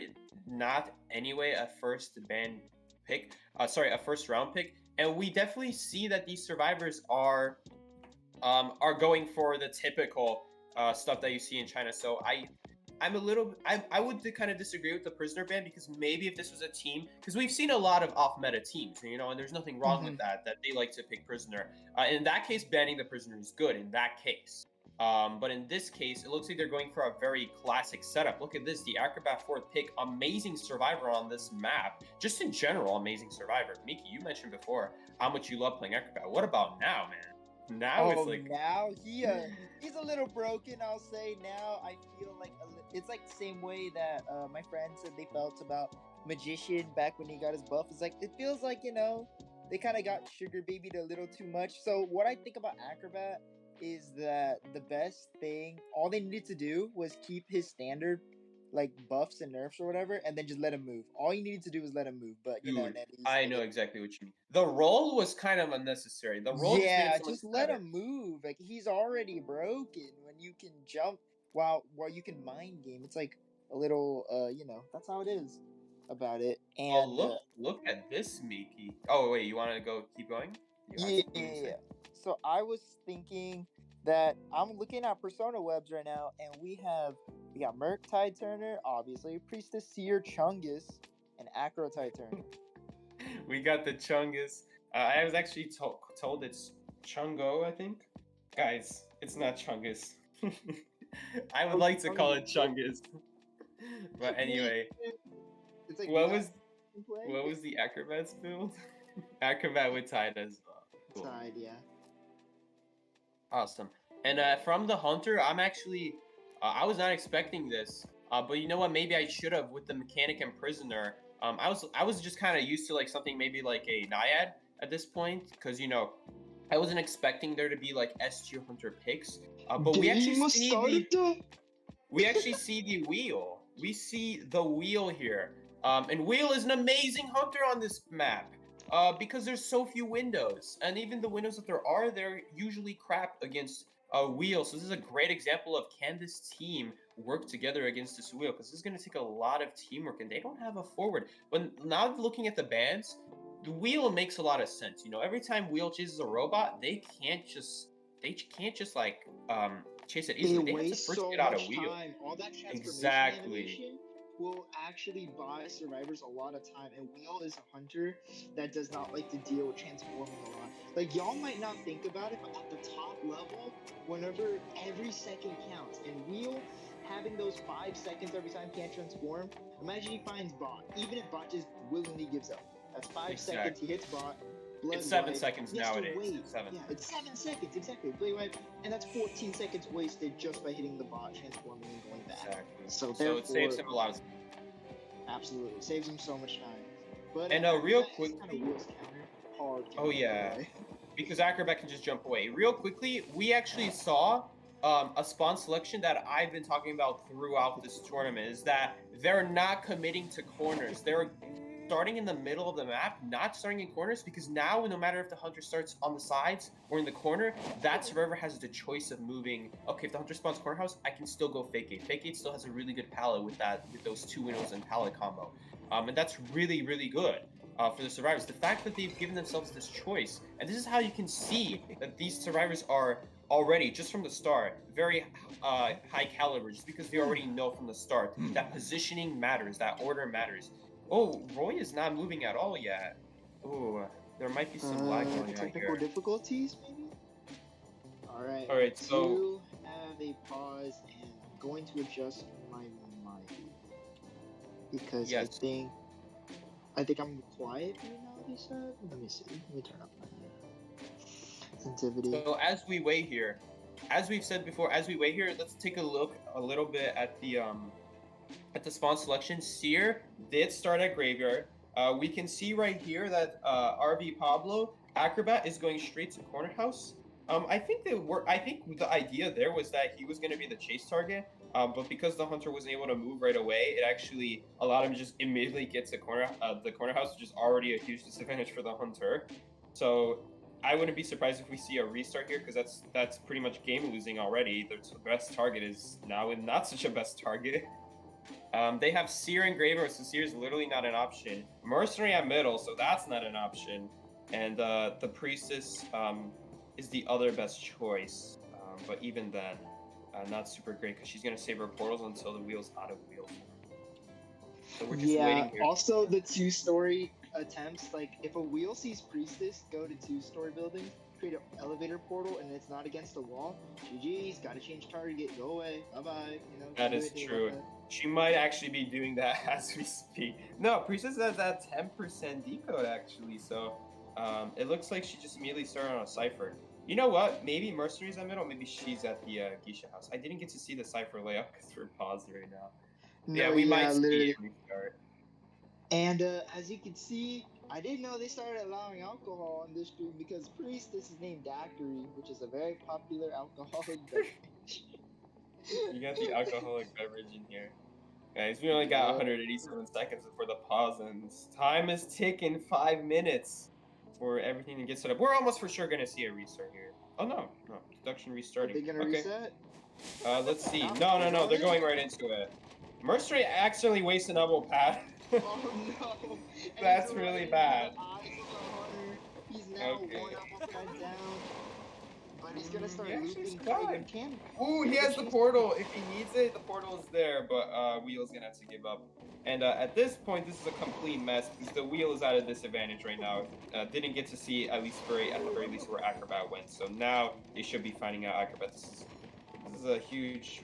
not anyway a first ban pick. A first round pick. And we definitely see that these survivors are going for the typical stuff that you see in China. So I'm a little. I would kind of disagree with the prisoner ban because maybe if this was a team, because we've seen a lot of off-meta teams, you know, and there's nothing wrong with that. That they like to pick prisoner. In that case, banning the prisoner is good. In that case, but in this case, it looks like they're going for a very classic setup. Look at this, the Acrobat 4th pick, amazing survivor on this map. Just in general, amazing survivor. Miki, you mentioned before how much you love playing Acrobat. What about now, man? Now it's like now he's a little broken. I'll say now I feel like it's like the same way that my friend said they felt about Magician back when he got his buff. It's like it feels like they kind of got SugarBabied a little too much. So what I think about Acrobat is that the best thing, all they needed to do was keep his standard like buffs and nerfs or whatever, and then just let him move. All you needed to do was let him move. But dude, Nettie's I know exactly what you mean. The roll was kind of unnecessary. The roll just let him move. Like he's already broken when you can jump while you can mind game. It's like a little that's how it is about it. And look at this, Miki. Oh wait, you want to go keep going? Yeah. So I was thinking that I'm looking at Persona webs right now, and we got Merc Tide Turner, obviously, Priestess Seer Chungus, and Acro Tide Turner. We got the Chungus. I was actually told it's Chungo, I think. Guys, it's not Chungus. I would like to call it Chungus. But anyway, it's like what was the Acrobat's build? Acrobat with Tide as well. Cool. Tide, yeah. Awesome. And from the Hunter, I'm actually, I was not expecting this. But you know what? Maybe I should have with the Mechanic and Prisoner. I was just kind of used to like something maybe like a Naiad at this point, because I wasn't expecting there to be like S-tier Hunter picks. But we actually see the wheel. We see the wheel here. And wheel is an amazing Hunter on this map. Because there's so few windows, and even the windows that there are, they're usually crap against a wheel. So this is a great example of can this team work together against this wheel, because this is going to take a lot of teamwork, and they don't have a forward. But now looking at the bans, the wheel makes a lot of sense. Every time wheel chases a robot, they can't just like chase it easily. They have to first get out of wheel. All that exactly. Animation will actually buy survivors a lot of time, and Wheel is a hunter that does not like to deal with transforming a lot. Like, y'all might not think about it, but at the top level, whenever every second counts, and Wheel having those 5 seconds every time he can't transform, imagine he finds bot. Even if bot just willingly gives up, that's 5 seconds, he hits bot. It's 7 seconds nowadays. It's 7. Yeah, it's 7 seconds, exactly. And that's 14 seconds wasted just by hitting the bot, transforming, and going back. Exactly. So it saves him a lot of time. Absolutely. Saves him so much time. But and real quickly... Hard oh, yeah. Because Acrobat can just jump away. Real quickly, we actually saw a spawn selection that I've been talking about throughout this tournament, is that they're not committing to corners. They're starting in the middle of the map, not starting in corners, because now no matter if the hunter starts on the sides or in the corner, that survivor has the choice of moving. Okay, if the hunter spawns corner house, I can still go fake gate. Fake gate still has a really good palette with those 2 windows and palette combo, and that's really, really good for the survivors. The fact that they've given themselves this choice, and this is how you can see that these survivors are already, just from the start, very high caliber, just because they already know from the start that positioning matters, that order matters. Oh, Roy is not moving at all yet. Oh, there might be some lag going on here. Technical difficulties, maybe? Alright. Alright, so... do have a pause, and I'm going to adjust my mic. Because yes. I think I'm quiet right now, he said. Let me see. Let me turn up my sensitivity. So as we wait here, as we've said before, let's take a look a little bit at the spawn selection. Seer did start at Graveyard. We can see right here that RV Pablo Acrobat is going straight to Corner House. I think the idea there was that he was going to be the chase target, but because the hunter wasn't able to move right away, it actually allowed him to just immediately get to the corner house, which is already a huge disadvantage for the hunter. So I wouldn't be surprised if we see a restart here, because that's pretty much game losing already. The best target is now not such a best target. They have Seer and Graveyard, so Seer is literally not an option. Mercenary at middle, so that's not an option. And the Priestess is the other best choice, but even then. not super great because she's gonna save her portals until the wheel's out of wheel form. So we're just waiting here. Also the 2-story attempts, like if a wheel sees Priestess go to 2-story buildings, create an elevator portal, and it's not against a wall, GG's, gotta change target, go away, bye-bye, you know. That is true. She might actually be doing that as we speak. No, Priestess has that 10% decode actually, so it looks like she just immediately started on a Cypher. You know what? Maybe Mercenary's in the middle, maybe she's at the Geisha house. I didn't get to see the Cypher layout because we're paused right now. No, we might literally. see it restart. And as you can see, I didn't know they started allowing alcohol on this stream because Priestess is named Daiquiri, which is a very popular alcoholic beverage. You got the alcoholic beverage in here. Guys, we only got 187 seconds before the pause ends. Time is ticking, 5 minutes for everything to get set up. We're almost for sure gonna see a restart here. Oh no, production restarting. Are they gonna reset? Let's see. No, they're going right into it. Mercenary accidentally wasted an elbow pad. Oh no! That's really bad. He's now one elbow pad down. But he's gonna start looping can. Ooh, he has the portal. If he needs it, the portal is there, but Wheel's gonna have to give up. And at this point, this is a complete mess because the Wheel is at a disadvantage right now. Didn't get to see, at the very least, where Acrobat went. So now they should be finding out Acrobat. This is a huge,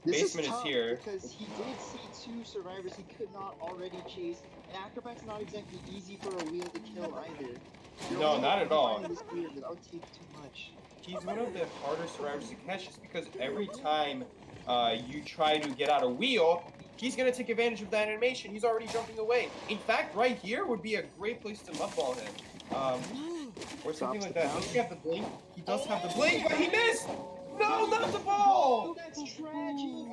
Basement is here. Because he did see 2 survivors he could not already chase. And Acrobat's not exactly easy for a Wheel to kill either. No, not at all. Without taking too much. He's one of the harder survivors to catch just because every time you try to get out a Wheel, he's going to take advantage of that animation. He's already jumping away. In fact, right here would be a great place to mudball him. Or something like that. Does he have the blink? He does have the blink, but he missed! No, not the ball! Oh, that's tragic!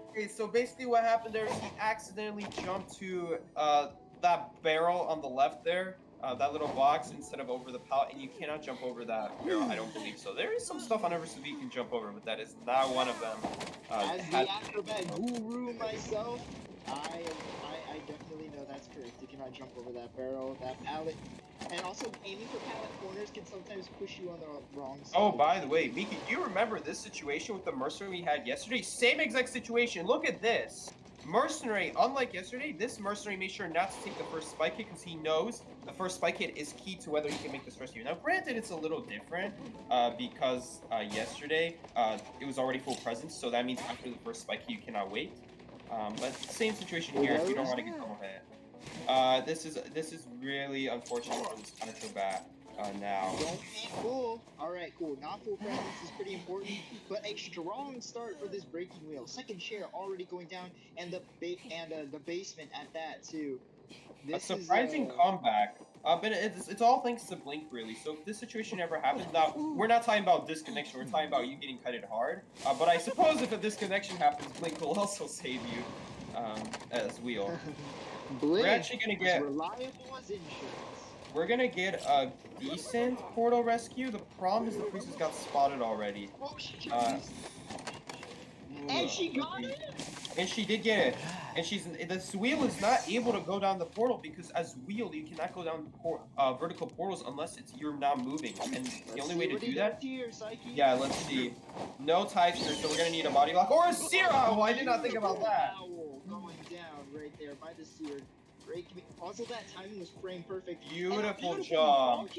Okay, so basically what happened there is he accidentally jumped to that barrel on the left there. That little box instead of over the pallet, and you cannot jump over that barrel, I don't believe so. There is some stuff on Eversv you can jump over, but that is not one of them. As the Acrobat guru myself, I definitely know that's correct. You cannot jump over that barrel, that pallet. And also, aiming for pallet corners can sometimes push you on the wrong side. Oh, by the way, Miki, do you remember this situation with the Mercenary we had yesterday? Same exact situation. Look at this. Mercenary, unlike yesterday, this Mercenary made sure not to take the first spike hit because he knows the first spike hit is key to whether he can make this rescue. Now, granted, it's a little different because yesterday it was already full presence, so that means after the first spike hit, you cannot wait. But same situation here if you don't want to get double hit. This is really unfortunate for this Acrobat. Now. Don't be full. Alright, cool. Not full presence is pretty important, but a strong start for this breaking wheel. Second share already going down, and the basement at that too. This a surprising comeback. But it's all thanks to Blink really. So if this situation ever happens, now we're not talking about disconnection. We're talking about you getting kited hard. But I suppose if a disconnection happens, Blink will also save you as Wheel. Blink we're actually gonna get reliable as insurance. We're gonna get a decent portal rescue. The problem is the Priestess got spotted already. Oh, and she got it! And she did get it. And this Wheel is not able to go down the portal because as Wheel, you cannot go down vertical portals unless you're not moving. And the only way to do that... Yeah, let's see. No Tiger, so we're gonna need a body lock. Or a Seer Owl! I did not think about that. Going down right there by the Seer. Also, that timing was frame perfect. Beautiful job.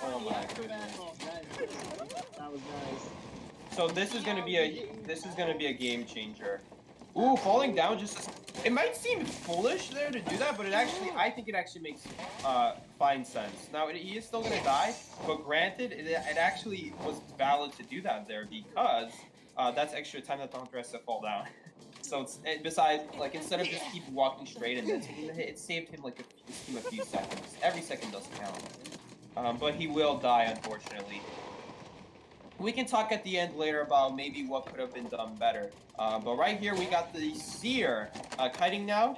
Oh my goodness. That was nice. So this is gonna be a game changer. Ooh, falling down it might seem foolish there to do that, but I think it actually makes fine sense. Now he is still gonna die, but granted, it actually was valid to do that there because that's extra time that the Hunter has to fall down. So besides, like, instead of just keep walking straight and then taking the hit, it saved him like a few seconds. Every second does count. But he will die, unfortunately. We can talk at the end later about maybe what could have been done better. But right here we got the Seer kiting now.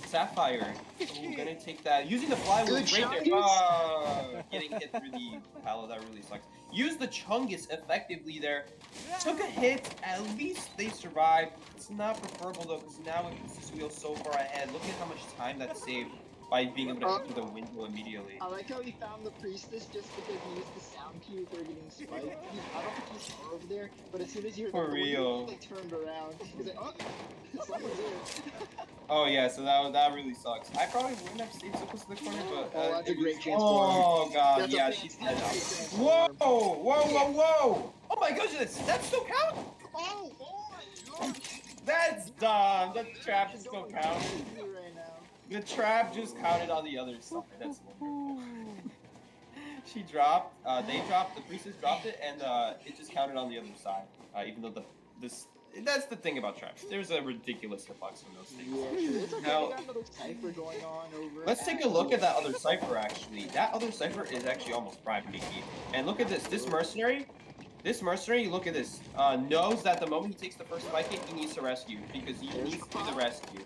Sapphire. Ooh, gonna take that. Using the flywheel right there. Getting hit through the pallet, that really sucks. Use the Chungus effectively there. Took a hit. At least they survived. It's not preferable though, because now it puts this Wheel so far ahead. Look at how much time that saved. by being able to enter the window immediately. I like how he found the priestess just because he used the sound cue for getting spiked. I don't think he saw her over there, but as soon as you heard For the real. he like turned around. He's like, oh, someone's here. Oh yeah, so that really sucks. I probably wouldn't have stayed so close to the corner, but Oh, that's a it great was- transform. Oh god, That's a yeah, she's dead now. fantastic Whoa, transform. whoa! Oh my goodness, that still counts? Oh my god! That's dumb. The trap She's still going counts. crazy right now. The trap just counted on the other side. That's wonderful. She dropped. They dropped. The priestess dropped it, and it just counted on the other side. Even though that's the thing about traps. There's a ridiculous hitbox from those things. Yeah, it's okay. Now- We got another cipher going on over. Let's take a look at that other cipher. Actually, that other cipher is actually almost prime Miki. And look at this. This mercenary. Look at this. Knows that the moment he takes the first spike hit, he needs to rescue because he needs to do the rescue.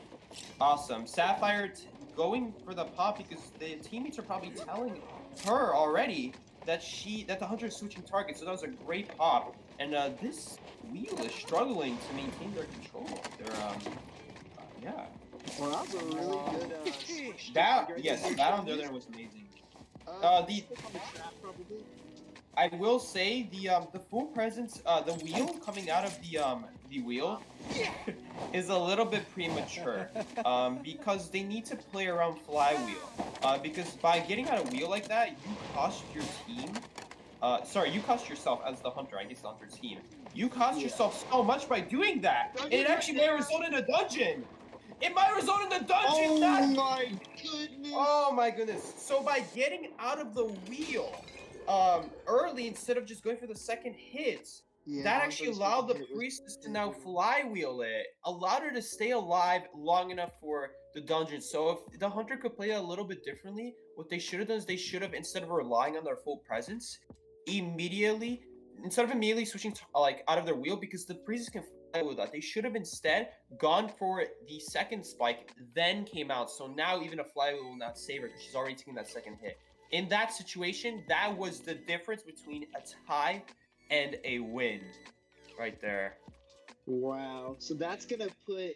Awesome. Sapphire going for the pop because the teammates are probably telling her already that the hunter is switching targets. So that was a great pop. And this wheel is struggling to maintain their control. Yeah. Well, that was a really good. Switch That right yes, there. that on the other was amazing. Stick on the trap probably. I will say the full presence, the wheel coming out of the wheel is a little bit premature because they need to play around flywheel because by getting out a wheel like that, you cost your team. You cost yourself as the hunter. I guess the hunter's team. You cost yourself so much by doing that. And it actually may result in a dungeon. It might result in a dungeon. Oh my goodness! Oh my goodness. So by getting out of the wheel early instead of just going for the second hit, Yeah, that actually Hunter's allowed the second hit was priestess to pretty now good. flywheel it, allowed her to stay alive long enough for the dungeon. So if the hunter could play it a little bit differently, what they should have done is they should have, instead of relying on their full presence, instead of immediately switching like out of their wheel, because the priestess can flywheel that, they should have instead gone for the second spike, then came out. So now even a flywheel will not save her because she's already taking that second hit. In that situation, that was the difference between a tie and a win right there. Wow. So that's gonna put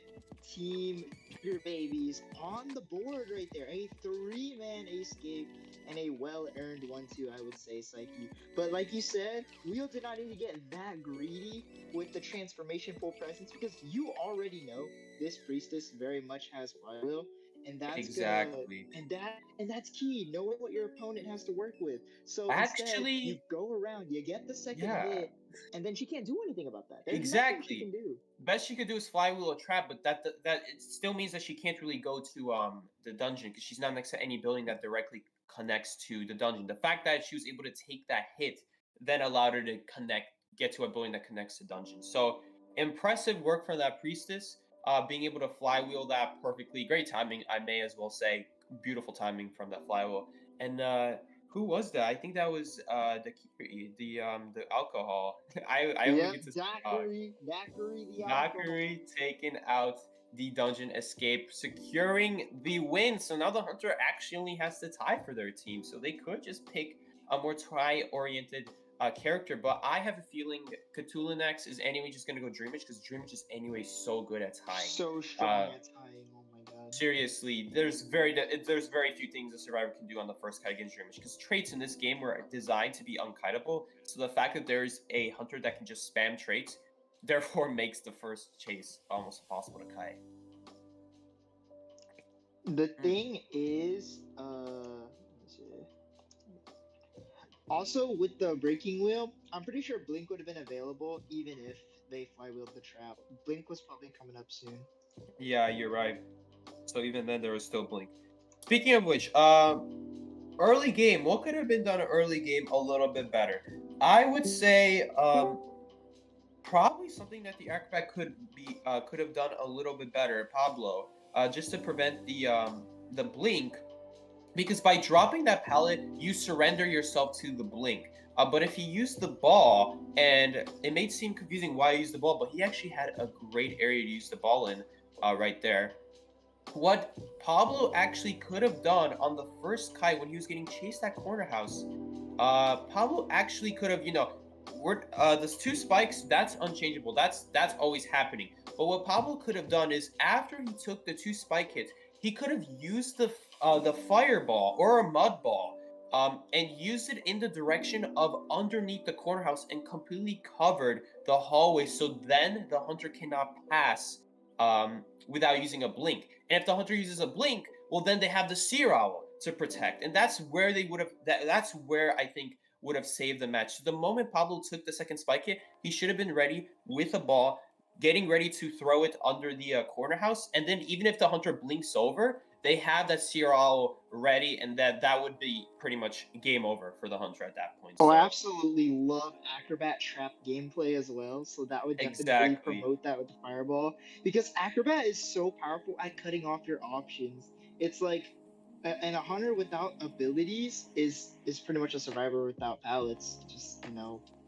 Team SugarBabies on the board right there. A 3-man escape and a well-earned 1-2, I would say, Sikey. But like you said, Wheel did not need to get that greedy with the transformation full presence because you already know this priestess very much has flywheel. And that's Exactly. and that's key, knowing what your opponent has to work with. So instead, Actually, you go around, you get the second yeah. hit, and then she can't do anything about that. There's nothing Exactly. she can do. Best she could do is flywheel a trap, but that it still means that she can't really go to the dungeon because she's not next to any building that directly connects to the dungeon. The fact that she was able to take that hit then allowed her to get to a building that connects to dungeon. So impressive work from that priestess, being able to flywheel that perfectly. Great timing, I may as well say. Beautiful timing from that flywheel. And who was that? I think that was the alcohol. I only get to Daiquiri, the alcohol. Valkyrie taking out the dungeon escape, securing the win. So now the hunter actually only has to tie for their team. So they could just pick a more tie-oriented character. But I have a feeling Cthulhunax is anyway just going to go Dreamage because Dreamage is anyway so good at tying. So strong at tying. Oh my god. Seriously, there's very few things a survivor can do on the first kite against Dreamage because traits in this game were designed to be unkiteable. So the fact that there's a hunter that can just spam traits therefore makes the first chase almost impossible to kite. The thing is, also with the breaking wheel, I'm pretty sure Blink would have been available even if they flywheeled the trap. Blink was probably coming up soon. Yeah, you're right. So even then, there was still Blink. Speaking of which, early game, what could have been done early game a little bit better? I would say, probably something that the acrobat could have done a little bit better, Pablo, just to prevent the blink, because by dropping that pallet, you surrender yourself to the blink. But if he used the ball, and it may seem confusing why he used the ball, but he actually had a great area to use the ball in, right there. What Pablo actually could have done on the first kite when he was getting chased at corner house, Pablo actually could have, there's 2 spikes, that's unchangeable. That's always happening. But what Pablo could have done is after he took the 2 spike hits, he could have used the the fireball or a mud ball, and used it in the direction of underneath the corner house and completely covered the hallway. So then the hunter cannot pass without using a blink. And if the hunter uses a blink, well, then they have the seer owl to protect, and that's where they would have. That's where I think would have saved the match. So the moment Pablo took the second spike hit, he should have been ready with a ball, getting ready to throw it under the corner house, and then even if the hunter blinks over, they have that seer owl ready, and that would be pretty much game over for the hunter at that point. Oh, I So absolutely love Acrobat Trap gameplay as well, so that would definitely exactly, promote that with the Fireball. Because Acrobat is so powerful at cutting off your options. It's like, and a hunter without abilities is pretty much a survivor without pallets. Just,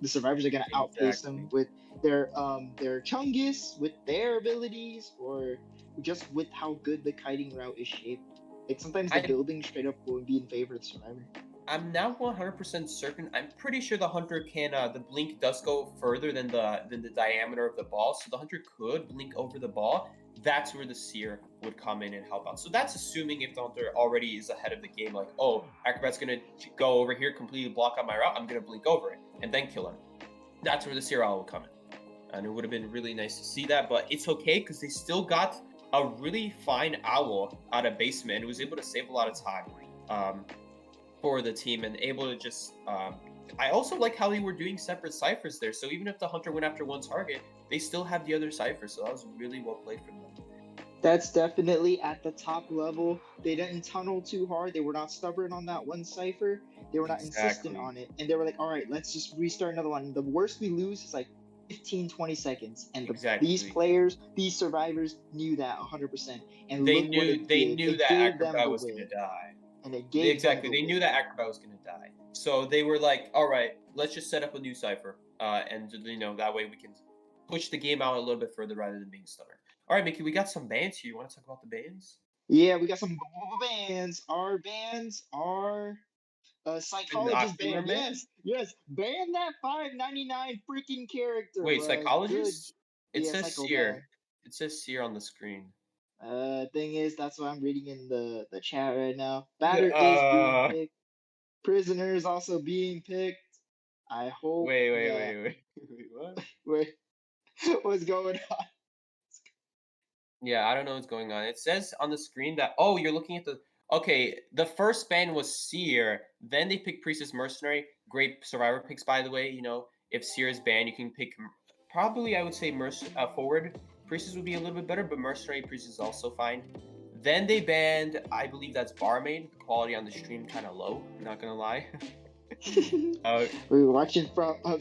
the survivors are gonna outpace them exactly. with their Chungus, with their abilities, or just with how good the kiting route is shaped. Like sometimes the I building straight up will be in favor of the survivor. I'm now 100% certain. I'm pretty sure the hunter can. The blink does go further than the diameter of the ball, so the hunter could blink over the ball. That's where the seer would come in and help out. So that's assuming if the hunter already is ahead of the game, like, oh, Acrobat's gonna go over here, completely block out my route. I'm gonna blink over it and then kill him. That's where the seer owl will come in, and it would have been really nice to see that. But it's okay because they still got a really fine owl out of basement who was able to save a lot of time. For the team and able to just I also like how they were doing separate ciphers there, so even if the hunter went after one target, they still have the other cipher, so that was really well played from them. That's definitely at the top level. They didn't tunnel too hard. They were not stubborn on that one cipher. They were not insistent Exactly. on it. And they were like, all right, let's just restart another one. The worst we lose is like 15, 20 seconds. And these Exactly. players, these survivors knew that 100%. And They look what it knew did. It that gave them Acrobat the was win. gonna die. And it gave Exactly. them the They knew win. that Acrobat was gonna die. So they were like, all right, let's just set up a new cipher. And that way we can push the game out a little bit further rather than being stubborn. All right, Mickey, we got some bans here. You want to talk about the bans? Yeah, we got some bans. Our bans are psychologist Not ban. remember? Yes. Ban that 5.99 freaking character, Wait, bruh. psychologist? It Yeah, says psycho seer. ban. It says seer on the screen. Thing is, that's what I'm reading in the chat right now. Batter is being picked. Prisoner is also being picked. I hope Wait. What? Wait, what's going on? Yeah, I don't know what's going on. It says on the screen that you're looking at the the first ban was Seer, then they picked Priestess Mercenary. Great survivor picks, by the way. If Seer is banned, you can pick probably I would say forward Priestess would be a little bit better, but Mercenary Priestess is also fine. Then they banned, I believe that's Barmaid. The quality on the stream kind of low, not gonna lie. We're watching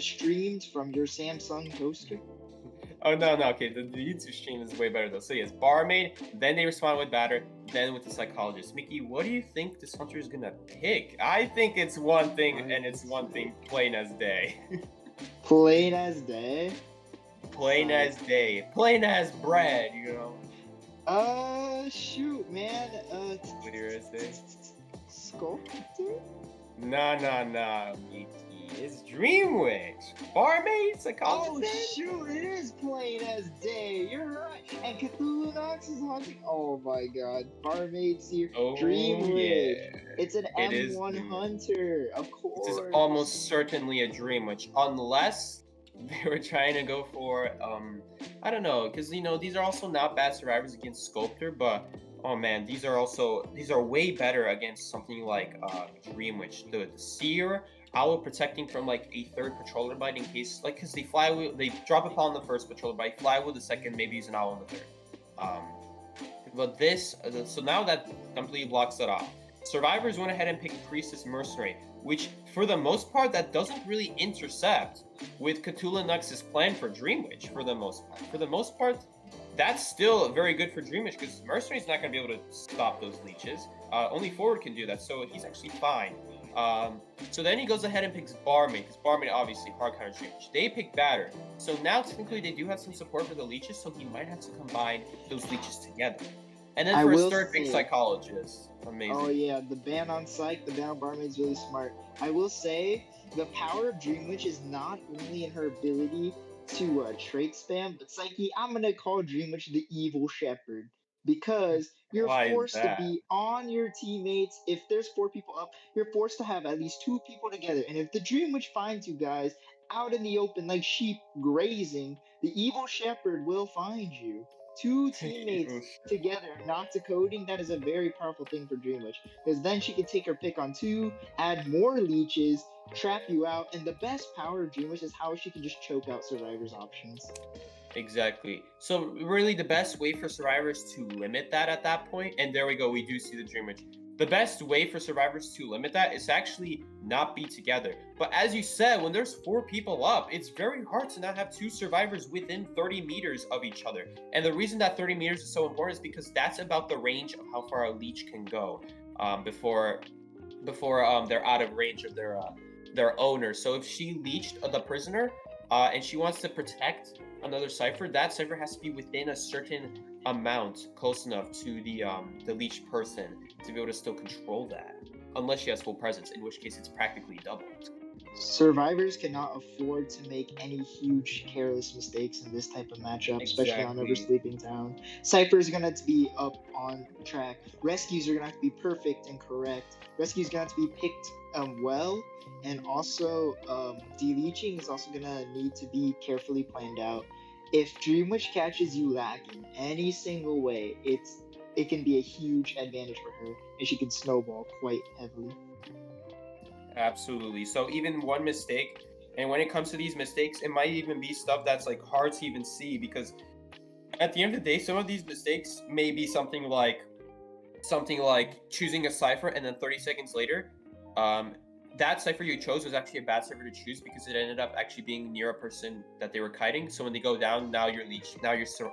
streams from your Samsung toaster. Oh no, okay, the YouTube stream is way better though. So yes, Barmaid, then they respond with Batter, then with the Psychologist. Mickey, what do you think this hunter is gonna pick? I think it's one thing, and it's one thing plain as day. Plain as day? Plain as day. Plain as bread, Shoot, man. Clear as day. Sculptor? Nah, Mickey. It's Dream Witch. Barmaid, Psychologist. Oh shoot, it is plain as day. You're right. And Cthulhu Nox is haunting. Oh my god. Barmaid's here. Dream Witch. It's an M1 hunter. Of course. This is almost certainly a Dream Witch. Unless they were trying to go for I don't know, because these are also not bad survivors against Sculptor, but oh man, these are way better against something like Dream Witch. The Seer, Owl protecting from like a third patroller bite in case, like, because they drop a paw on the first patroller bite, fly with the second, maybe use an owl on the third. But this, so now that completely blocks it off. Survivors went ahead and picked Priestess Mercenary, which for the most part that doesn't really intercept with Cthulhu Nux's plan for Dream Witch. For the most part, that's still very good for Dream Witch because Mercenary's not going to be able to stop those leeches. Only Forward can do that, so he's actually fine. So then he goes ahead and picks Barmaid, because Barmaid obviously hard counter Dream Witch. They pick Batter. So now technically they do have some support for the leeches, so he might have to combine those leeches together. And then for his third pick, Psychologist. Amazing. Oh yeah, the ban on Psych, the ban on Barmaid is really smart. I will say, the power of Dream Witch is not only in her ability to trait spam, but Sikey, I'm gonna call Dream Witch the evil shepherd. because you're Why is forced to that? be on your teammates. If there's 4 people up, you're forced to have at least 2 people together. And if the Dream Witch finds you guys out in the open like sheep grazing, the evil shepherd will find you. Two teammates together, not decoding, that is a very powerful thing for Dream Witch. Because then she can take her pick on 2, add more leeches, trap you out, and the best power of Dream Witch is how she can just choke out survivors' options. Exactly. So really the best way for survivors to limit that at that point, and there we go, we do see the Dream Witch. The best way for survivors to limit that is to actually not be together. But as you said, when there's 4 people up, it's very hard to not have 2 survivors within 30 meters of each other. And the reason that 30 meters is so important is because that's about the range of how far a leech can go before they're out of range of their owner. So if she leeched the prisoner and she wants to protect another cipher, that cipher has to be within a certain amount, close enough to the leech person to be able to still control that, unless she has full presence, in which case it's practically doubled. Survivors cannot afford to make any huge careless mistakes in this type of matchup, especially on Exactly. Sleeping Town. Cypher's gonna have to be up on track. Rescues are gonna have to be perfect and correct. Rescues gonna have to be picked well, and also deleaching is also gonna need to be carefully planned out. If Dream Witch catches you lacking any single way, it can be a huge advantage for her, and she can snowball quite heavily. Absolutely. So even one mistake, and when it comes to these mistakes, it might even be stuff that's like hard to even see, because at the end of the day, some of these mistakes may be something like choosing a cipher and then 30 seconds later, that cipher you chose was actually a bad cipher to choose because it ended up actually being near a person that they were kiting. So when they go down, now your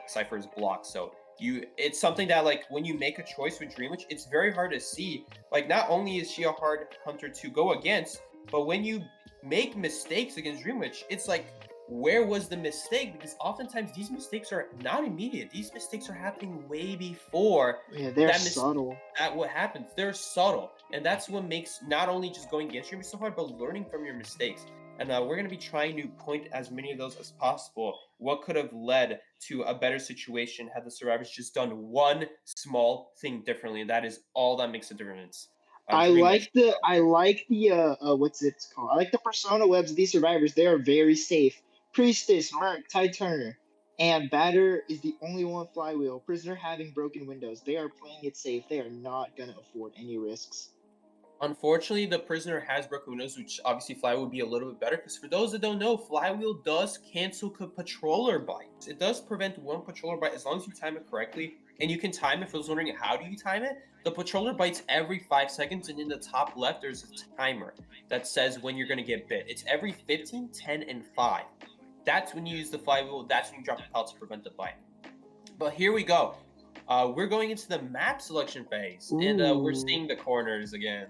cipher is blocked. So it's something that, like, when you make a choice with Dream Witch, it's very hard to see. Like, not only is she a hard hunter to go against, but when you make mistakes against Dream Witch, it's like, where was the mistake? Because oftentimes these mistakes are not immediate. These mistakes are happening way before. Yeah, they're subtle. That what happens. They're subtle, and that's what makes not only just going against you so hard, but learning from your mistakes. And we're going to be trying to point as many of those as possible. What could have led to a better situation had the survivors just done one small thing differently, and that is all that makes a difference. I like the what's it called? I like the persona webs of these survivors. They are very safe. Priestess, Merc, Ty Turner, and Batter is the only one with Flywheel. Prisoner having broken windows. They are playing it safe. They are not gonna afford any risks. Unfortunately, the prisoner has broken windows, which obviously Flywheel would be a little bit better, because for those that don't know, Flywheel does cancel patroller bites. It does prevent one patroller bite as long as you time it correctly. And you can time it. For those wondering how do you time it, the patroller bites every 5 seconds, and in the top left there's a timer that says when you're going to get bit. It's every 15, 10, and 5. That's when you use the Flywheel. That's when you drop the pellet to prevent the bite. But here we go. We're going into the map selection phase, and we're seeing the corners again.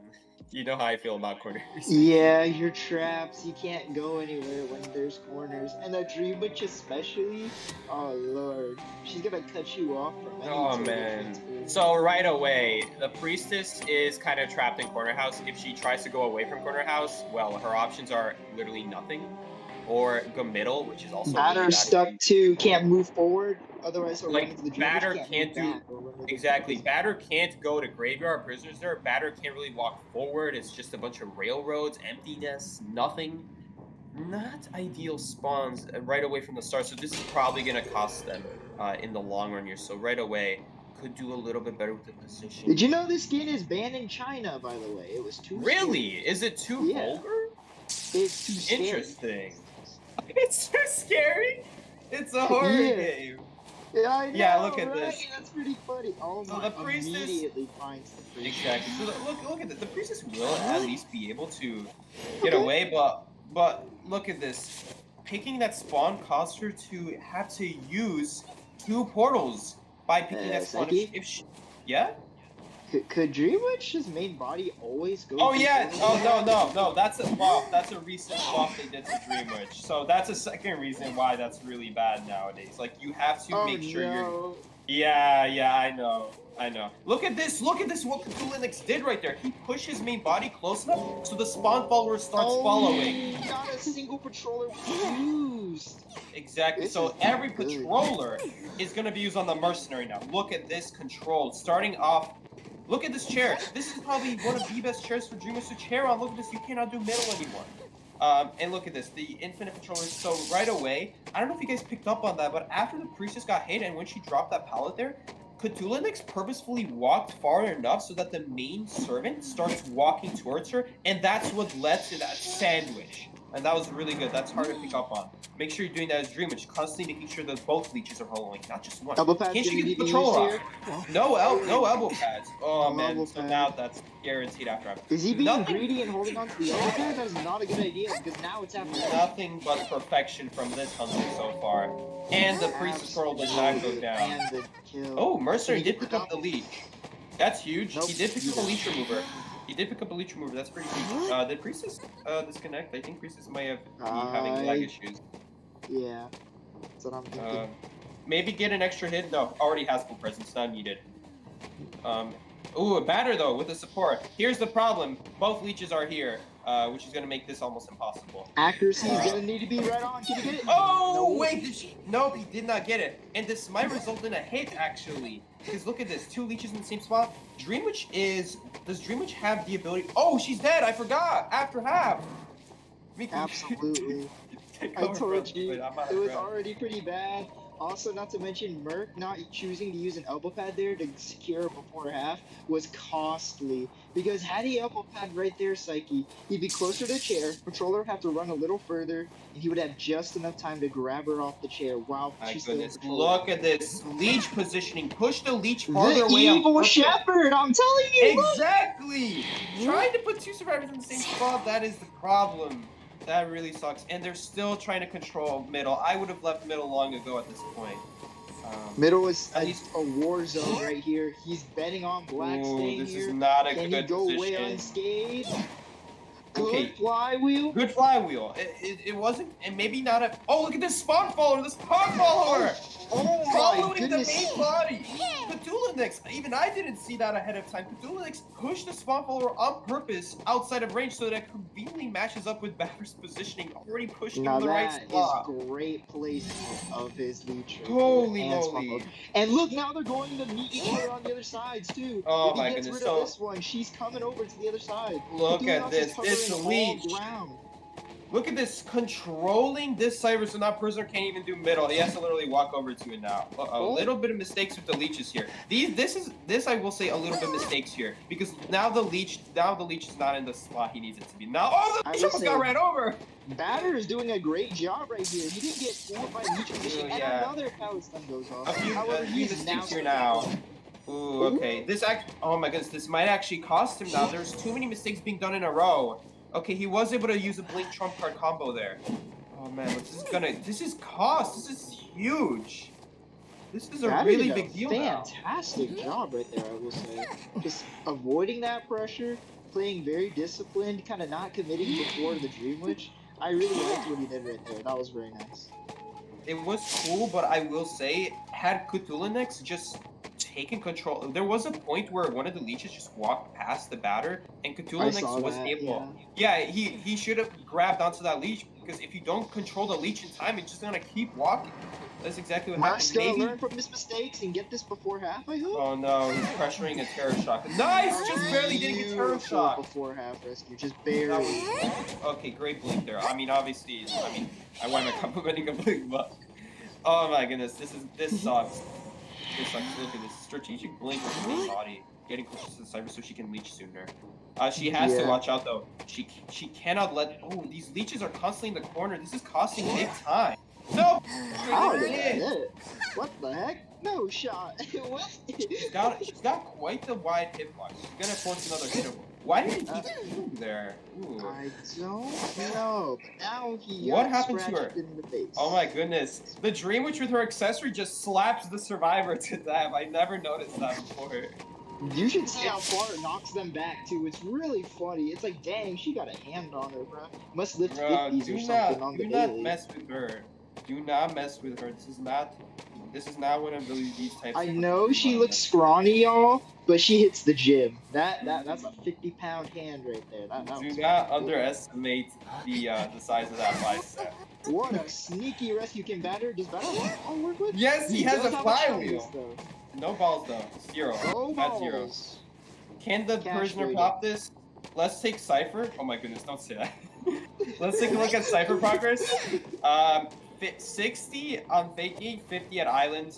You know how I feel about corners. Yeah, your traps. You can't go anywhere when there's corners. And the Dream Witch especially. Oh, Lord. She's going to cut you off from any Oh, man. So right away, the Priestess is kind of trapped in Corner House. If she tries to go away from Corner House, well, her options are literally nothing. Or go middle, which is also Batter stuck too, can't move forward. Otherwise, like Batter can't do exactly. Batter can't go to graveyard prisoners there. Batter can't really walk forward. It's just a bunch of railroads, emptiness, nothing. Not ideal spawns right away from the start. So this is probably gonna cost them in the long run here. So right away, could do a little bit better with the position. Did you know this skin is banned in China? By the way, it was too. Really? Scary. Is it too vulgar? It's too scary. Interesting. It's too scary. It's a horror game. Yeah, I know, yeah, look at right? this. That's pretty funny. Oh so my! The priestess immediately finds the priestess. Exactly. So look at this. The priestess will at least be able to get away, but look at this. Picking that spawn caused her to have to use 2 portals by picking that spawn. If she, yeah. Could Dream Witch's main body always go? Oh yeah. Oh no. That's a buff. That's a recent buff they did to Dream Witch. So that's a second reason why that's really bad nowadays. Like you have to make sure you're. Yeah. I know. Look at this. What Cthulhu Linux did right there. He pushed his main body close enough so the spawn follower starts following. Not a single patroller was used. boost. Exactly. This So is every good. patroller is going to be used on the mercenary now. Look at this control. Starting off, look at this chair. This is probably one of the best chairs for Dreamers to chair on. Look at this. You cannot do middle anymore. And look at this. The infinite controller. So right away, I don't know if you guys picked up on that, but after the priestess got hit and when she dropped that pallet there, Cthulhu purposefully walked far enough so that the main servant starts walking towards her, and that's what led to that sandwich. And that was really good. That's hard to pick up on. Make sure you're doing that as Dreamwitch, constantly making sure that both leeches are following, not just one. Elbow pads Can't you gonna get be the controller used off? here. No elbow pads. Oh No man, elbow so pad. now that's guaranteed after I'm. Is he being Nothing- greedy and holding on to the elbow pad? That is not a good idea because now it's after. Nothing but perfection from this hunter so far. And the priestess portal does not go down. And the kill. Oh, Mercenary Can he did get pick up the leech. That's huge. Nope. He did pick up a leech remover. He did pick up a leech remover. That's pretty huge. Did Priestess disconnect? I think Priestess might have be having lag issues. Yeah. That's what I'm thinking. Maybe get an extra hit. No, already has full presence. Not needed. Ooh, a batter though with the support. Here's the problem. Both leeches are here, which is gonna make this almost impossible. Accuracy is gonna need to be right on. Can you get it? Oh, No. wait, did she? Nope, he did not get it. And this might result in a hit, actually. Because look at this, 2 leeches in the same spot. Does Dreamwitch have the ability? Oh, she's dead, I forgot, after half. Miki, Absolutely. take I over, told brother. you, Wait, I'm out it of was breath. already pretty bad. Also, not to mention, Merc not choosing to use an elbow pad there to secure before half was costly. Because had he elbow pad right there, Sikey, he'd be closer to the chair, Patroller would have to run a little further, and he would have just enough time to grab her off the chair while My she's still in goodness, control. look at this leech positioning. Push the leech The farther away. on evil purpose. shepherd, I'm telling you! look! Exactly! Trying to put 2 survivors in the same spot, that is the problem. That really sucks. And they're still trying to control middle. I would have left middle long ago at this point. Middle is At a, least- a war zone right here. He's betting on black Ooh, staying this here. is not a Can he good go away position. unscathed? Good Okay. flywheel. Good flywheel. It wasn't, and maybe not a. Oh, look at this spawn follower! This spawn follower! Oh my Following the goodness. main body! Cthulhu, even I didn't see that ahead of time. Cthulhu pushed the spawn follower on purpose outside of range so that it conveniently matches up with Batter's positioning, already pushing Now him in the right that is spot. great placement of his leech. right there, Holy and spawn moly. mode. And look, now they're going to meet each other on the other sides too. Oh if he my gets goodness, rid of so- this one, she's coming over to the other side. Look Cthulhu at is this. This covering all leech. ground. Look at this, controlling this Cyrus, so now Prisoner can't even do middle. He has to literally walk over to it now. A little bit of mistakes with the leeches here. This I will say a little bit mistakes here because now the leech is not in the spot he needs it to be. Now, oh, the I leech will almost say- got ran over. Batter is doing a great job right here. He didn't get fooled by leech position, and Yeah. another pallet stun goes off. A few However, he's mistakes here now. now. Ooh, okay. Oh my goodness, this might actually cost him now. There's too many mistakes being done in a row. Okay, he was able to use a blink trump card combo there. Oh man, this is cost. This is huge. This is a Batter really did big deal now. Fantastic job right there, I will say. Just avoiding that pressure, playing very disciplined, kind of not committing before the Dream Witch. I really liked what he did right there. That was very nice. It was cool, but I will say, had Cthulhu just taken control, there was a point where one of the leeches just walked past the batter, and I Cthulhu saw was that, able. Yeah, he should have grabbed onto that leech because if you don't control the leech in time, it's just gonna keep walking. That's exactly what Mark's happened. gonna Maybe. learn from his mistakes and get this before half, I hope. Oh no, he's pressuring a terror shock. Nice, just barely didn't get terror Beautiful shock. before half rescue, just That barely. was- Okay, great blink there. I mean, obviously, I want to complimenting a blink, but oh my goodness, this sucks. This sucks. Look at this strategic blink with the main body, getting closer to the cyber so she can leech sooner. She has to Yeah. watch out though. She cannot let. Oh, these leeches are constantly in the corner. This is costing big time. No. How did I Hit. hit it? What the heck? No shot. What? She's got quite the wide hitbox. She's gonna force another hit. Why did he keep shooting there? Ooh. I don't know. But now he What got happened to scratched her? in the face. Oh my goodness. The Dream Witch with her accessory just slaps the survivor to death. I never noticed that before. You should see how far it knocks them back too. It's really funny. It's like, dang, she got a hand on her, bro. Must lift Bro, 50s or something on the do not daily. mess with her. Do not mess with her. This is not This is not one of these types. I of know she money. looks scrawny, y'all, but she hits the gym. That's a 50-pound hand right there. That Do was not good. underestimate the size of that bicep. What a sneaky rescue. Can Batter? Does Batter work with? Yes, he has does a have flywheel. chalice, though. No balls though. Zero. Go That's zero. balls. Can the prisoner Castrated. pop this? Let's take Cypher. Oh my goodness, don't say that. Let's take a look at Cypher progress. 60 on faking, 50 at Island.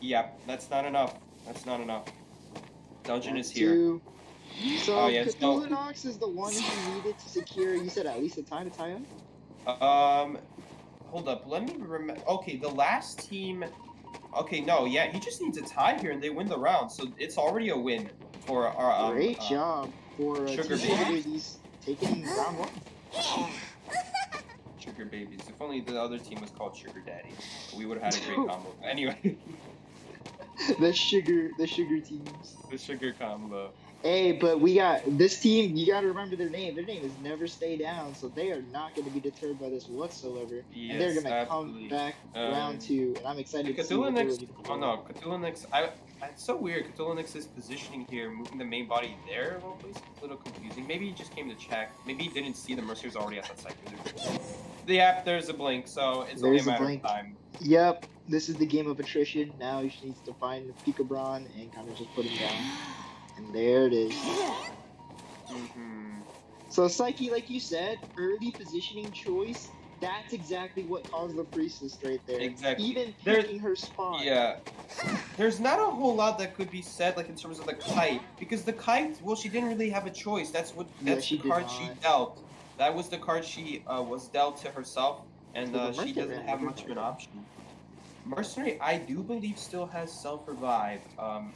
Yep, that's not enough. That's not enough. Dungeon is here. Two. So Oh, yeah, so- Cthulhu is the one who needed to secure, you said at least a tie to tie up? Hold up. Let me remember. Okay, the last team. Okay, no, yeah, he just needs a tie here and they win the round, so it's already a win for our. Great job for Sugar Team Babies. taking round one. Sugar Babies. If only the other team was called Sugar Daddy, we would have had a great combo. Anyway, the sugar teams. the sugar combo. Hey, but we got this team. You got to remember their name. Their name is Never Stay Down, so they are not going to be deterred by this whatsoever. Yes, and they're going to absolutely. come back round two, and I'm excited to see Cthulhu what they're next. ready to Oh pull. no, Cthulhu next. It's so weird. Cthulhu next is positioning here, moving the main body there. Of all places. It's a little confusing. Maybe he just came to check. Maybe he didn't see the Mercer's already at that sector. Yeah, there's a blink, so it's only a There's a matter blink. of time. Yep, this is the game of attrition. Now he needs to find Pikabron and kind of just put him down. And there it is. Mm-hmm. So Sikey, like you said, early positioning choice. That's exactly what caused the priestess right there. Exactly. Even There- picking her spot. Yeah. There's not a whole lot that could be said, like in terms of the kite, because the kite, well, she didn't really have a choice. That's Yeah, the she did card she not. dealt. That was the card she was dealt to herself, and So the she Merchant doesn't ran have every much of an card. option. Mercenary, I do believe, still has self-revive.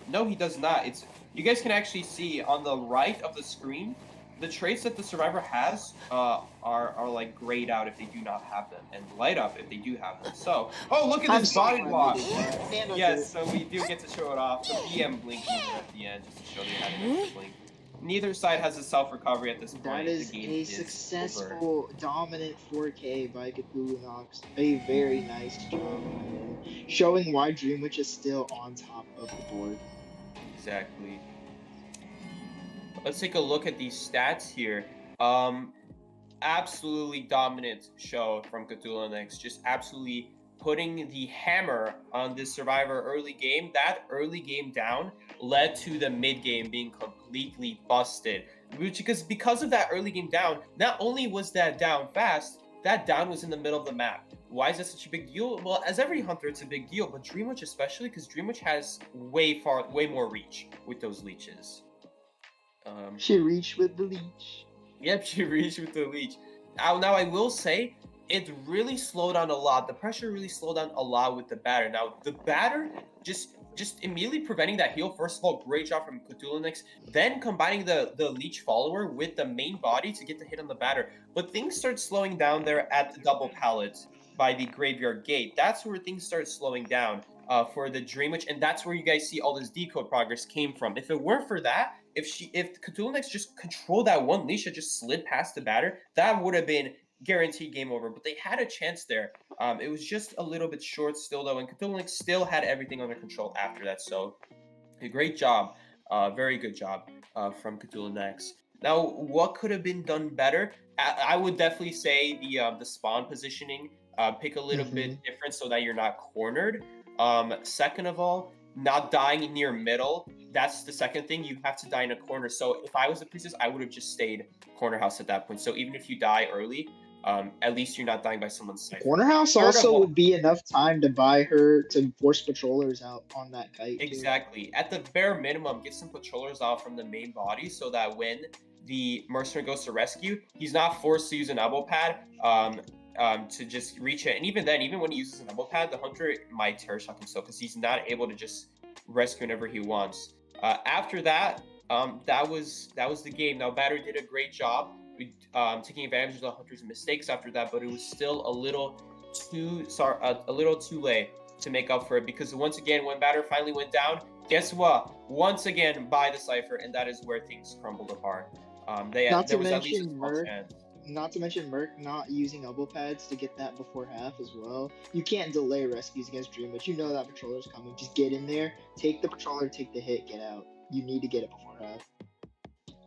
No, he does not. It's you guys can actually see on the right of the screen, the traits that the survivor has are like grayed out if they do not have them, and light up if they do have them. So, oh, look at I'm this so body glad block. they did that. And Yes, so we do get to show it off. The BM blinking at the end just to show they had an extra blink. Neither side has a self-recovery at this point. That is the game a is over. successful dominant 4K by Cthulhu Nox. A very nice job by him. Showing why Dream Witch is still on top of the board. Exactly. Let's take a look at these stats here. Absolutely dominant show from Cthulhu Next. Just absolutely putting the hammer on this survivor early game. That early game down led to the mid game being completely busted. Because of that early game down, not only was that down fast, that down was in the middle of the map. Why is that such a big deal? Well, as every hunter, it's a big deal, but Dreamwitch especially, because Dreamwitch has way more reach with those leeches. She reached with the leech. Yep, she reached with the leech. Now I will say, it really slowed down a lot. The pressure really slowed down a lot with the batter. Now, the batter just immediately preventing that heal. First of all, great job from Cthulhu. Then combining the leech follower with the main body to get the hit on the batter. But things start slowing down there at the double pallet by the graveyard gate. That's where things start slowing down for the Dream Witch, and that's where you guys see all this decode progress came from. If it weren't for that, if Cthulhu just controlled that one leash that just slid past the batter, that would have been guaranteed game over. But they had a chance there. It was just a little bit short still though, and Cthulhu still had everything under control after that. So a great job, very good job from Cthulhu Next. Now, what could have been done better? I would definitely say the spawn positioning. Pick a little bit different so that you're not cornered. Second of all, not dying near middle. That's the second thing. You have to die in a corner. So if I was a priestess, I would have just stayed corner house at that point. So even if you die early, at least you're not dying by someone's side. Corner house Third of also all- would be enough time to buy her to force patrollers out on that kite. too. Exactly. At the bare minimum, get some patrollers out from the main body so that when the mercenary goes to rescue, he's not forced to use an elbow pad to just reach it. And even then, even when he uses an elbow pad, the hunter might terror shock himself because he's not able to just rescue whenever he wants. After that, that was the game. Now, Batter did a great job with taking advantage of the hunter's mistakes after that, but it was still a little too late to make up for it, because once again, when Batter finally went down, guess what? Once again, by the Cypher, and that is where things crumbled apart. Not There to was at least a mention small Merc. chance. not to mention Merc not using elbow pads to get that before half as well. You can't delay rescues against Dream, but you know that patroller's coming. Just get in there, take the patroller, take the hit, get out. You need to get it before half.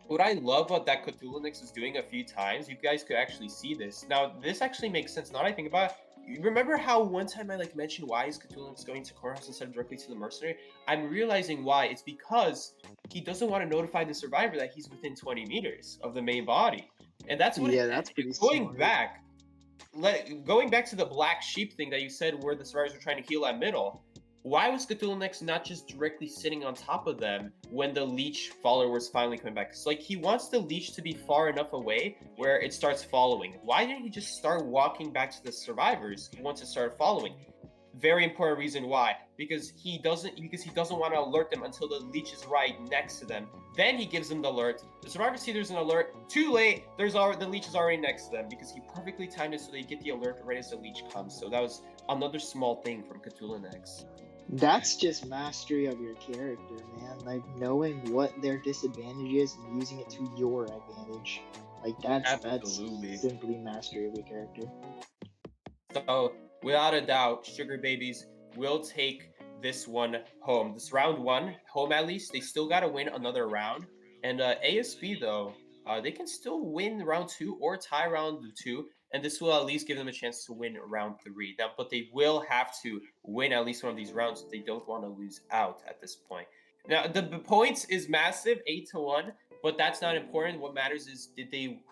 What I love about that Cthulhu is doing a few times, you guys could actually see this. Now, this actually makes sense. Now that I think about it, you remember how one time I mentioned why is Cthulhu going to Courthouse instead of directly to the Mercenary? I'm realizing why. It's because he doesn't want to notify the survivor that he's within 20 meters of the main body. And that's what that's pretty going smart. back. Going back to the black sheep thing that you said where the survivors were trying to heal at middle, why was Cthulhu not just directly sitting on top of them when the leech follower was finally coming back? It's like he wants the leech to be far enough away where it starts following. Why didn't he just start walking back to the survivors once it started following? Very important reason why. Because he doesn't want to alert them until the leech is right next to them. Then he gives them the alert. The survivors see there's an alert. Too late. The leech is already next to them because he perfectly timed it so they get the alert right as the leech comes. So that was another small thing from Cthulhu. That's just mastery of your character, man. Like knowing what their disadvantage is and using it to your advantage. Like that's simply mastery of your character. So without a doubt, SugarBabies will take this one home. This round one home at least. They still gotta win another round. And ASB though, they can still win round 2 or tie round 2. And this will at least give them a chance to win round 3. Now, but they will have to win at least one of these rounds if they don't want to lose out at this point. Now, the points is massive, 8-1, but that's not important. What matters is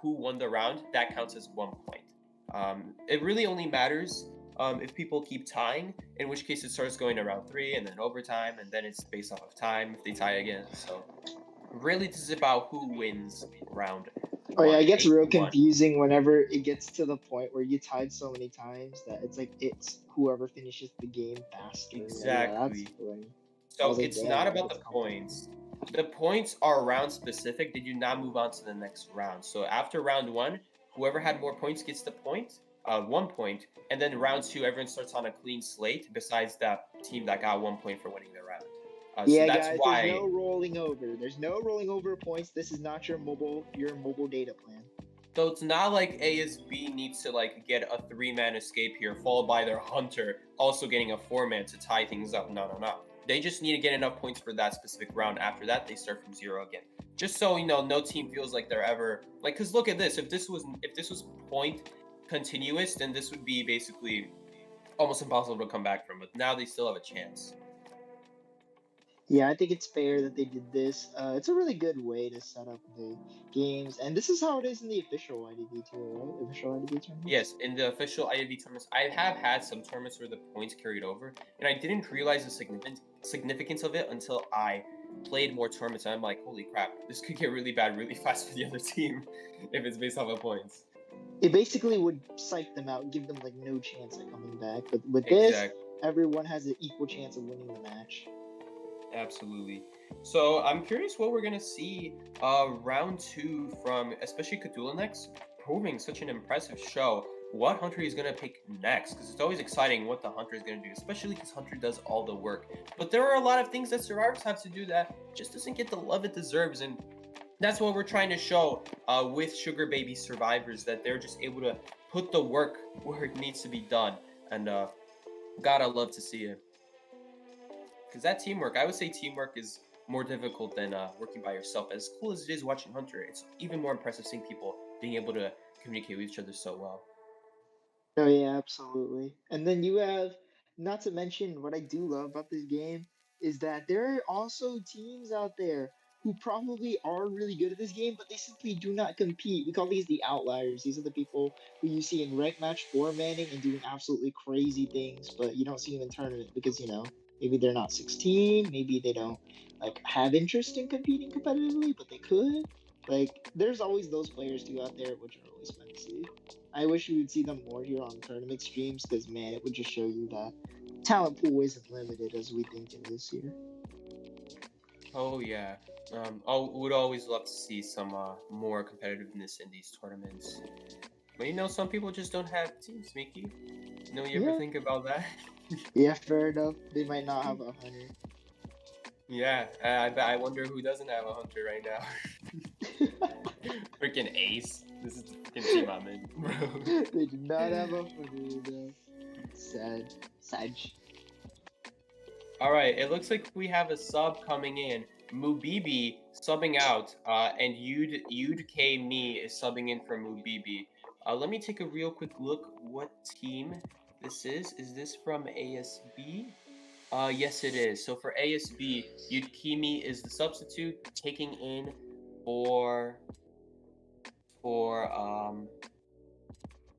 who won the round. That counts as 1 point. It really only matters if people keep tying, in which case it starts going to round 3 and then overtime, and then it's based off of time if they tie again. So really, this is about who wins round. Oh yeah, it gets real confusing whenever it gets to the point where you tied so many times that it's like it's whoever finishes the game faster. Exactly. So it's not about the points. The points are round specific. They do not move on to the next round. So after round 1, whoever had more points gets the point, 1 point, and then round 2, everyone starts on a clean slate. Besides that team that got 1 point for winning the round. Yeah, so that's guys, why... there's no rolling over. There's no rolling over points. This is not your mobile data plan. So it's not like ASB needs to get a 3-man escape here, followed by their hunter also getting a 4-man to tie things up. No. They just need to get enough points for that specific round. After that, they start from 0 again. Just so no team feels like they're ever because look at this. If this was point continuous, then this would be basically almost impossible to come back from. But now they still have a chance. Yeah, I think it's fair that they did this. It's a really good way to set up the games, and this is how it is in the official IDV too, right? Official IDV tournaments? Yes, in the official IDV tournaments, I have had some tournaments where the points carried over, and I didn't realize the significance of it until I played more tournaments, and I'm like, holy crap, this could get really bad really fast for the other team if it's based off of points. It basically would psych them out, give them no chance at coming back, but with this, everyone has an equal chance of winning the match. Absolutely. So I'm curious what we're gonna see round 2 from especially Cthulhu proving such an impressive show. What hunter he's gonna pick next, because it's always exciting what the hunter is gonna do, especially because hunter does all the work. But there are a lot of things that survivors have to do that just doesn't get the love it deserves, and that's what we're trying to show with SugarBabies survivors, that they're just able to put the work where it needs to be done, and God, I love to see it. Because that teamwork, I would say teamwork is more difficult than working by yourself. As cool as it is watching Hunter, it's even more impressive seeing people being able to communicate with each other so well. Oh yeah, absolutely. And then you have, not to mention what I do love about this game, is that there are also teams out there who probably are really good at this game, but they simply do not compete. We call these the outliers. These are the people who you see in ranked match 4-manning and doing absolutely crazy things, but you don't see them in tournament because, maybe they're not 16, maybe they don't have interest in competing competitively, but they could. There's always those players too out there, which are always fun to see. I wish you would see them more here on tournament streams, because man, it would just show you that talent pool isn't limited as we think it is here. Oh yeah, would always love to see some more competitiveness in these tournaments. But some people just don't have teams, Miki. You ever think about that? Yeah, fair enough. They might not have a hunter. Yeah, I wonder who doesn't have a hunter right now. Freaking Ace. This is the freaking team I'm in, bro. They do not have a footer though. Sad. All right, it looks like we have a sub coming in. Mubibi subbing out, and Yud K Me is subbing in for Mubibi. Let me take a real quick look what team this is. Is this from ASB? Yes it is. So for ASB, Yud Kimi is the substitute taking in for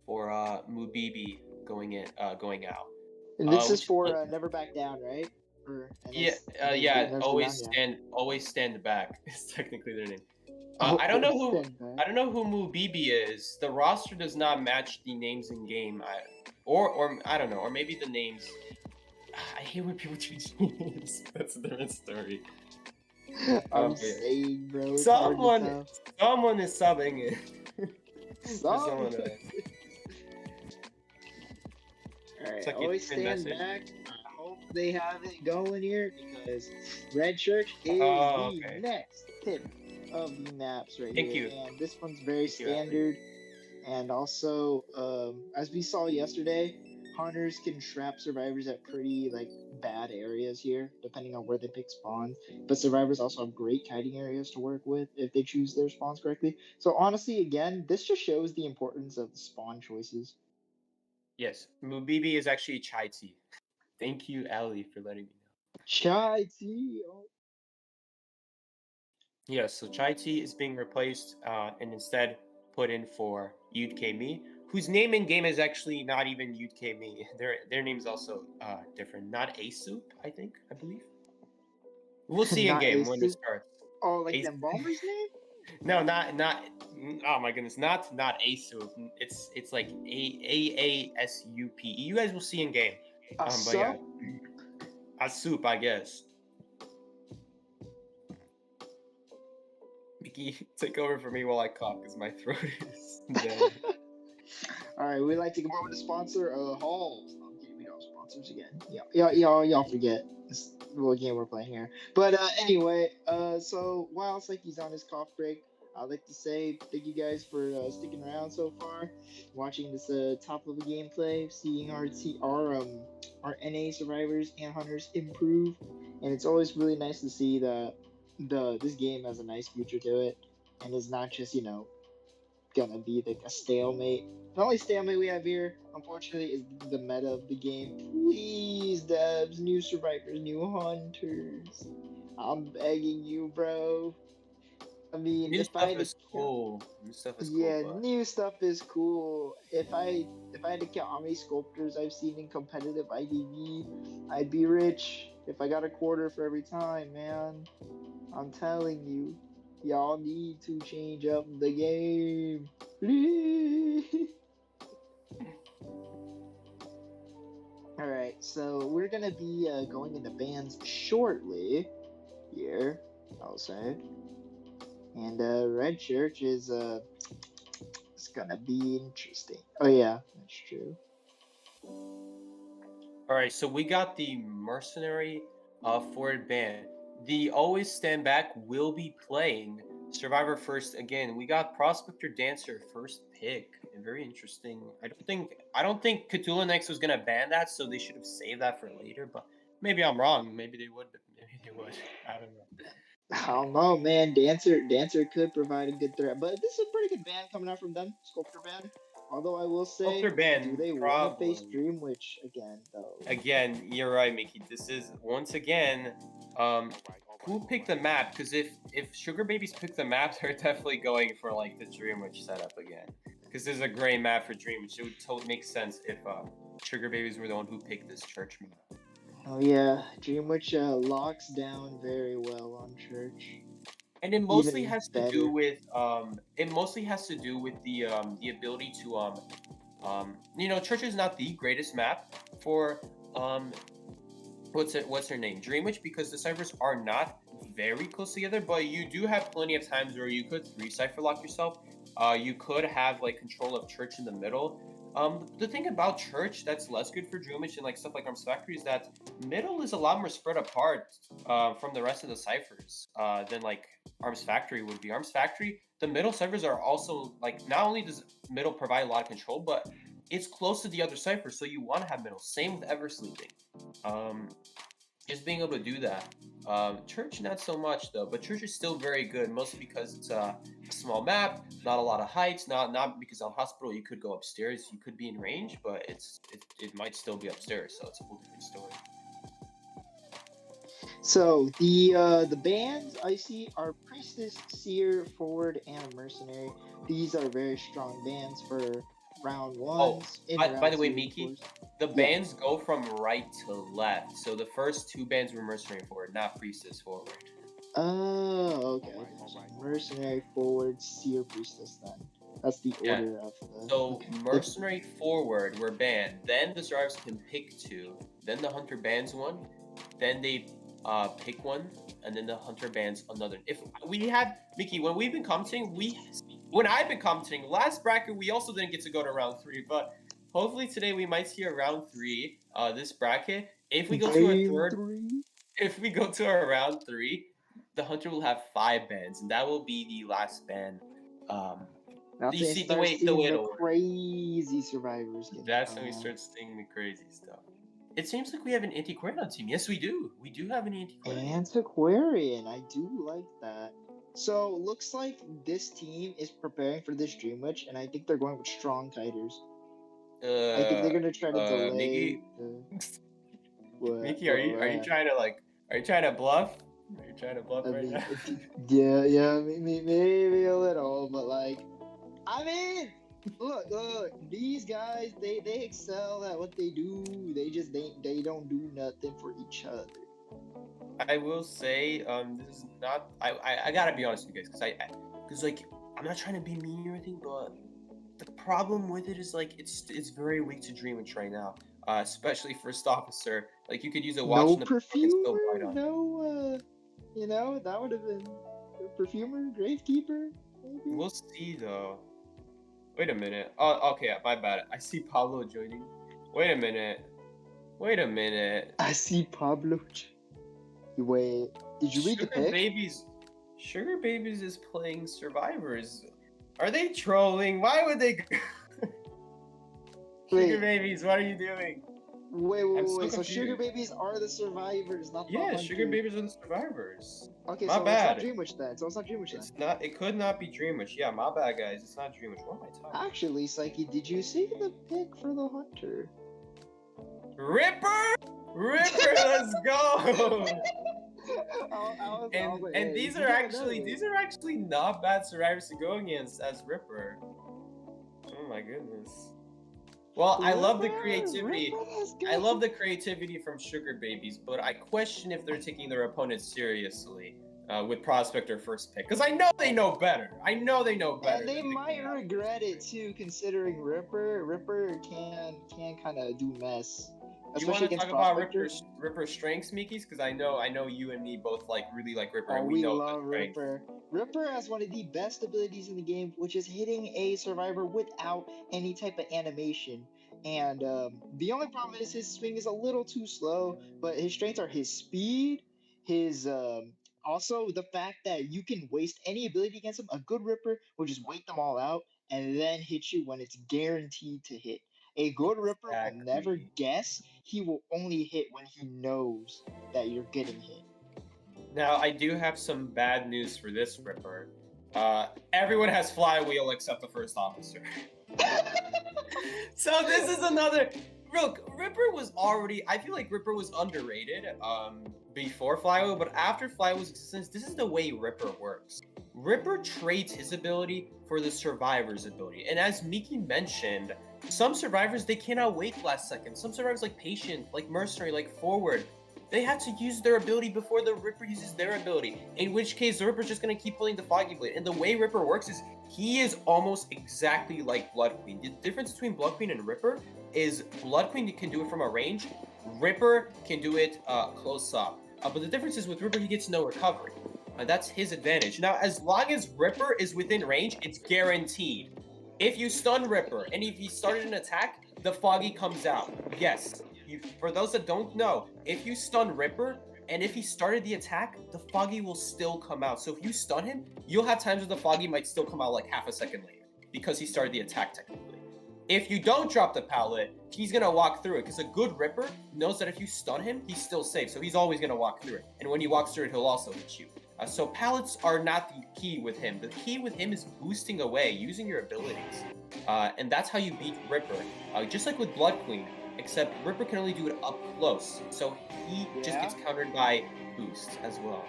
Mubibi going out. And this is Which- for Never Back Down, right? Or Yeah, NS yeah. Never Always Back Down, always stand back. Is technically their name. Oh, I don't know who stand back. I don't know who Mubibi is. The roster does not match the names in game. Or I don't know. Or maybe the names. I hate when people change names. That's a different story. I'm Okay. saying, bro. It's hard to Someone is subbing in. tell. someone else. Alright, It's like a always different stand message. back. I hope they have it going here because Red Church is Oh, the okay. next pick of the maps right Thank here. you. And this one's very Thank you, Ashley. standard. And also, as we saw yesterday, hunters can trap survivors at pretty bad areas here, depending on where they pick spawns. But survivors also have great kiting areas to work with if they choose their spawns correctly. So honestly, again, this just shows the importance of the spawn choices. Yes, Mubibi is actually Chai Tea. Thank you, Ali, for letting me know. Chai tea. Oh. Yes, so Chai Tea is being replaced and instead put in for Yud K Me, whose name in game is actually not even Yud K Me. Their name's also different. Not Asup, I believe. We'll see in Not game when it Asup? starts. Oh, like Ace- them bombers name? No, not. Oh my goodness, not Asup. It's like AASUP. You guys will see in game. But yeah, Asup, I guess. Miki, take over for me while I cough because my throat is dead. All right, we'd like to come over to sponsor Halls. Okay, we don't have sponsors again. Y'all forget what game we're playing here. But anyway, so while Sikey's on his cough break, I'd like to say thank you guys for sticking around so far, watching this top level gameplay, seeing our NA survivors and hunters improve, and it's always really nice to see that this game has a nice future to it, and is not just gonna be like a stalemate. The only stalemate we have here, unfortunately, is the meta of the game. Please, devs, new survivors, new hunters. I'm begging you, bro. I mean, New if stuff I had to is cool. New stuff is yeah, cool. But new stuff is cool. If I had to count how many sculptors I've seen in competitive IDV, I'd be rich if I got a quarter for every time, man. I'm telling you, y'all need to change up the game. Alright, so we're gonna be going into bans shortly here, I'll say. And Red Church is it's gonna be interesting. Oh yeah, that's true. all right, so we got the mercenary forward band. The always stand back will be playing Survivor first again. We got Prospector Dancer first pick. Very interesting. I don't think Cthulhu Next was gonna ban that, so they should have saved that for later. But maybe I'm wrong. Maybe they would. Maybe they would. I don't know. I don't know, man. Dancer could provide a good threat, but this is a pretty good band coming out from them, Sculptor band. Although I will say, Sculptor band, do they want to face problem. Dream Witch again, though? Again, you're right, Miki. This is once again, who picked the map? Because if SugarBabies pick the map, they're definitely going for like the Dream Witch setup again. Because this is a great map for Dream Witch. It would totally make sense if SugarBabies were the one who picked this church map. Oh yeah, Dream Witch locks down very well on Church. And it mostly Even has to better. do with the ability to Church is not the greatest map for what's her name, Dream Witch, because the ciphers are not very close together, but you do have plenty of times where you could 3 cipher lock yourself. You could have like control of Church in the middle. The thing about Church that's less good for Dream Witch and like stuff like Arms Factory is that middle is a lot more spread apart from the rest of the ciphers than like Arms Factory would be. Arms Factory, the middle ciphers are also like, not only does middle provide a lot of control, but it's close to the other cipher, so you want to have middle. Same with Ever Sleeping. Just being able to do that. Church, not so much though, but Church is still very good, mostly because it's a small map, not a lot of heights, not because on Hospital you could go upstairs, you could be in range, but it might still be upstairs, so it's a whole different story. So the bands I see are Priestess, Seer, Forward, and a Mercenary. These are very strong bands for round ones. By the way, Miki, the bands go from right to left. So the first two bands were Mercenary Forward, not Priestess Forward. Oh, okay. Mercenary Forward, Seer, Priestess then. That's the order of the... So Mercenary Forward were banned. Then the survivors can pick two. Then the Hunter bans one. Then they pick one. And then the Hunter bans another. If we had, Miki, when we've been commenting, when I've been commenting, last bracket, we also didn't get to go to round 3, but hopefully today we might see a round 3, this bracket. If we go to a if we go to a round 3, the Hunter will have 5 bans, and that will be the last ban. You see the way it'll crazy survivors. That's when we start seeing the crazy stuff. It seems like we have an antiquarian team. Yes, we do. We do have an antiquarian. Antiquarian, I do like that. So looks like this team is preparing for this Dream Witch, and I think they're going with strong Tiders. I think they're gonna try to delay. Miki, Miki, are you trying to bluff? Are you trying to bluff right now? Yeah, maybe a little, but like, I mean, look, these guys, they excel at what they do. They don't do nothing for each other. I will say, this is not. I gotta be honest with you guys, because like I'm not trying to be mean or anything, but the problem with it is like it's very weak to Dream Witch right now, especially First Officer. Like you could use a watch. No Perfumer, no. That would have been Perfumer, Gravekeeper. Maybe? We'll see though. Wait a minute. Oh, okay, my bad. I see Pablo joining. Wait a minute. I see Pablo. Wait, did you read the pick? SugarBabies is playing Survivors. Are they trolling? Why would they? SugarBabies, what are you doing? Wait. So SugarBabies are the survivors, not the Hunters. SugarBabies are the survivors. Okay, my so bad. it's not Dream Witch then. It's not. It could not be Dream Witch. Yeah, my bad, guys. It's not Dream Witch. What am I talking about? Actually, Sikey, did you see the pick for the Hunter? Ripper, let's go. And these are actually not bad survivors to go against as Ripper. Oh my goodness. Well, I love the creativity. I love the creativity from SugarBabies, but I question if they're taking their opponents seriously with Prospector first pick, because I know they know better. And they might regret it too, considering Ripper can kind of do mess. You want to talk about Ripper's strengths, Mikis? Because I know you and me both really like Ripper. And we love Ripper. Ripper has one of the best abilities in the game, which is hitting a survivor without any type of animation. And the only problem is his swing is a little too slow, but his strengths are his speed, his also the fact that you can waste any ability against him. A good Ripper will just wait them all out and then hit you when it's guaranteed to hit. A good Ripper will never guess. He will only hit when he knows that you're getting hit. Now, I do have some bad news for this Ripper. Everyone has Flywheel except the First Officer. So this is another... Look, Ripper was already... I feel like Ripper was underrated before Flywheel, but after Flywheel's existence, this is the way Ripper works. Ripper trades his ability for the survivor's ability. And as Miki mentioned, some survivors, they cannot wait last second. Some survivors like Patient, like Mercenary, like Forward, they have to use their ability before the Ripper uses their ability. In which case, the Ripper's just going to keep pulling the Foggy Blade. And the way Ripper works is he is almost exactly like Blood Queen. The difference between Blood Queen and Ripper is Blood Queen can do it from a range. Ripper can do it close up. But the difference is with Ripper, he gets no recovery. That's his advantage. Now, as long as Ripper is within range, it's guaranteed. If you stun Ripper, and if he started an attack, the Foggy comes out. Yes. For those that don't know, if you stun Ripper, and if he started the attack, the Foggy will still come out. So if you stun him, you'll have times where the Foggy might still come out like half a second later because he started the attack technically. If you don't drop the pallet, he's gonna walk through it because a good Ripper knows that if you stun him, he's still safe. So he's always gonna walk through it. And when he walks through it, he'll also hit you. So pallets are not the key with him. The key with him is boosting away, using your abilities. And that's how you beat Ripper. Just like with Blood Queen, except Ripper can only do it up close. So he just gets countered by boost as well.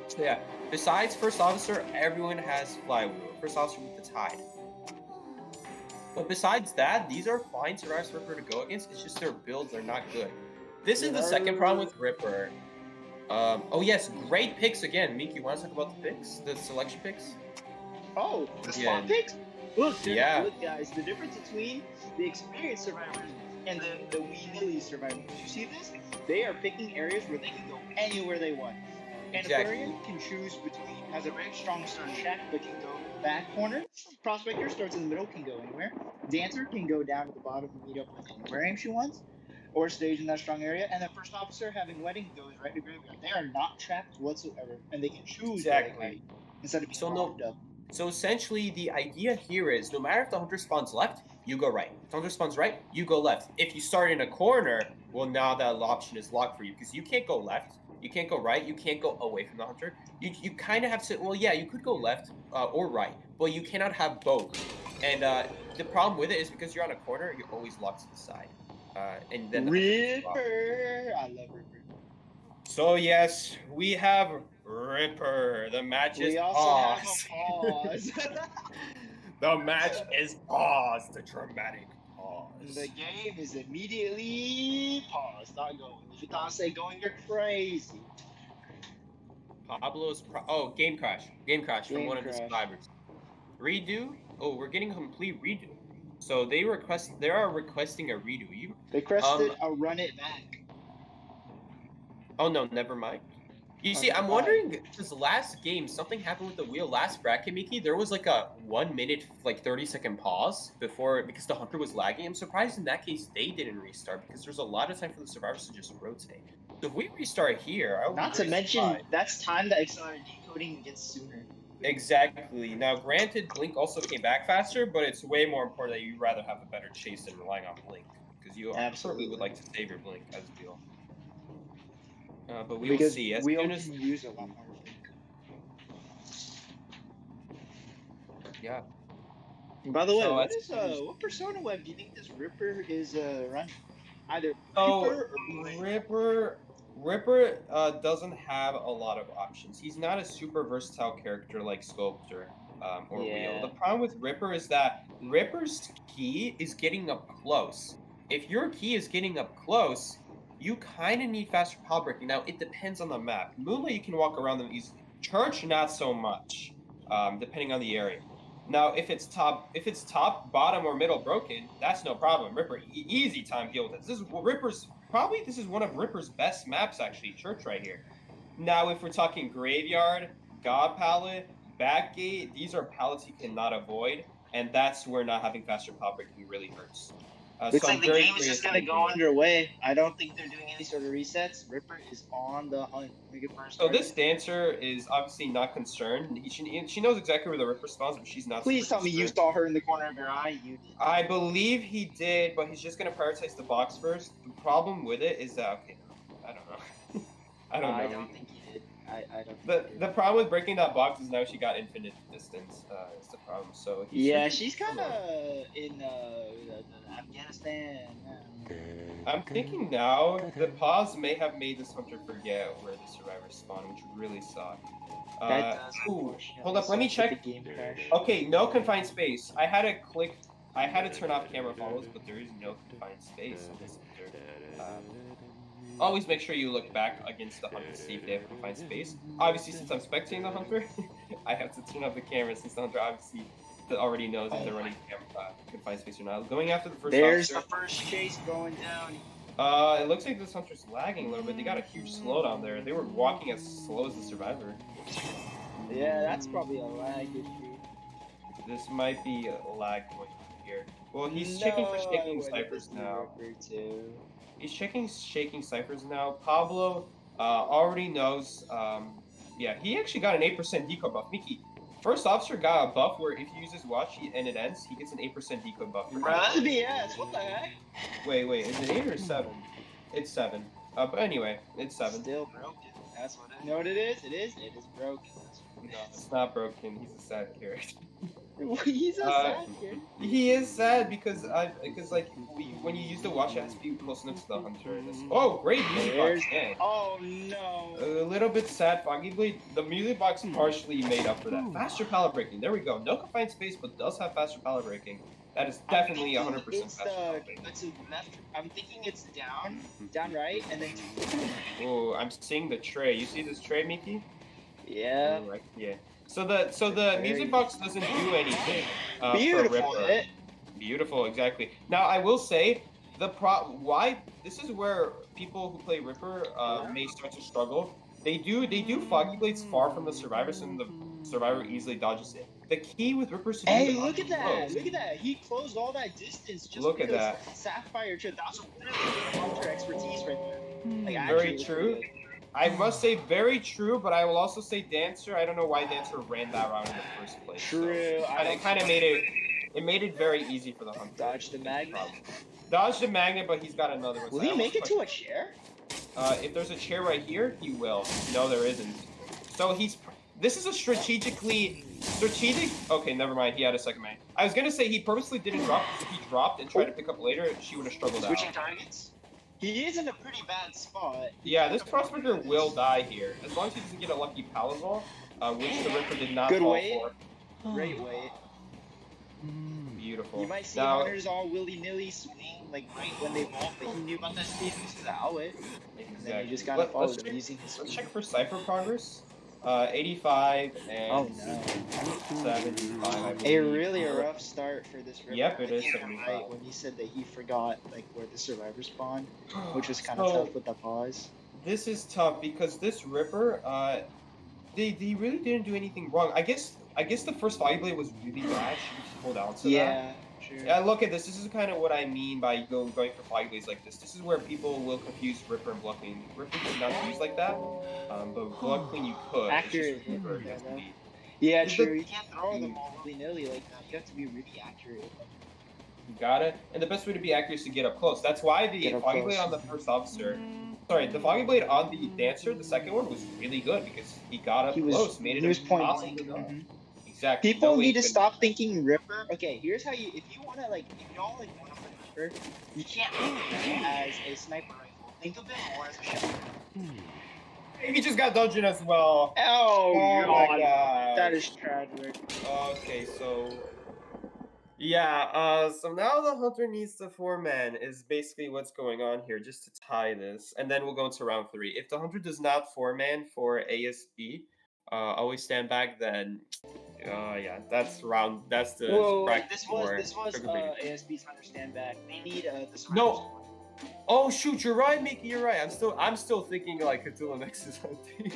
So yeah, besides First Officer, everyone has Flywheel. First Officer with the Tide. But besides that, these are fine Survivors Ripper to go against. It's just their builds are not good. This is the second problem with Ripper. Oh yes, great picks again. Miki, you want to talk about the picks? The selection picks? Oh, the spot picks? Look, Yeah. look guys, the difference between the experienced survivors and the wee-nilly survivors. You see this? They are picking areas where they can go anywhere they want. And Aquarian can choose between, has a very strong start shack, but can go back corner. Prospector starts in the middle, can go anywhere. Dancer can go down to the bottom and meet up with anywhere aim she wants, or stage in that strong area. And then First Officer, having Wedding, goes right to Graveyard. They are not trapped whatsoever, and they can choose Exactly. instead of being locked up. So essentially, the idea here is no matter if the hunter spawns left, you go right. If the hunter spawns right, you go left. If you start in a corner, well, now that option is locked for you because you can't go left, you can't go right, you can't go away from the hunter. You kind of have to. Well, yeah, you could go left or right, but you cannot have both. And the problem with it is because you're on a corner, you're always locked to the side. And then Ripper, I love Ripper. So yes, we have Ripper. The match is We also paused. have a pause. The match is paused. The dramatic pause. The game is immediately paused, not going. If you don't say going, you're crazy. Pablo's game crash. Game crash from Game one of the crash. survivors. Redo. Oh, we're getting a complete redo. So they are requesting a redo. They requested a run it back. Oh no, never mind. You see, I'm wondering because last game something happened with the wheel. Last bracket, Miki, there was like a 1 minute, like 30-second pause before because the hunter was lagging. I'm surprised in that case they didn't restart because there's a lot of time for the survivors to just rotate. So if we restart here, I would Not be to very mention, surprised. that's time that accelerated decoding gets sooner. Exactly. Now, granted, Blink also came back faster, but it's way more important that you rather have a better chase than relying on Blink because you absolutely would like to save your Blink as a deal. But we will see. As we soon can as use a lot more. yeah. By the way, So what persona web do you think this Ripper is running? Either So Reaper or Ripper doesn't have a lot of options. He's not a super versatile character like Sculptor or Wheel. The problem with Ripper is that Ripper's key is getting up close. If your key is getting up close, you kind of need faster pile breaking. Now, it depends on the map. Moonlight, you can walk around them easily. Church, not so much, depending on the area. Now, if it's top, bottom, or middle broken, that's no problem. Ripper, easy time deal with it. This is one of Ripper's best maps, actually, Church right here. Now, if we're talking Graveyard, God Palette, Backgate, these are palettes you cannot avoid, and that's where not having faster pile breaking really hurts. looks So like I'm the very game is just curious gonna to go see. underway. I don't think they're doing any sort of resets. Ripper is on the hunt. So this dancer is obviously not concerned. She knows exactly where the Ripper spawns, but she's not. Please super tell me you concerned. saw her in the corner of your eye. You did. I believe he did, but he's just gonna prioritize the box first. The problem with it is that I don't know. I don't know. I don't think he did. I don't. Think he did. The problem with breaking that box is now she got infinite distance. Is the problem. So Yeah, she's kind of in Afghanistan. I'm thinking now the pause may have made this hunter forget where the survivors spawn, which would really suck. That does. Hold up, let me check. The game crash. Okay, no confined space. I had to turn off camera follows, but there is no confined space in this hunter. Always make sure you look back against the hunter to see if they have confined space. Obviously, since I'm spectating the hunter, I have to turn off the camera since the hunter obviously already knows if they're running confined space or not. Going after the first There's officer. the first chase going down. It looks like this hunter's lagging a little bit. They got a huge slowdown there. They were walking as slow as the survivor. Yeah, that's probably a lag issue. This might be a lag going on here. Well, he's checking for shaking snipers now. He's checking shaking ciphers now. Pablo already knows. Yeah, he actually got an 8% decode buff. Miki, first officer got a buff where if you use his watch and it ends, he gets an 8% decode buff. Bro, that's BS. What the heck? Wait, is it 8 or 7? It's 7. But anyway, it's 7. Still broken. That's what it. You know what it is? It is broken. That's what it No, is. it's not broken. He's a sad character. He's a sad kid. He is sad because when you use the watch, it has to be close enough to the hunter. Oh, great music box! Man. Oh no. A little bit sad. Foggy Blade. The music box partially made up for that. Faster pallet breaking. There we go. No confined space, but does have faster pallet breaking. That is definitely 100% faster pallet breaking. It's left. I'm thinking it's down right, and then. Oh, I'm seeing the tray. You see this tray, Miki? Yeah. Right. Yeah. So the music box doesn't do anything. Beautiful. For Ripper. Beautiful, exactly. Now I will say why this is where people who play Ripper may start to struggle. They do Foggy Blades far from the survivor, so the survivor easily dodges it. The key with Ripper is to Hey, do look at that! close. Look at that! He closed all that distance just Look at because that. Sapphire Trip. That was literally hunter expertise right there. Like, Very actually, true. I must say very true, but I will also say Dancer. I don't know why Dancer ran that route in the first place. True. It kind of made it very easy for the hunter. Dodge the magnet. Dodge the magnet, but he's got another one. Will he make it to a chair? If there's a chair right here, he will. No, there isn't. So this is a strategic. Okay, never mind. He had a second man. I was gonna say he purposely didn't drop. If he dropped and tried to pick up later, she would have struggled out. Switching targets. He is in a pretty bad spot. Yeah, this prospector will die here as long as he doesn't get a lucky Palazol, which the Ripper did not Good fall weight. for. Great weight. Beautiful. You might see Now, hunters all willy-nilly swing like right when they vault, but he knew about that speed. This is out it. And then he just kind of followed him using his Let's speed. check for cipher progress. 85 and Oh no. 75. I A believe. really rough start for this Ripper. Yep, it I is think you're 75. right when he said that he forgot like where the survivor spawned, which was kind of So, tough with the pause. This is tough because this Ripper, they really didn't do anything wrong. I guess the first Foggy Blade was really rash. You hold on to that. Yeah, true. Yeah, look at this. This is kind of what I mean by going for Foggy Blades like this. This is where people will confuse Ripper and Blood Queen. Ripper is not used like that, but Blood Queen you could. It's just Accurate. Ripper, it has to be. Yeah, It's true. the- You can't throw them all willy-nilly like that. You have to be really accurate. You got it. And the best way to be accurate is to get up close. That's why the Get up Foggy close. Blade on the first officer. Sorry, the Foggy Blade on the Dancer, the second one, was really good because he got up He was close, made it he was point impossible blank. to dodge. Mhm. Exactly. People No way need to could- stop thinking Ripper. Okay, here's how you if you wanna like if y'all like wanna play Ripper, you can't think of it as a sniper rifle. Think of it more as a shotgun. He just got dungeon as well. Oh, my God. That is tragic. Okay, so yeah, so now the hunter needs the 4-man is basically what's going on here, just to tie this, and then we'll go into round 3. If the hunter does not 4-man for ASB, always stand back, then yeah, that's the Whoa, bracket this for was SugarBabies. ASB's understand back. They need the survivors. No. Oh shoot, you're right, Miki, you're right. I'm still thinking like Cthulhu Next is on team.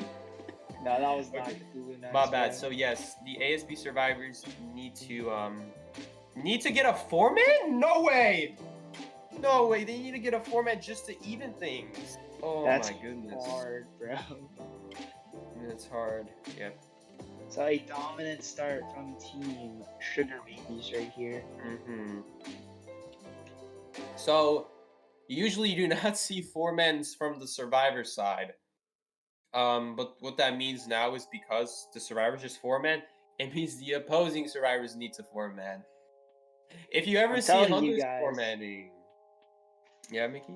No, that was not Cthulhu Next. My bad. bro. So yes, the ASB survivors need to get a 4-man? No way! No way, they need to get a 4-man just to even things. Oh That's my goodness. hard, bro. It's hard. Yep. So a dominant start from Team SugarBabies right here. Mm-hmm. So usually you do not see 4-mans from the survivor side. But what that means now is because the survivor's just 4-man, it means the opposing survivors need to 4-man. If you ever I'm see telling you hunters guys. 4-manning, yeah, Miki.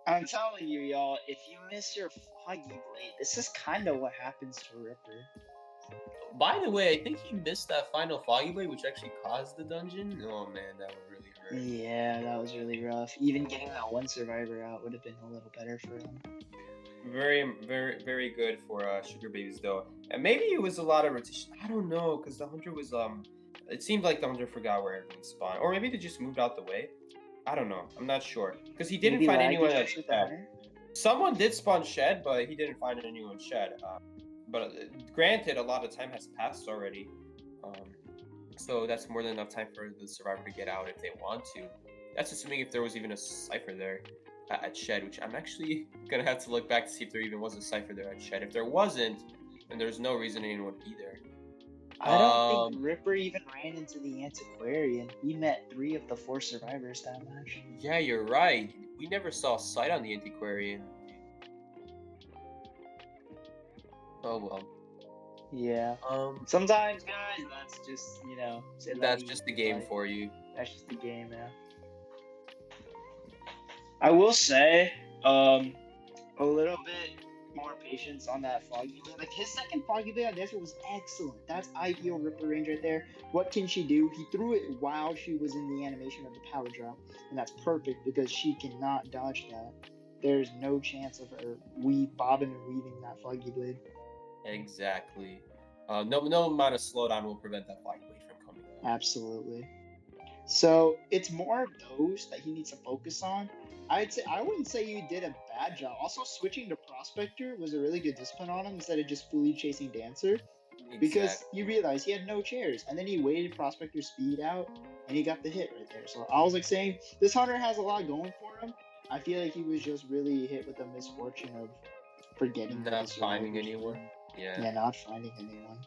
I'm telling you, y'all, if you miss your Foggy Blade, this is kind of what happens to Ripper. By the way, I think he missed that final Foggy Blade, which actually caused the dungeon. Oh man, that would really hurt. Yeah, that was really rough. Even getting that one survivor out would have been a little better for him. Very, very, very good for SugarBabies though. And maybe it was a lot of rotation. I don't know, because the hunter was it seemed like the hunter forgot where everything spawned, or maybe they just moved out the way. I don't know. I'm not sure because he didn't Maybe find lag anyone at effects with the shed. hunter? Someone did spawn shed, but he didn't find anyone shed. But granted, a lot of time has passed already, so that's more than enough time for the survivor to get out if they want to. That's assuming if there was even a cipher there. at Shed, which I'm actually gonna have to look back to see if there even was a cipher there at Shed. If there wasn't, then there's no reason anyone would be there. I don't think Ripper even ran into the Antiquarian. He met 3 of the 4 survivors that match. Yeah, you're right. We never saw a sight on the Antiquarian. Oh well. Yeah. Sometimes, guys, that's just, you know, That's just the game for you. That's just the game, yeah. I will say, a little bit more patience on that Foggy Blade. Like, his second Foggy Blade on Desert was excellent. That's ideal Ripper range right there. What can she do? He threw it while she was in the animation of the power drop, and that's perfect because she cannot dodge that. There's no chance of her bobbing and weaving that Foggy Blade. Exactly. No amount of slowdown will prevent that Foggy Blade from coming. Absolutely. So it's more of those that he needs to focus on. I wouldn't say you did a bad job. Also, switching to Prospector was a really good discipline on him instead of just fully chasing Dancer. Because you realize he had no chairs, and then he waited Prospector's speed out, and he got the hit right there. So I was like saying, this hunter has a lot going for him. I feel like he was just really hit with the misfortune of forgetting not finding anyone. Yeah, not finding anyone.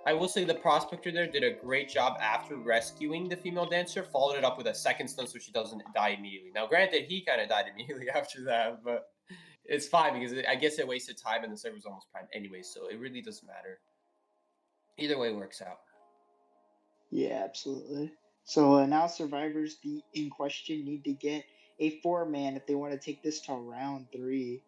I will say the Prospector there did a great job after rescuing the female dancer, followed it up with a second stun so she doesn't die immediately. Now, granted, he kind of died immediately after that, but it's fine because I guess it wasted time and the server's almost prime anyway, so it really doesn't matter. Either way works out. Yeah, absolutely. So now survivors in question need to get a 4-man if they want to take this to round 3.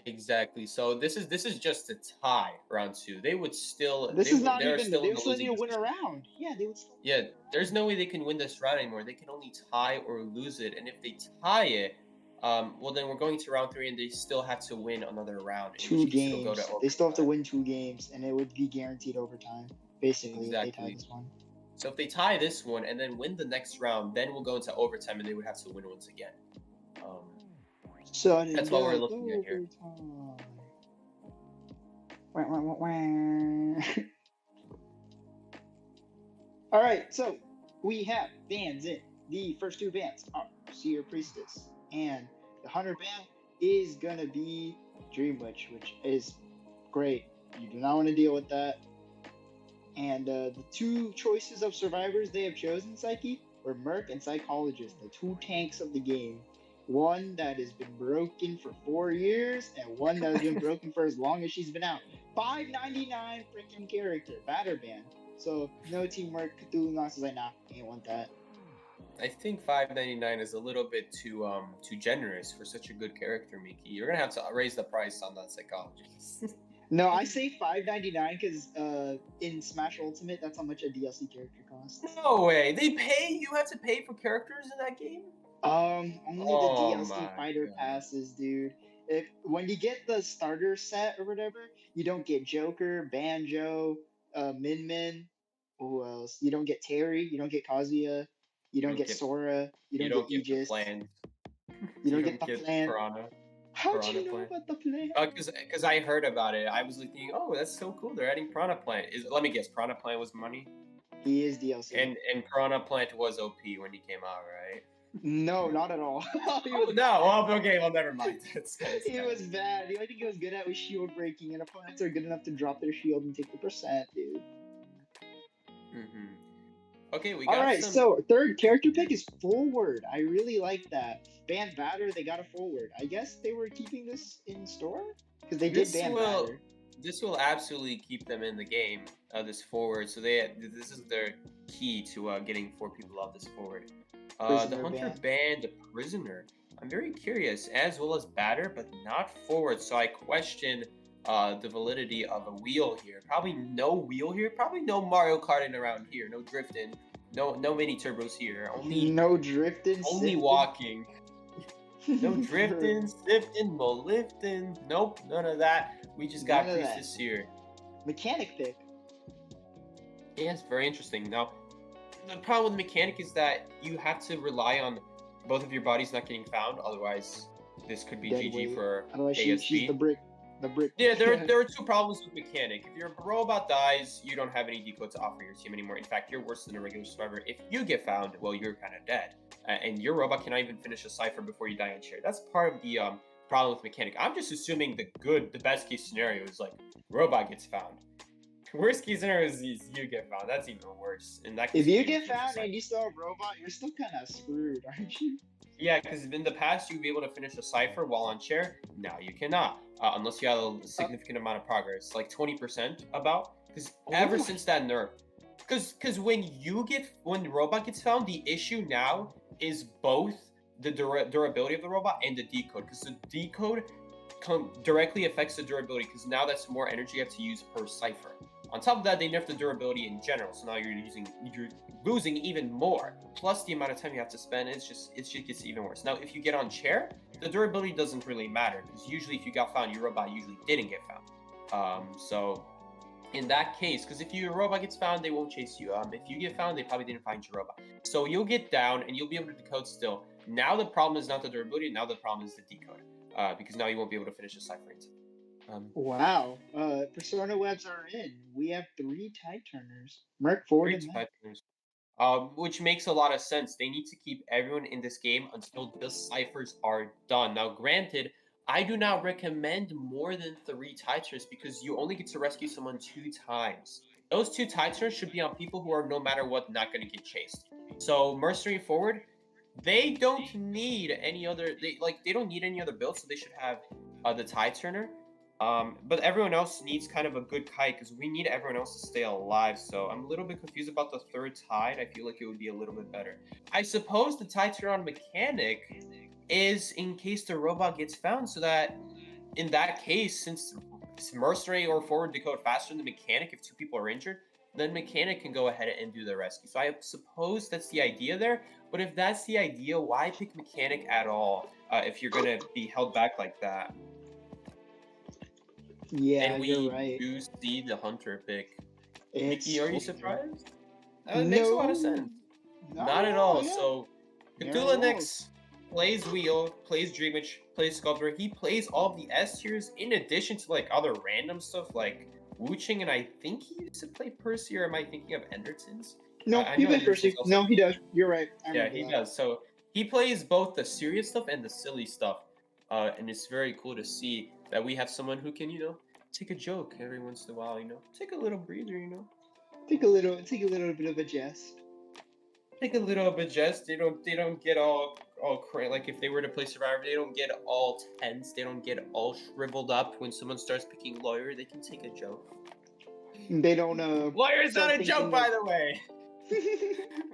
Exactly. So this is just a tie round 2. They would still. This is not even. Still they would still need to win a round. Yeah, they would. Still... Yeah, there's no way they can win this round anymore. They can only tie or lose it, and if they tie it, well then we're going to round 3, and they still have to win another round. 2 games. They still have to win 2 games, and it would be guaranteed overtime. Basically, exactly. If they tie this one. So if they tie this one and then win the next round, then we'll go into overtime, and they would have to win once again. So that's what we're looking at here. All right, so we have bans in. The first 2 bans are Seer Priestess, and the Hunter ban is gonna be Dream Witch, which is great. You do not want to deal with that. And the 2 choices of survivors they have chosen, Sikey, were Merc and Psychologist, the 2 tanks of the game. One that has been broken for 4 years, and one that has been broken for as long as she's been out. $5.99 freaking character, batter ban. So no teamwork. Cthulhu Knox is like, nah, ain't want that. I think $5.99 is a little bit too generous for such a good character, Miki. You're gonna have to raise the price on that Psychologist. No, I say $5.99 because in Smash Ultimate, that's how much a DLC character costs. No way! They pay? You have to pay for characters in that game? Only the DLC fighter passes, dude. When you get the starter set or whatever, you don't get Joker, Banjo, Min Min. Who else? You don't get Terry. You don't get Kazuya. You don't get Sora. You don't get Aegis. You don't get the plan. Piranha. How'd you know about the plan? Because I heard about it. I was thinking, oh, that's so cool. They're adding Piranha Plant. Let me guess, Piranha Plant was money? He is DLC. And Piranha Plant was OP when he came out, right? No, not at all. No. Well, okay, well, never mind. He was bad. The only thing he was good at was shield breaking, and opponents are good enough to drop their shield and take the percent, dude. Okay, we got Alright, so third character pick is Forward. I really like that. Ban Batter, they got a Forward. I guess they were keeping this in store? Because they did ban Batter. This will absolutely keep them in the game, this Forward. So this is their key to getting 4 people off this Forward. The Hunter banned the Prisoner. I'm very curious, as well as Batter, but not Forward. So I question the validity of a wheel here. Probably no wheel here. Probably no Mario Karting around here. No drifting. No mini turbos here. Only no drifting. Only sifting. Walking. No drifting, sifting, no lifting. Nope, none of that. We just got Priestess here. Mechanic pick. Yeah, it's very interesting. Now, the problem with the mechanic is that you have to rely on both of your bodies not getting found. Otherwise, this could be GG for ASB. She's the brick. The brick. Yeah, there are two problems with mechanic. If your robot dies, you don't have any decode to offer your team anymore. In fact, you're worse than a regular survivor. If you get found, well, you're kind of dead, and your robot cannot even finish a cipher before you die on chair. That's part of the problem with mechanic. I'm just assuming the best case scenario is like robot gets found. Worst case scenario is you get found. That's even worse. In that case, If you get found and you still have a robot, you're still kind of screwed, aren't you? Yeah, because in the past you'd be able to finish a cipher while on chair. Now you cannot, unless you have a significant amount of progress, like 20% about. Because ever since that nerf, because when robot gets found, the issue now is both the durability of the robot and the decode, because the decode directly affects the durability, because now that's more energy you have to use per cipher. On top of that, they nerfed the durability in general, so now you're losing even more. Plus the amount of time you have to spend, it just gets even worse. Now, if you get on chair, the durability doesn't really matter, because usually if you got found, your robot usually didn't get found. So in that case, because if your robot gets found, they won't chase you. If you get found, they probably didn't find your robot. So you'll get down and you'll be able to decode still. Now the problem is not the durability, now the problem is the decode, because now you won't be able to finish a cipher in time. Wow. Persona webs are in. We have 3 tide turners. Merc forward and back. Which makes a lot of sense. They need to keep everyone in this game until the ciphers are done. Now, granted, I do not recommend more than 3 tide turners because you only get to rescue someone 2 times. Those 2 tide turners should be on people who are, no matter what, not going to get chased. So, mercenary forward, they don't need any other. They don't need any other build, so they should have the tide turner. But everyone else needs kind of a good kite because we need everyone else to stay alive. So I'm a little bit confused about the 3rd tide. I feel like it would be a little bit better. I suppose the tide turn on mechanic is in case the robot gets found, so that in that case, since mercenary or forward decode faster than mechanic if 2 people are injured, then mechanic can go ahead and do the rescue. So I suppose that's the idea there. But if that's the idea, why pick mechanic at all if you're gonna be held back like that? Yeah, and we you're right. do see the hunter pick. It's Miki, are you surprised? It makes a lot of sense. Not at all. yeah. So, There Cthulhu it next plays Wheel, plays Dreamage, plays Sculptor. He plays all of the S tiers in addition to like other random stuff like Wuching, and I think he used to play Percy, or am I thinking of Endertons? No, I he know plays Endertons Percy. also- No, he does. You're right. I Yeah, remember he that. does. So he plays both the serious stuff and the silly stuff. And it's very cool to see that we have someone who can, take a joke every once in a while, take a little breather, Take a little bit of a jest. take a little bit jest. They don't get all like if they were to play Survivor, they don't get all tense. They don't get all shriveled up when someone starts picking lawyer. They can take a joke. They don't Lawyer's not start a joke, thinking by of- the way.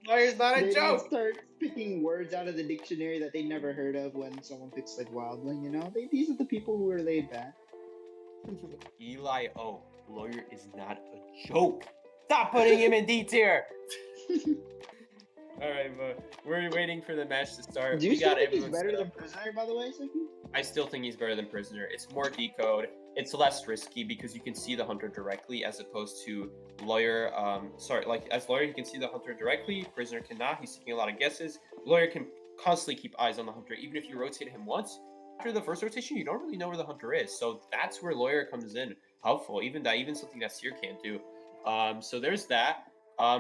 Lawyer's not a they don't joke. start picking words out of the dictionary that they never heard of when someone picks like Wildling, these are the people who are laid back. Eli O. Lawyer is not a joke. Stop putting him in D tier. Alright, but we're waiting for the match to start. Do you We still got think he's everyone better set than up. Prisoner, by the way, Sikey? I still think he's better than Prisoner. It's more decode. It's less risky because you can see the hunter directly as opposed to Lawyer. As Lawyer, you can see the hunter directly. Prisoner cannot. He's taking a lot of guesses. Lawyer can constantly keep eyes on the hunter. Even if you rotate him once, after the first rotation, you don't really know where the hunter is. So that's where Lawyer comes in helpful. Even something that Seer can't do. So there's that.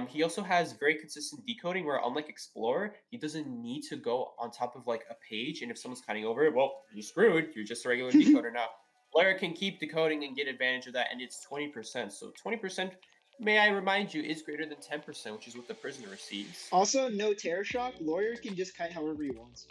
He also has very consistent decoding where unlike Explorer, he doesn't need to go on top of like a page, and if someone's cutting over it, well, you're screwed. You're just a regular decoder now. Lawyer can keep decoding and get advantage of that, and it's 20%. So 20%, may I remind you, is greater than 10%, which is what the Prisoner receives. Also, no Terror Shock. Lawyer can just kite however he wants.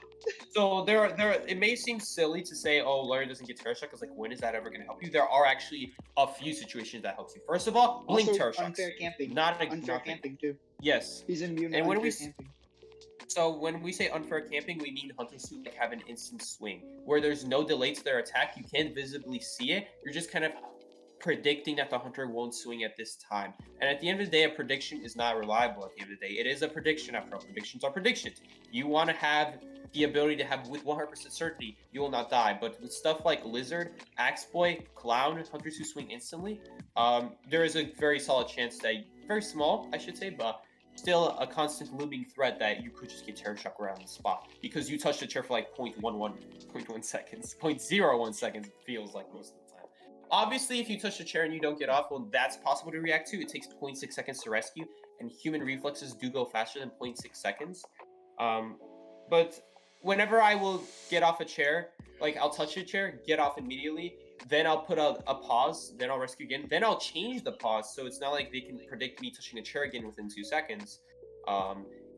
So it may seem silly to say, oh, Lawyer doesn't get Terror Shock, because like, when is that ever going to help you? There are actually a few situations that helps you. First of all, Blink Also, Terror Shocks. unfair camping. Not Unfair camping too. Yes. He's immune to And when unfair we camping. So when we say unfair camping, we mean hunters who like have an instant swing, where there's no delay to their attack. You can't visibly see it. You're just kind of predicting that the hunter won't swing at this time. And at the end of the day, a prediction is not reliable at the end of the day. It is a prediction after all. Predictions are predictions. You want to have the ability to have with 100% certainty, you will not die. But with stuff like Lizard, Axeboy, Clown, hunters who swing instantly, there is a very solid chance that, very small, I should say, but still a constant looming threat that you could just get Terror Shock around the spot because you touched the chair for like 0.1 seconds, 0.01 seconds, it feels like most of the time. obviously, if you touch the chair and you don't get off, well, that's possible to react to. It takes 0.6 seconds to rescue, and human reflexes do go faster than 0.6 seconds. But whenever I will get off a chair, like I'll touch a chair, get off immediately, then I'll put a pause, then I'll rescue again, then I'll change the pause, so it's not like they can predict me touching a chair again within 2 seconds.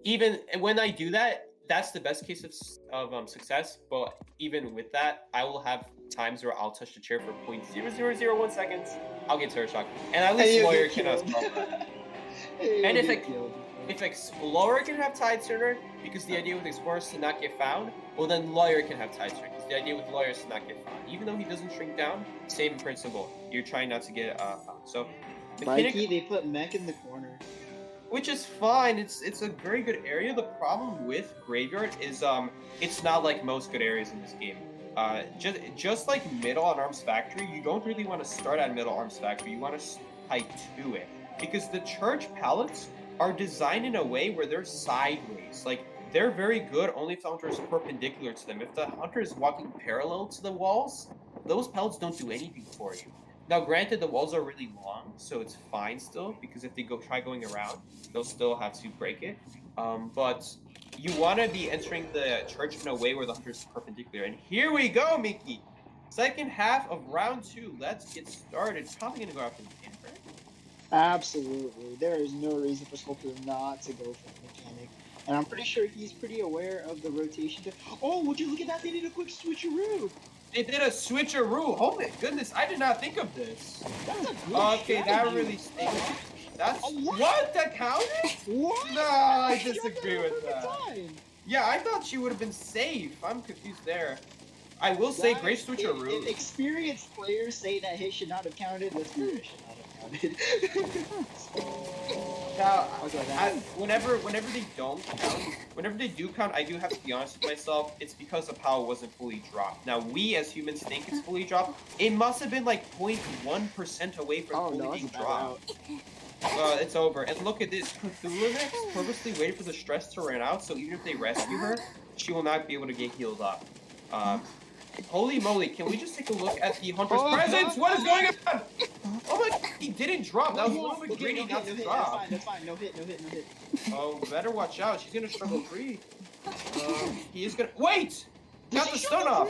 Even when I do that, that's the best case of success, but even with that, I will have times where I'll touch the chair for 0.0001 seconds, I'll get turret shock, and at least Lawyer cannot solve that. And if Explorer can have Tide Turner, because the idea with Explorer is to not get found, well then Lawyer can have Tide Turner, because the idea with Lawyer is to not get found. Even though he doesn't shrink down, same principle. You're trying not to get found. So, Mikey, they put Mech in the corner. Which is fine. It's a very good area. The problem with Graveyard is it's not like most good areas in this game. Just like Middle on Arms Factory, you don't really want to start at Middle Arms Factory. You want to fight to it, because the Church pallets are designed in a way where they're sideways. Like, they're very good only if the hunter is perpendicular to them. If the hunter is walking parallel to the walls, those pallets don't do anything for you. Now, granted, the walls are really long, so it's fine still, because if they try going around, they'll still have to break it. But you want to be entering the church in a way where the hunter is perpendicular. And here we go, Miki! Second half of round 2. Let's get started. Probably going to go after the mechanic, right? Absolutely. There is no reason for Sculptor not to go for the mechanic. And I'm pretty sure he's pretty aware of the rotation. Oh, would you look at that? They did a quick switcheroo. They did a switcheroo. Oh my goodness, I did not think of this. That's a good Okay, that strategy. really stinks. That's What? what? That counted? What? No, I She disagree got with there that. every time. Yeah, I thought she would have been safe. I'm confused there. I will say, Guys, great if switcheroo. experienced players say that hit should not have counted, let's be it should not have counted. Now, Okay, whenever they don't count, whenever they do count, I do have to be honest with myself. It's because the power wasn't fully dropped. Now, we as humans think it's fully dropped. It must have been like 0.1% away from Oh fully no, being it's a bad dropped. route. It's over. And look at this. Cthulhu purposely waited for the stress to run out, so even if they rescue her, she will not be able to get healed up. Holy moly, can we just take a look at the Hunter's presence? What is going on? Oh my, he didn't drop. That was a little bit Okay, greedy no not hit, to no hit, drop. that's fine, no hit. Oh, better watch out. She's gonna struggle free. He is gonna. Wait! Got the stun off.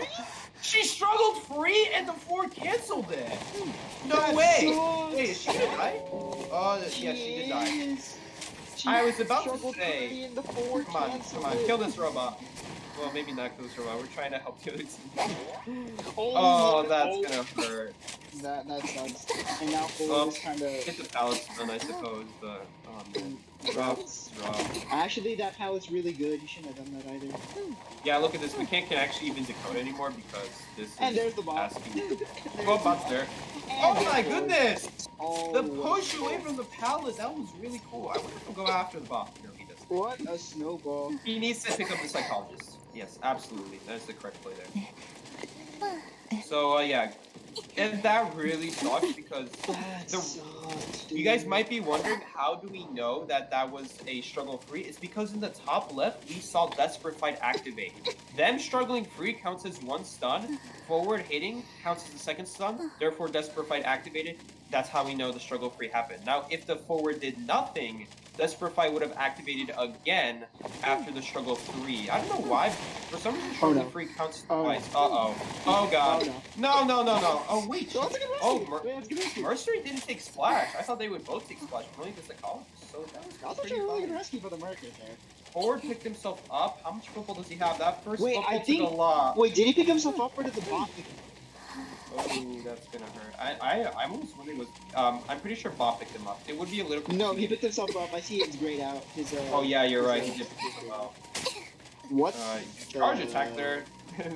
She struggled free and the 4 canceled it. No That way. sucks. Wait, is she gonna die? Oh, yeah, she did die. is. She I was about to struggled say, free and the 4 Come on, canceled come on, it. kill this robot. Well, maybe not kill this robot. We're trying to help the other team. Holy Oh, mother- that's oh, gonna hurt. That sucks. And now Well, Fuller is kind of. Hit the pallets then, I suppose, but man. Rough. Actually, that pallet's really good. You shouldn't have done that either. Yeah, look at this. We can't actually even decode anymore because this is And there's the bot. asking. Well, bot's there. Oh And my there's goodness! Oh, The push away from the palace, that was really cool. I wonder if he'll go after the bot. No, he doesn't. What a snowball. He needs to pick up the psychologist. Yes, absolutely. That's the correct play there. So, yeah. And that really sucks because That the sucks, you guys dude. might be wondering, how do we know that that was a struggle free? It's because in the top left, we saw Desperate Fight activate. Them struggling free counts as 1 stun. Forward hitting counts as the 2nd stun. Therefore, Desperate Fight activated. That's how we know the struggle free happened. Now, if the forward did nothing, Desperate Fight would have activated again after the struggle free. I don't know why. For some reason, struggle no. free counts Oh, no. twice. Uh-oh. Oh, God. Oh, No. Oh, wait. No, that's a good Oh, rescue. Wait, that's a good rescue. Mercury didn't take splash. I thought they would both take splash, but only the psychologist. So that was That's pretty actually a really fun. good rescue for the Mercury there. Forward picked himself up. How much football does he have? That first Wait, football I think- took a lot. Wait, did he pick himself up or did the bot pick him up? Oh, that's gonna hurt. I'm almost wondering was I'm pretty sure Bob picked him up. It would be a little. No, he picked himself up. I see it's grayed out. His, Oh yeah, you're his, right. He did pick himself up. What? Charge attack there.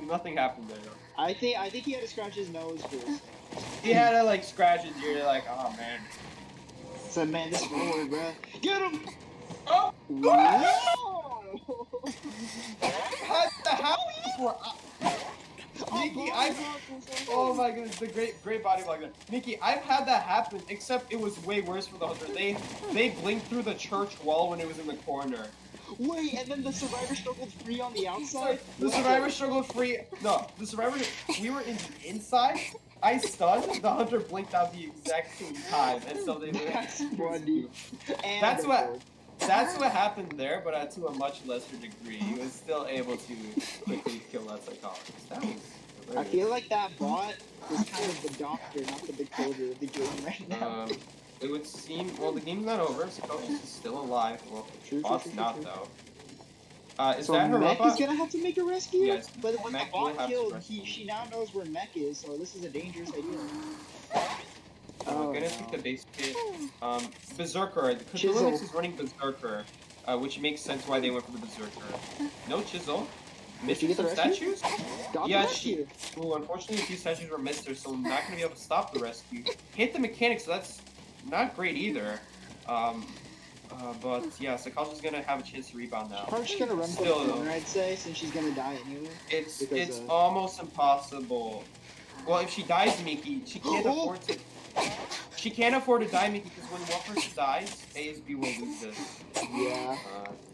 Nothing happened there. I think he had to scratch his nose first. He had to like scratch his ear. Like, oh man. Said, man, this forward, bruh. Get him! Oh. Whoa! Had to happen before. Miki, Oh my goodness, the great body block there. Miki, I've had that happen, except it was way worse for the hunter. They blinked through the church wall when it was in the corner. Wait, and then the survivor struggled free on the outside? The survivor struggled free. No, the survivor. We were in the inside, I stunned. The hunter blinked out the exact same time, and so they. That's funny. And That's the what. board. That's what happened there, but to a much lesser degree. He was still able to quickly kill that psychologist. That was I hilarious. feel like that bot is kind of the doctor, not the decoder of the game right now. It would seem. Well, the game's not over. Psychologist is still alive. Well, True, bot's true, not true. though. Is So that her Mech robot? is gonna have to make a rescue, Yes, but when Mech the will bot have to killed, rescue. she now knows where Mech is, so this is a dangerous idea. We're gonna take the base kit. Berserker. Chisel. Cthulhu is running Berserker, which makes sense why they went for the Berserker. No chisel. Did you Missing get the some rescue? statues? Got Yeah, the rescue. Ooh, unfortunately, a few statues were missed there, so I'm not gonna be able to stop the rescue. Hit the mechanic, so that's not great either. But yeah, Psychologist's gonna have a chance to rebound now. Probably just gonna run for the Still, corner, I'd say, since she's gonna die anyway. It's Because, almost impossible. Well, if she dies, Miki, she can't Oh. afford to. She can't afford to die, Miki, because when one person dies, ASB will lose this. Yeah,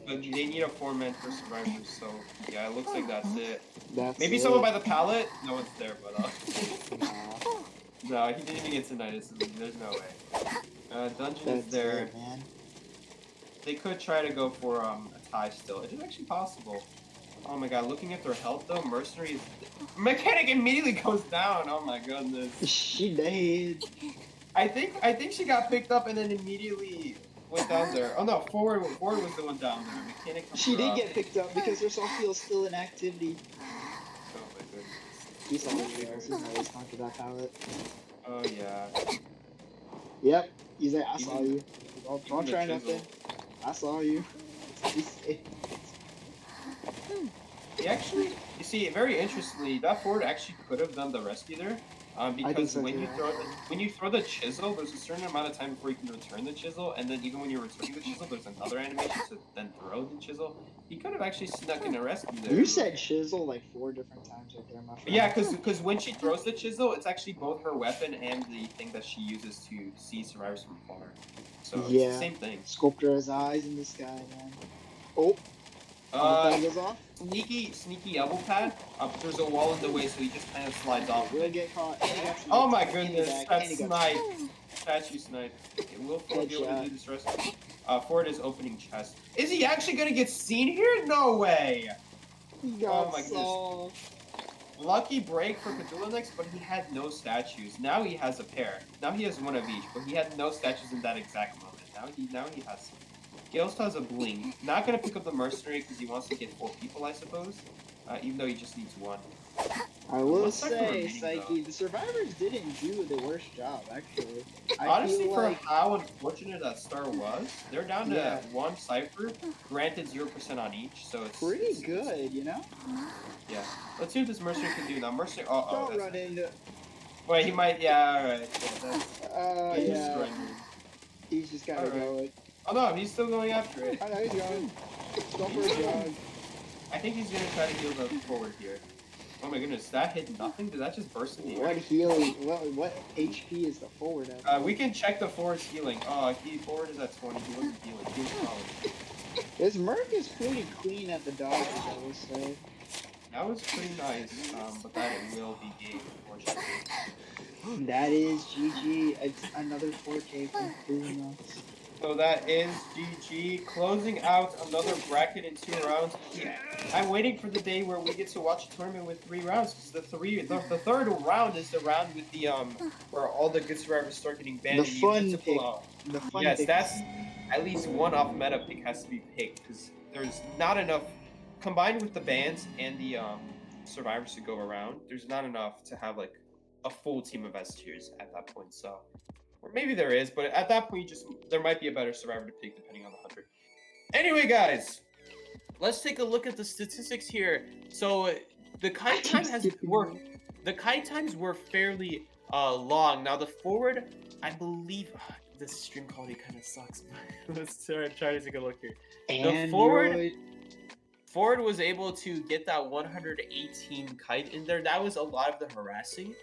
But they need a 4-man for survivors, so yeah, it looks like that's it. that's Maybe it. someone by the pallet? No one's there, but Nah, no, he didn't even get tinnitus. There's no way. Dungeon that's is there. it, man. They could try to go for a tie still. It is actually possible. Oh my god, looking at their health though, Mercenary is... Mechanic immediately goes down! Oh my goodness. She died. I think she got picked up and then immediately went down there. Oh no, Forward was the one down there. Mechanic comes She did up. get picked up because her selfie is still in activity. Oh my goodness. He's always gone to that pallet. Oh yeah. Yep. He's like, I saw Even- you. Don't even the try nothing. chisel. I saw you. He's safe. He actually, you see, very interestingly, that Forward actually could have done the rescue there. Because so, when too. you throw the chisel, there's a certain amount of time before you can return the chisel, and then even when you're returning the chisel, there's another animation to then throw the chisel. He could have actually snuck in a rescue there. You said chisel like 4 different times right there, my friend. Yeah, because when she throws the chisel, it's actually both her weapon and the thing that she uses to see survivors from far. So it's Yeah. the same thing. Sculptor has eyes in the sky, man. Oh, the fan goes off. Sneaky elbow pad. There's a wall in the way, so he just kind of slides off. Will get caught. And he got Oh my sniped. And he goodness, got- that and he got snipe. Statue snipe. Okay, will Ford be able to Headshot. do this rescue? Ford is opening chest. Is he actually gonna get seen here? No way! He got Oh my goodness. saw. Lucky break for Cthulhu but he had no statues. Now he has a pair. Now he has one of each, but he had no statues in that exact moment. Now he has some. Gales has a blink. Not gonna pick up the mercenary because he wants to get 4 people, I suppose. Even though he just needs 1. I will What's that say, remaining, Sikey, the survivors didn't do the worst job, actually. I Honestly, feel for like how unfortunate that star was, they're down to Yeah. 1 cipher, granted 0% on each, so it's pretty it's- good, you know? Yeah. Let's see what this mercenary can do now. Mercenary. Oh, Don't that's run into. Wait, he might. Yeah, all right. Yeah, that's, he's Yeah. surrendered. He's just gotta Alright. go. Oh no, he's still going after it. I know he's going. Go for a jog. I think he's gonna try to heal the Forward here. Oh my goodness, that hit nothing? Did that just burst in the What air? healing? What HP is the forward at? We can check the Forward's healing. Oh, Forward is at 20. He wasn't healing. He was falling. His Merc is pretty clean at the dodges, I will say. That was pretty nice, but that it will be game, unfortunately. That is GG. It's another 4K from Bruno. So that is GG, closing out another bracket in 2 rounds. I'm waiting for the day where we get to watch a tournament with 3 rounds, because the third round is the round with the where all the good survivors start getting banned. The and you fun get to pull pick. out. The fun Yes, pick. that's at least one off meta pick has to be picked, because there's not enough combined with the bans and the survivors to go around. There's not enough to have like a full team of S tiers at that point. So. Or maybe there is, but at that point, there might be a better survivor to pick depending on the hunter. Anyway, guys, let's take a look at the statistics here. So the kite time times were fairly long. Now the Forward, I believe, the stream quality kind of sucks. But let's try to take a look here. The Forward was able to get that 118 kite in there. That was a lot of the harassing.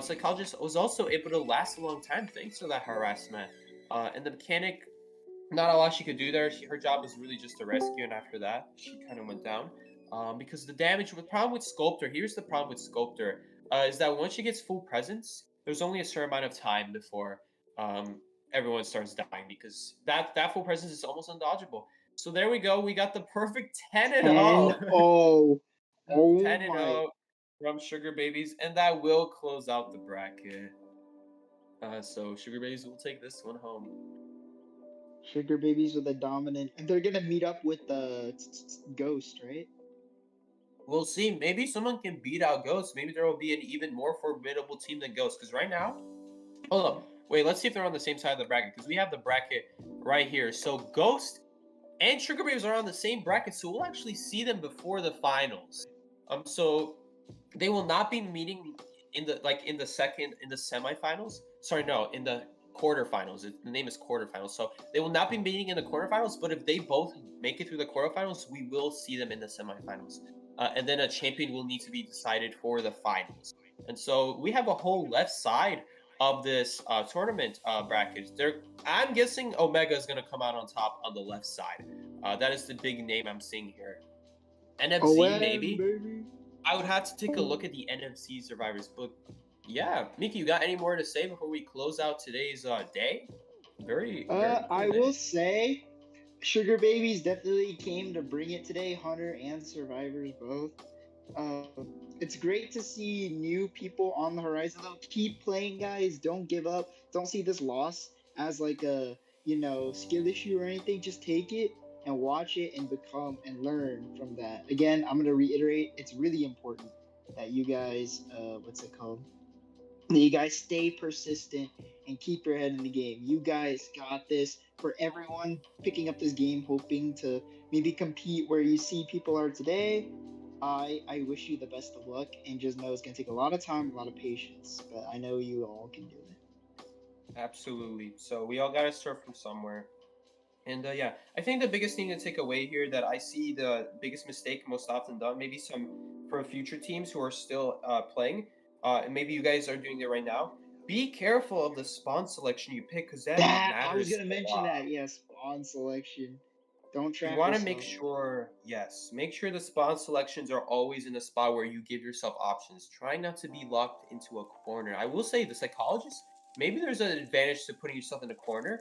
Psychologist was also able to last a long time thanks to that harassment. And the mechanic, not a lot she could do there. Her job was really just to rescue, and after that, she kind of went down. Because the problem with Sculptor, here's the problem with Sculptor, is that once she gets full presence, there's only a certain amount of time before everyone starts dying, because that full presence is almost undodgeable. So there we go. We got the perfect 10-0. 10-0. Oh 10-0 my. from SugarBabies, and that will close out the bracket. So SugarBabies will take this one home. SugarBabies with a dominant, and they're gonna meet up with the Ghost, right? We'll see. Maybe someone can beat out Ghost. Maybe there will be an even more formidable team than Ghost. Because right now, hold up, wait. Let's see if they're on the same side of the bracket. Because we have the bracket right here. So Ghost and SugarBabies are on the same bracket. So we'll actually see them before the finals. So they will not be meeting in the semifinals. Sorry, no, in the quarterfinals. The name is quarterfinals. So they will not be meeting in the quarterfinals. But if they both make it through the quarterfinals, we will see them in the semifinals. And then a champion will need to be decided for the finals. And so we have a whole left side of this tournament bracket. I'm guessing Omega is going to come out on top on the left side. That is the big name I'm seeing here. NFC, maybe. Baby. I would have to take a look at the NFC survivors. But yeah, Miki, you got any more to say before we close out today's day? Very cool I day. will say, SugarBabies definitely came to bring it today, Hunter and Survivors both. It's great to see new people on the horizon though. Keep playing, guys. Don't give up. Don't see this loss as like a skill issue or anything. Just take it and watch it and become and learn from that. Again, I'm gonna reiterate, it's really important that you guys what's it called? That you guys stay persistent and keep your head in the game. You guys got this. For everyone picking up this game, hoping to maybe compete where you see people are today, I wish you the best of luck, and just know it's gonna take a lot of time, a lot of patience, but I know you all can do it. Absolutely. So we all got to start from somewhere. And yeah, I think the biggest thing to take away here, that I see the biggest mistake most often done, maybe some for future teams who are still playing, and maybe you guys are doing it right now. Be careful of the spawn selection you pick, because that I was matters gonna a mention lot. that. Yes, spawn selection. Don't You trap want to yourself. make sure, yes, make sure the spawn selections are always in a spot where you give yourself options. Try not to be locked into a corner. I will say, the psychologist, maybe there's an advantage to putting yourself in a corner,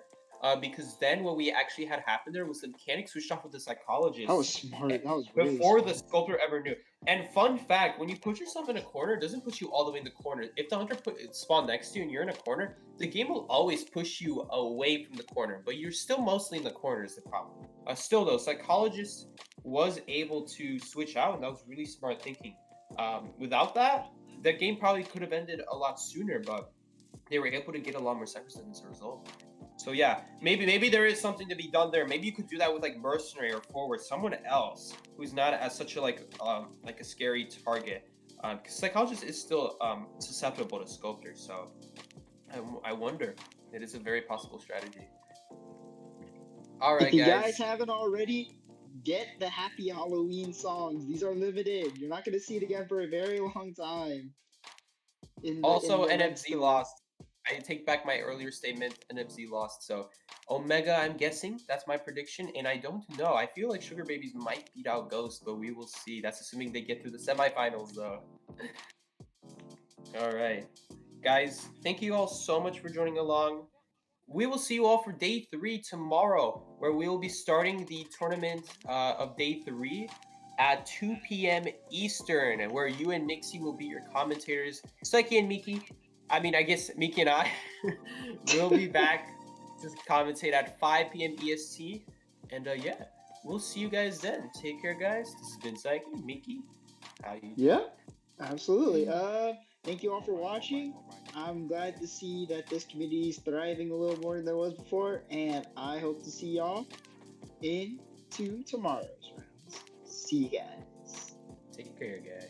because then what we actually had happen there was the mechanic switched off with the psychologist. That was smart. That was really Before smart. the sculptor ever knew. And fun fact, when you put yourself in a corner, it doesn't put you all the way in the corner. If the hunter spawn next to you and you're in a corner, the game will always push you away from the corner, but you're still mostly in the corner is the problem. Still though, psychologist was able to switch out, and that was really smart thinking. Without that, the game probably could have ended a lot sooner, but they were able to get a lot more cyphers as a result. So yeah, maybe there is something to be done there. Maybe you could do that with like mercenary or forward, someone else who's not as such a like a scary target. Because psychologist is still susceptible to sculptor. So I wonder. It is a very possible strategy. All right, If you guys. guys haven't already, get the Happy Halloween songs. These are limited. You're not gonna see it again for a very long time. Also, in the red NFZ store. lost. I take back my earlier statement. NFZ lost. So Omega, I'm guessing that's my prediction, and I don't know. I feel like SugarBabies might beat out Ghost, but we will see. That's assuming they get through the semifinals, though. All right, guys. Thank you all so much for joining along. We will see you all for day 3 tomorrow, where we will be starting the tournament of day 3 at 2 p.m. Eastern, where you and Nixie will be your commentators. Sikey and Miki, I guess Miki and I will be back to commentate at 5 p.m. EST. And yeah, we'll see you guys then. Take care, guys. This has been Sikey, Miki. How you doing? Yeah, absolutely. Thank you all for watching. I'm glad to see that this community is thriving a little more than there was before, and I hope to see y'all into tomorrow's rounds. See you guys. Take care, guys.